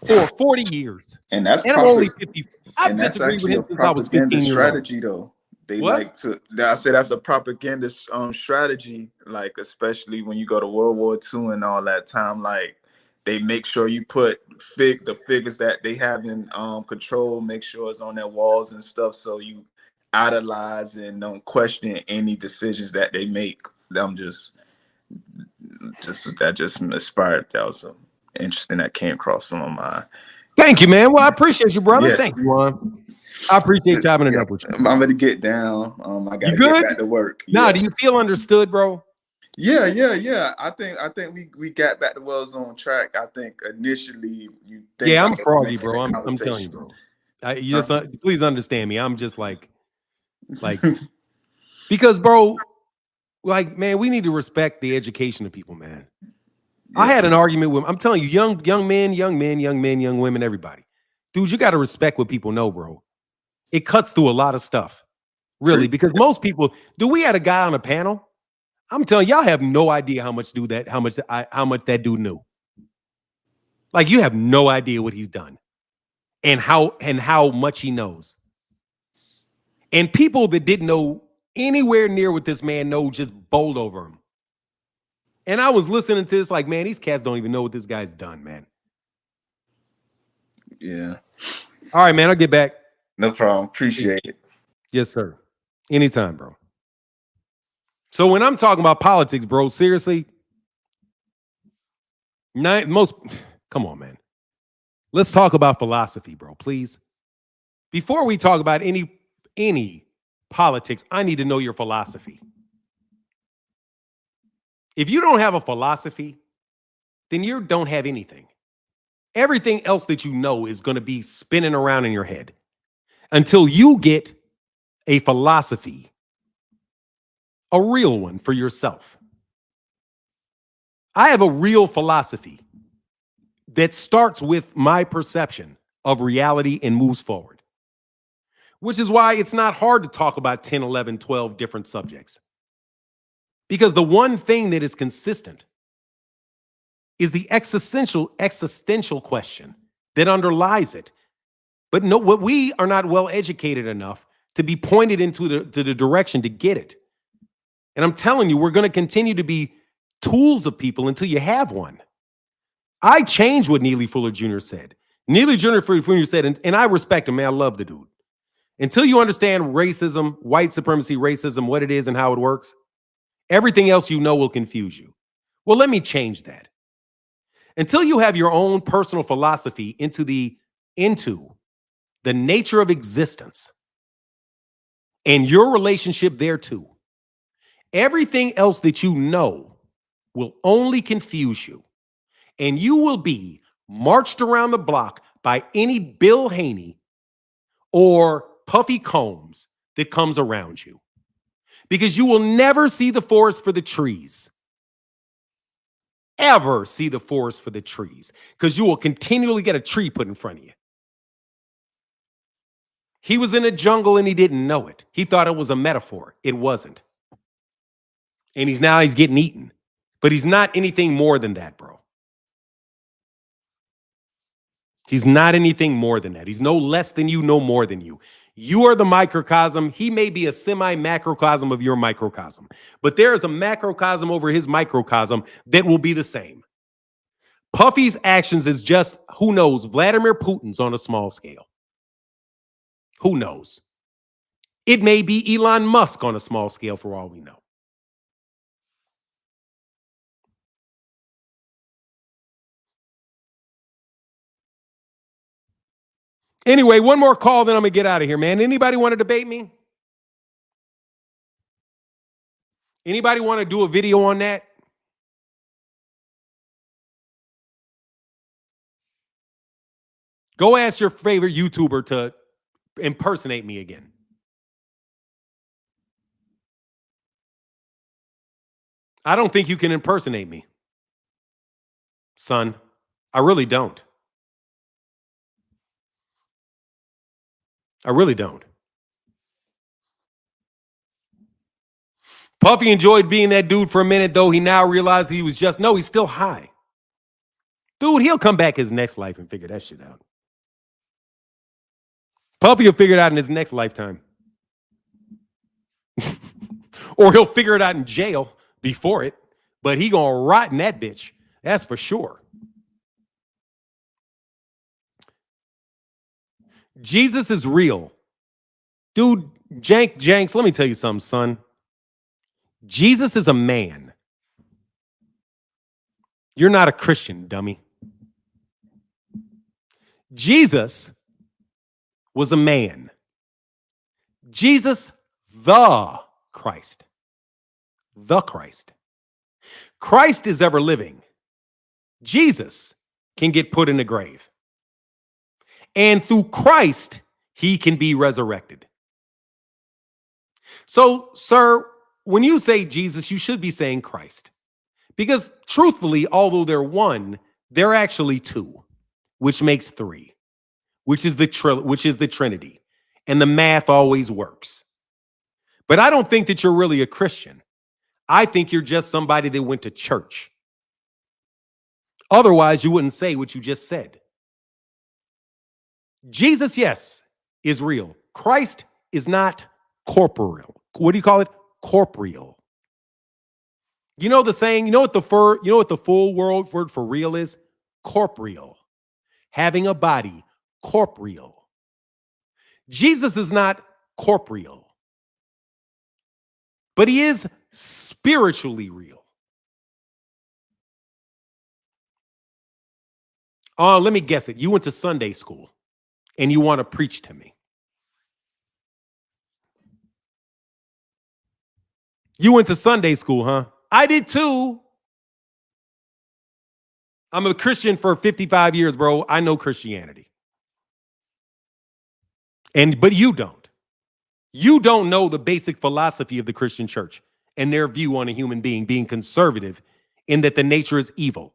Speaker 1: for 40 years.
Speaker 8: And that's
Speaker 1: I'm only 50. I've
Speaker 8: and that's
Speaker 1: disagreed with
Speaker 8: actually
Speaker 1: him
Speaker 8: a
Speaker 1: since I was
Speaker 8: propaganda
Speaker 1: 15 years old.
Speaker 8: strategy, though. They
Speaker 1: What?
Speaker 8: like to. I said that's a propaganda strategy. Like especially when you go to World War II and all that time, like they make sure you put the figures that they have in control. Make sure it's on their walls and stuff, so you idolize and don't question any decisions that they make. I'm just that just inspired. That was interesting. That came across some of my.
Speaker 1: Thank you, man. Well, I appreciate you, brother.
Speaker 8: Yeah.
Speaker 1: Thank you, Juan. I appreciate chopping it up with you.
Speaker 8: I'm gonna get down. I gotta
Speaker 1: good?
Speaker 8: get back to work.
Speaker 1: Nah, do you feel understood, bro?
Speaker 8: Yeah. I think we got back to Wells on track. I think initially you think
Speaker 1: Yeah, I'm
Speaker 8: I was
Speaker 1: froggy,
Speaker 8: making
Speaker 1: bro.
Speaker 8: a
Speaker 1: I'm telling you,
Speaker 8: conversation.
Speaker 1: bro. You just please understand me. I'm just like because, bro, like, man, we need to respect the education of people, man. I had an argument with, I'm telling you, young men, young women, everybody. Dude, you got to respect what people know, bro. It cuts through a lot of stuff, really, because most people, we had a guy on a panel. I'm telling y'all have no idea how much that dude knew. Like, you have no idea what he's done and how much he knows. And people that didn't know anywhere near what this man knows just bowled over him. And I was listening to this like, man, these cats don't even know what this guy's done, man.
Speaker 8: Yeah.
Speaker 1: All right, man, I'll get back.
Speaker 8: No problem. Appreciate it.
Speaker 1: Yes, sir. Anytime, bro. So when I'm talking about politics, bro, seriously, come on, man. Let's talk about philosophy, bro, please. Before we talk about any politics, I need to know your philosophy. If you don't have a philosophy, then you don't have anything. Everything else that you know is going to be spinning around in your head until you get a philosophy, a real one for yourself. I have a real philosophy that starts with my perception of reality and moves forward, which is why it's not hard to talk about 10, 11, 12 different subjects. Because the one thing that is consistent is the existential question that underlies it. But no, what we are not well educated enough to be pointed into the direction to get it. And I'm telling you, we're going to continue to be tools of people until you have one. I changed what Neely Fuller Jr. said. Neely Jr. said, and I respect him, man. I love the dude. Until you understand racism, white supremacy, racism, what it is and how it works, everything else you know will confuse you. Well, let me change that. Until you have your own personal philosophy into the nature of existence and your relationship thereto, everything else that you know will only confuse you. And you will be marched around the block by any Bill Haney or Puffy Combs that comes around you. Because you will never see the forest for the trees. Ever see the forest for the trees. Because you will continually get a tree put in front of you. He was in a jungle and he didn't know it. He thought it was a metaphor. It wasn't. And he's getting eaten. But he's not anything more than that, bro. He's not anything more than that. He's no less than you, no more than you. You are the microcosm. He may be a semi-macrocosm of your microcosm. But there is a macrocosm over his microcosm that will be the same. Puffy's actions is just, who knows, Vladimir Putin's on a small scale. Who knows? It may be Elon Musk on a small scale for all we know. Anyway, one more call, then I'm going to get out of here, man. Anybody want to debate me? Anybody want to do a video on that? Go ask your favorite YouTuber to impersonate me again. I don't think you can impersonate me, son. I really don't. I really don't. Puffy enjoyed being that dude for a minute, though he now realized he was just, no, he's still high. Dude, he'll come back his next life and figure that shit out. Puffy will figure it out in his next lifetime. Or he'll figure it out in jail before it, but he gonna rot in that bitch. That's for sure. Jesus is real. Dude, Janks, let me tell you something, son. Jesus is a man. You're not a Christian, dummy. Jesus was a man. Jesus, the Christ. The Christ. Christ is ever living. Jesus can get put in the grave. And through Christ, he can be resurrected. So, sir, when you say Jesus, you should be saying Christ. Because truthfully, although they're one, they're actually two, which makes three, which is the Trinity. And the math always works. But I don't think that you're really a Christian. I think you're just somebody that went to church. Otherwise, you wouldn't say what you just said. Jesus, yes, is real. Christ is not corporeal. What do you call it? Corporeal. You know the saying, you know what the full word for real is? Corporeal. Having a body, corporeal. Jesus is not corporeal, but he is spiritually real. Oh, let me guess it. You went to Sunday school and you want to preach to me. You went to Sunday school, huh? I did too. I'm a Christian for 55 years, bro. I know Christianity. But you don't. You don't know the basic philosophy of the Christian church and their view on a human being conservative in that the nature is evil.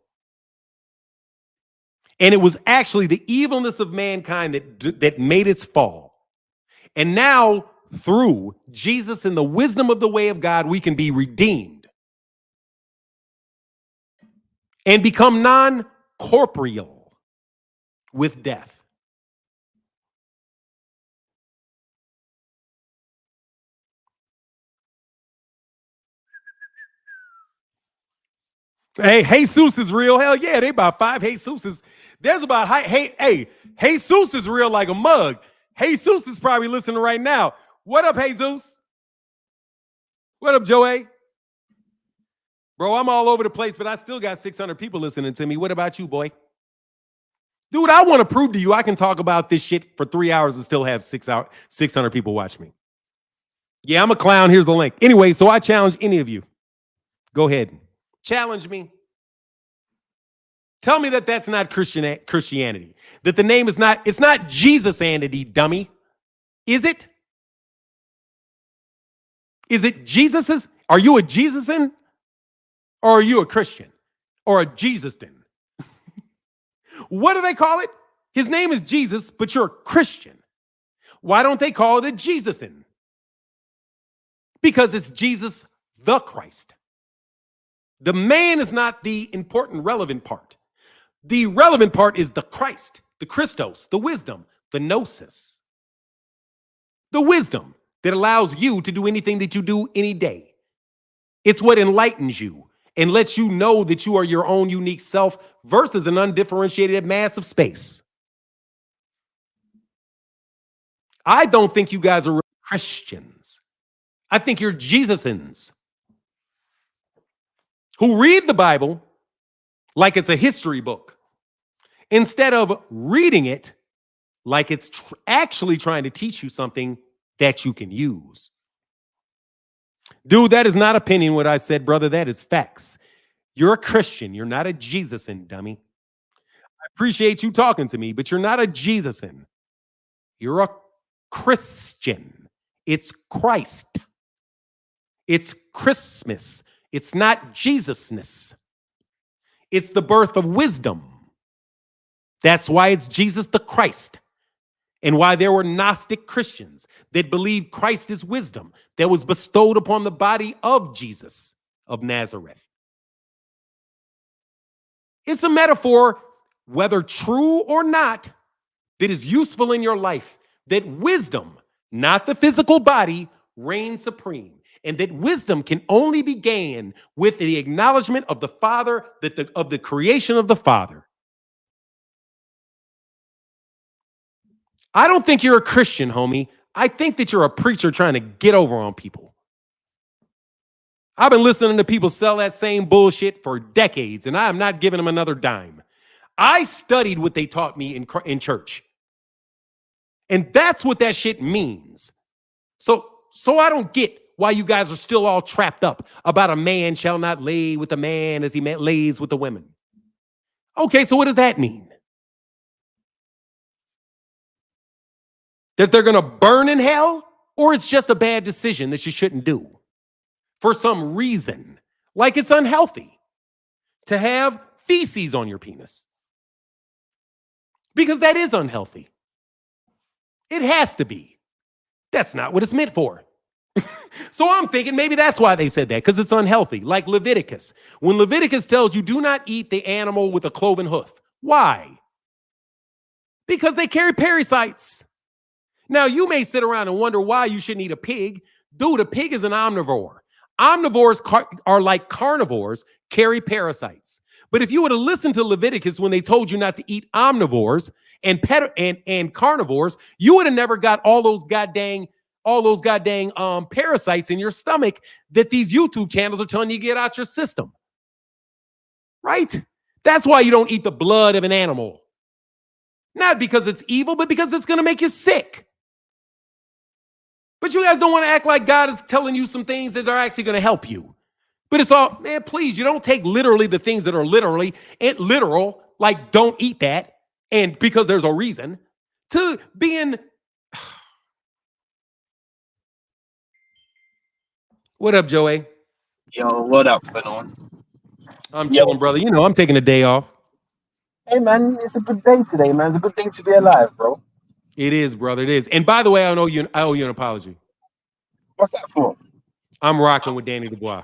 Speaker 1: And it was actually the evilness of mankind that made its fall. And now, through Jesus and the wisdom of the way of God, we can be redeemed and become non-corporeal with death. Hey, Jesus is real. Hell yeah, they about 5 Jesuses. There's about, hey, Jesus is real like a mug. Jesus is probably listening right now. What up, Jesus? What up, Joey? Bro, I'm all over the place, but I still got 600 people listening to me. What about you, boy? Dude, I want to prove to you I can talk about this shit for 3 hours and still have 600 people watch me. Yeah, I'm a clown. Here's the link. Anyway, so I challenge any of you. Go ahead. Challenge me. Tell me that that's not Christianity. That the name is not, it's not Jesus-anity, dummy. Is it? Is it Jesus's? Are you a Jesusin? Or are you a Christian? Or a Jesuston? What do they call it? His name is Jesus, but you're a Christian. Why don't they call it a Jesusin? Because it's Jesus the Christ. The man is not the important, relevant part. The relevant part is the Christ, the Christos, the wisdom, the gnosis. The wisdom that allows you to do anything that you do any day. It's what enlightens you and lets you know that you are your own unique self versus an undifferentiated mass of space. I don't think you guys are Christians. I think you're Jesusins who read the Bible like it's a history book instead of reading it like it's actually trying to teach you something that you can use. Dude, that is not opinion what I said, brother. That is facts. You're a Christian. You're not a Jesusin, dummy. I appreciate you talking to me, but you're not a Jesusin. You're a Christian. It's Christ. It's Christmas. It's not Jesusness. It's the birth of wisdom. That's why it's Jesus the Christ. And why there were Gnostic Christians that believed Christ is wisdom that was bestowed upon the body of Jesus of Nazareth. It's a metaphor, whether true or not, that is useful in your life, that wisdom, not the physical body, reigns supreme. And that wisdom can only be gained with the acknowledgement of the Father, of the creation of the Father. I don't think you're a Christian, homie. I think that you're a preacher trying to get over on people. I've been listening to people sell that same bullshit for decades, and I am not giving them another dime. I studied what they taught me in church. And that's what that shit means. So I don't get why you guys are still all trapped up about a man shall not lay with a man as he lays with the women. Okay, so what does that mean? That they're going to burn in hell? Or it's just a bad decision that you shouldn't do for some reason? Like it's unhealthy to have feces on your penis. Because that is unhealthy. It has to be. That's not what it's meant for. So I'm thinking maybe that's why they said that, because it's unhealthy. Like Leviticus. When Leviticus tells you do not eat the animal with a cloven hoof. Why? Because they carry parasites. Now, you may sit around and wonder why you shouldn't eat a pig. Dude, a pig is an omnivore. Omnivores are like carnivores, carry parasites. But if you would have listened to Leviticus when they told you not to eat omnivores and carnivores, you would have never got all those goddamn parasites in your stomach that these YouTube channels are telling you to get out your system. Right? That's why you don't eat the blood of an animal. Not because it's evil, but because it's going to make you sick. But you guys don't want to act like God is telling you some things that are actually going to help you. But it's all, man, please, you don't take literally the things that are literal, like don't eat that, and because there's a reason, to being... What up, Joey?
Speaker 9: Yo, what up, Fanon?
Speaker 1: I'm chilling, brother. You know, I'm taking a day off.
Speaker 9: Hey, man, it's a good day today, man. It's a good thing to be alive, bro.
Speaker 1: It is, brother. It is. And by the way, I owe you an apology.
Speaker 9: What's that for?
Speaker 1: I'm rocking with Danny Dubois.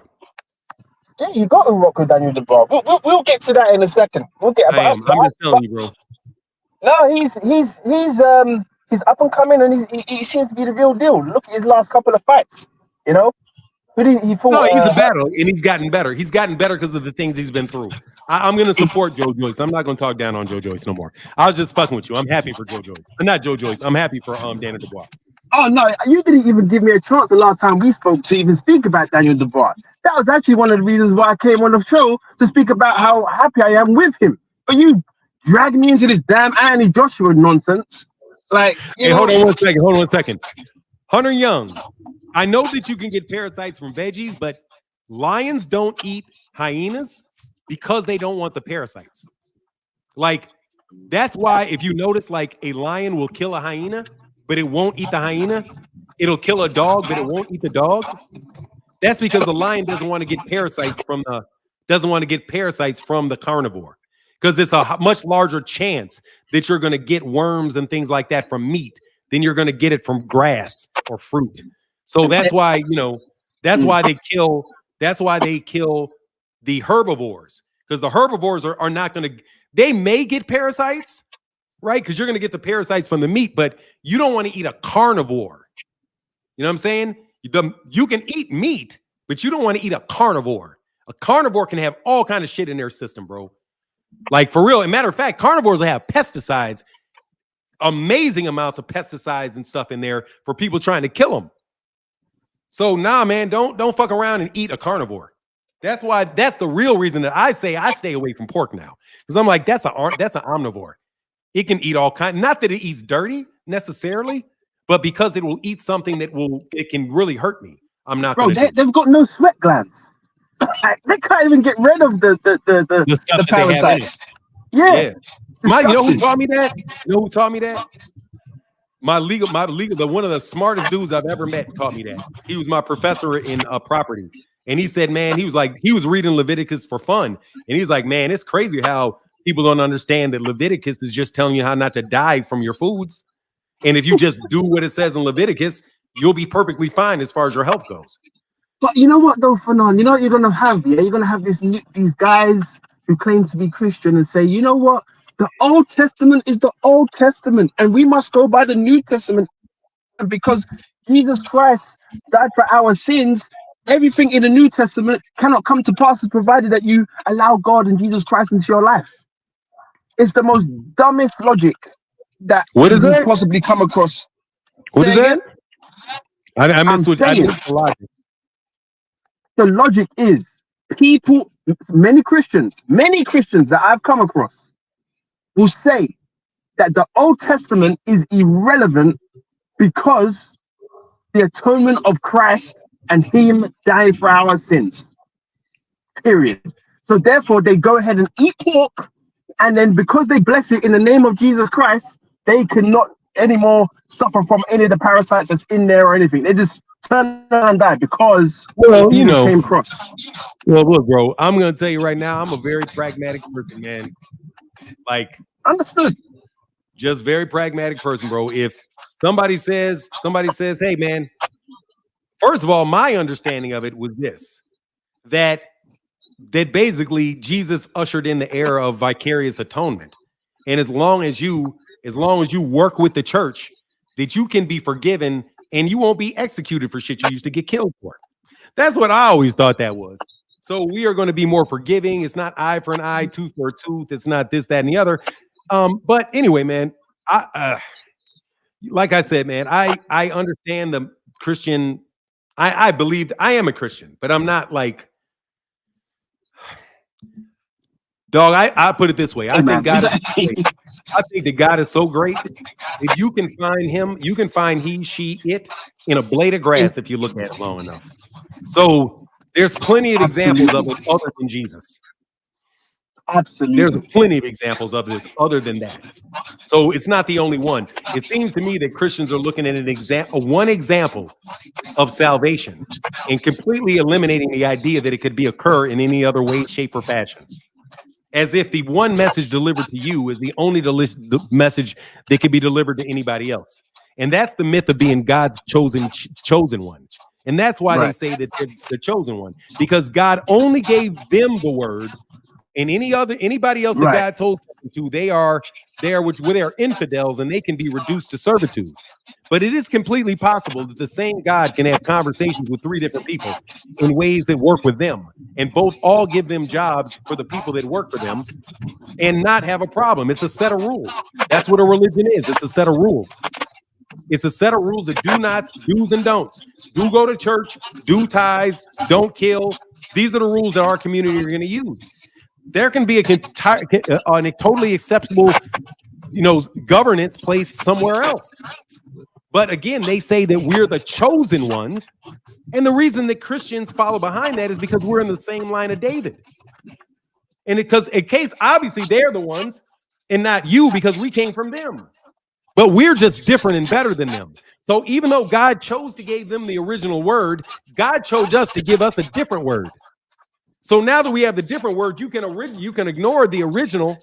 Speaker 9: Yeah, you got to rock with Daniel Dubois. We'll get to that in a second. I'm
Speaker 1: just telling you, bro.
Speaker 9: No, he's up and coming, and he seems to be the real deal. Look at his last couple of fights. You know, he fought.
Speaker 1: No, he's a battle, and he's gotten better. He's gotten better because of the things he's been through. I'm going to support Joe Joyce. I'm not going to talk down on Joe Joyce no more. I was just fucking with you. I'm happy for Joe Joyce. Not Joe Joyce. I'm happy for Daniel Dubois.
Speaker 9: Oh, no, you didn't even give me a chance the last time we spoke to even speak about Daniel Dubois. That was actually one of the reasons why I came on the show to speak about how happy I am with him. But you dragged me into this damn Anthony Joshua nonsense. Like,
Speaker 1: hold on one second. Hunter Young, I know that you can get parasites from veggies, but lions don't eat hyenas because they don't want the parasites. Like, that's why if you notice, like, a lion will kill a hyena, but it won't eat the hyena. It'll kill a dog, but it won't eat the dog. That's because the lion doesn't want to get parasites from the carnivore, because it's a much larger chance that you're going to get worms and things like that from meat than you're going to get it from grass or fruit. So that's why, that's why they kill the herbivores, because the herbivores are not going to, they may get parasites, right? Because you're going to get the parasites from the meat, but you don't want to eat a carnivore. You know what I'm saying? You can eat meat, but you don't want to eat a carnivore. A carnivore can have all kind of shit in their system, bro. Like, for real. As a matter of fact, carnivores will have pesticides, amazing amounts of pesticides and stuff in there for people trying to kill them. So nah, man, don't fuck around and eat a carnivore. That's the real reason that I say I stay away from pork now, because I'm like, that's an omnivore. It can eat all kinds. Not that it eats dirty necessarily, but because it will eat something it can really hurt me. I'm not.
Speaker 9: Bro, they've got no sweat glands. They can't even get rid of the
Speaker 1: stuff that
Speaker 9: parasites.
Speaker 1: Yeah. You know who taught me that? My legal, one of the smartest dudes I've ever met taught me that. He was my professor in property And he said, man, he was reading Leviticus for fun. And he's like, man, it's crazy how people don't understand that Leviticus is just telling you how not to die from your foods. And if you just do what it says in Leviticus, you'll be perfectly fine as far as your health goes.
Speaker 9: But you know what, though, Fanon? You know what you're going to have, yeah? You're going to have these guys who claim to be Christian and say, you know what? The Old Testament is the Old Testament, and we must go by the New Testament. And because Jesus Christ died for our sins, everything in the New Testament cannot come to pass provided that you allow God and Jesus Christ into your life. It's the most dumbest logic that you could possibly come across.
Speaker 1: What is that? I missed the logic.
Speaker 9: The logic is many Christians that I've come across will say that the Old Testament is irrelevant because the atonement of Christ and him dying for our sins. Period. So therefore they go ahead and eat pork, and then because they bless it in the name of Jesus Christ, they cannot anymore suffer from any of the parasites that's in there or anything. They just turn and die because came across.
Speaker 1: Well, look, bro, I'm gonna tell you right now, I'm a very pragmatic person, man. Like,
Speaker 9: understood.
Speaker 1: Just very pragmatic person, bro. If somebody says, hey, man, first of all, my understanding of it was this, that basically Jesus ushered in the era of vicarious atonement. And as long as you work with the church, that you can be forgiven and you won't be executed for shit you used to get killed for. That's what I always thought that was. So we are going to be more forgiving. It's not eye for an eye, tooth for a tooth. It's not this, that, and the other. But anyway, man, like I said, man, I understand the Christian. I believe I am a Christian, but I'm not like, dog. I put it this way. I think God that God is so great. If you can find him, you can find he, she, it in a blade of grass if you look at it long enough. So there's plenty of examples of it other than Jesus.
Speaker 9: Absolutely.
Speaker 1: There's plenty of examples of this other than that. So it's not the only one. It seems to me that Christians are looking at one example of salvation and completely eliminating the idea that it could occur in any other way, shape, or fashion. As if the one message delivered to you is the only message that can be delivered to anybody else. And that's the myth of being God's chosen one. And that's why they say that they're the chosen one, because God only gave them the word. And anybody else that God told something to, they are infidels, and they can be reduced to servitude. But it is completely possible that the same God can have conversations with three different people in ways that work with them, and all give them jobs for the people that work for them, and not have a problem. It's a set of rules. That's what a religion is. It's a set of rules. It's a set of rules of do's and don'ts. Do go to church, do tithes, don't kill. These are the rules that our community are going to use. There can be a totally acceptable, governance placed somewhere else. But again, they say that we're the chosen ones. And the reason that Christians follow behind that is because we're in the same line of David. And obviously they're the ones and not you, because we came from them. But we're just different and better than them. So even though God chose to give them the original word, God chose us to give us a different word. So now that we have the different word, you can ignore the original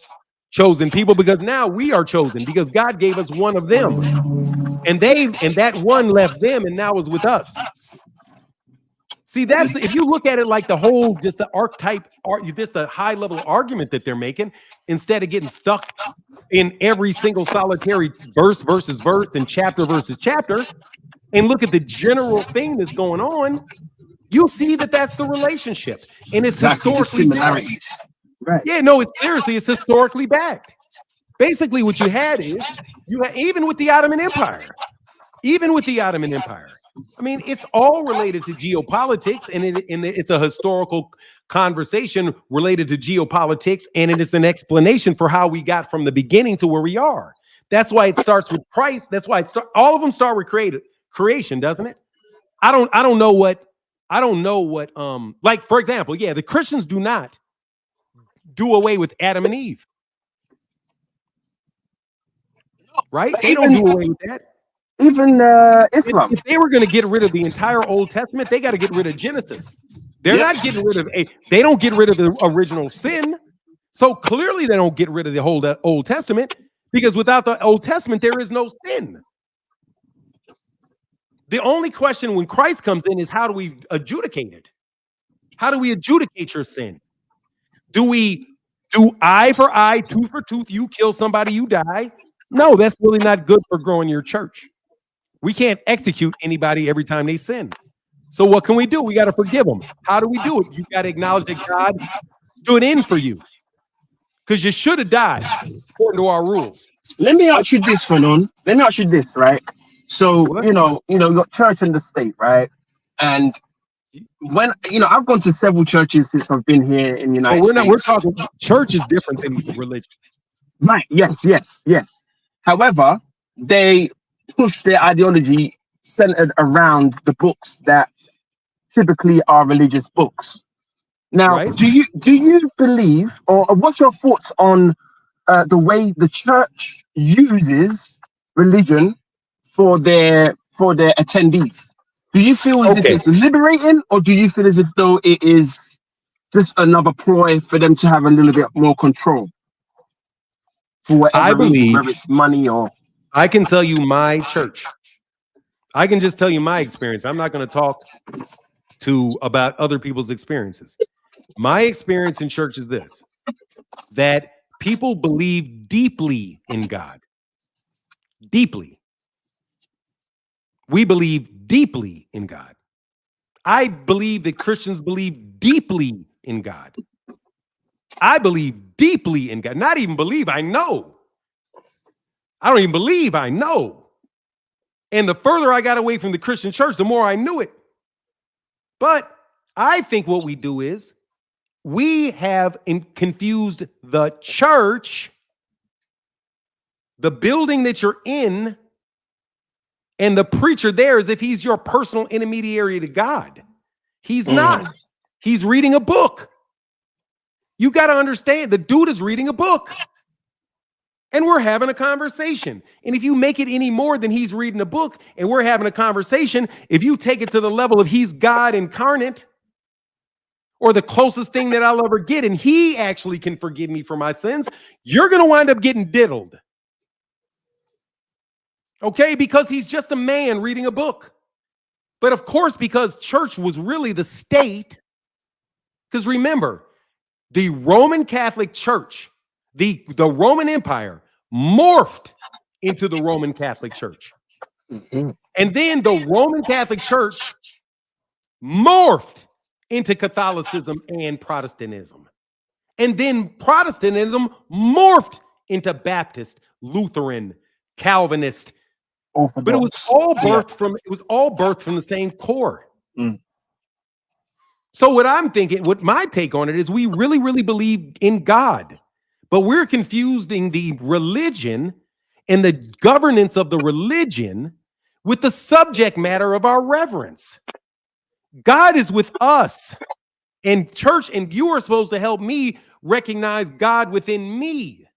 Speaker 1: chosen people, because now we are chosen because God gave us one of them, and that one left them and now is with us. See, if you look at it like the whole, just the archetype, just the high level argument that they're making, instead of getting stuck in every single solitary verse versus verse and chapter versus chapter, and look at the general thing that's going on, you'll see that that's the relationship, and it's historically similarities. Right? Yeah, no, it's historically backed. Basically, what you had is even with the Ottoman Empire. I mean, it's all related to geopolitics, and it's a historical conversation related to geopolitics, and it is an explanation for how we got from the beginning to where we are. That's why it starts with Christ. That's why all of them start with creation, doesn't it? I don't know what, like, for example, the Christians do not do away with Adam and Eve. Right? They don't do away with that.
Speaker 9: Even Islam.
Speaker 1: If they were going to get rid of the entire Old Testament, they got to get rid of Genesis. They're not getting rid of they don't get rid of the original sin. So clearly they don't get rid of the whole Old Testament, because without the Old Testament, there is no sin. The only question when Christ comes in is, how do we adjudicate it? How do we adjudicate your sin? Do we do eye for eye, tooth for tooth? You kill somebody, you die. No, that's really not good for growing your church. We can't execute anybody every time they sin. So what can we do? We got to forgive them. How do we do it? You got to acknowledge that God stood in for you, because you should have died according to our rules.
Speaker 9: Let me ask you this, Fanon. Let me ask you this, right? So, you got church and the state, right? And when, I've gone to several churches since I've been here in the United States.
Speaker 1: We're talking church is different than religion.
Speaker 9: Right. Yes. However, they push their ideology centered around the books that typically are religious books. Now,
Speaker 1: right?
Speaker 9: do you believe, or what's your thoughts on the way the church uses religion for their attendees? Do you feel as if it's liberating, or do you feel as if though it is just another ploy for them to have a little bit more control? For whatever reason, whether it's money or...
Speaker 1: I can tell you my church. I can just tell you my experience. I'm not going to talk about other people's experiences. My experience in church is this: that people believe deeply in God. Deeply. We believe deeply in God. I believe that Christians believe deeply in God. I believe deeply in God. Not even believe, I know. I don't even believe, I know. And the further I got away from the Christian church, the more I knew it. But I think what we do is we have confused the church, the building that you're in, and the preacher there as if he's your personal intermediary to God. He's not. He's reading a book. You got to understand, the dude is reading a book. And we're having a conversation. And if you make it any more than he's reading a book and we're having a conversation, if you take it to the level of he's God incarnate, or the closest thing that I'll ever get, and he actually can forgive me for my sins, you're going to wind up getting diddled. Okay? Because he's just a man reading a book. But of course, because church was really the state, because remember, the Roman Catholic Church, the Roman Empire morphed into the Roman Catholic Church. And then the Roman Catholic Church morphed into Catholicism and Protestantism. And then Protestantism morphed into Baptist, Lutheran, Calvinist. Orthodox. But it was all birthed from the same core. So what my take on it is, we really, really believe in God, but we're confusing the religion and the governance of the religion with the subject matter of our reverence. God is with us, and church, and you are supposed to help me recognize God within me.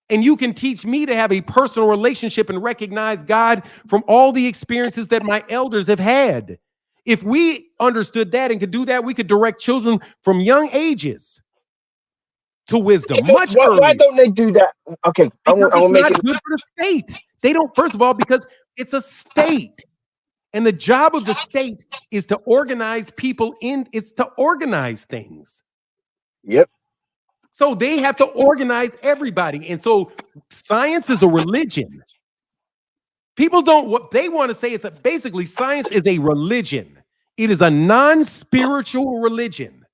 Speaker 1: And you can teach me to have a personal relationship and recognize God from all the experiences that my elders have had. If we understood that and could do that, we could direct children from young ages to wisdom much earlier.
Speaker 9: Why don't they do that? Okay,
Speaker 1: it's not good for the state. They don't, first of all, because it's a state. And the job of the state is to organize people it's to organize things.
Speaker 9: Yep.
Speaker 1: So they have to organize everybody. And so science is a religion. People what they want to say is that basically science is a religion. It is a non-spiritual religion.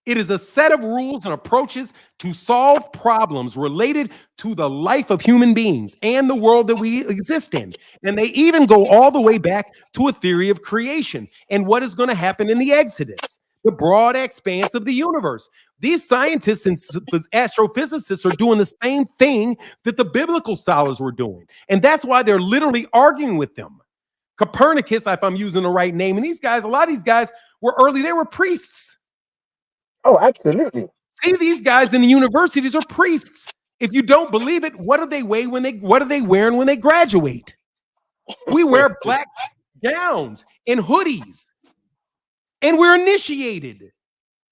Speaker 1: It is a set of rules and approaches to solve problems related to the life of human beings and the world that we exist in. And they even go all the way back to a theory of creation and what is going to happen in the Exodus, the broad expanse of the universe. These scientists and astrophysicists are doing the same thing that the biblical scholars were doing. And that's why they're literally arguing with them. Copernicus, if I'm using the right name, and these guys, a lot of these guys they were priests.
Speaker 9: Oh, absolutely.
Speaker 1: See, these guys in the universities are priests. If you don't believe it, what are they wearing when they graduate? We wear black gowns and hoodies. And we're initiated.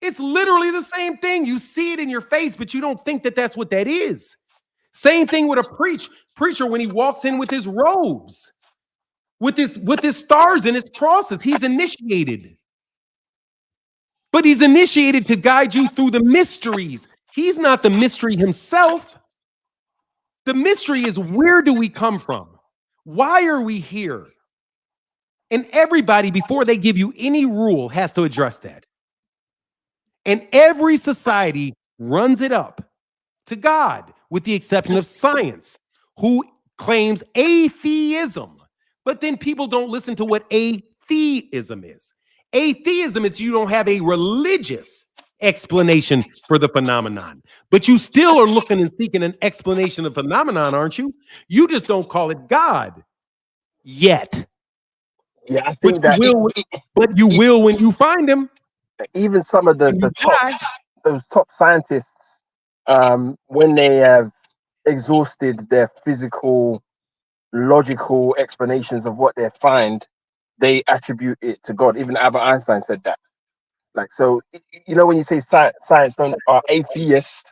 Speaker 1: It's literally the same thing. You see it in your face, but you don't think that that's what that is. Same thing with a preacher when he walks in with his robes, with his stars and his crosses. He's initiated. But he's initiated to guide you through the mysteries. He's not the mystery himself. The mystery is, where do we come from? Why are we here? And everybody, before they give you any rule, has to address that. And every society runs it up to God, with the exception of science, who claims atheism. But then people don't listen to what atheism is. Atheism is you don't have a religious explanation for the phenomenon, but you still are looking and seeking an explanation of phenomenon, aren't you? You just don't call it God yet.
Speaker 9: Yeah, I think that
Speaker 1: but you will when you find him.
Speaker 9: even some of those top scientists, when they have exhausted their physical, logical explanations of what they find, they attribute it to God. Even Albert Einstein said that. Like, so, you know, when you say science are atheists,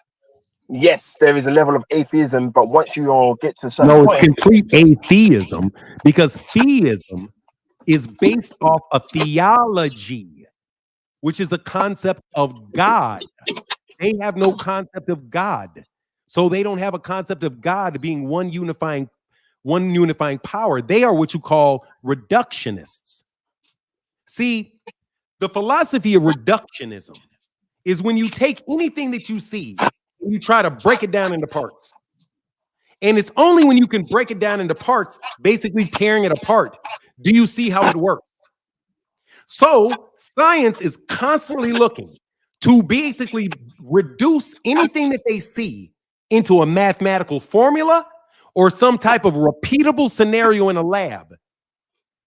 Speaker 9: yes, there is a level of atheism, but once you all get to some
Speaker 1: it's complete atheism, because theism is based off a theology, which is a concept of God. They have no concept of God. So they don't have a concept of God being one unifying power. They are what you call reductionists. See, the philosophy of reductionism is when you take anything that you see and you try to break it down into parts. And it's only when you can break it down into parts, basically tearing it apart, do you see how it works. So science is constantly looking to basically reduce anything that they see into a mathematical formula or some type of repeatable scenario in a lab.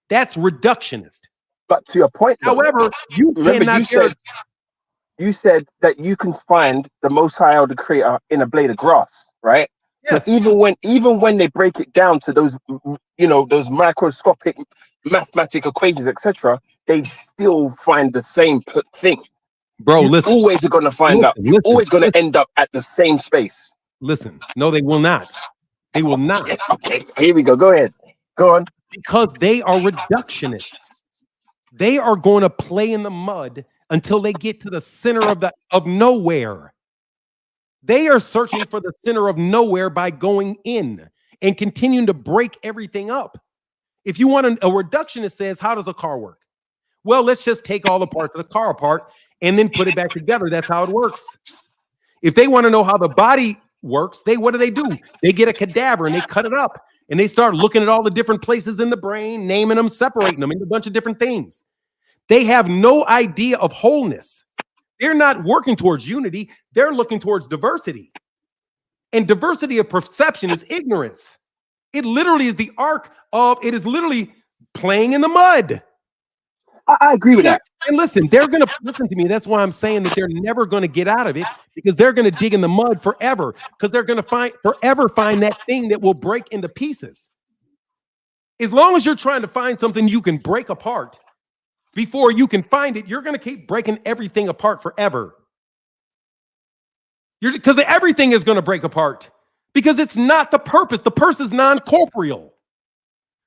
Speaker 1: That's reductionist.
Speaker 9: But to your point,
Speaker 1: however, you
Speaker 9: said that you can find the Most High, or the Creator, in a blade of grass, right?
Speaker 1: Yes.
Speaker 9: So even when they break it down to those, you know, those microscopic mathematical equations, etc., they still find the same thing.
Speaker 1: Bro,
Speaker 9: you
Speaker 1: listen.
Speaker 9: Always are going to find out. You're always going to end up at the same space.
Speaker 1: Listen, no, they will not. They will not.
Speaker 9: Yes, okay, here we go. Go ahead. Go on.
Speaker 1: Because they are reductionists. They are going to play in the mud until they get to the center of nowhere. They are searching for the center of nowhere by going in and continuing to break everything up. If you want a reductionist says, how does a car work? Well, let's just take all the parts of the car apart and then put it back together. That's how it works. If they want to know how the body works, what do? They get a cadaver and they cut it up and they start looking at all the different places in the brain, naming them, separating them into a bunch of different things. They have no idea of wholeness. They're not working towards unity. They're looking towards diversity. And diversity of perception is ignorance. It literally is the arc of, it is literally playing in the mud.
Speaker 9: I agree with that.
Speaker 1: And listen, they're going to listen to me. That's why I'm saying that they're never going to get out of it, because they're going to dig in the mud forever, because they're going to find that thing that will break into pieces. As long as you're trying to find something you can break apart before you can find it, you're going to keep breaking everything apart forever. Because everything is going to break apart, because it's not the purpose. The purpose is non-corporeal.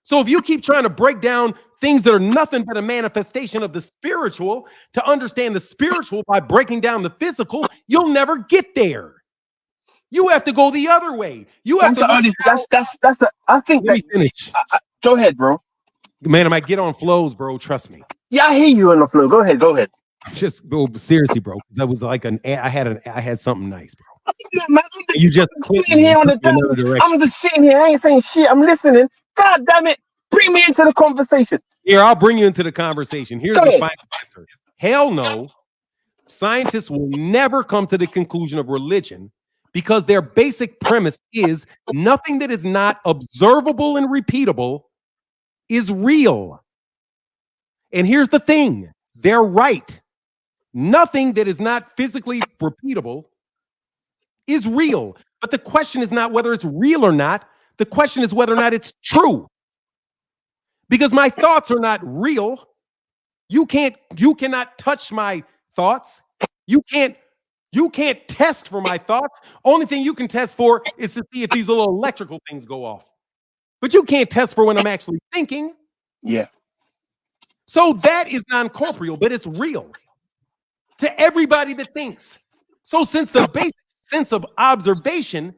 Speaker 1: So if you keep trying to break down things that are nothing but a manifestation of the spiritual to understand the spiritual by breaking down the physical, you'll never get there. You have to go the other way. You have
Speaker 9: I think that.
Speaker 1: Finish.
Speaker 9: Go ahead, bro.
Speaker 1: Man, I might get on flows, bro. Trust me.
Speaker 9: Yeah, I hear you on the flow. Go ahead.
Speaker 1: Just bro, seriously, bro. That was like I had something nice, bro.
Speaker 9: Man,
Speaker 1: You just clicked me
Speaker 9: here on I'm just sitting here. I ain't saying shit. I'm listening. God damn it. Bring me into the conversation.
Speaker 1: Here, I'll bring you into the conversation. Here's the final answer. Hell no. Scientists will never come to the conclusion of religion, because their basic premise is nothing that is not observable and repeatable is real. And here's the thing. They're right. Nothing that is not physically repeatable is real. But the question is not whether it's real or not. The question is whether or not it's true. Because my thoughts are not real. You cannot touch my thoughts. You can't test for my thoughts. Only thing you can test for is to see if these little electrical things go off. But you can't test for when I'm actually thinking.
Speaker 9: Yeah.
Speaker 1: So that is non-corporeal, but it's real to everybody that thinks. So since the basic sense of observation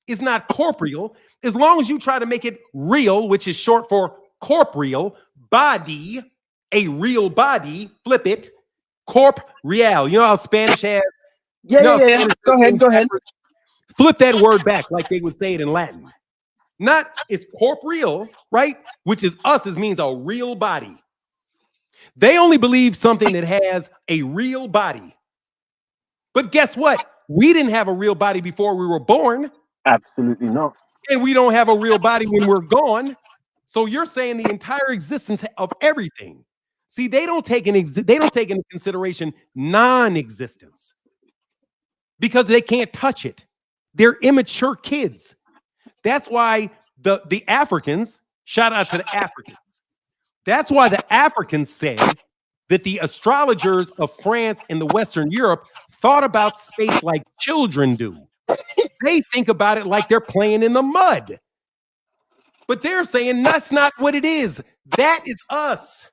Speaker 1: is not corporeal, as long as you try to make it real, which is short for corporeal, body, a real body, flip it, corp real. You know how Spanish has?
Speaker 9: Yeah. Go ahead.
Speaker 1: Flip that word back like they would say it in Latin. Not it's corporeal, right? Which is us, it means a real body. They only believe something that has a real body. But guess what? We didn't have a real body before we were born.
Speaker 9: Absolutely not.
Speaker 1: And we don't have a real body when we're gone. So you're saying the entire existence of everything. See, they don't take into consideration non-existence because they can't touch it. They're immature kids. That's why the Africans, shout out to the Africans. That's why the Africans said that the astrologers of France and the Western Europe thought about space like children do. They think about it like they're playing in the mud. But they're saying that's not what it is. That is us.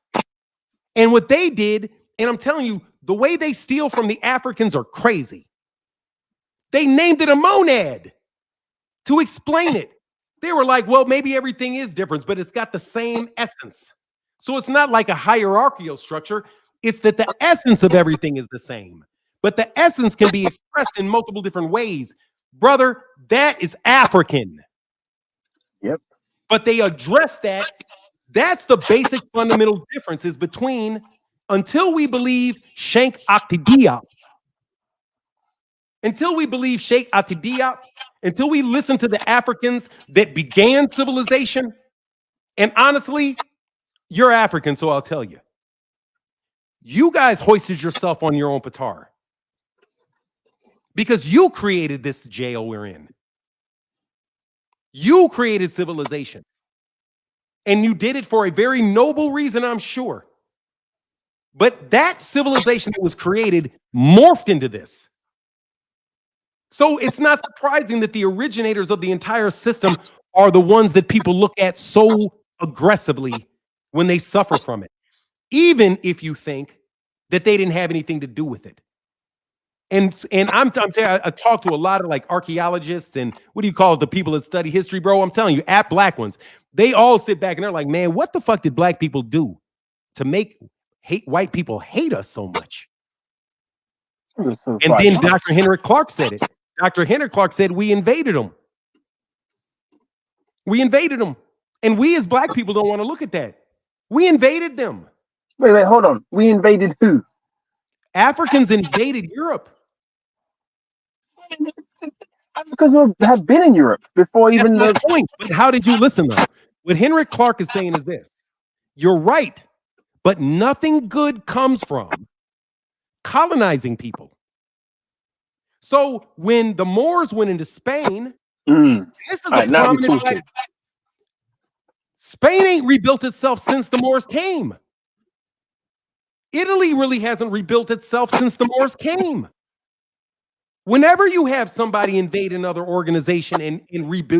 Speaker 1: And what they did, and I'm telling you, the way they steal from the Africans are crazy. They named it a monad to explain it. They were like, well, maybe everything is different, but it's got the same essence. So it's not like a hierarchical structure. It's that the essence of everything is the same. But the essence can be expressed in multiple different ways. Brother, that is African.
Speaker 9: Yep.
Speaker 1: But they address that. That's the basic fundamental differences between until we believe Sheikh Atidiop. Until we believe Sheikh Atidiop, until we listen to the Africans that began civilization, and honestly, you're African, so I'll tell you. You guys hoisted yourself on your own petard because you created this jail we're in. You created civilization. And you did it for a very noble reason, I'm sure. But that civilization that was created morphed into this. So it's not surprising that the originators of the entire system are the ones that people look at so aggressively when they suffer from it, even if you think that they didn't have anything to do with it. And I'm telling you, I talk to a lot of like archaeologists and what do you call it, the people that study history, bro. I'm telling you, black ones, they all sit back and they're like, man, what the fuck did black people do to make white people hate us so much? And then Dr. Henrik Clark said it. Dr. Henrik Clark said we invaded them. We invaded them. And we as black people don't want to look at that. We invaded them.
Speaker 9: Wait, hold on. We invaded who?
Speaker 1: Africans invaded Europe.
Speaker 9: Africans have been in Europe before even the
Speaker 1: point. But how did you listen though? What Henrik Clark is saying is this. You're right, but nothing good comes from colonizing people. So when the Moors went into Spain, this is a prominent fact. Spain ain't rebuilt itself since the Moors came. Italy really hasn't rebuilt itself since the Moors came. Whenever you have somebody invade another organization and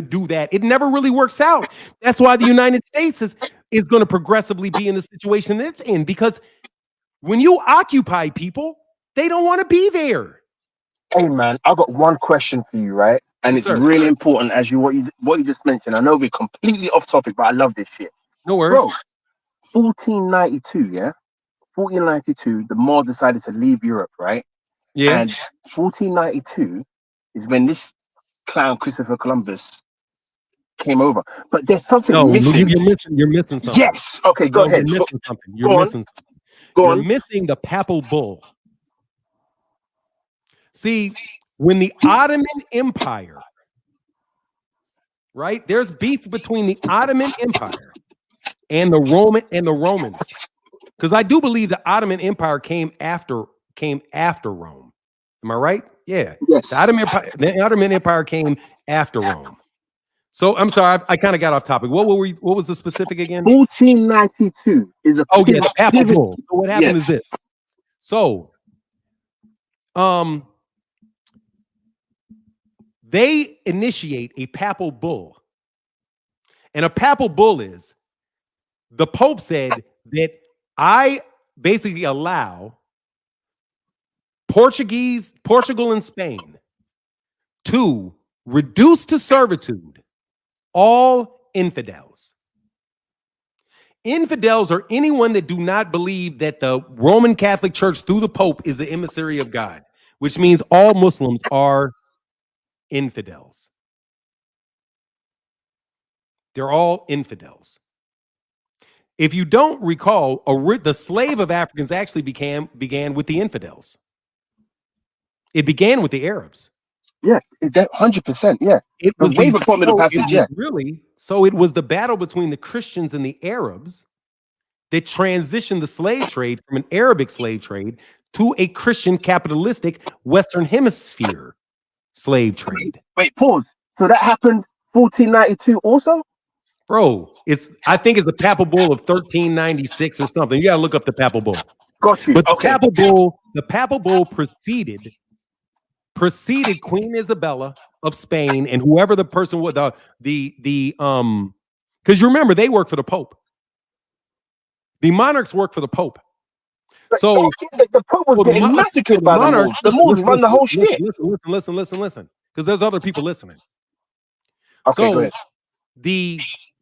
Speaker 1: do that, it never really works out. That's why the United States is going to progressively be in the situation that it's in, because when you occupy people, they don't want to be there.
Speaker 9: Hey man, I got one question for you, right? And it's really important as what you just mentioned. I know we're completely off topic, but I love this shit.
Speaker 1: No worries.
Speaker 9: Bro, 1492, yeah? 1492, the Moors decided to leave Europe, right?
Speaker 1: Yeah.
Speaker 9: And 1492 is when this clown Christopher Columbus came over. But there's something missing.
Speaker 1: You're missing something.
Speaker 9: Yes. Okay, go ahead.
Speaker 1: You're missing something. You're missing something. You're missing the papal bull. See, when the Ottoman Empire, right? There's beef between the Ottoman Empire and the Romans. Because I do believe the Ottoman Empire came after Rome. Am I right? Yeah.
Speaker 9: Yes.
Speaker 1: The Ottoman Empire came after Rome. So I'm sorry, I kind of got off topic. What was the specific again?
Speaker 9: 1492 is a
Speaker 1: Oh yeah, the papal
Speaker 9: pivot.
Speaker 1: bull. So what happened is
Speaker 9: Yes.
Speaker 1: this. So they initiate a papal bull. And a papal bull is the Pope said that I basically allow Portugal and Spain to reduce to servitude all infidels. Infidels are anyone that do not believe that the Roman Catholic Church through the Pope is the emissary of God, which means all Muslims are infidels. They're all infidels. If you don't recall, the slave of Africans actually began with the infidels. It began with the Arabs.
Speaker 9: Yeah, that 100%. Yeah,
Speaker 1: It was
Speaker 9: way before Middle Passage. Yeah,
Speaker 1: so it was the battle between the Christians and the Arabs that transitioned the slave trade from an Arabic slave trade to a Christian capitalistic Western Hemisphere slave trade.
Speaker 9: Wait, pause. So that happened 1492 also?
Speaker 1: Bro, I think it's a papal bull of 1396 or something. You gotta look up the papal bull.
Speaker 9: Got you.
Speaker 1: But the papal bull preceded Queen Isabella of Spain and whoever the person was, because you remember they work for the Pope. The monarchs work for the Pope. So
Speaker 9: the Pope was getting massacred by the Moors. The Moors run the whole shit.
Speaker 1: Listen, because there's other people listening.
Speaker 9: Okay, go
Speaker 1: so
Speaker 9: ahead.
Speaker 1: The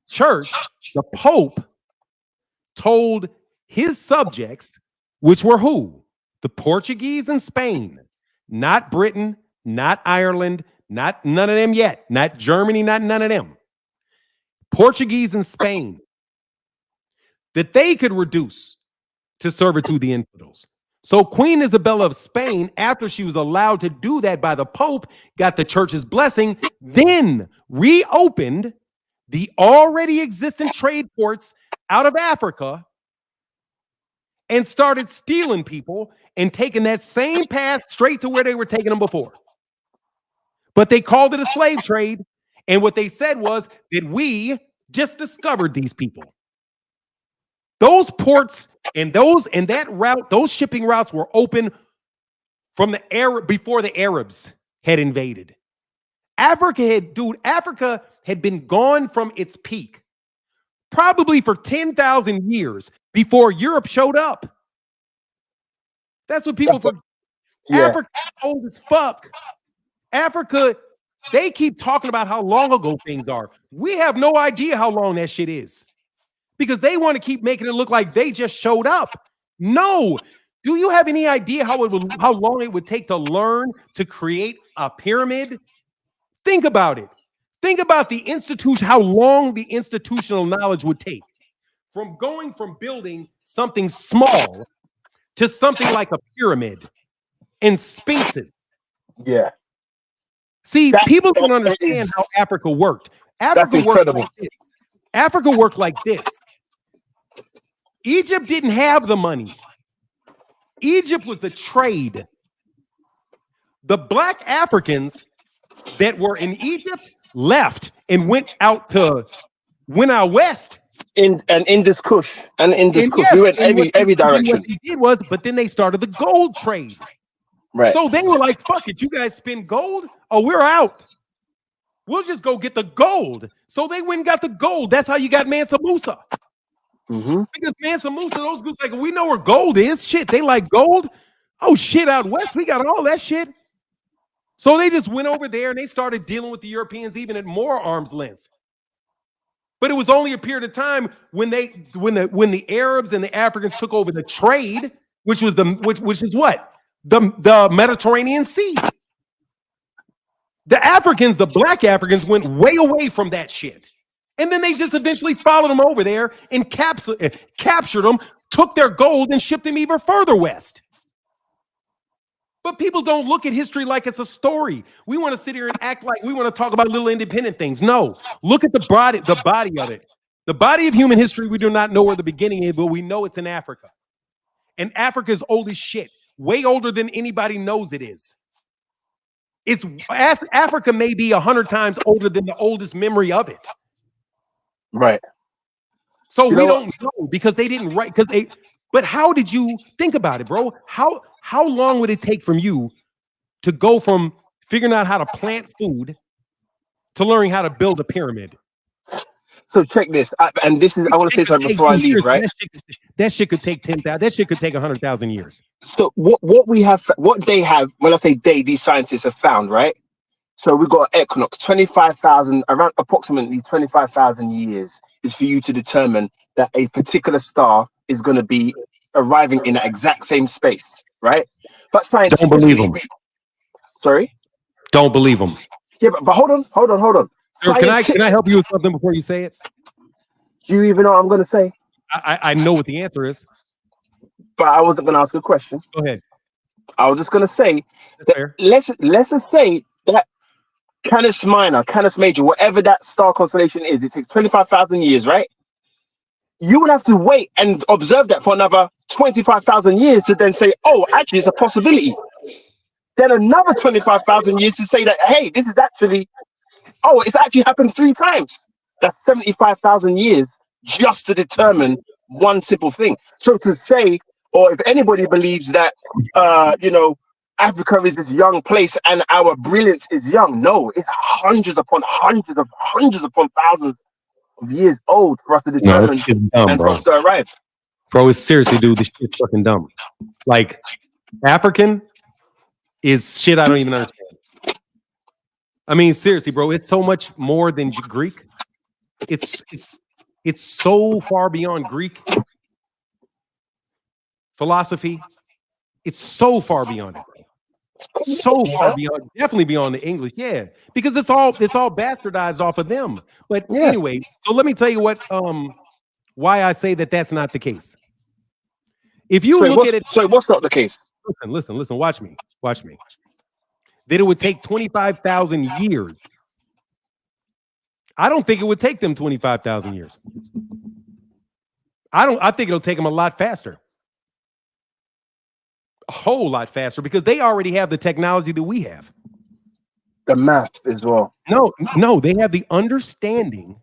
Speaker 1: church, the Pope, told his subjects, which were who? The Portuguese and Spain, not Britain, not Ireland, not none of them yet, not Germany, not none of them. Portuguese and Spain, that they could reduce to servitude the infidels. So Queen Isabella of Spain, after she was allowed to do that by the Pope, got the church's blessing, then reopened the already existing trade ports out of Africa and started stealing people and taking that same path straight to where they were taking them before. But they called it a slave trade. And what they said was that we just discovered these people. Those ports and that route, those shipping routes were open from before the Arabs had invaded. Africa had been gone from its peak probably for 10,000 years before Europe showed up. That's what people forget. Africa is old as fuck. Africa, they keep talking about how long ago things are. We have no idea how long that shit is because they want to keep making it look like they just showed up. No. Do you have any idea how long it would take to learn to create a pyramid? Think about it. Think about the institution, how long the institutional knowledge would take from going from building something small to something like a pyramid and sphinxes.
Speaker 9: Yeah.
Speaker 1: See, people don't understand how Africa worked. Africa worked like this. Egypt didn't have the money. Egypt was the trade. The black Africans that were in Egypt left and went out west.
Speaker 9: In Indus Kush. And Indus Kush. We went every direction.
Speaker 1: What they did was, but then they started the gold trade.
Speaker 9: Right.
Speaker 1: So they were like, fuck it, you guys spend gold? Oh, we're out. We'll just go get the gold. So they went and got the gold. That's how you got Mansa Musa.
Speaker 9: Mm-hmm.
Speaker 1: Because Mansa Musa, those groups like, we know where gold is. Shit, they like gold. Oh, shit, out west, we got all that shit. So they just went over there and they started dealing with the Europeans even at more arm's length. But it was only a period of time when the Arabs and the Africans took over the trade, which is what? The Mediterranean Sea. The Africans, the black Africans, went way away from that shit. And then they just eventually followed them over there and captured them, took their gold and shipped them even further west. But people don't look at history like it's a story. We want to sit here and act like we want to talk about little independent things. No, look at the body of it. The body of human history, we do not know where the beginning is, but we know it's in Africa. And Africa is old as shit, way older than anybody knows it is. Africa may be 100 times older than the oldest memory of it.
Speaker 9: Right.
Speaker 1: So
Speaker 9: You
Speaker 1: we
Speaker 9: know
Speaker 1: don't know because they didn't write but how did you think about it, bro? How long would it take from you to go from figuring out how to plant food to learning how to build a pyramid?
Speaker 9: So check this. I want to say something before I leave, right?
Speaker 1: That shit could take 10,000. That shit could take 100,000 years.
Speaker 9: So what they have, when I say they, these scientists have found, right? So we've got an equinox, 25,000, around approximately 25,000 years is for you to determine that a particular star is going to be arriving in that exact same space, right? But scientists
Speaker 1: don't believe them.
Speaker 9: Sorry?
Speaker 1: Don't believe them.
Speaker 9: Yeah, but hold on.
Speaker 1: Sir, can I help you with something before you say it?
Speaker 9: Do you even know what I'm going to say?
Speaker 1: I know what the answer is.
Speaker 9: But I wasn't going to ask a question.
Speaker 1: Go ahead.
Speaker 9: I was just going to say,
Speaker 1: that
Speaker 9: let's just say that Canis Minor, Canis Major, whatever that star constellation is, it takes 25,000 years, right? You would have to wait and observe that for another 25,000 years to then say, oh, actually, it's a possibility. Then another 25,000 years to say that, hey, this is actually, it's actually happened 3 times. That's 75,000 years just to determine one simple thing. So to say, or if anybody believes that, Africa is this young place and our brilliance is young, no, it's hundreds upon thousands of years old for us to determine and for us to arrive.
Speaker 1: Bro, it's seriously, dude, this shit's fucking dumb. Like, African is shit I don't even understand. I mean, seriously, bro, it's so much more than Greek. It's so far beyond Greek philosophy. It's so far beyond it. So far beyond, definitely beyond the English, yeah, because it's all bastardized off of them. But anyway, so let me tell you what, why I say that that's not the case. If you look at it,
Speaker 9: what's not the case?
Speaker 1: Listen, watch me. That it would take 25,000 years. I don't think it would take them 25,000 years. I think it'll take them a lot faster. A whole lot faster because they already have the technology that we have.
Speaker 9: The math as well.
Speaker 1: No, they have the understanding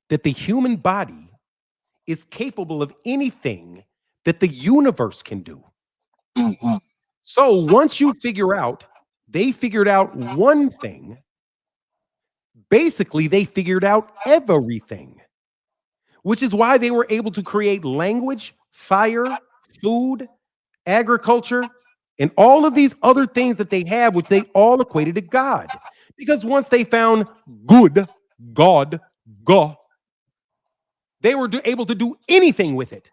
Speaker 1: that the human body is capable of anything that the universe can do.
Speaker 9: Mm-hmm.
Speaker 1: So once you they figured out one thing, basically they figured out everything, which is why they were able to create language, fire, food, agriculture, and all of these other things that they have, which they all equated to God. Because once they found God, they were able to do anything with it.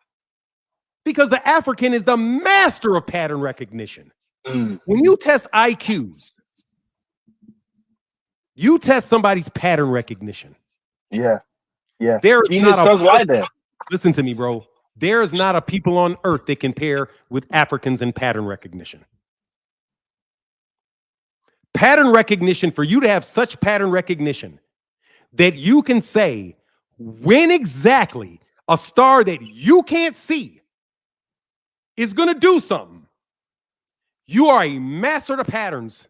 Speaker 1: Because the African is the master of pattern recognition. When you test IQs, you test somebody's pattern recognition.
Speaker 9: Yeah.
Speaker 1: Listen to me, bro. There is not a people on earth that can pair with Africans in pattern recognition. Pattern recognition, for you to have such pattern recognition that you can say when exactly a star that you can't see is going to do something. You are a master of patterns.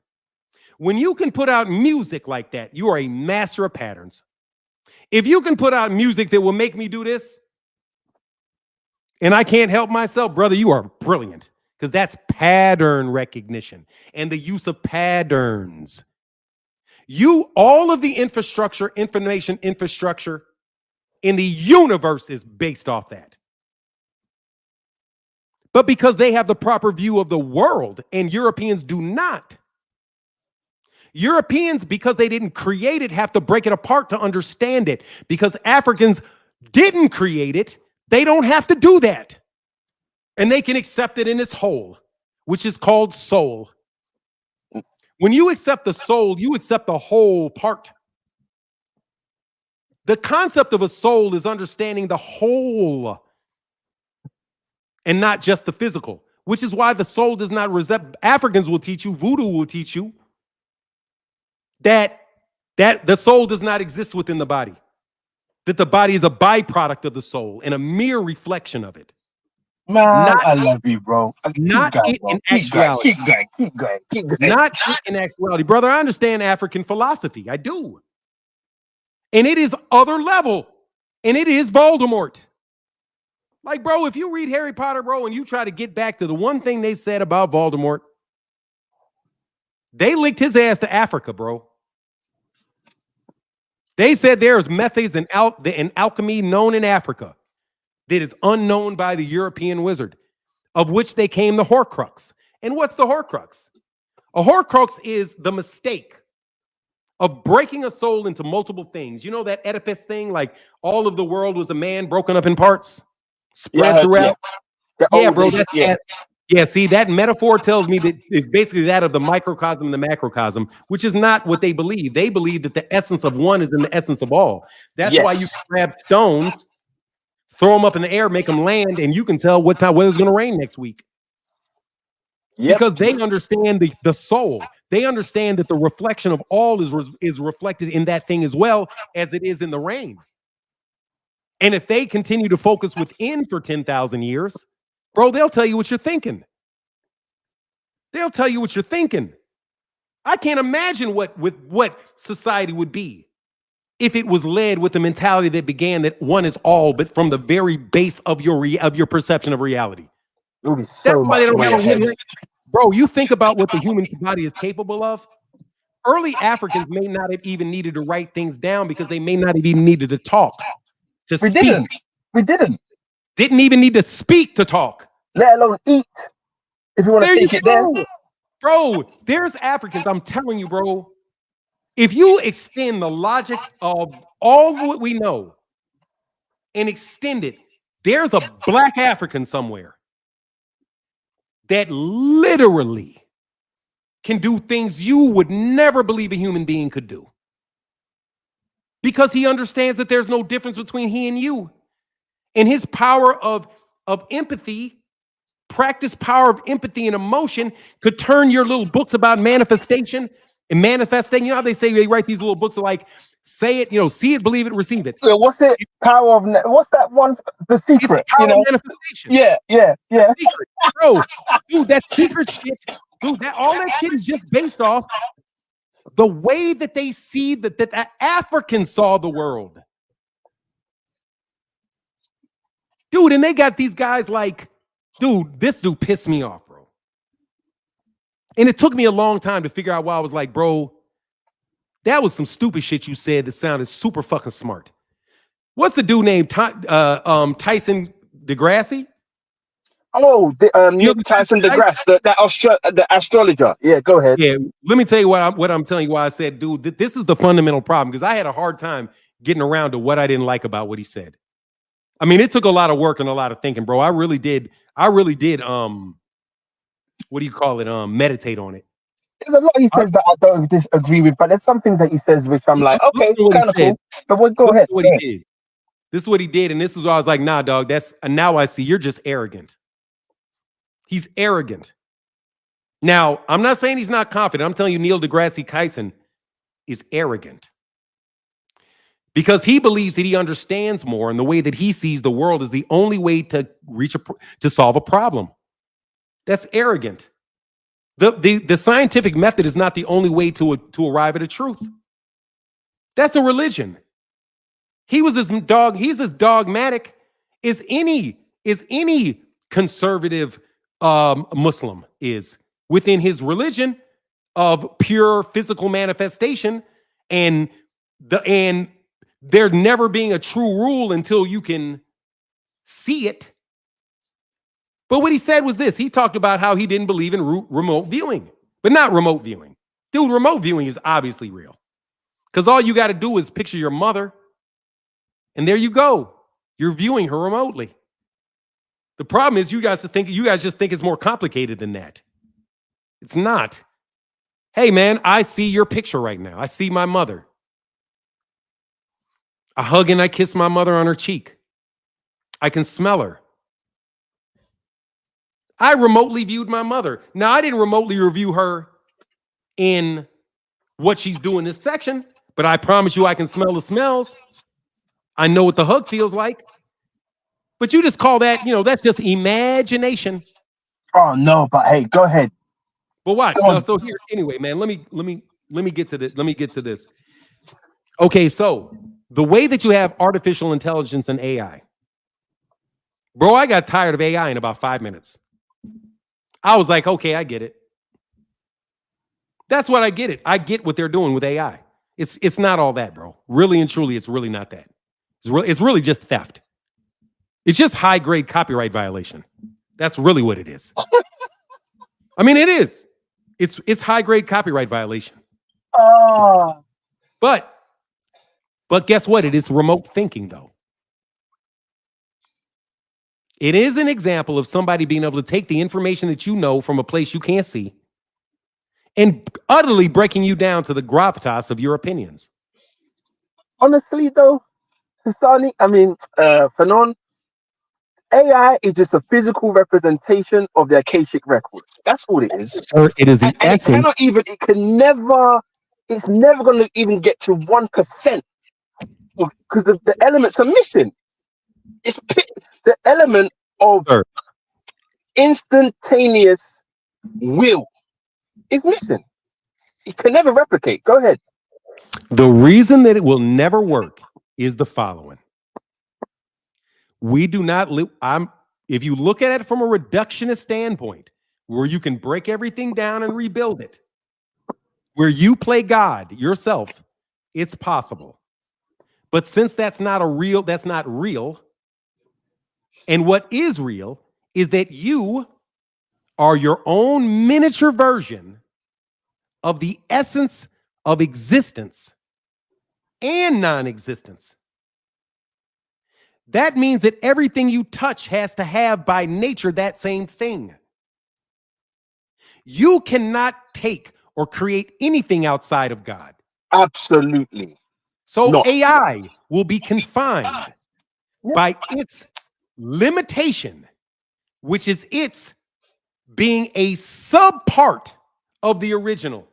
Speaker 1: When you can put out music like that, you are a master of patterns. If you can put out music that will make me do this, and I can't help myself, brother, you are brilliant. Because that's pattern recognition and the use of patterns. All of the information infrastructure in the universe is based off that. But because they have the proper view of the world and Europeans do not. Europeans, because they didn't create it, have to break it apart to understand it. Because Africans didn't create it, they don't have to do that. And they can accept it in its whole, which is called soul. When you accept the soul, you accept the whole part. The concept of a soul is understanding the whole and not just the physical, which is why the soul does not resemble. Africans will teach you, voodoo will teach you that the soul does not exist within the body, that the body is a byproduct of the soul and a mere reflection of it.
Speaker 9: Man,
Speaker 1: Not
Speaker 9: I love you, bro.
Speaker 1: not
Speaker 9: Keep going,
Speaker 1: it
Speaker 9: bro.
Speaker 1: in
Speaker 9: Keep going,
Speaker 1: actuality.
Speaker 9: keep going, keep going, keep going.
Speaker 1: Not it in actuality. Brother, I understand African philosophy. I do. And it is other level. And it is Voldemort. Like, bro, if you read Harry Potter, bro, and you try to get back to the one thing they said about Voldemort, they linked his ass to Africa, bro. They said there's methods in alchemy known in Africa that is unknown by the European wizard, of which they came the Horcrux. And what's the Horcrux? A Horcrux is the mistake of breaking a soul into multiple things. You know that Oedipus thing? Like all of the world was a man broken up in parts, spread throughout. Yeah, bro. Yeah, see, that metaphor tells me that it's basically that of the microcosm and the macrocosm, which is not what they believe. They believe that the essence of one is in the essence of all. That's why you can grab stones, throw them up in the air, make them land, and you can tell what time whether it's going to rain next week. Because they understand the soul. They understand that the reflection of all is reflected in that thing as well as it is in the rain. And if they continue to focus within for 10,000 years, bro, they'll tell you what you're thinking. They'll tell you what you're thinking. I can't imagine what society would be if it was led with the mentality that began that one is all, but from the very base of your perception of reality.
Speaker 9: It would be so much way.
Speaker 1: Bro, you think about what the human body is capable of. Early Africans may not have even needed to write things down because they may not have even needed to talk to speak.
Speaker 9: We didn't.
Speaker 1: Didn't even need to speak to talk.
Speaker 9: Let alone eat. If you want to take it there.
Speaker 1: Bro, there's Africans, I'm telling you, bro. If you extend the logic of all of what we know and extend it, there's a black African somewhere that literally can do things you would never believe a human being could do. Because he understands that there's no difference between he and you. And his power of empathy, practice power of empathy and emotion could turn your little books about manifestation and manifesting. You know how they say they write these little books like say it, see it, believe it, receive it.
Speaker 9: Yeah, what's it? Power of what's that one? The secret.
Speaker 1: It's the power of manifestation.
Speaker 9: Yeah.
Speaker 1: Secret. Bro, dude, that secret shit, dude, all that shit is just based off the way that they see that the Africans saw the world. Dude, and they got these guys like, dude, this dude pissed me off, bro. And it took me a long time to figure out why. I was like, bro, that was some stupid shit you said that sounded super fucking smart. What's the dude named Tyson DeGrassi?
Speaker 9: Oh, Tyson DeGrasse, the astrologer. Yeah, go ahead.
Speaker 1: Yeah, let me tell you what I'm telling you why I said, dude, this is the fundamental problem because I had a hard time getting around to what I didn't like about what he said. I mean, it took a lot of work and a lot of thinking, bro. I really did. What do you call it? Meditate on it.
Speaker 9: There's a lot he says that I don't disagree with, but there's some things that he says which I'm like, okay, kind of cool. But go ahead.
Speaker 1: What he did. This is what he did, and this is why I was like, nah, dog. Now I see you're just arrogant. He's arrogant. Now, I'm not saying he's not confident. I'm telling you, Neil deGrasse Tyson is arrogant. Because he believes that he understands more, and the way that he sees the world is the only way to to solve a problem. That's arrogant. The scientific method is not the only way to arrive at a truth. That's a religion. He's as dogmatic as any conservative Muslim is within his religion of pure physical manifestation and there never being a true rule until you can see it. But what he said was this. He talked about how he didn't believe in remote viewing, but not remote viewing. Dude, remote viewing is obviously real because all you got to do is picture your mother and there you go. You're viewing her remotely. The problem is you guys just think it's more complicated than that. It's not. Hey, man, I see your picture right now. I see my mother. I hug and I kiss my mother on her cheek. I can smell her. I remotely viewed my mother. Now, I didn't remotely review her in what she's doing this section, but I promise you I can smell the smells. I know what the hug feels like. But you just call that, that's just imagination.
Speaker 9: Oh no, but hey, go ahead.
Speaker 1: But watch. So here, anyway, man, let me get to this. Let me get to this. Okay, so the way that you have artificial intelligence and AI, bro, I got tired of AI in about 5 minutes. I was like, okay, I get it. That's what I get it. I get what they're doing with AI. It's not all that, bro. Really and truly, it's really not that. It's really just theft. It's just high-grade copyright violation. That's really what it is. I mean, it is. It's high-grade copyright violation. But guess what? It is remote thinking, though. It is an example of somebody being able to take the information that you know from a place you can't see and utterly breaking you down to the gravitas of your opinions.
Speaker 9: Honestly, though, Fanon, AI is just a physical representation of the Akashic records. That's all it is.
Speaker 1: Sir, it is the essence.
Speaker 9: It's never going to even get to 1% because the elements are missing. It's the element of instantaneous will is missing. It can never replicate. Go ahead.
Speaker 1: The reason that it will never work is the following. We do not live. If you look at it from a reductionist standpoint, where you can break everything down and rebuild it, where you play God yourself, it's possible. But since that's not real. And what is real is that you are your own miniature version of the essence of existence and non-existence. That means that everything you touch has to have by nature that same thing. You cannot take or create anything outside of God.
Speaker 9: Absolutely.
Speaker 1: So AI will be confined by its limitation, which is its being a subpart of the original.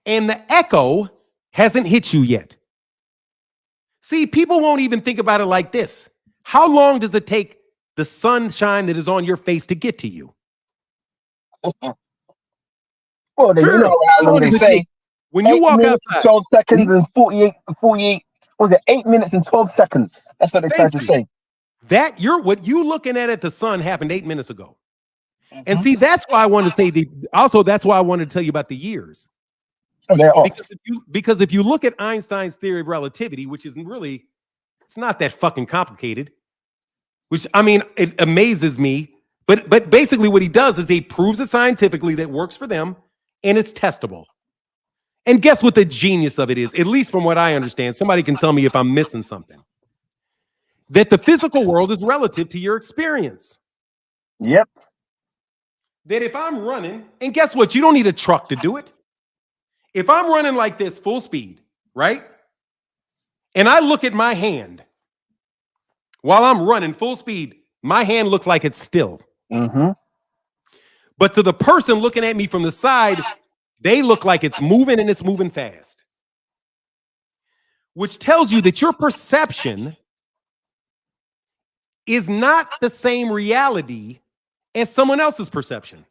Speaker 1: And the echo hasn't hit you yet. See, people won't even think about it like this. How long does it take the sunshine that is on your face to get to you?
Speaker 9: Well, you know how long they say.
Speaker 1: When you walk outside.
Speaker 9: 12 seconds and 48, was it 8 minutes and 12 seconds? That's what they tried to say.
Speaker 1: What you looking at the sun happened 8 minutes ago. And see, that's why I wanted to say that's why I wanted to tell you about the years. Because if you look at Einstein's theory of relativity, which isn't really, it's not that fucking complicated, which, I mean, it amazes me. But basically what he does is he proves it scientifically that works for them and it's testable. And guess what the genius of it is, at least from what I understand, somebody can tell me if I'm missing something. That the physical world is relative to your experience.
Speaker 9: Yep.
Speaker 1: That if I'm running, and guess what? You don't need a truck to do it. If I'm running like this full speed, right? And I look at my hand while I'm running full speed, my hand looks like it's still.
Speaker 9: Mm-hmm.
Speaker 1: But to the person looking at me from the side, they look like it's moving and it's moving fast. Which tells you that your perception is not the same reality as someone else's perception.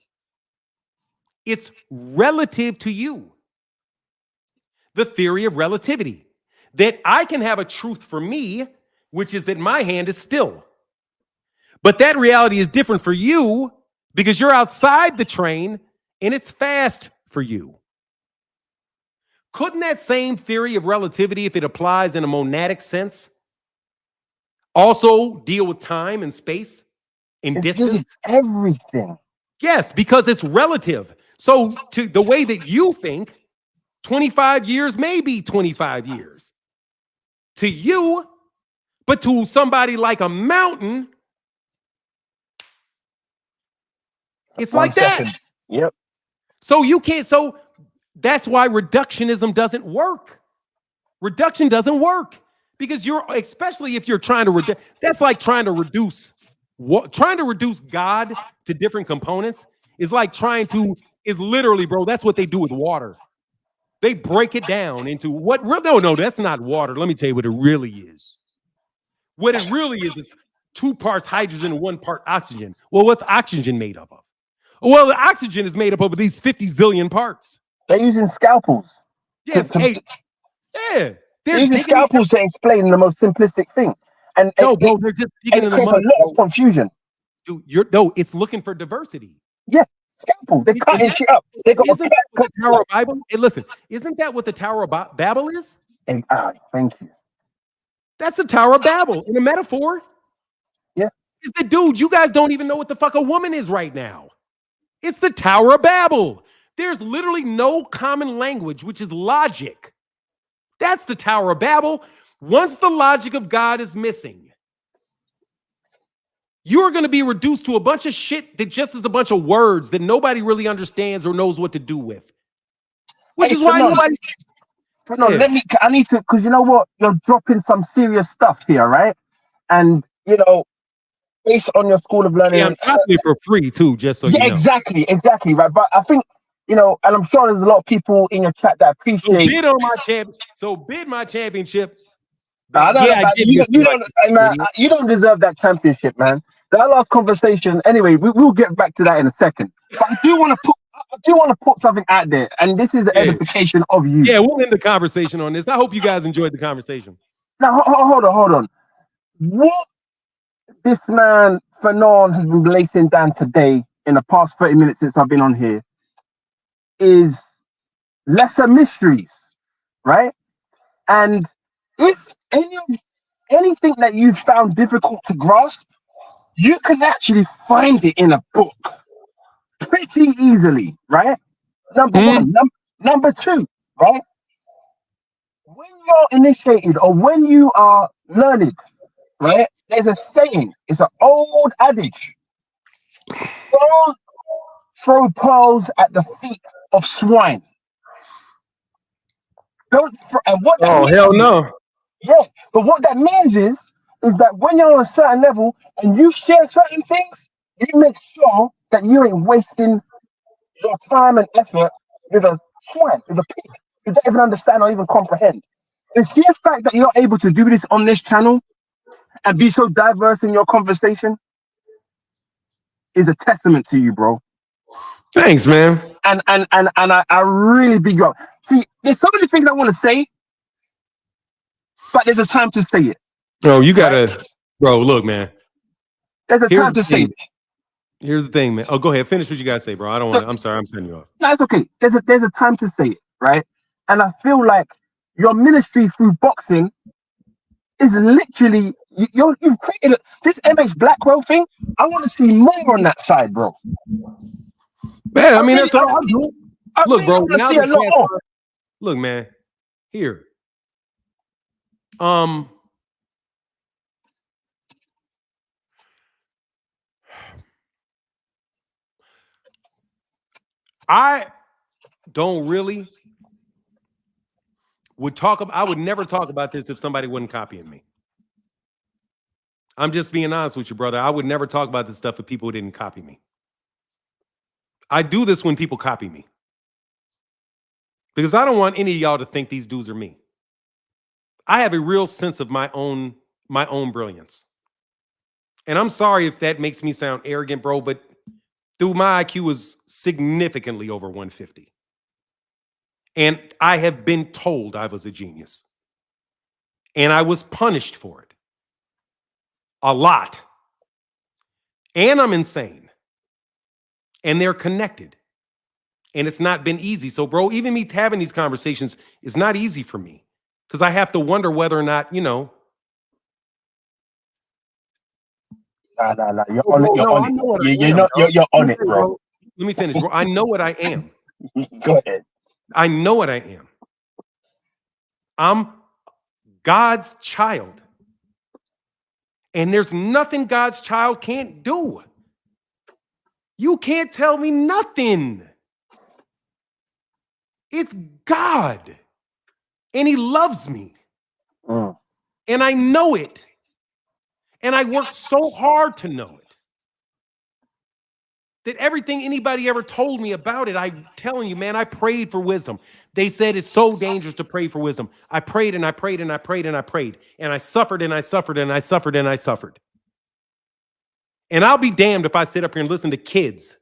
Speaker 1: It's relative to you. The theory of relativity, that I can have a truth for me, which is that my hand is still. But that reality is different for you because you're outside the train and it's fast for you. Couldn't that same theory of relativity, if it applies in a monadic sense, also deal with time and space and distance?
Speaker 9: Everything.
Speaker 1: Yes, because it's relative. So to the way that you think, 25 years may be 25 years to you, but to somebody like a mountain, it's like that.
Speaker 9: Yep.
Speaker 1: So you can't, so that's why reductionism doesn't work. Reduction doesn't work because especially if you're trying to that's like trying to reduce God to different components is like is literally, bro, that's what they do with water. They break it down into no, that's not water. Let me tell you what it really is. What it really is 2 parts hydrogen and 1 part oxygen. Well, what's oxygen made up of? Well, the oxygen is made up of these 50 zillion parts.
Speaker 9: They're using scalpels.
Speaker 1: Yes,
Speaker 9: To-
Speaker 1: hey, yeah.
Speaker 9: They're using scalpels to explain the most simplistic thing. And
Speaker 1: no, bro, they're just digging in the
Speaker 9: creates
Speaker 1: money.
Speaker 9: a lot of confusion.
Speaker 1: Dude, no, it's looking for diversity.
Speaker 9: Yeah, scalpel. They're cutting shit up. They got
Speaker 1: Isn't that what the Tower of Babel? Hey, listen, isn't that what the Tower of Babel is?
Speaker 9: Thank you.
Speaker 1: That's the Tower of Babel in a metaphor.
Speaker 9: Yeah.
Speaker 1: It's the dude, you guys don't even know what the fuck a woman is right now. It's the Tower of Babel. There's literally no common language, which is logic. That's the Tower of Babel. Once the logic of God is missing, you're going to be reduced to a bunch of shit that just is a bunch of words that nobody really understands or knows what to do with. Which is why nobody...
Speaker 9: I need to, because you know what? You're dropping some serious stuff here, right? And, you know, based on your school of learning...
Speaker 1: Yeah, I'm dropping it for free, too, just so you know.
Speaker 9: Exactly, right? But I think, you know, and I'm sure there's a lot of people in your chat that appreciate...
Speaker 1: bid on my championship. So bid my championship.
Speaker 9: You don't deserve that championship, man. That last conversation, anyway, we'll get back to that in a second. But I do want to put something out there, and this is the edification of you.
Speaker 1: Yeah, we'll end the conversation on this. I hope you guys enjoyed the conversation.
Speaker 9: Now, hold on. What this man, Fanon, has been blazing down today in the past 30 minutes since I've been on here is lesser mysteries, right? And if anything that you found difficult to grasp, you can actually find it in a book pretty easily, right? Number one. Number two, right? When you're initiated or when you are learned, right? There's a saying, it's an old adage. Don't throw pearls at the feet of swine. And what that means
Speaker 1: hell no.
Speaker 9: Yeah, but what that means is that when you're on a certain level and you share certain things, you make sure that you ain't wasting your time and effort with a swine, with a pig who don't even understand or even comprehend. The sheer fact that you're able to do this on this channel and be so diverse in your conversation is a testament to you, bro.
Speaker 1: Thanks, man.
Speaker 9: And I really big you up. See, there's so many things I want to say, but there's a time to say it.
Speaker 1: Bro, you gotta, bro, look, man.
Speaker 9: There's a time to say it.
Speaker 1: Here's the thing, man. Oh, go ahead. Finish what you guys say, bro. I don't want to, I'm sorry, I'm sending you off.
Speaker 9: No, it's okay. There's a time to say it, right? And I feel like your ministry through boxing is literally, you've created this MH Blackwell thing. I want to see more on that side, bro.
Speaker 1: Yeah, I mean, that's all. Look, bro.
Speaker 9: I see a lot more.
Speaker 1: Look, man. Here. I don't really I would never talk about this if somebody wasn't copying me. I'm just being honest with you, brother. I would never talk about this stuff if people didn't copy me. I do this when people copy me. Because I don't want any of y'all to think these dudes are me. I have a real sense of my own brilliance. And I'm sorry if that makes me sound arrogant, bro, but dude, my IQ is significantly over 150. And I have been told I was a genius. And I was punished for it. A lot. And I'm insane. And they're connected. And it's not been easy. So, bro, even me having these conversations is not easy for me. Because I have to wonder whether or not, you know.
Speaker 9: Nah. You're on it. You're on it, bro.
Speaker 1: Let me finish, bro. I know what I am.
Speaker 9: Go ahead.
Speaker 1: I know what I am. I'm God's child. And there's nothing God's child can't do. You can't tell me nothing. It's God. And he loves me. And I know it. And I worked so hard to know it. That everything anybody ever told me about it, I'm telling you, man, I prayed for wisdom. They said it's so dangerous to pray for wisdom. I prayed and I prayed and I prayed and I prayed. And I suffered and I suffered and I suffered and I suffered. And I'll be damned if I sit up here and listen to kids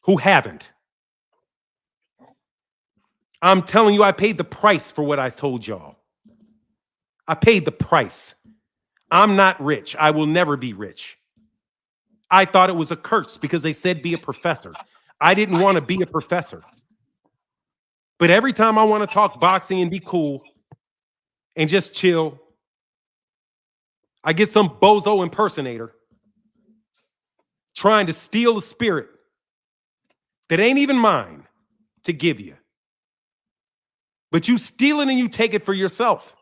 Speaker 1: who haven't. I'm telling you, I paid the price for what I told y'all. I paid the price. I'm not rich. I will never be rich. I thought it was a curse because they said be a professor. I didn't want to be a professor. But every time I want to talk boxing and be cool and just chill, I get some bozo impersonator trying to steal the spirit that ain't even mine to give you. But you steal it and you take it for yourself.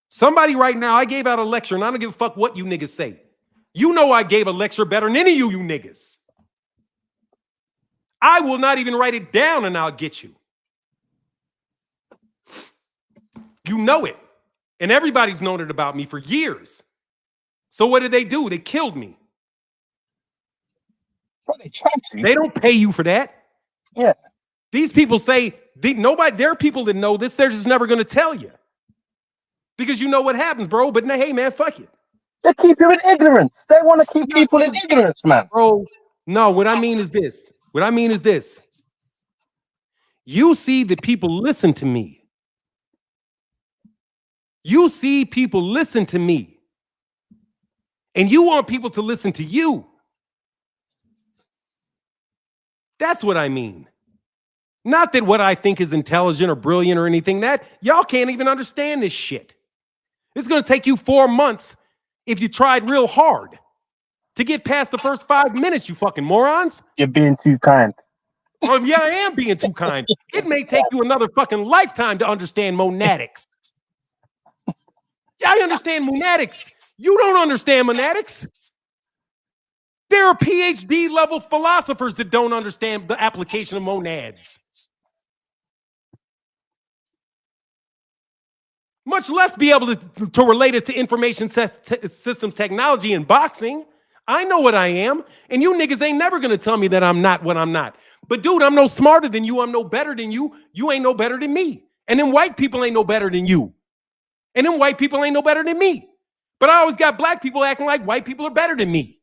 Speaker 1: Somebody right now, I gave out a lecture and I don't give a fuck what you niggas say. You know I gave a lecture better than any of you niggas. I will not even write it down and I'll get you. You know it. And everybody's known it about me for years. So what did they do? They killed me.
Speaker 9: Well, they tried to.
Speaker 1: They don't pay you for that.
Speaker 9: Yeah.
Speaker 1: These people say, nobody, there are people that know this. They're just never going to tell you. Because you know what happens, bro. But hey, man, fuck it.
Speaker 9: They keep you in ignorance. They want to keep people in ignorance, man.
Speaker 1: Bro, no, what I mean is this. What I mean is this. You see that people listen to me. You see people listen to me. And you want people to listen to you. That's what I mean. Not that what I think is intelligent or brilliant or anything. That y'all can't even understand this shit. It's going to take you 4 months if you tried real hard to get past the first 5 minutes, you fucking morons.
Speaker 9: You're being too kind.
Speaker 1: Yeah, I am being too kind. It may take you another fucking lifetime to understand monadics. Yeah, I understand monadics. You don't understand monadics. There are PhD level philosophers that don't understand the application of monads. Much less be able to relate it to information systems technology and boxing. I know what I am, and you niggas ain't never gonna tell me that I'm not what I'm not. But dude, I'm no smarter than you. I'm no better than you. You ain't no better than me. And then white people ain't no better than you. And then white people ain't no better than me. But I always got black people acting like white people are better than me.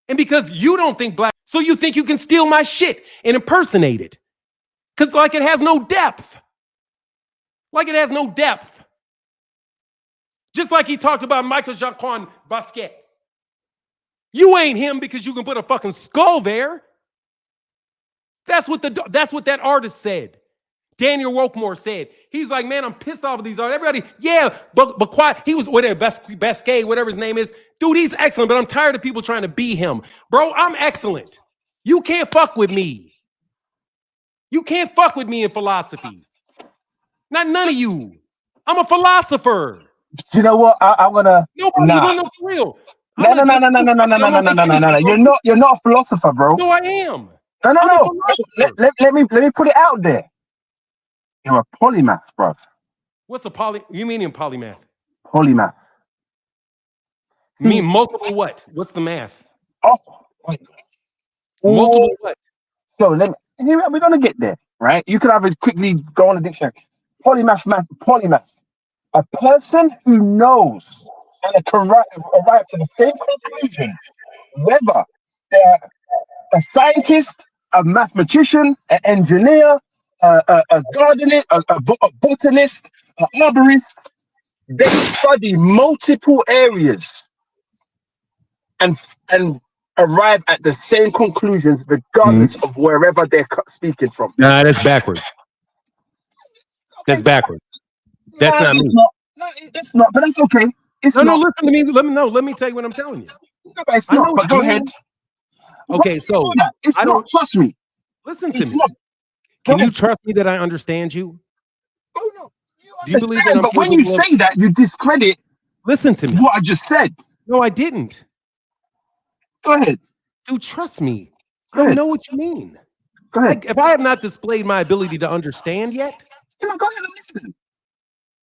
Speaker 1: And because you don't think black, so you think you can steal my shit and impersonate it. Because like it has no depth. Like it has no depth. Just like he talked about Michael Jacquin Basquiat. You ain't him because you can put a fucking skull there. That's what that artist said. Daniel Wokemore said. He's like, man, I'm pissed off of these artists. Everybody, yeah, but quiet. He was whatever, Basquiat, whatever his name is. Dude, he's excellent, but I'm tired of people trying to be him. Bro, I'm excellent. You can't fuck with me. You can't fuck with me in philosophy. None of you. I'm a philosopher.
Speaker 9: Do you know what? I'm gonna.
Speaker 1: Nobody, you don't know for real.
Speaker 9: No. You're not a philosopher, bro.
Speaker 1: No, I am.
Speaker 9: No. Let me put it out there. You're a polymath, bro.
Speaker 1: What's a you mean in polymath?
Speaker 9: Polymath.
Speaker 1: You mean multiple what? What's the math?
Speaker 9: Oh,
Speaker 1: multiple what?
Speaker 9: So we're gonna get there, right? You could have it quickly go on the dictionary. Polymath. A person who knows and can arrive to the same conclusion, whether they're a scientist, a mathematician, an engineer, a gardener, a botanist, an arborist. They study multiple areas and arrive at the same conclusions regardless of wherever they're speaking from.
Speaker 1: Nah, that's backward. That's backward. That's not me.
Speaker 9: No, it's not, but that's okay.
Speaker 1: No, listen to me. Let me tell you what I'm telling you.
Speaker 9: No, but it's not, but go ahead.
Speaker 1: Okay, so
Speaker 9: it's not. Trust me.
Speaker 1: Listen to me. Can you trust me that I understand you?
Speaker 9: Oh no.
Speaker 1: Do you believe that?
Speaker 9: But when you say that, you discredit.
Speaker 1: Listen to me.
Speaker 9: What I just said.
Speaker 1: No, I didn't.
Speaker 9: Go ahead.
Speaker 1: Dude, trust me. I know what you mean.
Speaker 9: Go ahead.
Speaker 1: If I have not displayed my ability to understand yet,
Speaker 9: go ahead and listen.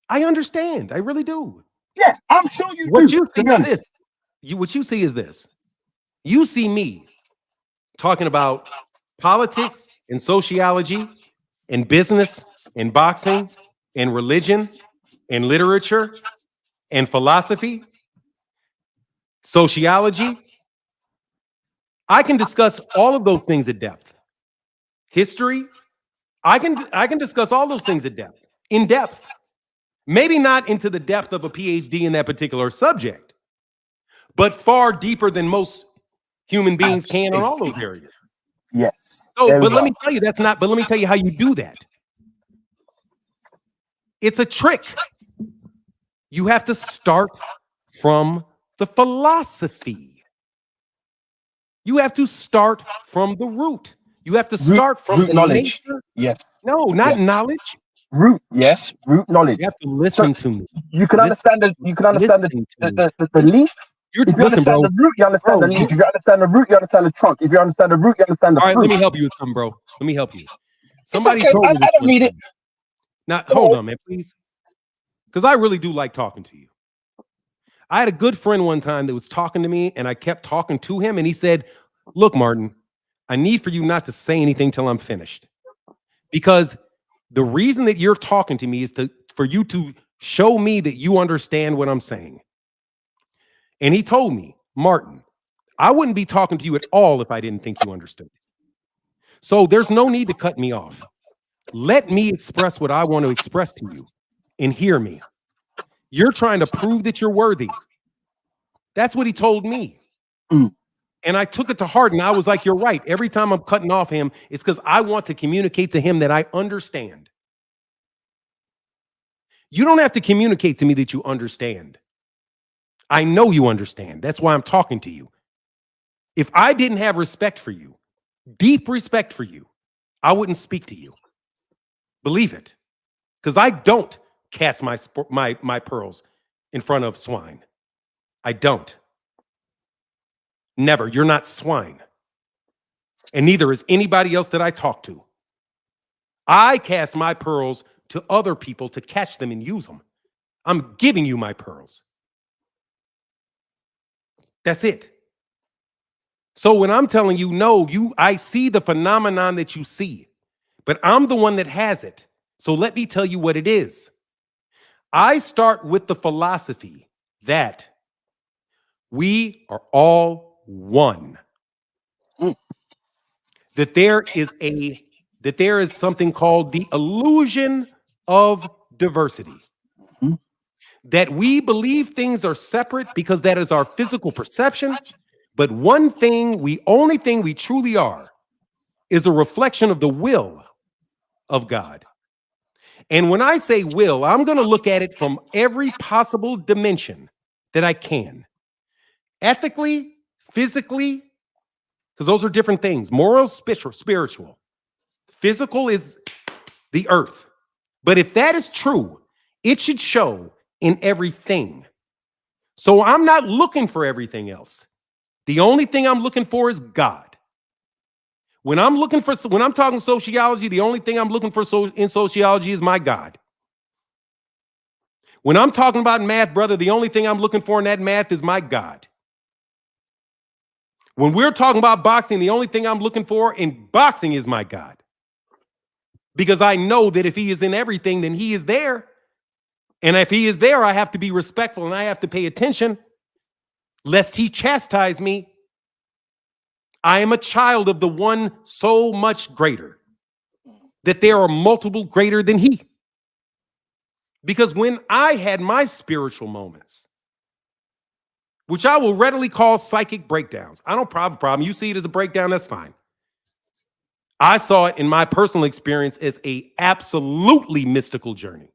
Speaker 1: I understand. I really do.
Speaker 9: Yeah, I'm sure you do.
Speaker 1: What you see is this. What you see is this. You see me talking about politics and sociology and business and boxing and religion and literature and philosophy. Sociology, I can discuss all of those things at depth. History, I can discuss all those things at depth, in depth. Maybe not into the depth of a PhD in that particular subject, but far deeper than most human beings can on all those areas.
Speaker 9: Yes.
Speaker 1: So, but let me tell you, but let me tell you how you do that. It's a trick. You have to start from the philosophy. You have to start from the root. You have to start from
Speaker 9: root
Speaker 1: the
Speaker 9: knowledge.
Speaker 1: nature.
Speaker 9: Yes.
Speaker 1: No, not knowledge.
Speaker 9: Root, yes, root knowledge.
Speaker 1: You have to listen to me.
Speaker 9: You can understand the leaf. If you understand the root, you understand the leaf. If you understand the root, you understand the trunk. If you understand the root, you understand the fruit.
Speaker 1: All right, let me help you with something, bro. Let me help you. Somebody
Speaker 9: okay.
Speaker 1: told me
Speaker 9: I don't need it.
Speaker 1: Now, hold on, man, please. Because I really do like talking to you. I had a good friend one time that was talking to me, and I kept talking to him, and he said, look, Martin, I need for you not to say anything till I'm finished. Because the reason that you're talking to me is for you to show me that you understand what I'm saying. And he told me, Martin, I wouldn't be talking to you at all if I didn't think you understood. So there's no need to cut me off. Let me express what I want to express to you and hear me. You're trying to prove that you're worthy. That's what he told me. And I took it to heart, and I was like, you're right. Every time I'm cutting off him, it's because I want to communicate to him that I understand. You don't have to communicate to me that you understand. I know you understand. That's why I'm talking to you. If I didn't have respect for you, deep respect for you, I wouldn't speak to you. Believe it. Because I don't cast my pearls in front of swine. I don't. Never. You're not swine. And neither is anybody else that I talk to. I cast my pearls to other people to catch them and use them. I'm giving you my pearls. That's it. So when I'm telling you, no, I see the phenomenon that you see, but I'm the one that has it. So let me tell you what it is. I start with the philosophy that we are all one. That there is something called the illusion of diversity. That we believe things are separate because that is our physical perception. But only thing we truly are is a reflection of the will of God. And when I say will, I'm going to look at it from every possible dimension that I can. Ethically, physically, because those are different things. Moral, spiritual. Physical is the earth. But if that is true, it should show in everything. So I'm not looking for everything else. The only thing I'm looking for is God. When I'm talking sociology, the only thing I'm looking for in sociology is my God. When I'm talking about math, brother, the only thing I'm looking for in that math is my God. When we're talking about boxing, the only thing I'm looking for in boxing is my God. Because I know that if he is in everything, then he is there. And if he is there, I have to be respectful and I have to pay attention, lest he chastise me. I am a child of the one so much greater, that there are multiple greater than he. Because when I had my spiritual moments, which I will readily call psychic breakdowns, I don't have a problem. You see it as a breakdown, that's fine. I saw it in my personal experience as a absolutely mystical journey,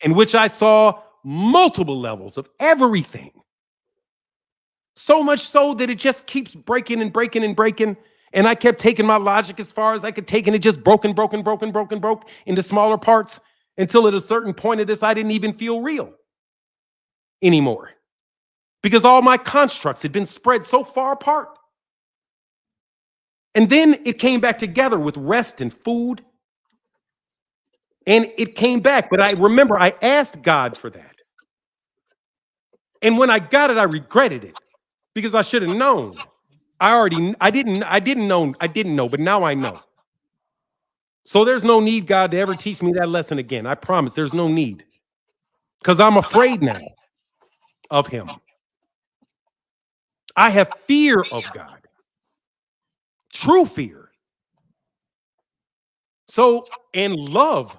Speaker 1: in which I saw multiple levels of everything. So much so that it just keeps breaking and breaking and breaking. And I kept taking my logic as far as I could take, and it just broke into smaller parts until at a certain point of this, I didn't even feel real anymore. Because all my constructs had been spread so far apart. And then it came back together with rest and food. And it came back. But I remember I asked God for that. And when I got it, I regretted it. Because I should have known. I didn't know, but now I know. So there's no need, God, to ever teach me that lesson again. I promise there's no need. Because I'm afraid now of him. I have fear of God. True fear. So, and love.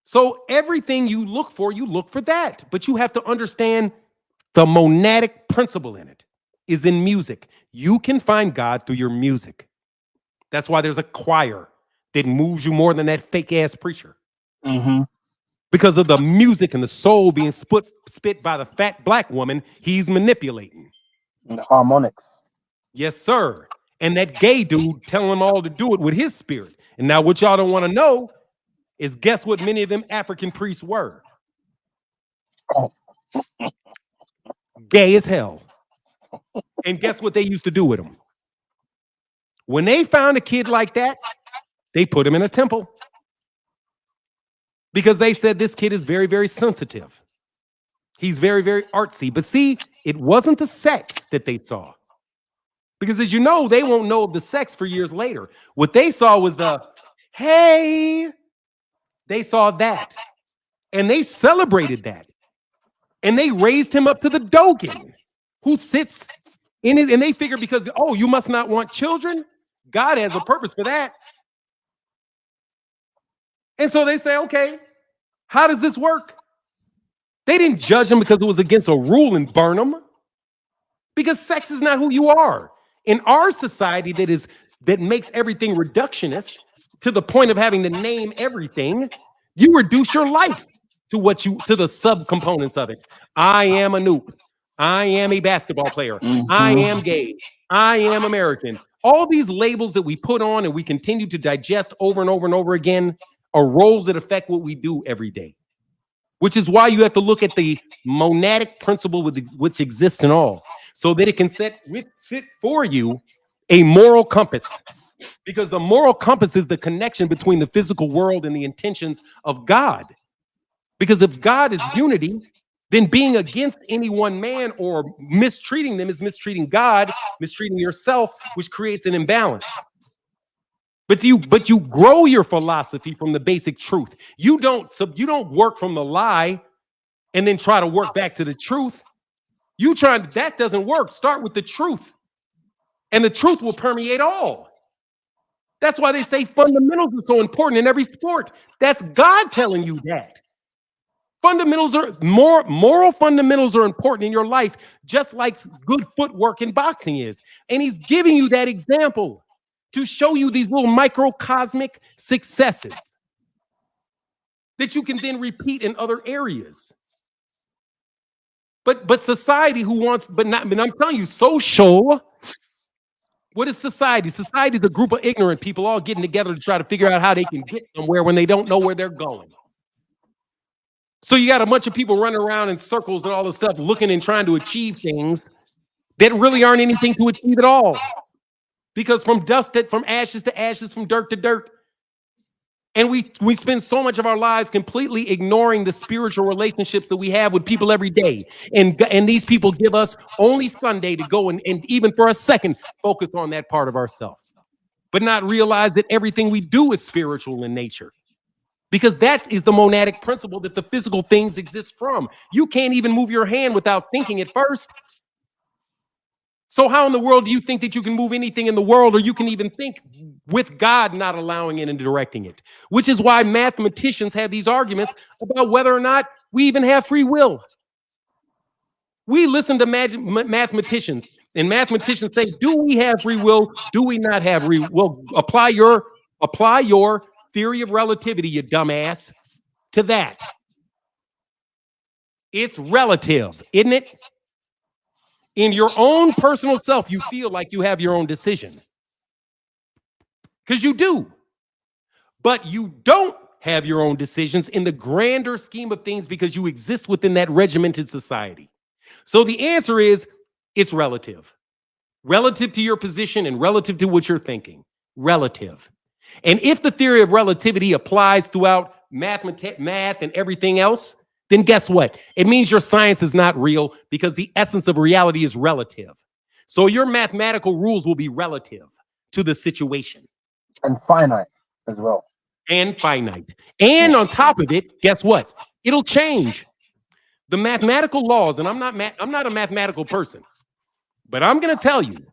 Speaker 1: So everything you look for that. But you have to understand the monadic principle in it is in music. You can find God through your music. That's why there's a choir that moves you more than that fake ass preacher.
Speaker 9: Mm-hmm.
Speaker 1: Because of the music and the soul being spit by the fat black woman he's manipulating.
Speaker 9: And the harmonics.
Speaker 1: Yes, sir. And that gay dude telling them all to do it with his spirit. And now what y'all don't want to know is guess what many of them African priests were?
Speaker 9: Oh.
Speaker 1: Gay as hell. And guess what they used to do with him? When they found a kid like that, they put him in a temple. Because they said this kid is very, very sensitive. He's very, very artsy. But see, it wasn't the sex that they saw. Because as you know, they won't know of the sex for years later. What they saw was the, hey, they saw that. And they celebrated that. And they raised him up to the Dogen, who sits in his, and they figure because, oh, you must not want children? God has a purpose for that. And so they say, okay, how does this work? They didn't judge him because it was against a rule and burn him. Because sex is not who you are. In our society that makes everything reductionist to the point of having to name everything, you reduce your life to the subcomponents of it. I am a noob. I am a basketball player.
Speaker 9: Mm-hmm.
Speaker 1: I am gay. I am American. All these labels that we put on and we continue to digest over and over and over again are roles that affect what we do every day. Which is why you have to look at the monadic principle which exists in all, so that it can set for you a moral compass. Because the moral compass is the connection between the physical world and the intentions of God. Because if God is unity, then being against any one man or mistreating them is mistreating God, mistreating yourself, which creates an imbalance. But you grow your philosophy from the basic truth. You don't work from the lie and then try to work back to the truth. That doesn't work. Start with the truth. And the truth will permeate all. That's why they say fundamentals are so important in every sport. That's God telling you that. Fundamentals are moral fundamentals are important in your life, just like good footwork in boxing is. And he's giving you that example to show you these little microcosmic successes that you can then repeat in other areas. But society but I'm telling you, social. What is society? Society is a group of ignorant people all getting together to try to figure out how they can get somewhere when they don't know where they're going. So you got a bunch of people running around in circles and all this stuff, looking and trying to achieve things that really aren't anything to achieve at all. Because from ashes to ashes, from dirt to dirt. And we spend so much of our lives completely ignoring the spiritual relationships that we have with people every day. And these people give us only Sunday to go and even for a second, focus on that part of ourselves. But not realize that everything we do is spiritual in nature. Because that is the monadic principle that the physical things exist from. You can't even move your hand without thinking at first. So how in the world do you think that you can move anything in the world, or you can even think with God not allowing it and directing it? Which is why mathematicians have these arguments about whether or not we even have free will. We listen to mathematicians, and mathematicians say, do we have free will? Do we not have free will? Apply your theory of relativity, you dumbass, to that. It's relative, isn't it? In your own personal self, you feel like you have your own decision. Because you do. But you don't have your own decisions in the grander scheme of things because you exist within that regimented society. So the answer is, it's relative. Relative to your position and relative to what you're thinking. Relative. And if the theory of relativity applies throughout math and everything else, then guess what? It means your science is not real because the essence of reality is relative. So your mathematical rules will be relative to the situation.
Speaker 9: And finite as well.
Speaker 1: And finite. And on top of it, guess what? It'll change. The mathematical laws, and I'm not a mathematical person, but I'm going to tell you,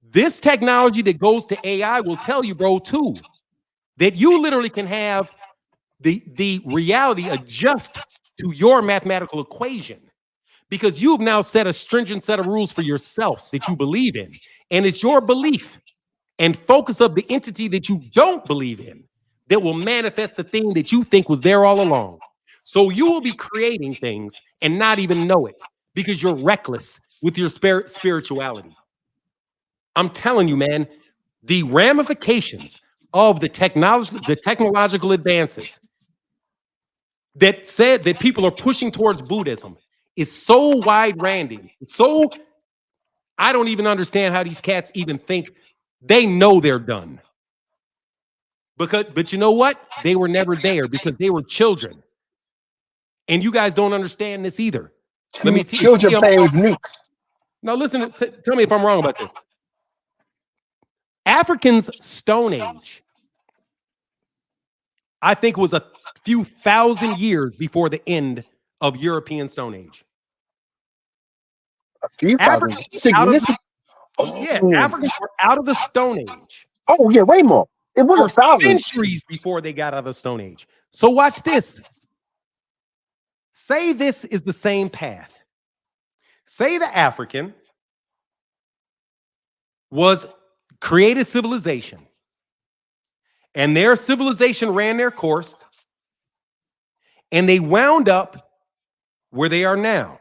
Speaker 1: this technology that goes to AI will tell you, bro, too, that you literally can have the reality adjust to your mathematical equation, because you've now set a stringent set of rules for yourself that you believe in. And it's your belief and focus of the entity that you don't believe in that will manifest the thing that you think was there all along. So you will be creating things and not even know it because you're reckless with your spirituality. I'm telling you, man, the ramifications of the technological advances that said that people are pushing towards Buddhism is so wide-ranging. So I don't even understand how these cats even think. They know they're done. But you know what? They were never there because they were children. And you guys don't understand this either. Let me
Speaker 9: children playing with nukes.
Speaker 1: Now listen, tell me if I'm wrong about this. Africans' Stone Age, I think, was a few thousand years before the end of European Stone Age.
Speaker 9: A few thousand. Significant.
Speaker 1: Africans were out of the Stone Age.
Speaker 9: Oh, yeah, way more. It was
Speaker 1: centuries before they got out of the Stone Age. So watch this. Say this is the same path. Say the African created civilization, and their civilization ran their course, and they wound up where they are now.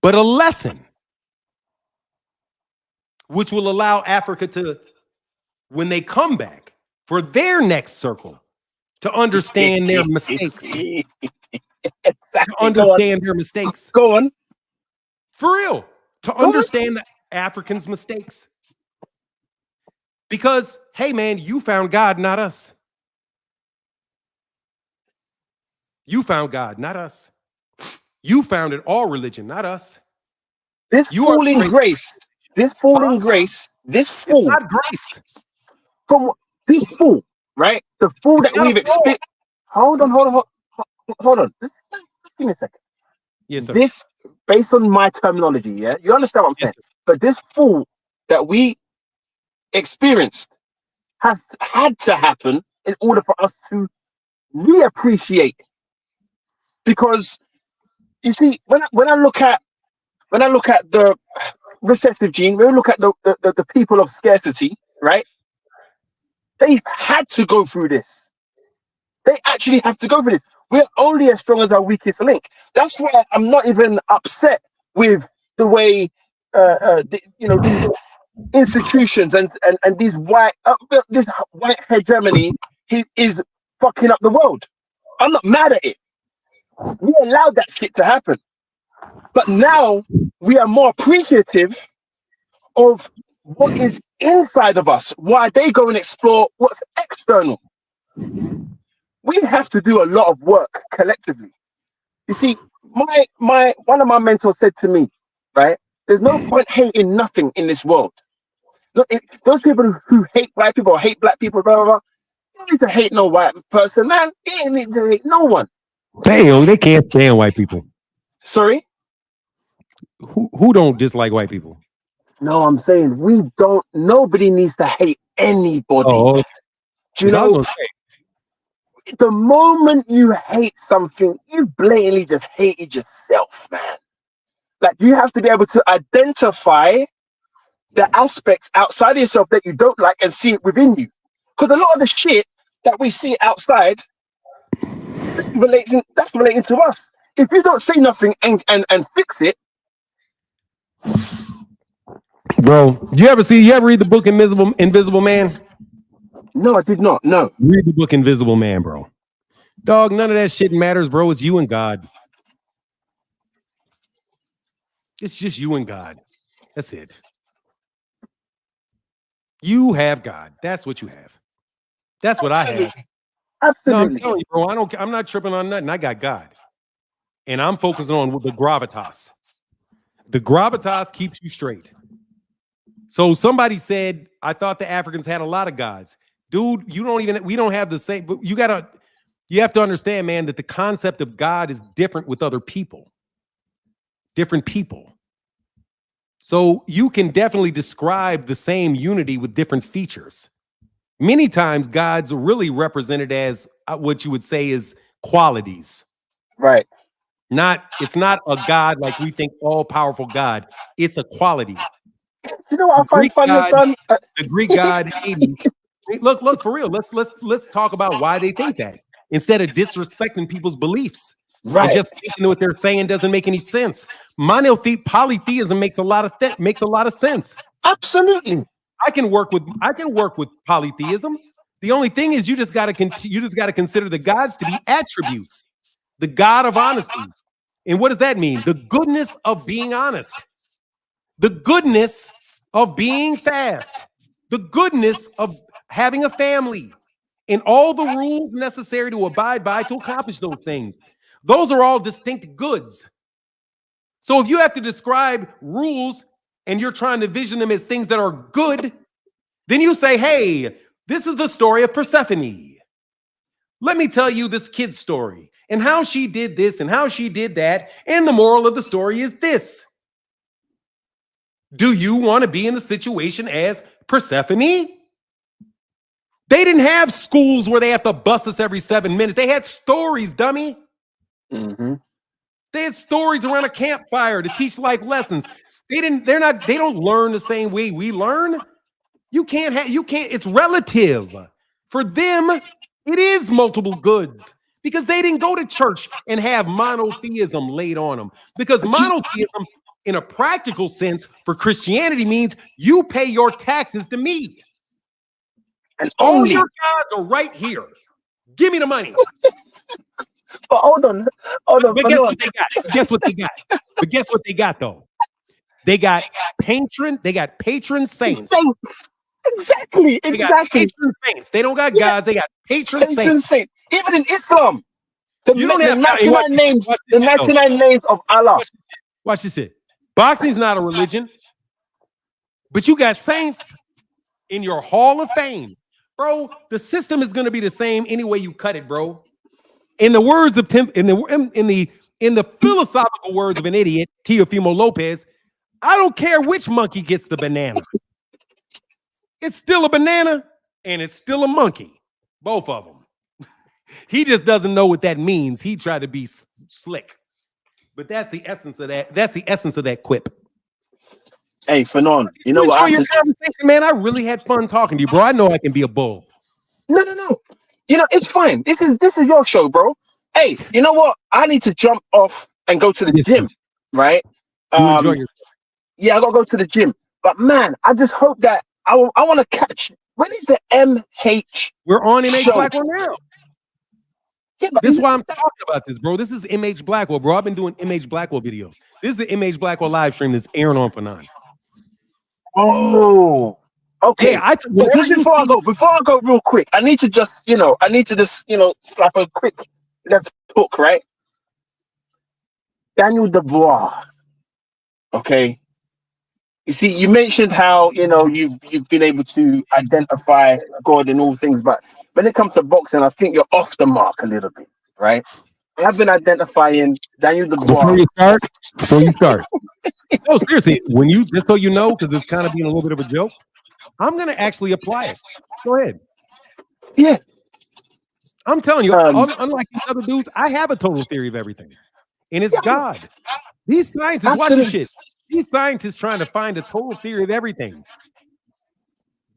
Speaker 1: But a lesson which will allow Africa to, when they come back for their next circle, to understand their mistakes. To understand their mistakes.
Speaker 9: Go on.
Speaker 1: For real. To understand the Africans' mistakes. Because, hey, man, you found God, not us. You found God, not us. You founded all religion, not us.
Speaker 9: This fool in grace. This fool in grace. This fool.
Speaker 1: It's not grace.
Speaker 9: From this fool, right? The fool that we've experienced. Hold on. Just give me a second.
Speaker 1: Yes, sir.
Speaker 9: This, based on my terminology, yeah? You understand what I'm saying? But this fool that we experienced has had to happen in order for us to reappreciate. Because you see, when I look at the recessive gene, when we look at the people of scarcity, right? They've had to go through this. They actually have to go through this. We're only as strong as our weakest link. That's why I'm not even upset with the way these institutions and these this white hegemony is fucking up the world. I'm not mad at it. We allowed that shit to happen. But now we are more appreciative of what is inside of us. Why they go and explore what's external. We have to do a lot of work collectively. You see, one of my mentors said to me, right? There's no point hating nothing in this world. Look, those people who hate white people or hate black people, blah, blah, blah, you don't need to hate no white person, man. You don't need to hate no one.
Speaker 1: Damn, they can't stand white people.
Speaker 9: Sorry?
Speaker 1: Who don't dislike white people?
Speaker 9: No, I'm saying nobody needs to hate anybody.
Speaker 1: Oh,
Speaker 9: do you know? The moment you hate something, you blatantly just hated yourself, man. Like, you have to be able to identify the aspects outside of yourself that you don't like and see it within you. Because a lot of the shit that we see outside, that's relating to us. If you don't say nothing and fix it.
Speaker 1: Bro, you ever read the book Invisible Man?
Speaker 9: No, I did not. No.
Speaker 1: Read the book Invisible Man, bro. Dog, none of that shit matters, bro. It's you and God. It's just you and God. That's it. You have God. That's what you have. That's what I have.
Speaker 9: Absolutely.
Speaker 1: No, I'm telling you, bro. I'm not tripping on nothing. I got God. And I'm focusing on the gravitas. The gravitas keeps you straight. So somebody said, I thought the Africans had a lot of gods. Dude, we don't have the same, but You have to understand, man, that the concept of God is different with other people. Different people. So you can definitely describe the same unity with different features. Many times God's really represented as what you would say is qualities.
Speaker 9: Right.
Speaker 1: It's not a God like we think, all-powerful God. It's a quality.
Speaker 9: You know what I find funny, son?
Speaker 1: The Greek God Hades. Look for real. Let's talk about why they think that instead of disrespecting people's beliefs.
Speaker 9: Right.
Speaker 1: And just thinking what they're saying doesn't make any sense. Polytheism makes a lot of sense.
Speaker 9: Absolutely.
Speaker 1: I can work with polytheism. The only thing is you just got to consider the gods to be attributes. The God of honesty. And what does that mean? The goodness of being honest. The goodness of being fast. The goodness of having a family. And all the rules necessary to abide by to accomplish those things. Those are all distinct goods. So if you have to describe rules and you're trying to vision them as things that are good, then you say, hey, this is the story of Persephone. Let me tell you this kid's story and how she did this and how she did that. And the moral of the story is this. Do you want to be in the situation as Persephone? They didn't have schools where they have to bus us every 7 minutes. They had stories, dummy.
Speaker 9: Mm-hmm.
Speaker 1: They had stories around a campfire to teach life lessons. They don't learn the same way we learn. You can't, it's relative. For them, it is multiple goods because they didn't go to church and have monotheism laid on them. Because monotheism, in a practical sense, for Christianity means you pay your taxes to me.
Speaker 9: And
Speaker 1: all your gods are right here. Give me the money.
Speaker 9: But hold on.
Speaker 1: But guess what they got? Guess what they got? But guess what they got though? They got patron saints.
Speaker 9: Exactly.
Speaker 1: They got patron saints. They don't got gods. They got patron saints.
Speaker 9: Even in Islam, the
Speaker 1: 99
Speaker 9: names, the 99 names of Allah.
Speaker 1: Watch this shit. Boxing's not a religion, but you got saints in your Hall of Fame, bro. The system is going to be the same any way you cut it, bro. In the words of in the philosophical words of an idiot, Teofimo Lopez, I don't care which monkey gets the banana. It's still a banana and it's still a monkey. Both of them. He just doesn't know what that means. He tried to be slick. But that's the essence of that. That's the essence of that quip.
Speaker 9: Hey, Fanon, you know
Speaker 1: what? Enjoy your conversation, man. I really had fun talking to you, bro. I know I can be a bull.
Speaker 9: No. You know, it's fine. This is your show, bro. Hey, you know what? I need to jump off and go to the gym, right?
Speaker 1: Enjoy your
Speaker 9: yeah, I gotta go to the gym. But man, I just hope that I want to catch. When is the MH?
Speaker 1: We're on MH
Speaker 9: show?
Speaker 1: Blackwell now. Yeah, this is why I'm talking about this, bro. This is MH Blackwell, bro. I've been doing MH Blackwell videos. This is the MH Blackwell live stream that's airing on Fanon.
Speaker 9: Oh, okay.
Speaker 1: Yeah,
Speaker 9: just before I go real quick, I need to just slap a quick left hook, right? Daniel Dubois. Okay. You see, you mentioned how you've been able to identify God in all things, but when it comes to boxing, I think you're off the mark a little bit, right? I've been identifying Daniel Dubois.
Speaker 1: Before you start. No, seriously, just so you know, because it's kind of being a little bit of a joke, I'm gonna actually apply it. Go ahead.
Speaker 9: Yeah.
Speaker 1: I'm telling you, unlike these other dudes, I have a total theory of everything. And it's God. These scientists, watch this shit. These scientists trying to find a total theory of everything.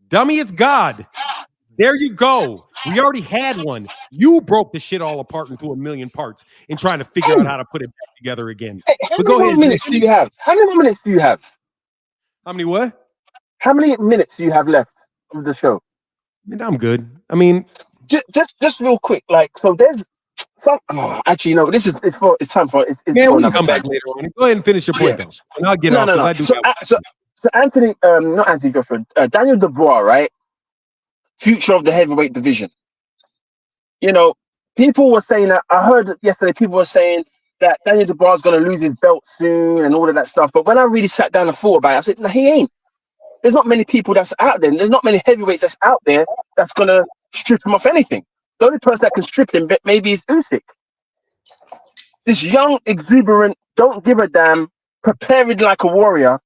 Speaker 1: Dummy, it's God. There you go. We already had one. You broke the shit all apart into a million parts and trying to figure out how to put it back together again.
Speaker 9: How many more minutes do you have? How many minutes do you have?
Speaker 1: How many what?
Speaker 9: How many minutes do you have left of the show?
Speaker 1: I'm good. I mean,
Speaker 9: just real quick. Like, so there's some. Oh, actually, no. It's time for it.
Speaker 1: Man, we can come back later on. Go ahead and finish your point, though, and I'll get off.
Speaker 9: No.
Speaker 1: I do
Speaker 9: so Anthony, not Anthony Joshua, Daniel Dubois, right? Future of the heavyweight division. People were saying that. I heard yesterday people were saying that Daniel Dubois is going to lose his belt soon and all of that stuff. But when I really sat down and thought about it, I said, no, he ain't. There's not many people that's out there. There's not many heavyweights that's out there that's going to strip him off anything. The only person that can strip him maybe is Usyk. This young, exuberant, don't give a damn, preparing like a warrior.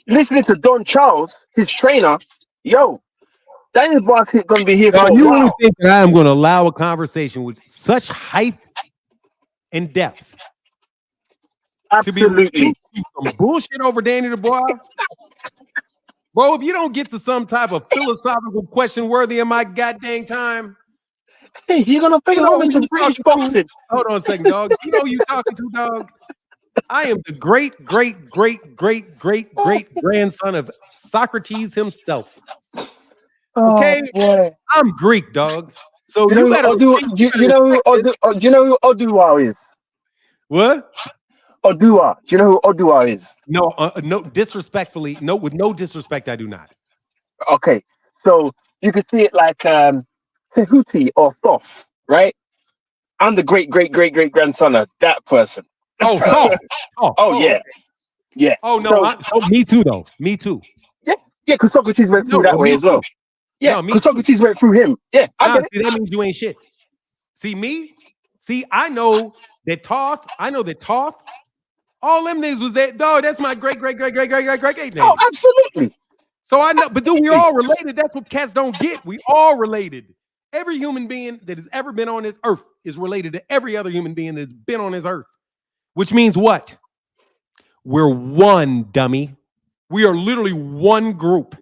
Speaker 9: Listening to Don Charles, his trainer, yo, Daniel Dubois going to be here for a
Speaker 1: You
Speaker 9: while.
Speaker 1: really think that I am going to allow a conversation with such height and depth
Speaker 9: Absolutely.
Speaker 1: to be some bullshit over Danny Dubois? Bro, if you don't get to some type of philosophical question worthy of my goddamn time,
Speaker 9: hey, you're going to pay homage to British boxing.
Speaker 1: Hold on a second, dog. You know who you talking to, dog? I am the great grandson of Socrates himself. Okay, I'm Greek, dog. So you better.
Speaker 9: Do you know who Oduwa is?
Speaker 1: What?
Speaker 9: Oduwa. Do you know who Oduwa is?
Speaker 1: No, no. Disrespectfully, no. With no disrespect, I do not.
Speaker 9: Okay, so you can see it like Tehuti or Thoth, right? I'm the great grandson of that person.
Speaker 1: Oh, Thoth.
Speaker 9: Oh yeah, yeah.
Speaker 1: Oh no, me too though. Me too.
Speaker 9: Yeah, because Socrates went through that way as well. Yeah, because Socrates went through him. Yeah,
Speaker 1: that means you ain't shit. See me? See, I know that Thoth. All them niggas was that dog. That's my great name.
Speaker 9: Oh, absolutely.
Speaker 1: So I know, but dude, we all related. That's what cats don't get. We all related. Every human being that has ever been on this earth is related to every other human being that's been on this earth. Which means what? We're one, dummy. We are literally one group.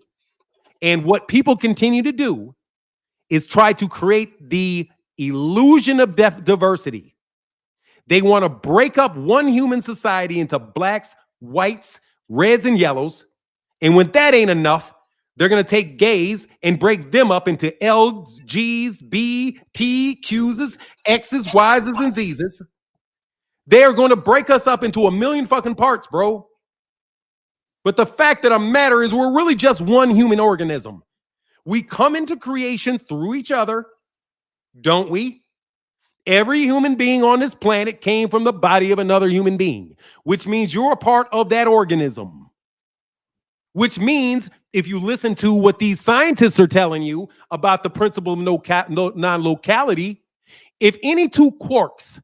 Speaker 1: And what people continue to do is try to create the illusion of diversity. They want to break up one human society into blacks, whites, reds, and yellows. And when that ain't enough, they're going to take gays and break them up into L's, G's, B, T, Q's, X's, Y's, and Z's. They're going to break us up into a million fucking parts, bro. But the fact of the matter is we're really just one human organism. We come into creation through each other, don't we? Every human being on this planet came from the body of another human being, which means you're a part of that organism. Which means if you listen to what these scientists are telling you about the principle of non-locality, if any two quarks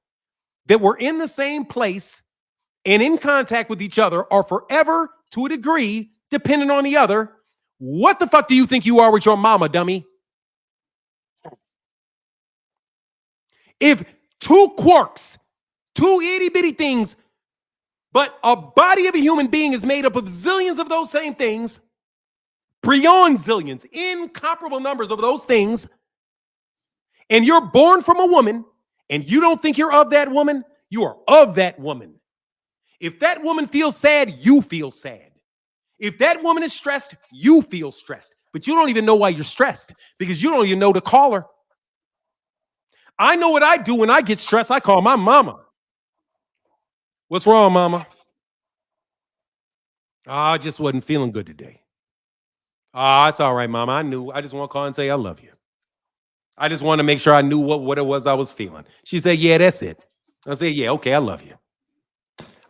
Speaker 1: that were in the same place and in contact with each other are forever, to a degree, dependent on the other, what the fuck do you think you are with your mama, dummy? If two quarks, two itty-bitty things, but a body of a human being is made up of zillions of those same things, beyond zillions, incomparable numbers of those things, and you're born from a woman, and you don't think you're of that woman, you are of that woman. If that woman feels sad, you feel sad. If that woman is stressed, you feel stressed. But you don't even know why you're stressed because you don't even know to call her. I know what I do when I get stressed. I call my mama. What's wrong, mama? I just wasn't feeling good today. It's all right, mama. I knew. I just want to call and say I love you. I just want to make sure I knew what it was I was feeling. She said, yeah, that's it. I said, yeah, okay, I love you.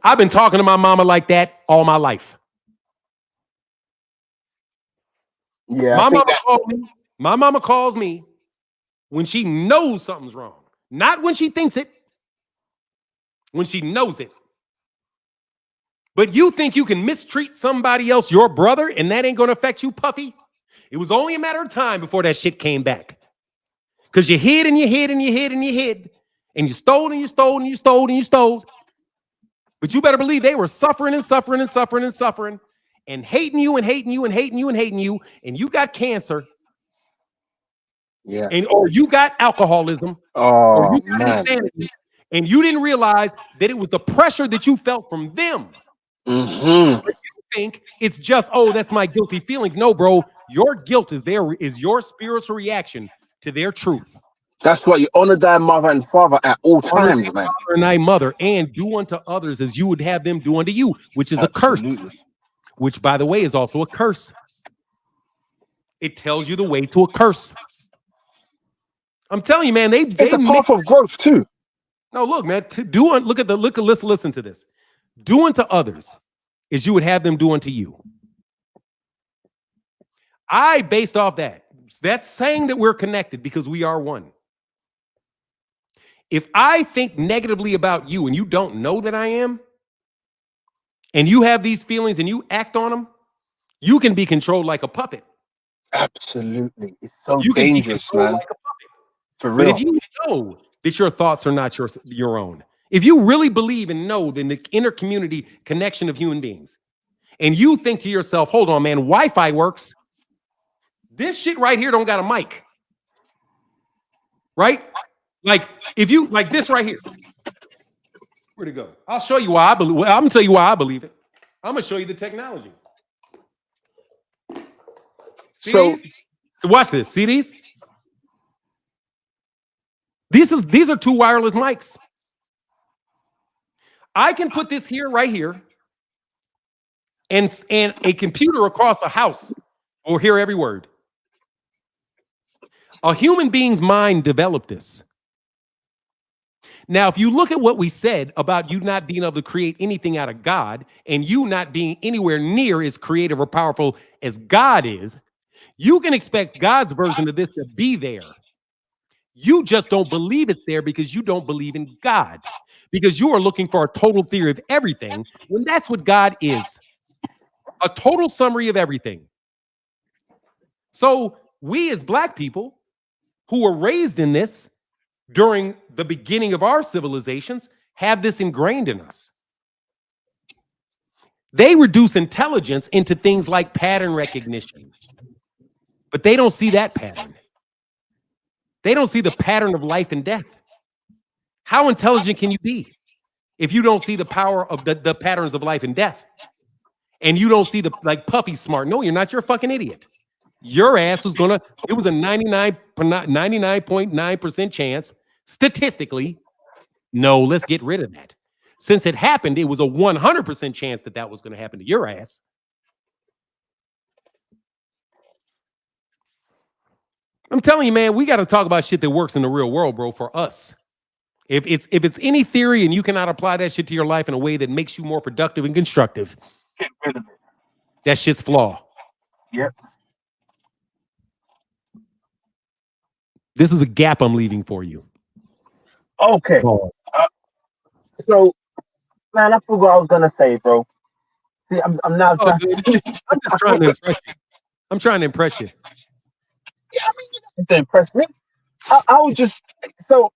Speaker 1: I've been talking to my mama like that all my life.
Speaker 9: Yeah,
Speaker 1: my mama calls me when she knows something's wrong. Not when she thinks it. When she knows it. But you think you can mistreat somebody else, your brother, and that ain't going to affect you, Puffy? It was only a matter of time before that shit came back. Because you hid and you hid and you hid and you hid. And you stole and you stole and you stole and you stole. But you better believe they were suffering and suffering and suffering and suffering and hating you and hating you and hating you and hating you. And you got cancer.
Speaker 9: Yeah.
Speaker 1: Or you got alcoholism. Or you got insanity. And you didn't realize that it was the pressure that you felt from them.
Speaker 9: Mm-hmm.
Speaker 1: But you think it's just, that's my guilty feelings. No, bro. Your guilt is your spiritual reaction to their truth.
Speaker 9: That's why you honor thy mother and father at all times, man.
Speaker 1: Honor thy mother and do unto others as you would have them do unto you, which is absolutely a curse. Which, by the way, is also a curse. It tells you the way to a curse. I'm telling you, man, it's
Speaker 9: a path of growth too.
Speaker 1: No, look, man. Listen to this. Do unto others as you would have them do unto you. I based off that. That's saying that we're connected because we are one. If I think negatively about you and you don't know that I am, and you have these feelings and you act on them, you can be controlled like a puppet.
Speaker 9: Absolutely. It's so
Speaker 1: You can be
Speaker 9: dangerous,
Speaker 1: controlled
Speaker 9: man.
Speaker 1: like a puppet.
Speaker 9: For
Speaker 1: But
Speaker 9: real.
Speaker 1: if you know that your thoughts are not your own, if you really believe and know the inner community connection of human beings, and you think to yourself, hold on, man, Wi-Fi works. This shit right here don't got a mic. Right? Like, if you, like this right here. Where'd it go? I'll show you why I believe. Well, I'm gonna tell you why I believe it. I'm gonna show you the technology. See
Speaker 9: So
Speaker 1: these? So watch this. See these? These are two wireless mics. I can put this here, right here, and a computer across the house will hear every word. A human being's mind developed this. Now, if you look at what we said about you not being able to create anything out of God and you not being anywhere near as creative or powerful as God is, you can expect God's version of this to be there. You just don't believe it's there because you don't believe in God, because you are looking for a total theory of everything when that's what God is, a total summary of everything. So we as Black people who were raised in this during the beginning of our civilizations have this ingrained in us. They reduce intelligence into things like pattern recognition, but they don't see that pattern. They don't see the pattern of life and death. How intelligent can you be if you don't see the power of the patterns of life and death? And you don't see the, like, Puffy smart. No, you're not. You're a fucking idiot. Your ass was gonna, it was a 99.9% chance, statistically. No, let's get rid of that. Since it happened, it was a 100% chance that was going to happen to your ass. I'm telling you, man, we got to talk about shit that works in the real world, bro, for us. If it's any theory and you cannot apply that shit to your life in a way that makes you more productive and constructive,
Speaker 9: get rid of it.
Speaker 1: that shit's flawed.
Speaker 9: Yep.
Speaker 1: This is a gap I'm leaving for you.
Speaker 9: Okay. So, man, I forgot what I was gonna say, bro. See, I'm now.
Speaker 1: Oh, I'm just trying to impress you. I'm trying to impress you.
Speaker 9: Yeah, I mean, you don't have to impress me. I was just so,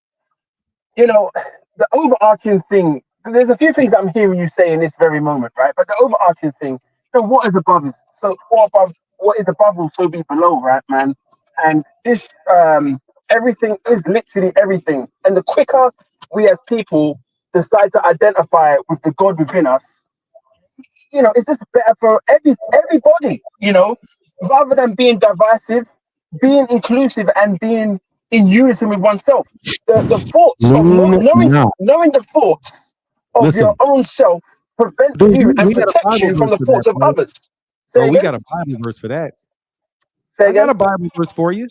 Speaker 9: you know, the overarching thing. There's a few things I'm hearing you say in this very moment, right? But the overarching thing, you know, what is above is so what is above will so be below, right, man? And this, everything is literally everything. And the quicker we as people decide to identify with the God within us, you know, it's just better for everybody, you know, rather than being divisive, being inclusive and being in unison with oneself. The thoughts of knowing the thoughts of your own self prevents you and protects you from the thoughts of others.
Speaker 1: So we got a Bible verse for that. I got a Bible verse for you.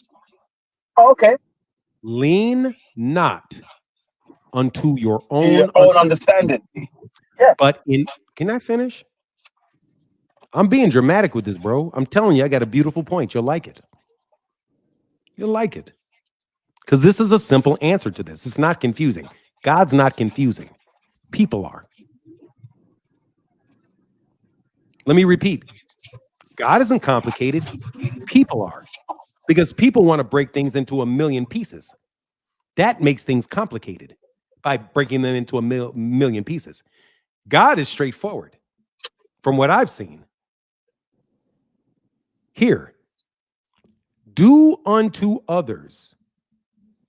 Speaker 9: Oh, okay.
Speaker 1: Lean not unto your own
Speaker 9: understanding. Yeah.
Speaker 1: But can I finish? I'm being dramatic with this, bro. I'm telling you, I got a beautiful point. You'll like it. You'll like it. Because this is a simple answer to this. It's not confusing. God's not confusing. People are. Let me repeat. God isn't complicated. People are. Because people want to break things into a million pieces. That makes things complicated by breaking them into a million pieces. God is straightforward from what I've seen. Here, do unto others.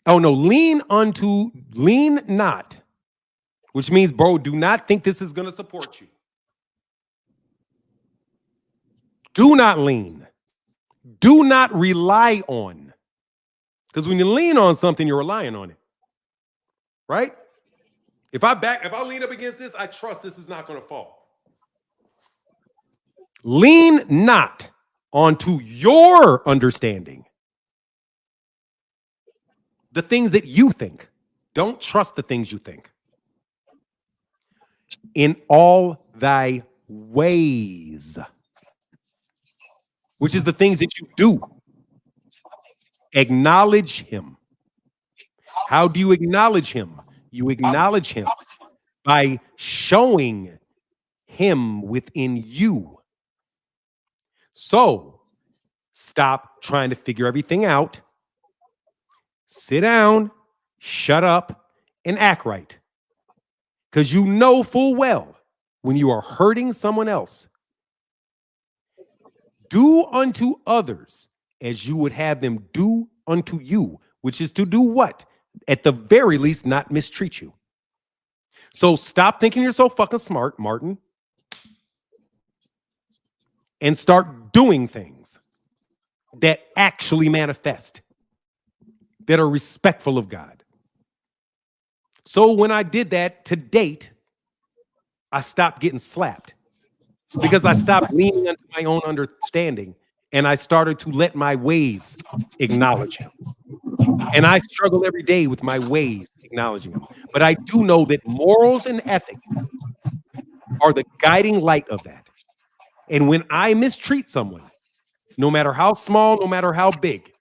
Speaker 1: Oh no, lean not, which means, bro, do not think this is going to support you. Do not lean. Do not rely on. Because when you lean on something, you're relying on it. Right? If I lean up against this, I trust this is not going to fall. Lean not onto your understanding. The things that you think. Don't trust the things you think. In all thy ways, which is the things that you do. Acknowledge him. How do you acknowledge him? You acknowledge him by showing him within you. So stop trying to figure everything out. Sit down, shut up, and act right. Because you know full well when you are hurting someone else, do unto others as you would have them do unto you, which is to do what? At the very least, not mistreat you. So stop thinking you're so fucking smart, Martin, and start doing things that actually manifest, that are respectful of God. So when I did that to date, I stopped getting slapped because I stopped leaning into my own understanding and I started to let my ways acknowledge him. And I struggle every day with my ways acknowledging him. But I do know that morals and ethics are the guiding light of that. And when I mistreat someone, no matter how small, no matter how big,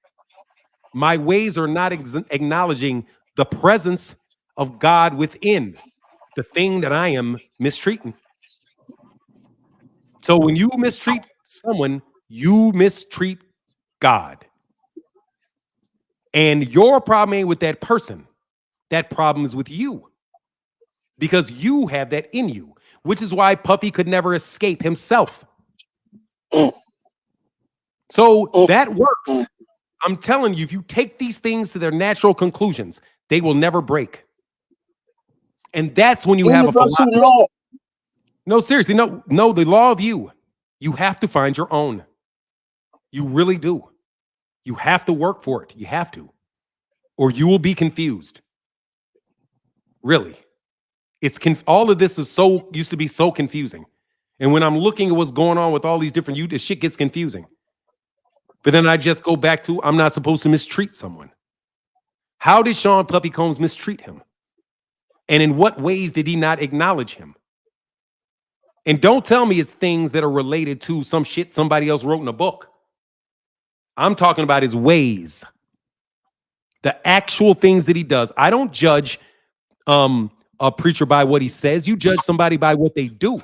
Speaker 1: my ways are not acknowledging the presence of God within the thing that I am mistreating. So when you mistreat someone, you mistreat God. And your problem ain't with that person. That problem is with you. Because you have that in you, which is why Puffy could never escape himself. So that works. I'm telling you, if you take these things to their natural conclusions, they will never break. And that's when you have a philosophy.
Speaker 9: Law.
Speaker 1: No, seriously, no, the law of you. You have to find your own. You really do. You have to work for it. You have to. Or you will be confused. Really. All of this is used to be so confusing. And when I'm looking at what's going on with all these different this shit gets confusing. But then I just go back to, I'm not supposed to mistreat someone. How did Sean Puffy Combs mistreat him? And in what ways did he not acknowledge him? And don't tell me it's things that are related to some shit somebody else wrote in a book. I'm talking about his ways. The actual things that he does. I don't judge a preacher by what he says. You judge somebody by what they do.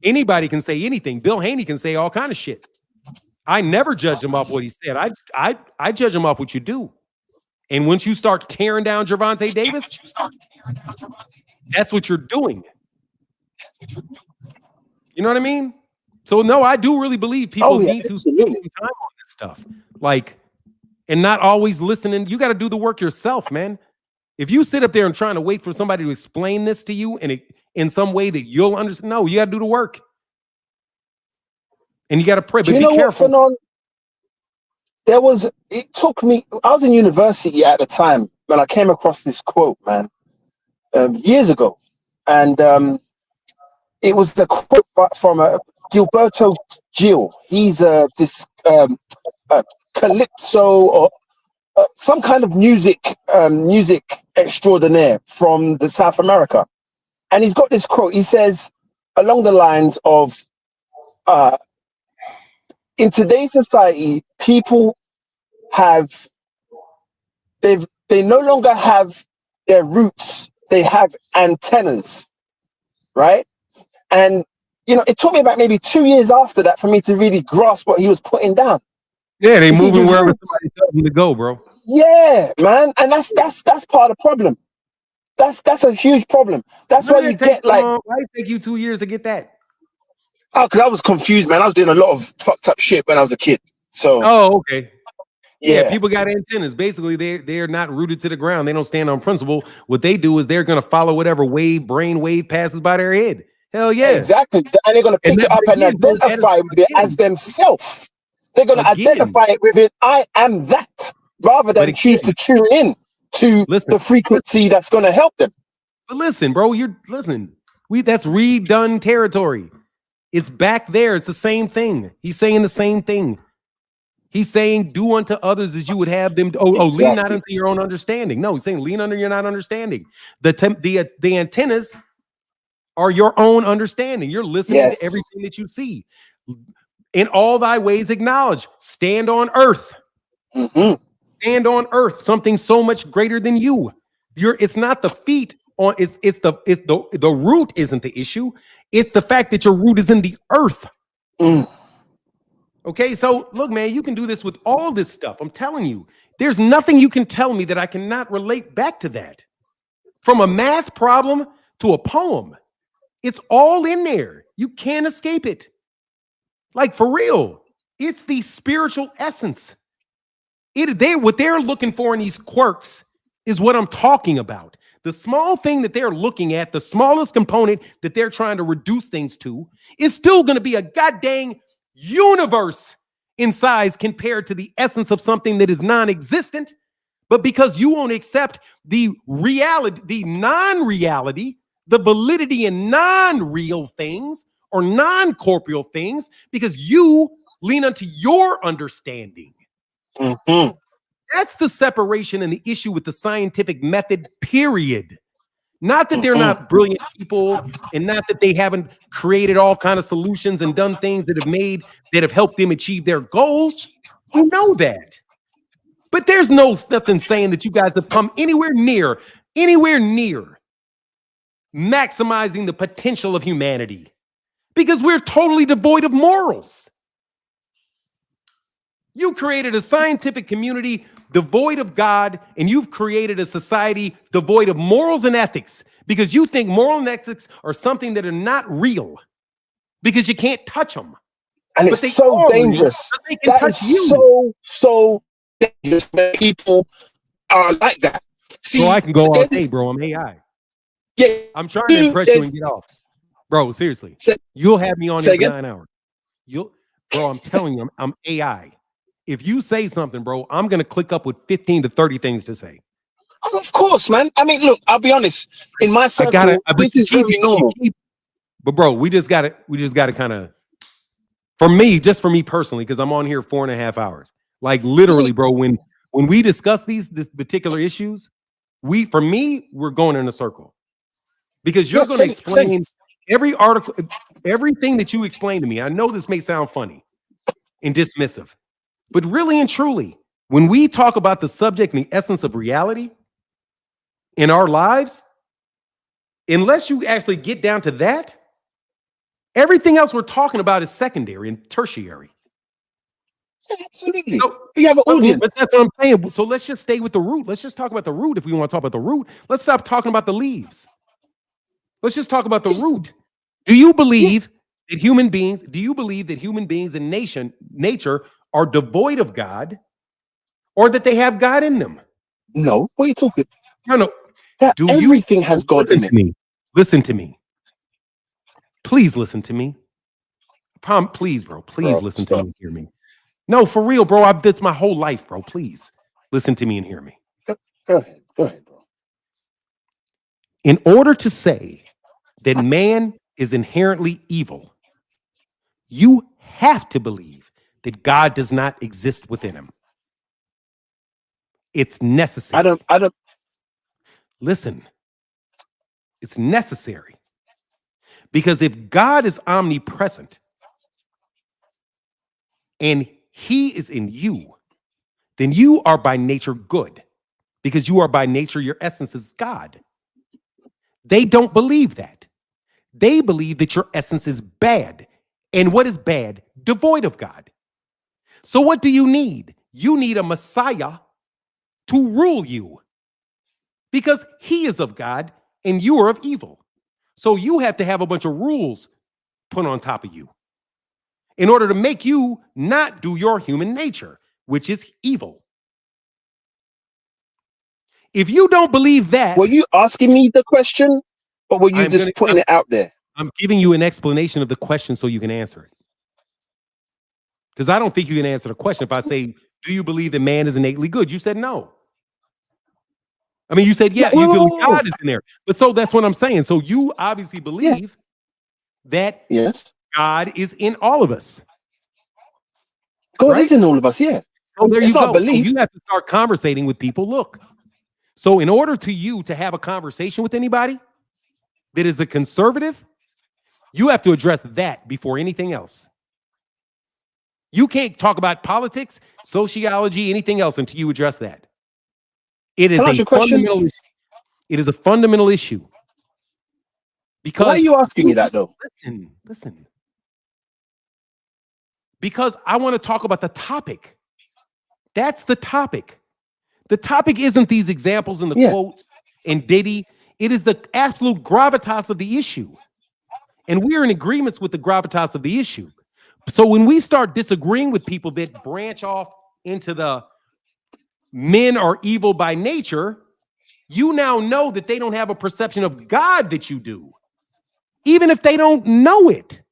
Speaker 1: Anybody can say anything. Bill Haney can say all kind of shit. I never judge him off what he said. I judge him off what you do. And once you start tearing down Gervonta Davis, that's what you're doing. You know what I mean? So no, I do really believe people need to spend time on this stuff. Like, and not always listening. You got to do the work yourself, man. If you sit up there and trying to wait for somebody to explain this to you in some way that you'll understand, no, you got to do the work. And you got to pray. But be careful.
Speaker 9: It took me, I was in university at the time when I came across this quote, man, years ago. And it was a quote from Gilberto Gil. He's this calypso or some kind of music extraordinaire from the South America. And he's got this quote. He says along the lines of, in today's society, people they no longer have their roots, they have antennas, right? And it took me about maybe 2 years after that for me to really grasp what he was putting down.
Speaker 1: Yeah, they moving wherever somebody tells them to go, bro.
Speaker 9: Yeah, man, and that's part of the problem. That's a huge problem. That's why you get like.
Speaker 1: Why did it take you 2 years to get that?
Speaker 9: Oh, because I was confused, man. I was doing a lot of fucked up shit when I was a kid. So.
Speaker 1: Oh, okay.
Speaker 9: Yeah,
Speaker 1: people got antennas. Basically, they're not rooted to the ground. They don't stand on principle. What they do is they're gonna follow whatever brain wave passes by their head. Hell yeah,
Speaker 9: exactly. And they're gonna pick it up and identify with it as themselves. They're gonna identify it with it. I am that, rather than choose to tune in to the frequency that's gonna help them.
Speaker 1: But listen, bro, that's redone territory. It's back there. It's the same thing. He's saying the same thing. He's saying, do unto others as you would have them. Lean not unto your own understanding. No, he's saying lean under your not understanding. The antennas are your own understanding. You're listening to everything that you see. In all thy ways acknowledge. Stand on earth. Stand on earth, something so much greater than you. It's not the feet on it's the root isn't the issue. It's the fact that your root is in the earth. Okay, so look, man, you can do this with all this stuff. I'm telling you, there's nothing you can tell me that I cannot relate back to that. From a math problem to a poem, it's all in there. You can't escape it. Like, for real, it's the spiritual essence. What they're looking for in these quirks is what I'm talking about. The small thing that they're looking at, the smallest component that they're trying to reduce things to, is still going to be a goddamn universe in size compared to the essence of something that is non-existent. But because you won't accept the reality, the non-reality, the validity in non-real things or non-corporeal things, because you lean onto your understanding. That's the separation and the issue with the scientific method, period. Not that they're not brilliant people, and not that they haven't created all kinds of solutions and done things that have helped them achieve their goals. We know that. But there's nothing saying that you guys have come anywhere near maximizing the potential of humanity, because we're totally devoid of morals. You created a scientific community devoid of God, and you've created a society devoid of morals and ethics, because you think moral and ethics are something that are not real because you can't touch them.
Speaker 9: And it's so dangerous. That is so dangerous when people are like that. See,
Speaker 1: so I can go all day, bro. I'm AI.
Speaker 9: Yeah,
Speaker 1: I'm trying to impress you and get off. Bro, seriously. You'll have me on in 9 hours. Bro, I'm telling you, I'm AI. If you say something, bro, I'm going to click up with 15 to 30 things to say.
Speaker 9: Of course, man. I mean, look, I'll be honest. In my circle, this is very normal.
Speaker 1: But bro, we just got to kind of, for me personally, because I'm on here 4.5 hours. Like literally, bro, when we discuss these particular issues, we're going in a circle. Because you're going to explain every article, everything that you explain to me. I know this may sound funny and dismissive, but really and truly, when we talk about the subject and the essence of reality in our lives, unless you actually get down to that, everything else we're talking about is secondary and tertiary.
Speaker 9: Absolutely. So, you have an audience.
Speaker 1: But that's what I'm saying. So let's just stay with the root. Let's just talk about the root. If we want to talk about the root, let's stop talking about the leaves. Let's just talk about the root. Do you believe that human beings in nature are devoid of God, or that they have God in them?
Speaker 9: No. What are you talking?
Speaker 1: No.
Speaker 9: Everything has God in it.
Speaker 1: Listen to me. Please listen to me. Please, bro. Please listen to me and hear me. No, for real, bro. That's my whole life, bro. Please listen to me and hear me.
Speaker 9: Go ahead, bro.
Speaker 1: In order to say that man is inherently evil, you have to believe that God does not exist within him. It's necessary.
Speaker 9: I don't.
Speaker 1: Listen, it's necessary. Because if God is omnipresent and he is in you, then you are by nature good, because you are by nature, your essence is God. They don't believe that. They believe that your essence is bad. And what is bad? Devoid of God. So what do you need? You need a Messiah to rule you, because he is of God and you are of evil. So you have to have a bunch of rules put on top of you in order to make you not do your human nature, which is evil. If you don't believe that...
Speaker 9: Were you asking me the question, or were you just putting it out there?
Speaker 1: I'm giving you an explanation of the question so you can answer it. Because I don't think you can answer the question if I say, do you believe that man is innately good? You said no. I mean, you said, yeah, you believe God is in there. But so that's what I'm saying. So you obviously believe that God is in all of us.
Speaker 9: God is in all of us, yeah.
Speaker 1: So there you go. So you have to start conversating with people. Look, so in order to you to have a conversation with anybody that is a conservative, you have to address that before anything else. You can't talk about politics, sociology, anything else until you address that. It is
Speaker 9: Can I ask you
Speaker 1: a
Speaker 9: a question?
Speaker 1: fundamental issue. It is a fundamental issue. Because
Speaker 9: Why are you asking me that though?
Speaker 1: Listen. Because I want to talk about the topic. That's the topic. The topic isn't these examples and the quotes and Diddy. It is the absolute gravitas of the issue. And we're in agreements with the gravitas of the issue. So when we start disagreeing with people that branch off into the men are evil by nature, you now know that they don't have a perception of God that you do. Even if they don't know it.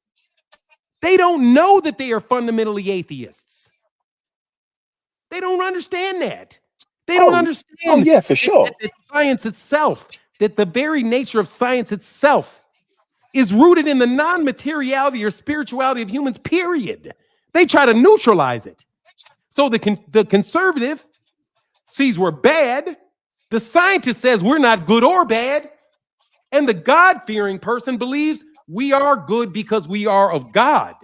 Speaker 1: They don't know that they are fundamentally atheists. They don't understand that. They don't understand.
Speaker 9: Oh yeah, for sure.
Speaker 1: That science itself, that the very nature of science itself is rooted in the non-materiality or spirituality of humans, period. They try to neutralize it. So the conservative sees we're bad. The scientist says we're not good or bad. And the God-fearing person believes we are good because we are of God.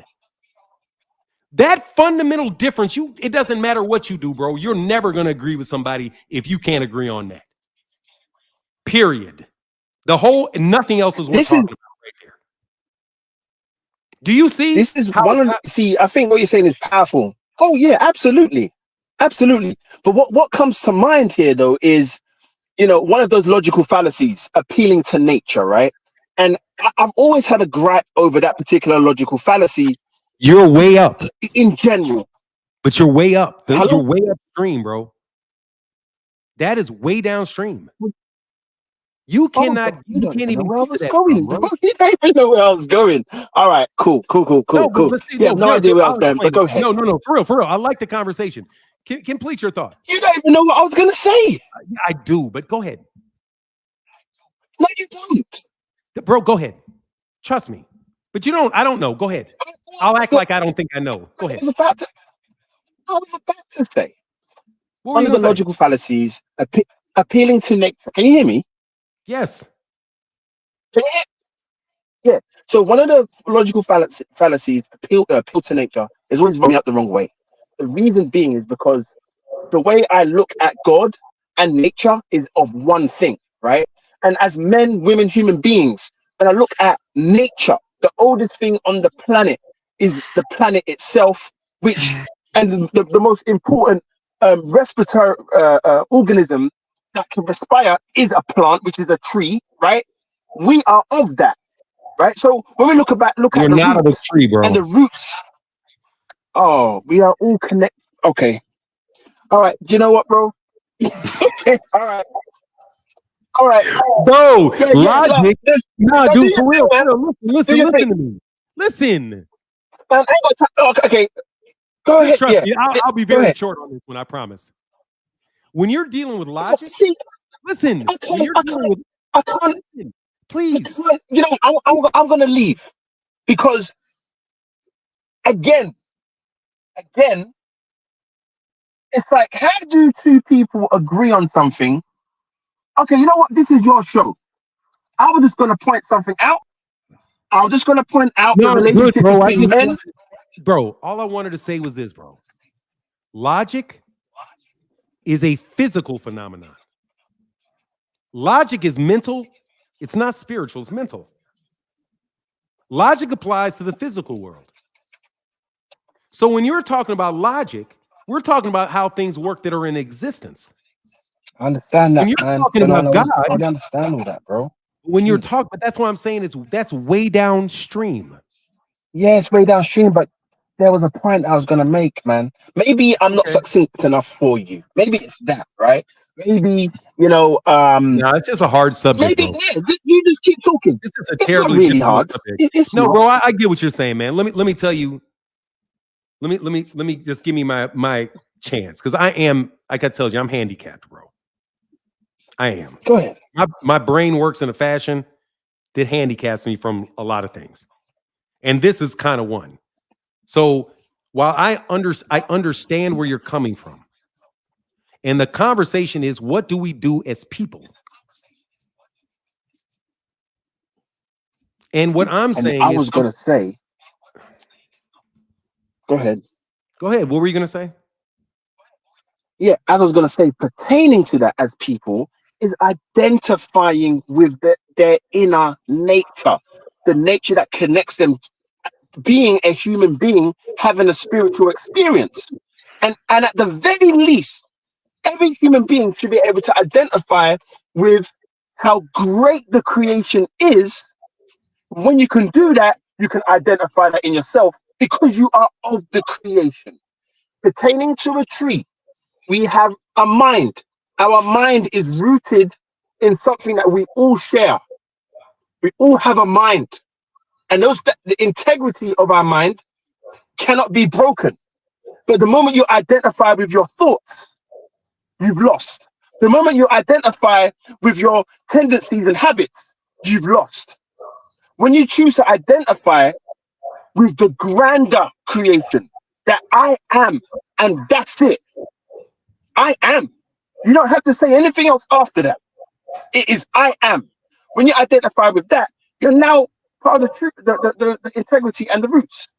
Speaker 1: That fundamental difference, it doesn't matter what you do, bro. You're never going to agree with somebody if you can't agree on that. Period. Nothing else is worth talking about right there. Do you see?
Speaker 9: This is I think what you're saying is powerful. Oh yeah, absolutely. Absolutely. But what comes to mind here though is, one of those logical fallacies, appealing to nature, right? And I've always had a gripe over that particular logical fallacy.
Speaker 1: You're way up.
Speaker 9: In general.
Speaker 1: But you're way up. You're way upstream, bro. That is way downstream. You cannot, you can't even
Speaker 9: where I was going, bro. You don't even know where I was going. All right, cool. No idea where I was going, but go ahead.
Speaker 1: No, for real. I like the conversation. Complete your thought.
Speaker 9: You don't even know what I was going to say.
Speaker 1: I do, but go ahead.
Speaker 9: No, you don't.
Speaker 1: Bro, go ahead. Trust me. But I don't know. Go ahead. I'll act like I don't think I know. Go ahead.
Speaker 9: I was about to say.
Speaker 1: One
Speaker 9: of the logical fallacies, appealing to nature. Can you hear me?
Speaker 1: Yes.
Speaker 9: Yeah. So one of the logical fallacies, appeal to nature, is always running up the wrong way. The reason being is because the way I look at God and nature is of one thing, right? And as men, women, human beings, when I look at nature, the oldest thing on the planet is the planet itself, and the most important respiratory organism that can respire is a plant, which is a tree, right? We are of that, right? So when we look at the
Speaker 1: not
Speaker 9: roots
Speaker 1: of a tree, bro.
Speaker 9: And the roots, we are all connected. Okay, all right. Do you know what, bro? Okay, all right.
Speaker 1: Bro, logic.
Speaker 9: No,
Speaker 1: dude, for real. Listen to me. Listen.
Speaker 9: Okay. Go ahead.
Speaker 1: Trust me, I'll be very short on this one, I promise. When you're dealing with logic, listen.
Speaker 9: I can't.
Speaker 1: Please.
Speaker 9: I'm gonna leave because again, it's like, how do two people agree on something? Okay, you know what? This is your show. I was just gonna point something out. The relationship between men.
Speaker 1: Bro, all I wanted to say was this, bro. Logic is a physical phenomenon. Logic is mental. It's not spiritual, it's mental. Logic applies to the physical world. So when you're talking about logic, we're talking about how things work that are in existence.
Speaker 9: I understand that.
Speaker 1: When you're talking about God,
Speaker 9: I understand all that, bro.
Speaker 1: When you're talking, but that's why I'm saying that's way downstream.
Speaker 9: Yeah, it's way downstream, but there was a point I was gonna make, man. Maybe I'm not succinct enough for you. Maybe it's that, right? Maybe
Speaker 1: no, it's just a hard subject.
Speaker 9: Maybe you just keep talking.
Speaker 1: This is a terribly
Speaker 9: really hard.
Speaker 1: Subject. Bro, I get what you're saying, man. Let me tell you. Let me just give me my chance, because I am, like I told you, I'm handicapped, bro. I am.
Speaker 9: Go ahead.
Speaker 1: My brain works in a fashion that handicaps me from a lot of things, and this is kind of one. So while I understand where you're coming from, and the conversation is, what do we do as people? And what I'm saying
Speaker 9: I was going to say, go ahead.
Speaker 1: Go ahead. What were you going to say?
Speaker 9: Yeah, as I was going to say, pertaining to that as people is identifying with their inner nature, the nature that connects them, being a human being, having a spiritual experience. And at the very least, every human being should be able to identify with how great the creation is. When you can do that, you can identify that in yourself because you are of the creation. Pertaining to a tree, we have a mind. Our mind is rooted in something that we all share. We all have a mind. And the integrity of our mind cannot be broken. But the moment you identify with your thoughts, you've lost. The moment you identify with your tendencies and habits, you've lost. When you choose to identify with the grander creation, that I am, and that's it. I am. You don't have to say anything else after that. It is I am. When you identify with that, you're now part of the truth, the integrity and the roots.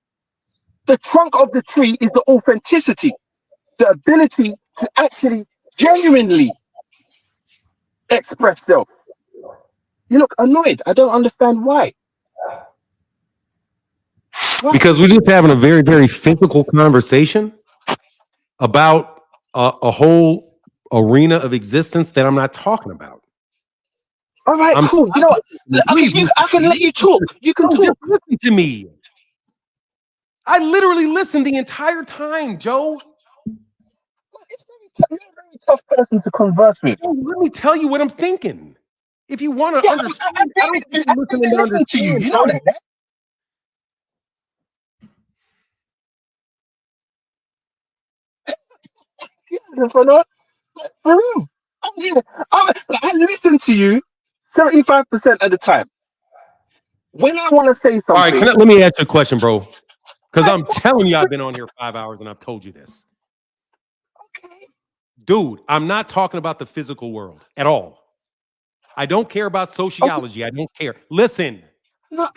Speaker 9: The trunk of the tree is the authenticity, the ability to actually genuinely express self. You look annoyed. I don't understand why.
Speaker 1: Because we're just having a very, very physical conversation about a whole arena of existence that I'm not talking about.
Speaker 9: All right, cool. You know what? I can let you talk. You can talk.
Speaker 1: Just listen to me. I literally listened the entire time, Joe.
Speaker 9: It's a very tough person to converse with.
Speaker 1: Let me tell you what I'm thinking. If you want to understand, I don't think you're listening to
Speaker 9: listen to you. You know that. For real. I listen to you 75% of the time. When I want to say something.
Speaker 1: All right, let me ask you a question, bro. Because I'm telling you, I've been on here 5 hours and I've told you this.
Speaker 9: Okay.
Speaker 1: Dude, I'm not talking about the physical world at all. I don't care about sociology. Okay. I don't care. Listen,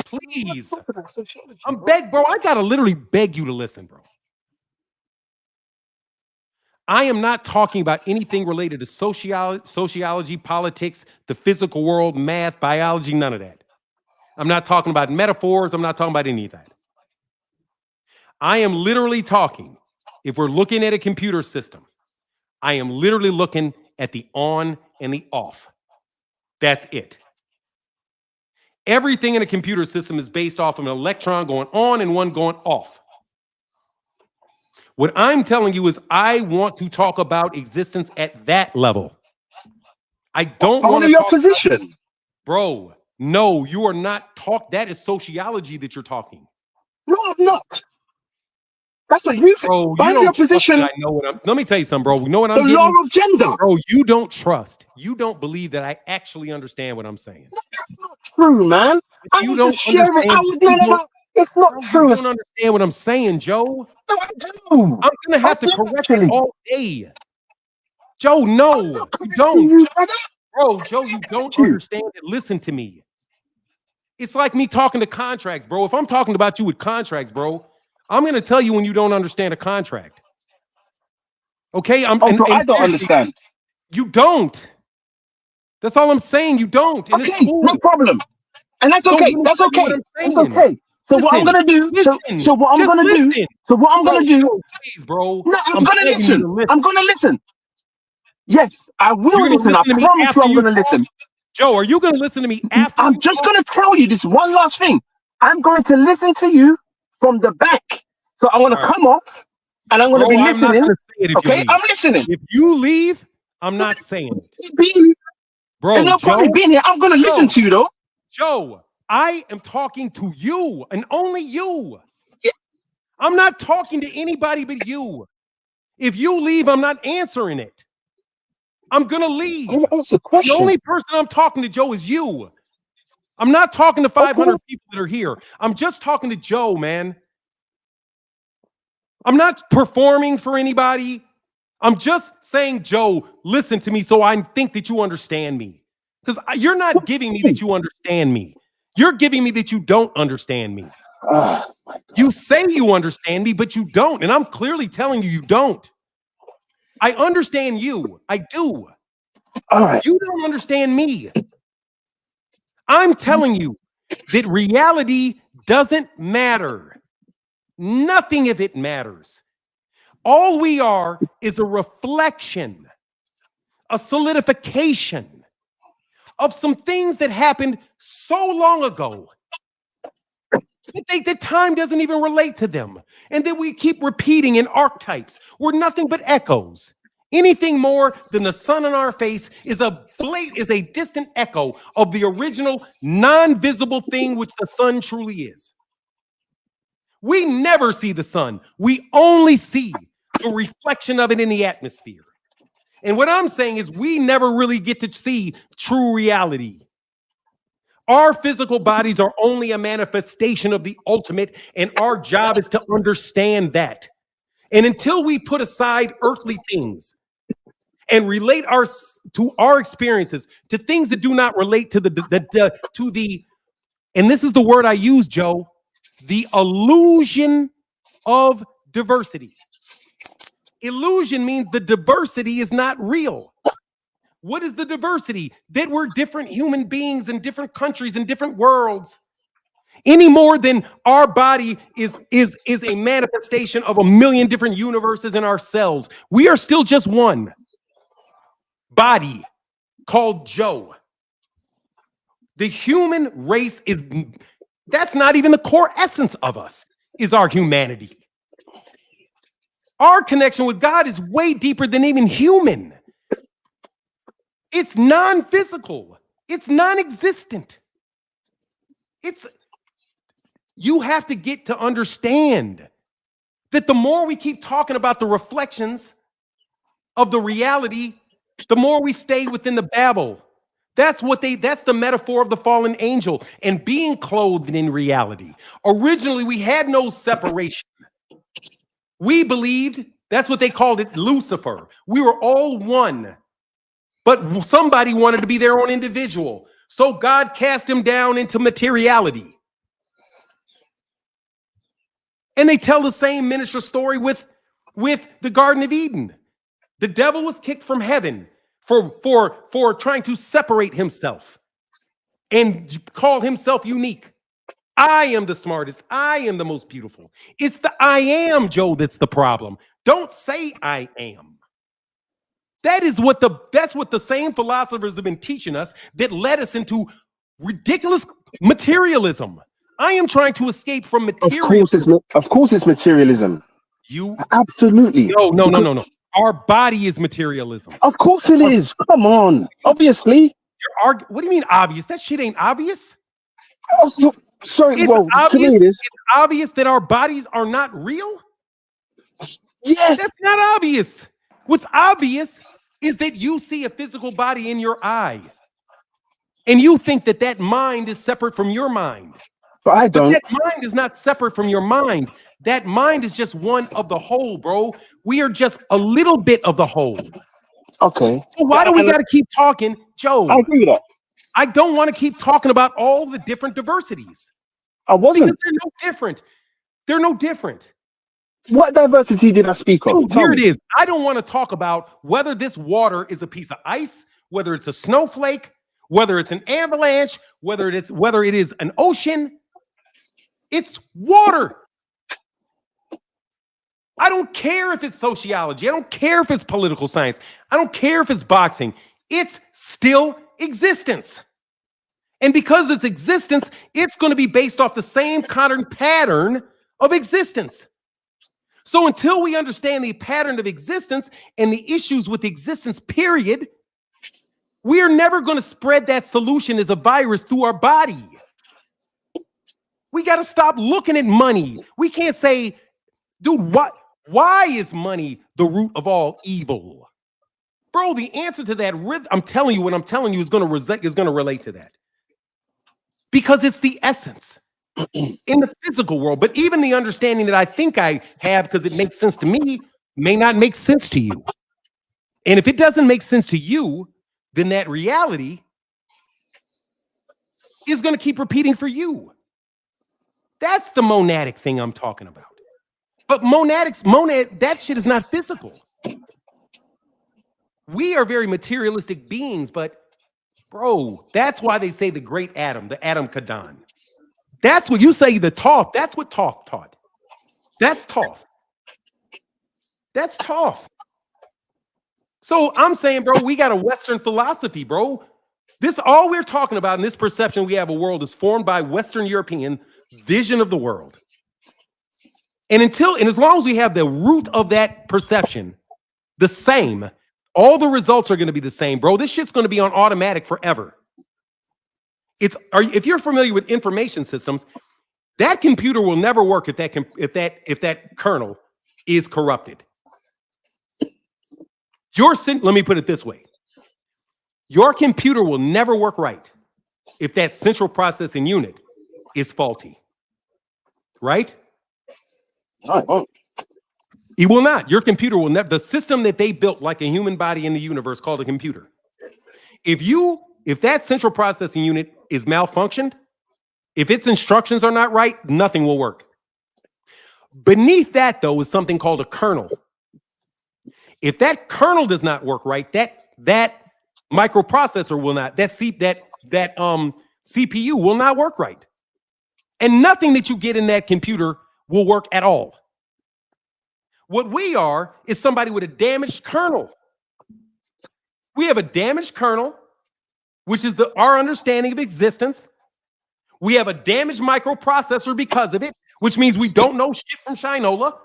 Speaker 1: please. I'm bro. I gotta literally beg you to listen, bro. I am not talking about anything related to sociology, politics, the physical world, math, biology, none of that. I'm not talking about metaphors. I'm not talking about any of that. I am literally talking, if we're looking at a computer system, I am literally looking at the on and the off. That's it. Everything in a computer system is based off of an electron going on and one going off. What I'm telling you is I want to talk about existence at that level. I don't want to
Speaker 9: your position.
Speaker 1: Bro, no, you are not that is sociology that you're talking.
Speaker 9: No, I'm not. That's what you think.
Speaker 1: Bro,
Speaker 9: Find your position.
Speaker 1: I know what let me tell you something, bro. You know what I'm
Speaker 9: getting? The law of gender.
Speaker 1: Bro, you don't trust. You don't believe that I actually understand what I'm saying.
Speaker 9: No, that's not true, man. I
Speaker 1: you
Speaker 9: don't share it. No. It's not true.
Speaker 1: You don't understand what I'm saying, Joe.
Speaker 9: No, I do.
Speaker 1: I'm going to have to correct it all day. Joe, no, you don't. Bro, Joe, you don't understand it. Listen to me. It's like me talking to contracts, bro. If I'm talking about you with contracts, bro, I'm going to tell you when you don't understand a contract. Okay? I
Speaker 9: don't understand.
Speaker 1: You don't. That's all I'm saying. You don't. And
Speaker 9: okay, no problem. And that's okay. That's okay. It's okay. So what I'm gonna do? So what I'm gonna do? So what I'm gonna do?
Speaker 1: Please, bro.
Speaker 9: No, I'm gonna listen. I'm gonna listen. Yes, I will listen. I promise you, I'm gonna listen.
Speaker 1: Joe, are you gonna listen to me after?
Speaker 9: I'm just gonna tell you this one last thing. I'm going to listen to you from the back. So I'm gonna come off, and I'm gonna be listening. Okay, I'm listening.
Speaker 1: If you leave, I'm not saying it. Bro,
Speaker 9: there's no point being here. I'm gonna listen to you though.
Speaker 1: Joe, I am talking to you and only you. Yeah. I'm not talking to anybody but you. If you leave, I'm not answering it. I'm going to leave. The only person I'm talking to, Joe, is you. I'm not talking to 500 people that are here. I'm just talking to Joe, man. I'm not performing for anybody. I'm just saying, Joe, listen to me so I think that you understand me. Because you're not giving me that you understand me. You're giving me that you don't understand me.
Speaker 9: Oh, my God.
Speaker 1: You say you understand me, but you don't. And I'm clearly telling you, you don't. I understand you. I do.
Speaker 9: All right.
Speaker 1: You don't understand me. I'm telling you that reality doesn't matter. Nothing of it matters. All we are is a reflection, a solidification of some things that happened so long ago that time doesn't even relate to them. And that we keep repeating in archetypes. We're nothing but echoes. Anything more than the sun on our face is a distant echo of the original non-visible thing which the sun truly is. We never see the sun. We only see the reflection of it in the atmosphere. And what I'm saying is we never really get to see true reality. Our physical bodies are only a manifestation of the ultimate, and our job is to understand that. And until we put aside earthly things and relate to our experiences to things that do not relate to the and this is the word I use, Joe, the illusion of diversity. Illusion means the diversity is not real. What is the diversity? That we're different human beings in different countries and different worlds. Any more than our body is a manifestation of a million different universes in ourselves. We are still just one body called Joe. The human race that's not even the core essence of us, is our humanity. Our connection with God is way deeper than even human. It's non-physical. It's non-existent. You have to get to understand that the more we keep talking about the reflections of the reality, the more we stay within the babble. That's the metaphor of the fallen angel and being clothed in reality. Originally, we had no separation. We believed, that's what they called it, Lucifer. We were all one. But somebody wanted to be their own individual. So God cast him down into materiality. And they tell the same miniature story with the Garden of Eden. The devil was kicked from heaven for trying to separate himself and call himself unique. I am the smartest. I am the most beautiful. It's the I am, Joe, that's the problem. Don't say I am. That's what the same philosophers have been teaching us that led us into ridiculous materialism. I am trying to escape from materialism.
Speaker 9: Of course it's materialism.
Speaker 1: You
Speaker 9: absolutely.
Speaker 1: No. Our body is materialism.
Speaker 9: Of course it is. Come on. Obviously.
Speaker 1: What do you mean obvious? That shit ain't obvious.
Speaker 9: Oh, sorry.
Speaker 1: It's
Speaker 9: to me it is.
Speaker 1: It's obvious that our bodies are not real.
Speaker 9: Yeah.
Speaker 1: That's not obvious. What's obvious is that you see a physical body in your eye. And you think that mind is separate from your mind.
Speaker 9: But I don't.
Speaker 1: But that mind is not separate from your mind. That mind is just one of the whole, bro. We are just a little bit of the whole.
Speaker 9: Okay.
Speaker 1: So why do we got to keep talking, Joe?
Speaker 9: I agree with that.
Speaker 1: I don't want to keep talking about all the different diversities.
Speaker 9: I wasn't.
Speaker 1: They're no different. They're no different.
Speaker 9: What diversity did I speak of?
Speaker 1: Dude, here it is. I don't want to talk about whether this water is a piece of ice, whether it's a snowflake, whether it's an avalanche, whether it is an ocean. It's water. I don't care if it's sociology. I don't care if it's political science. I don't care if it's boxing. It's still existence. And because it's existence, it's going to be based off the same pattern of existence. So until we understand the pattern of existence and the issues with existence, period, we are never going to spread that solution as a virus through our body. We got to stop looking at money. We can't say, dude, why is money the root of all evil? Bro, the answer to that, I'm telling you, what I'm telling you is going to relate to that. Because it's the essence in the physical world. But even the understanding that I think I have, because it makes sense to me, may not make sense to you. And if it doesn't make sense to you, then that reality is going to keep repeating for you. That's the monadic thing I'm talking about. But that shit is not physical. We are very materialistic beings, but bro, that's why they say the great Adam, the Adam Kadon. That's what you say, the Toph. That's what Toph taught. That's Toph. That's Toph. So I'm saying, bro, we got a Western philosophy, bro. This all we're talking about in this perception we have a world is formed by Western European vision of the world. And as long as we have the root of that perception the same, all the results are going to be the same, bro. This shit's going to be on automatic forever. If you're familiar with information systems, that computer will never work if that kernel is corrupted. Let me put it this way. Your computer will never work right if that central processing unit is faulty. Right?
Speaker 9: No, it won't.
Speaker 1: It will not. Your computer will never. The system that they built like a human body in the universe called a computer. If that central processing unit is malfunctioned, if its instructions are not right, nothing will work. Beneath that, though, is something called a kernel. If that kernel does not work right, that microprocessor will not, that CPU will not work right. And nothing that you get in that computer will work at all. What we are is somebody with a damaged kernel. We have a damaged kernel, which is our understanding of existence. We have a damaged microprocessor because of it, which means we don't know shit from Shinola.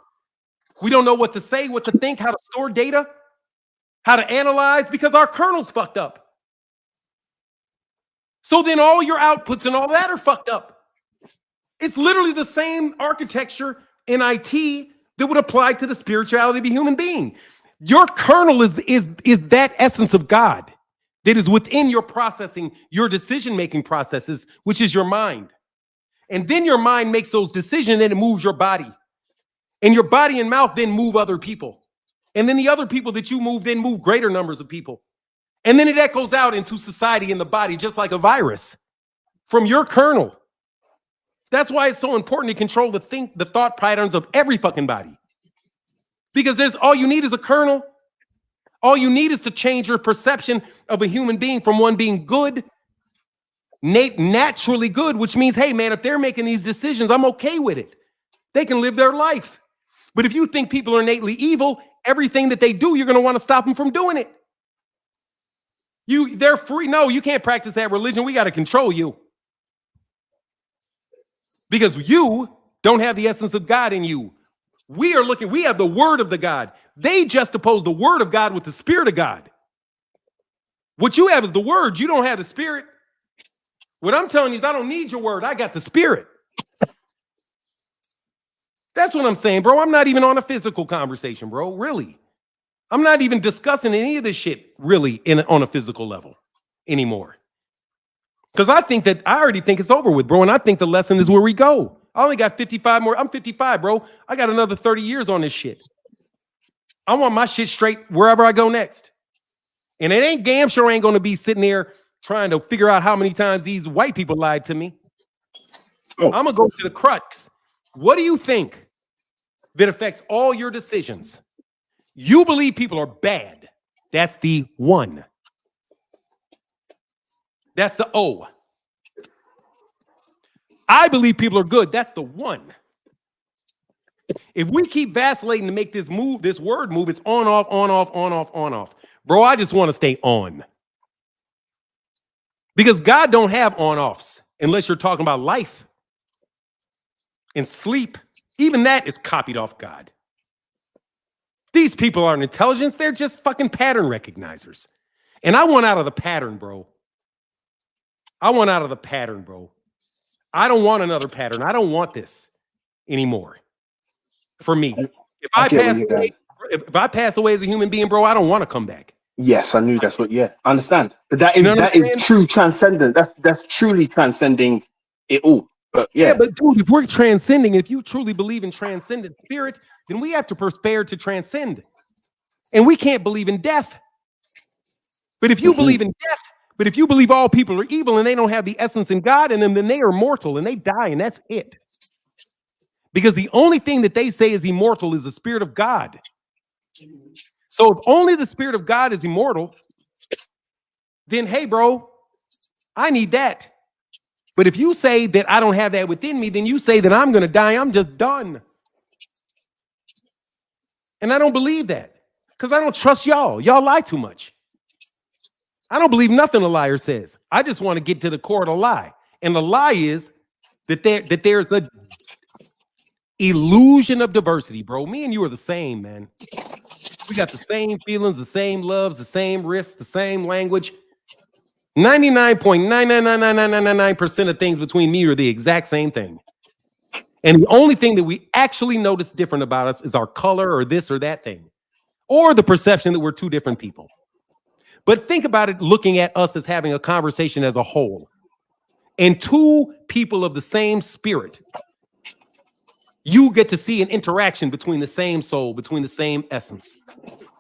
Speaker 1: We don't know what to say, what to think, how to store data, how to analyze, because our kernel's fucked up. So then all your outputs and all that are fucked up. It's literally the same architecture in IT that would apply to the spirituality of a human being. Your kernel is that essence of God that is within your processing, your decision-making processes, which is your mind. And then your mind makes those decisions and it moves your body. And your body and mouth then move other people. And then the other people that you move then move greater numbers of people. And then it echoes out into society in the body, just like a virus from your kernel. That's why it's so important to control the thought patterns of every fucking body. Because all you need is a kernel. All you need is to change your perception of a human being from one being good, naturally good, which means, hey, man, if they're making these decisions, I'm okay with it. They can live their life. But if you think people are innately evil, everything that they do, you're going to want to stop them from doing it. They're free. No, you can't practice that religion. We got to control you. Because you don't have the essence of God in you. We have the word of the God. They just oppose the word of God with the spirit of God. What you have is the word. You don't have the spirit. What I'm telling you is I don't need your word. I got the spirit. That's what I'm saying, bro. I'm not even on a physical conversation, bro. Really. I'm not even discussing any of this shit really on a physical level anymore. Because I already think it's over with, bro. And I think the lesson is where we go. I only got 55 more. I'm 55, bro. I got another 30 years on this shit. I want my shit straight wherever I go next. And it ain't damn sure ain't going to be sitting there trying to figure out how many times these white people lied to me. I'm going to go to the crux. What do you think that affects all your decisions? You believe people are bad. That's the one. That's the O. I believe people are good. That's the one. If we keep vacillating to make this word move, it's on, off, on, off, on, off, on, off. Bro, I just want to stay on. Because God don't have on-offs unless you're talking about life and sleep. Even that is copied off God. These people aren't intelligence. They're just fucking pattern recognizers. And I want out of the pattern, bro. I want out of the pattern, bro. I don't want another pattern. I don't want this anymore. For me, if I pass away as a human being, bro, I don't want to come back.
Speaker 9: Yes, I knew that's what. Yeah, I understand. But that is true transcendent. That's truly transcending it all. But yeah,
Speaker 1: but dude, if we're transcending, if you truly believe in transcendent spirit, then we have to prepare to transcend, and we can't believe in death. But if you believe in death, but if you believe all people are evil and they don't have the essence in God in them, then they are mortal and they die, and that's it. Because the only thing that they say is immortal is the Spirit of God. So if only the Spirit of God is immortal, then hey, bro, I need that. But if you say that I don't have that within me, then you say that I'm going to die. I'm just done. And I don't believe that because I don't trust y'all. Y'all lie too much. I don't believe nothing a liar says. I just want to get to the core of the lie. And the lie is that there's a illusion of diversity, bro. Me and you are the same, man. We got the same feelings, the same loves, the same risks, the same language. 99.9999999% of things between me are the exact same thing. And the only thing that we actually notice different about us is our color or this or that thing, or the perception that we're two different people. But think about it, looking at us as having a conversation as a whole. And two people of the same spirit, you get to see an interaction between the same soul, between the same essence.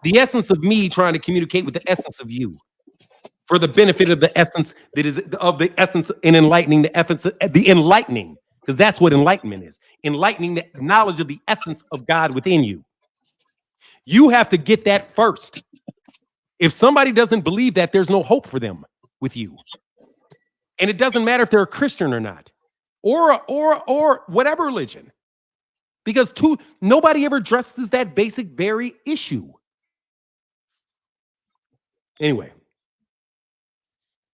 Speaker 1: The essence of me trying to communicate with the essence of you for the benefit of the essence that is of the essence in enlightening the essence, the enlightening, because that's what enlightenment is. Enlightening the knowledge of the essence of God within you. You have to get that first. If somebody doesn't believe that, there's no hope for them with you. And it doesn't matter if they're a Christian or not, or whatever religion, because nobody ever addresses that basic very issue. Anyway,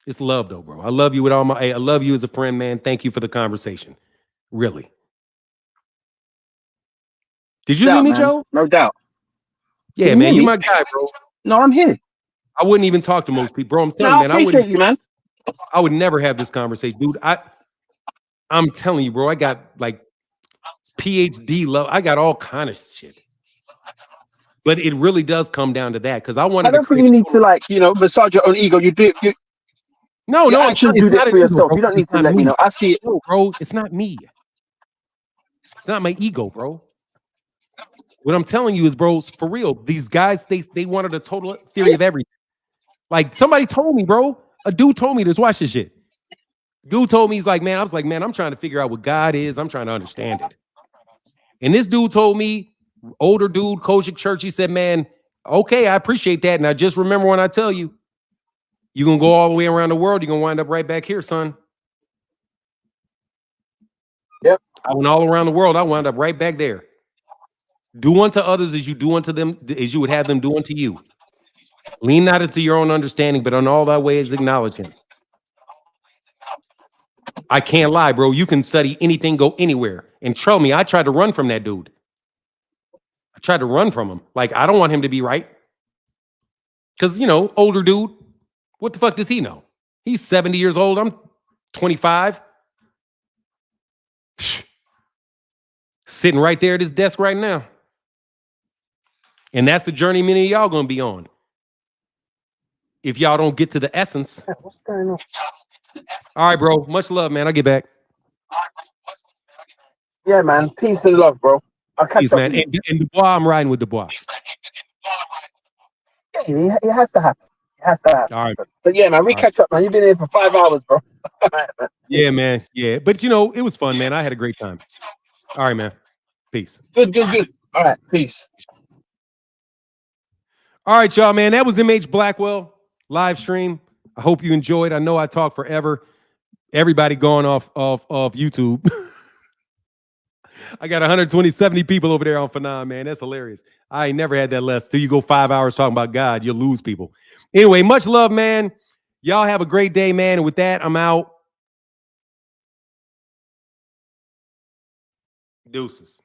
Speaker 1: it's love though, bro. I love you with all my. I love you as a friend, man. Thank you for the conversation. Really. Did you leave me,
Speaker 9: man.
Speaker 1: Joe?
Speaker 9: No doubt.
Speaker 1: Yeah,
Speaker 9: Can you
Speaker 1: man.
Speaker 9: hear
Speaker 1: You
Speaker 9: me?
Speaker 1: my guy, bro.
Speaker 9: No, I'm here.
Speaker 1: I wouldn't even talk to most people, bro. I'm
Speaker 9: No,
Speaker 1: telling
Speaker 9: I
Speaker 1: you, man.
Speaker 9: appreciate you, man.
Speaker 1: I would never have this conversation, dude. I'm telling you, bro. I got like PhD love. I got all kind of shit. But it really does come down to that because I wanted
Speaker 9: I don't
Speaker 1: to
Speaker 9: think
Speaker 1: create.
Speaker 9: you need to, like, massage your own ego. You do.
Speaker 1: No,
Speaker 9: Your
Speaker 1: I'm
Speaker 9: actions
Speaker 1: telling you,
Speaker 9: do
Speaker 1: it's
Speaker 9: this
Speaker 1: not
Speaker 9: for
Speaker 1: an ego,
Speaker 9: yourself.
Speaker 1: bro.
Speaker 9: You don't need
Speaker 1: It's
Speaker 9: to
Speaker 1: not
Speaker 9: let me
Speaker 1: me.
Speaker 9: know. I see it.
Speaker 1: No, bro. It's not me. It's not my ego, bro. What I'm telling you is, bro, for real. These guys, they wanted a total theory of everything. Like somebody told me, bro. A dude told me this. Watch this shit. Dude told me, he's like, man, I was like, man, I'm trying to figure out what God is. I'm trying to understand it. And this dude told me, older dude, Kojic Church, he said, man, okay, I appreciate that. And I just remember when I tell you, you're going to go all the way around the world. You're going to wind up right back here, son.
Speaker 9: Yep.
Speaker 1: I went all around the world. I wound up right back there. Do unto others as you do unto them, as you would have them do unto you. Lean not into your own understanding, but on all thy ways acknowledge him. I can't lie, bro. You can study anything, go anywhere. And trust me, I tried to run from that dude. I tried to run from him. Like, I don't want him to be right. Because, older dude, what the fuck does he know? He's 70 years old. I'm 25. Sitting right there at his desk right now. And that's the journey many of y'all going to be on. If y'all don't get to the essence.
Speaker 9: What's going on?
Speaker 1: All right, bro. Much love, man. I'll get back.
Speaker 9: Yeah, man. Peace and love, bro. I'll catch
Speaker 1: Peace,
Speaker 9: up
Speaker 1: man.
Speaker 9: with you.
Speaker 1: And Dubois, I'm riding with Dubois.
Speaker 9: Yeah, it has to happen. It has to happen.
Speaker 1: All right.
Speaker 9: But yeah, man, we catch up, man. You've been here for 5 hours, bro.
Speaker 1: Yeah, man. Yeah. But, it was fun, man. I had a great time. All right, man. Peace.
Speaker 9: Good. All right, peace.
Speaker 1: All right, y'all, man. That was MH Blackwell live stream. I hope you enjoyed. I know I talked forever. Everybody going off YouTube. I got 170 people over there on Fanon, man. That's hilarious. I ain't never had that less. Till you go 5 hours talking about God, you'll lose people. Anyway, much love, man. Y'all have a great day, man. And with that, I'm out. Deuces.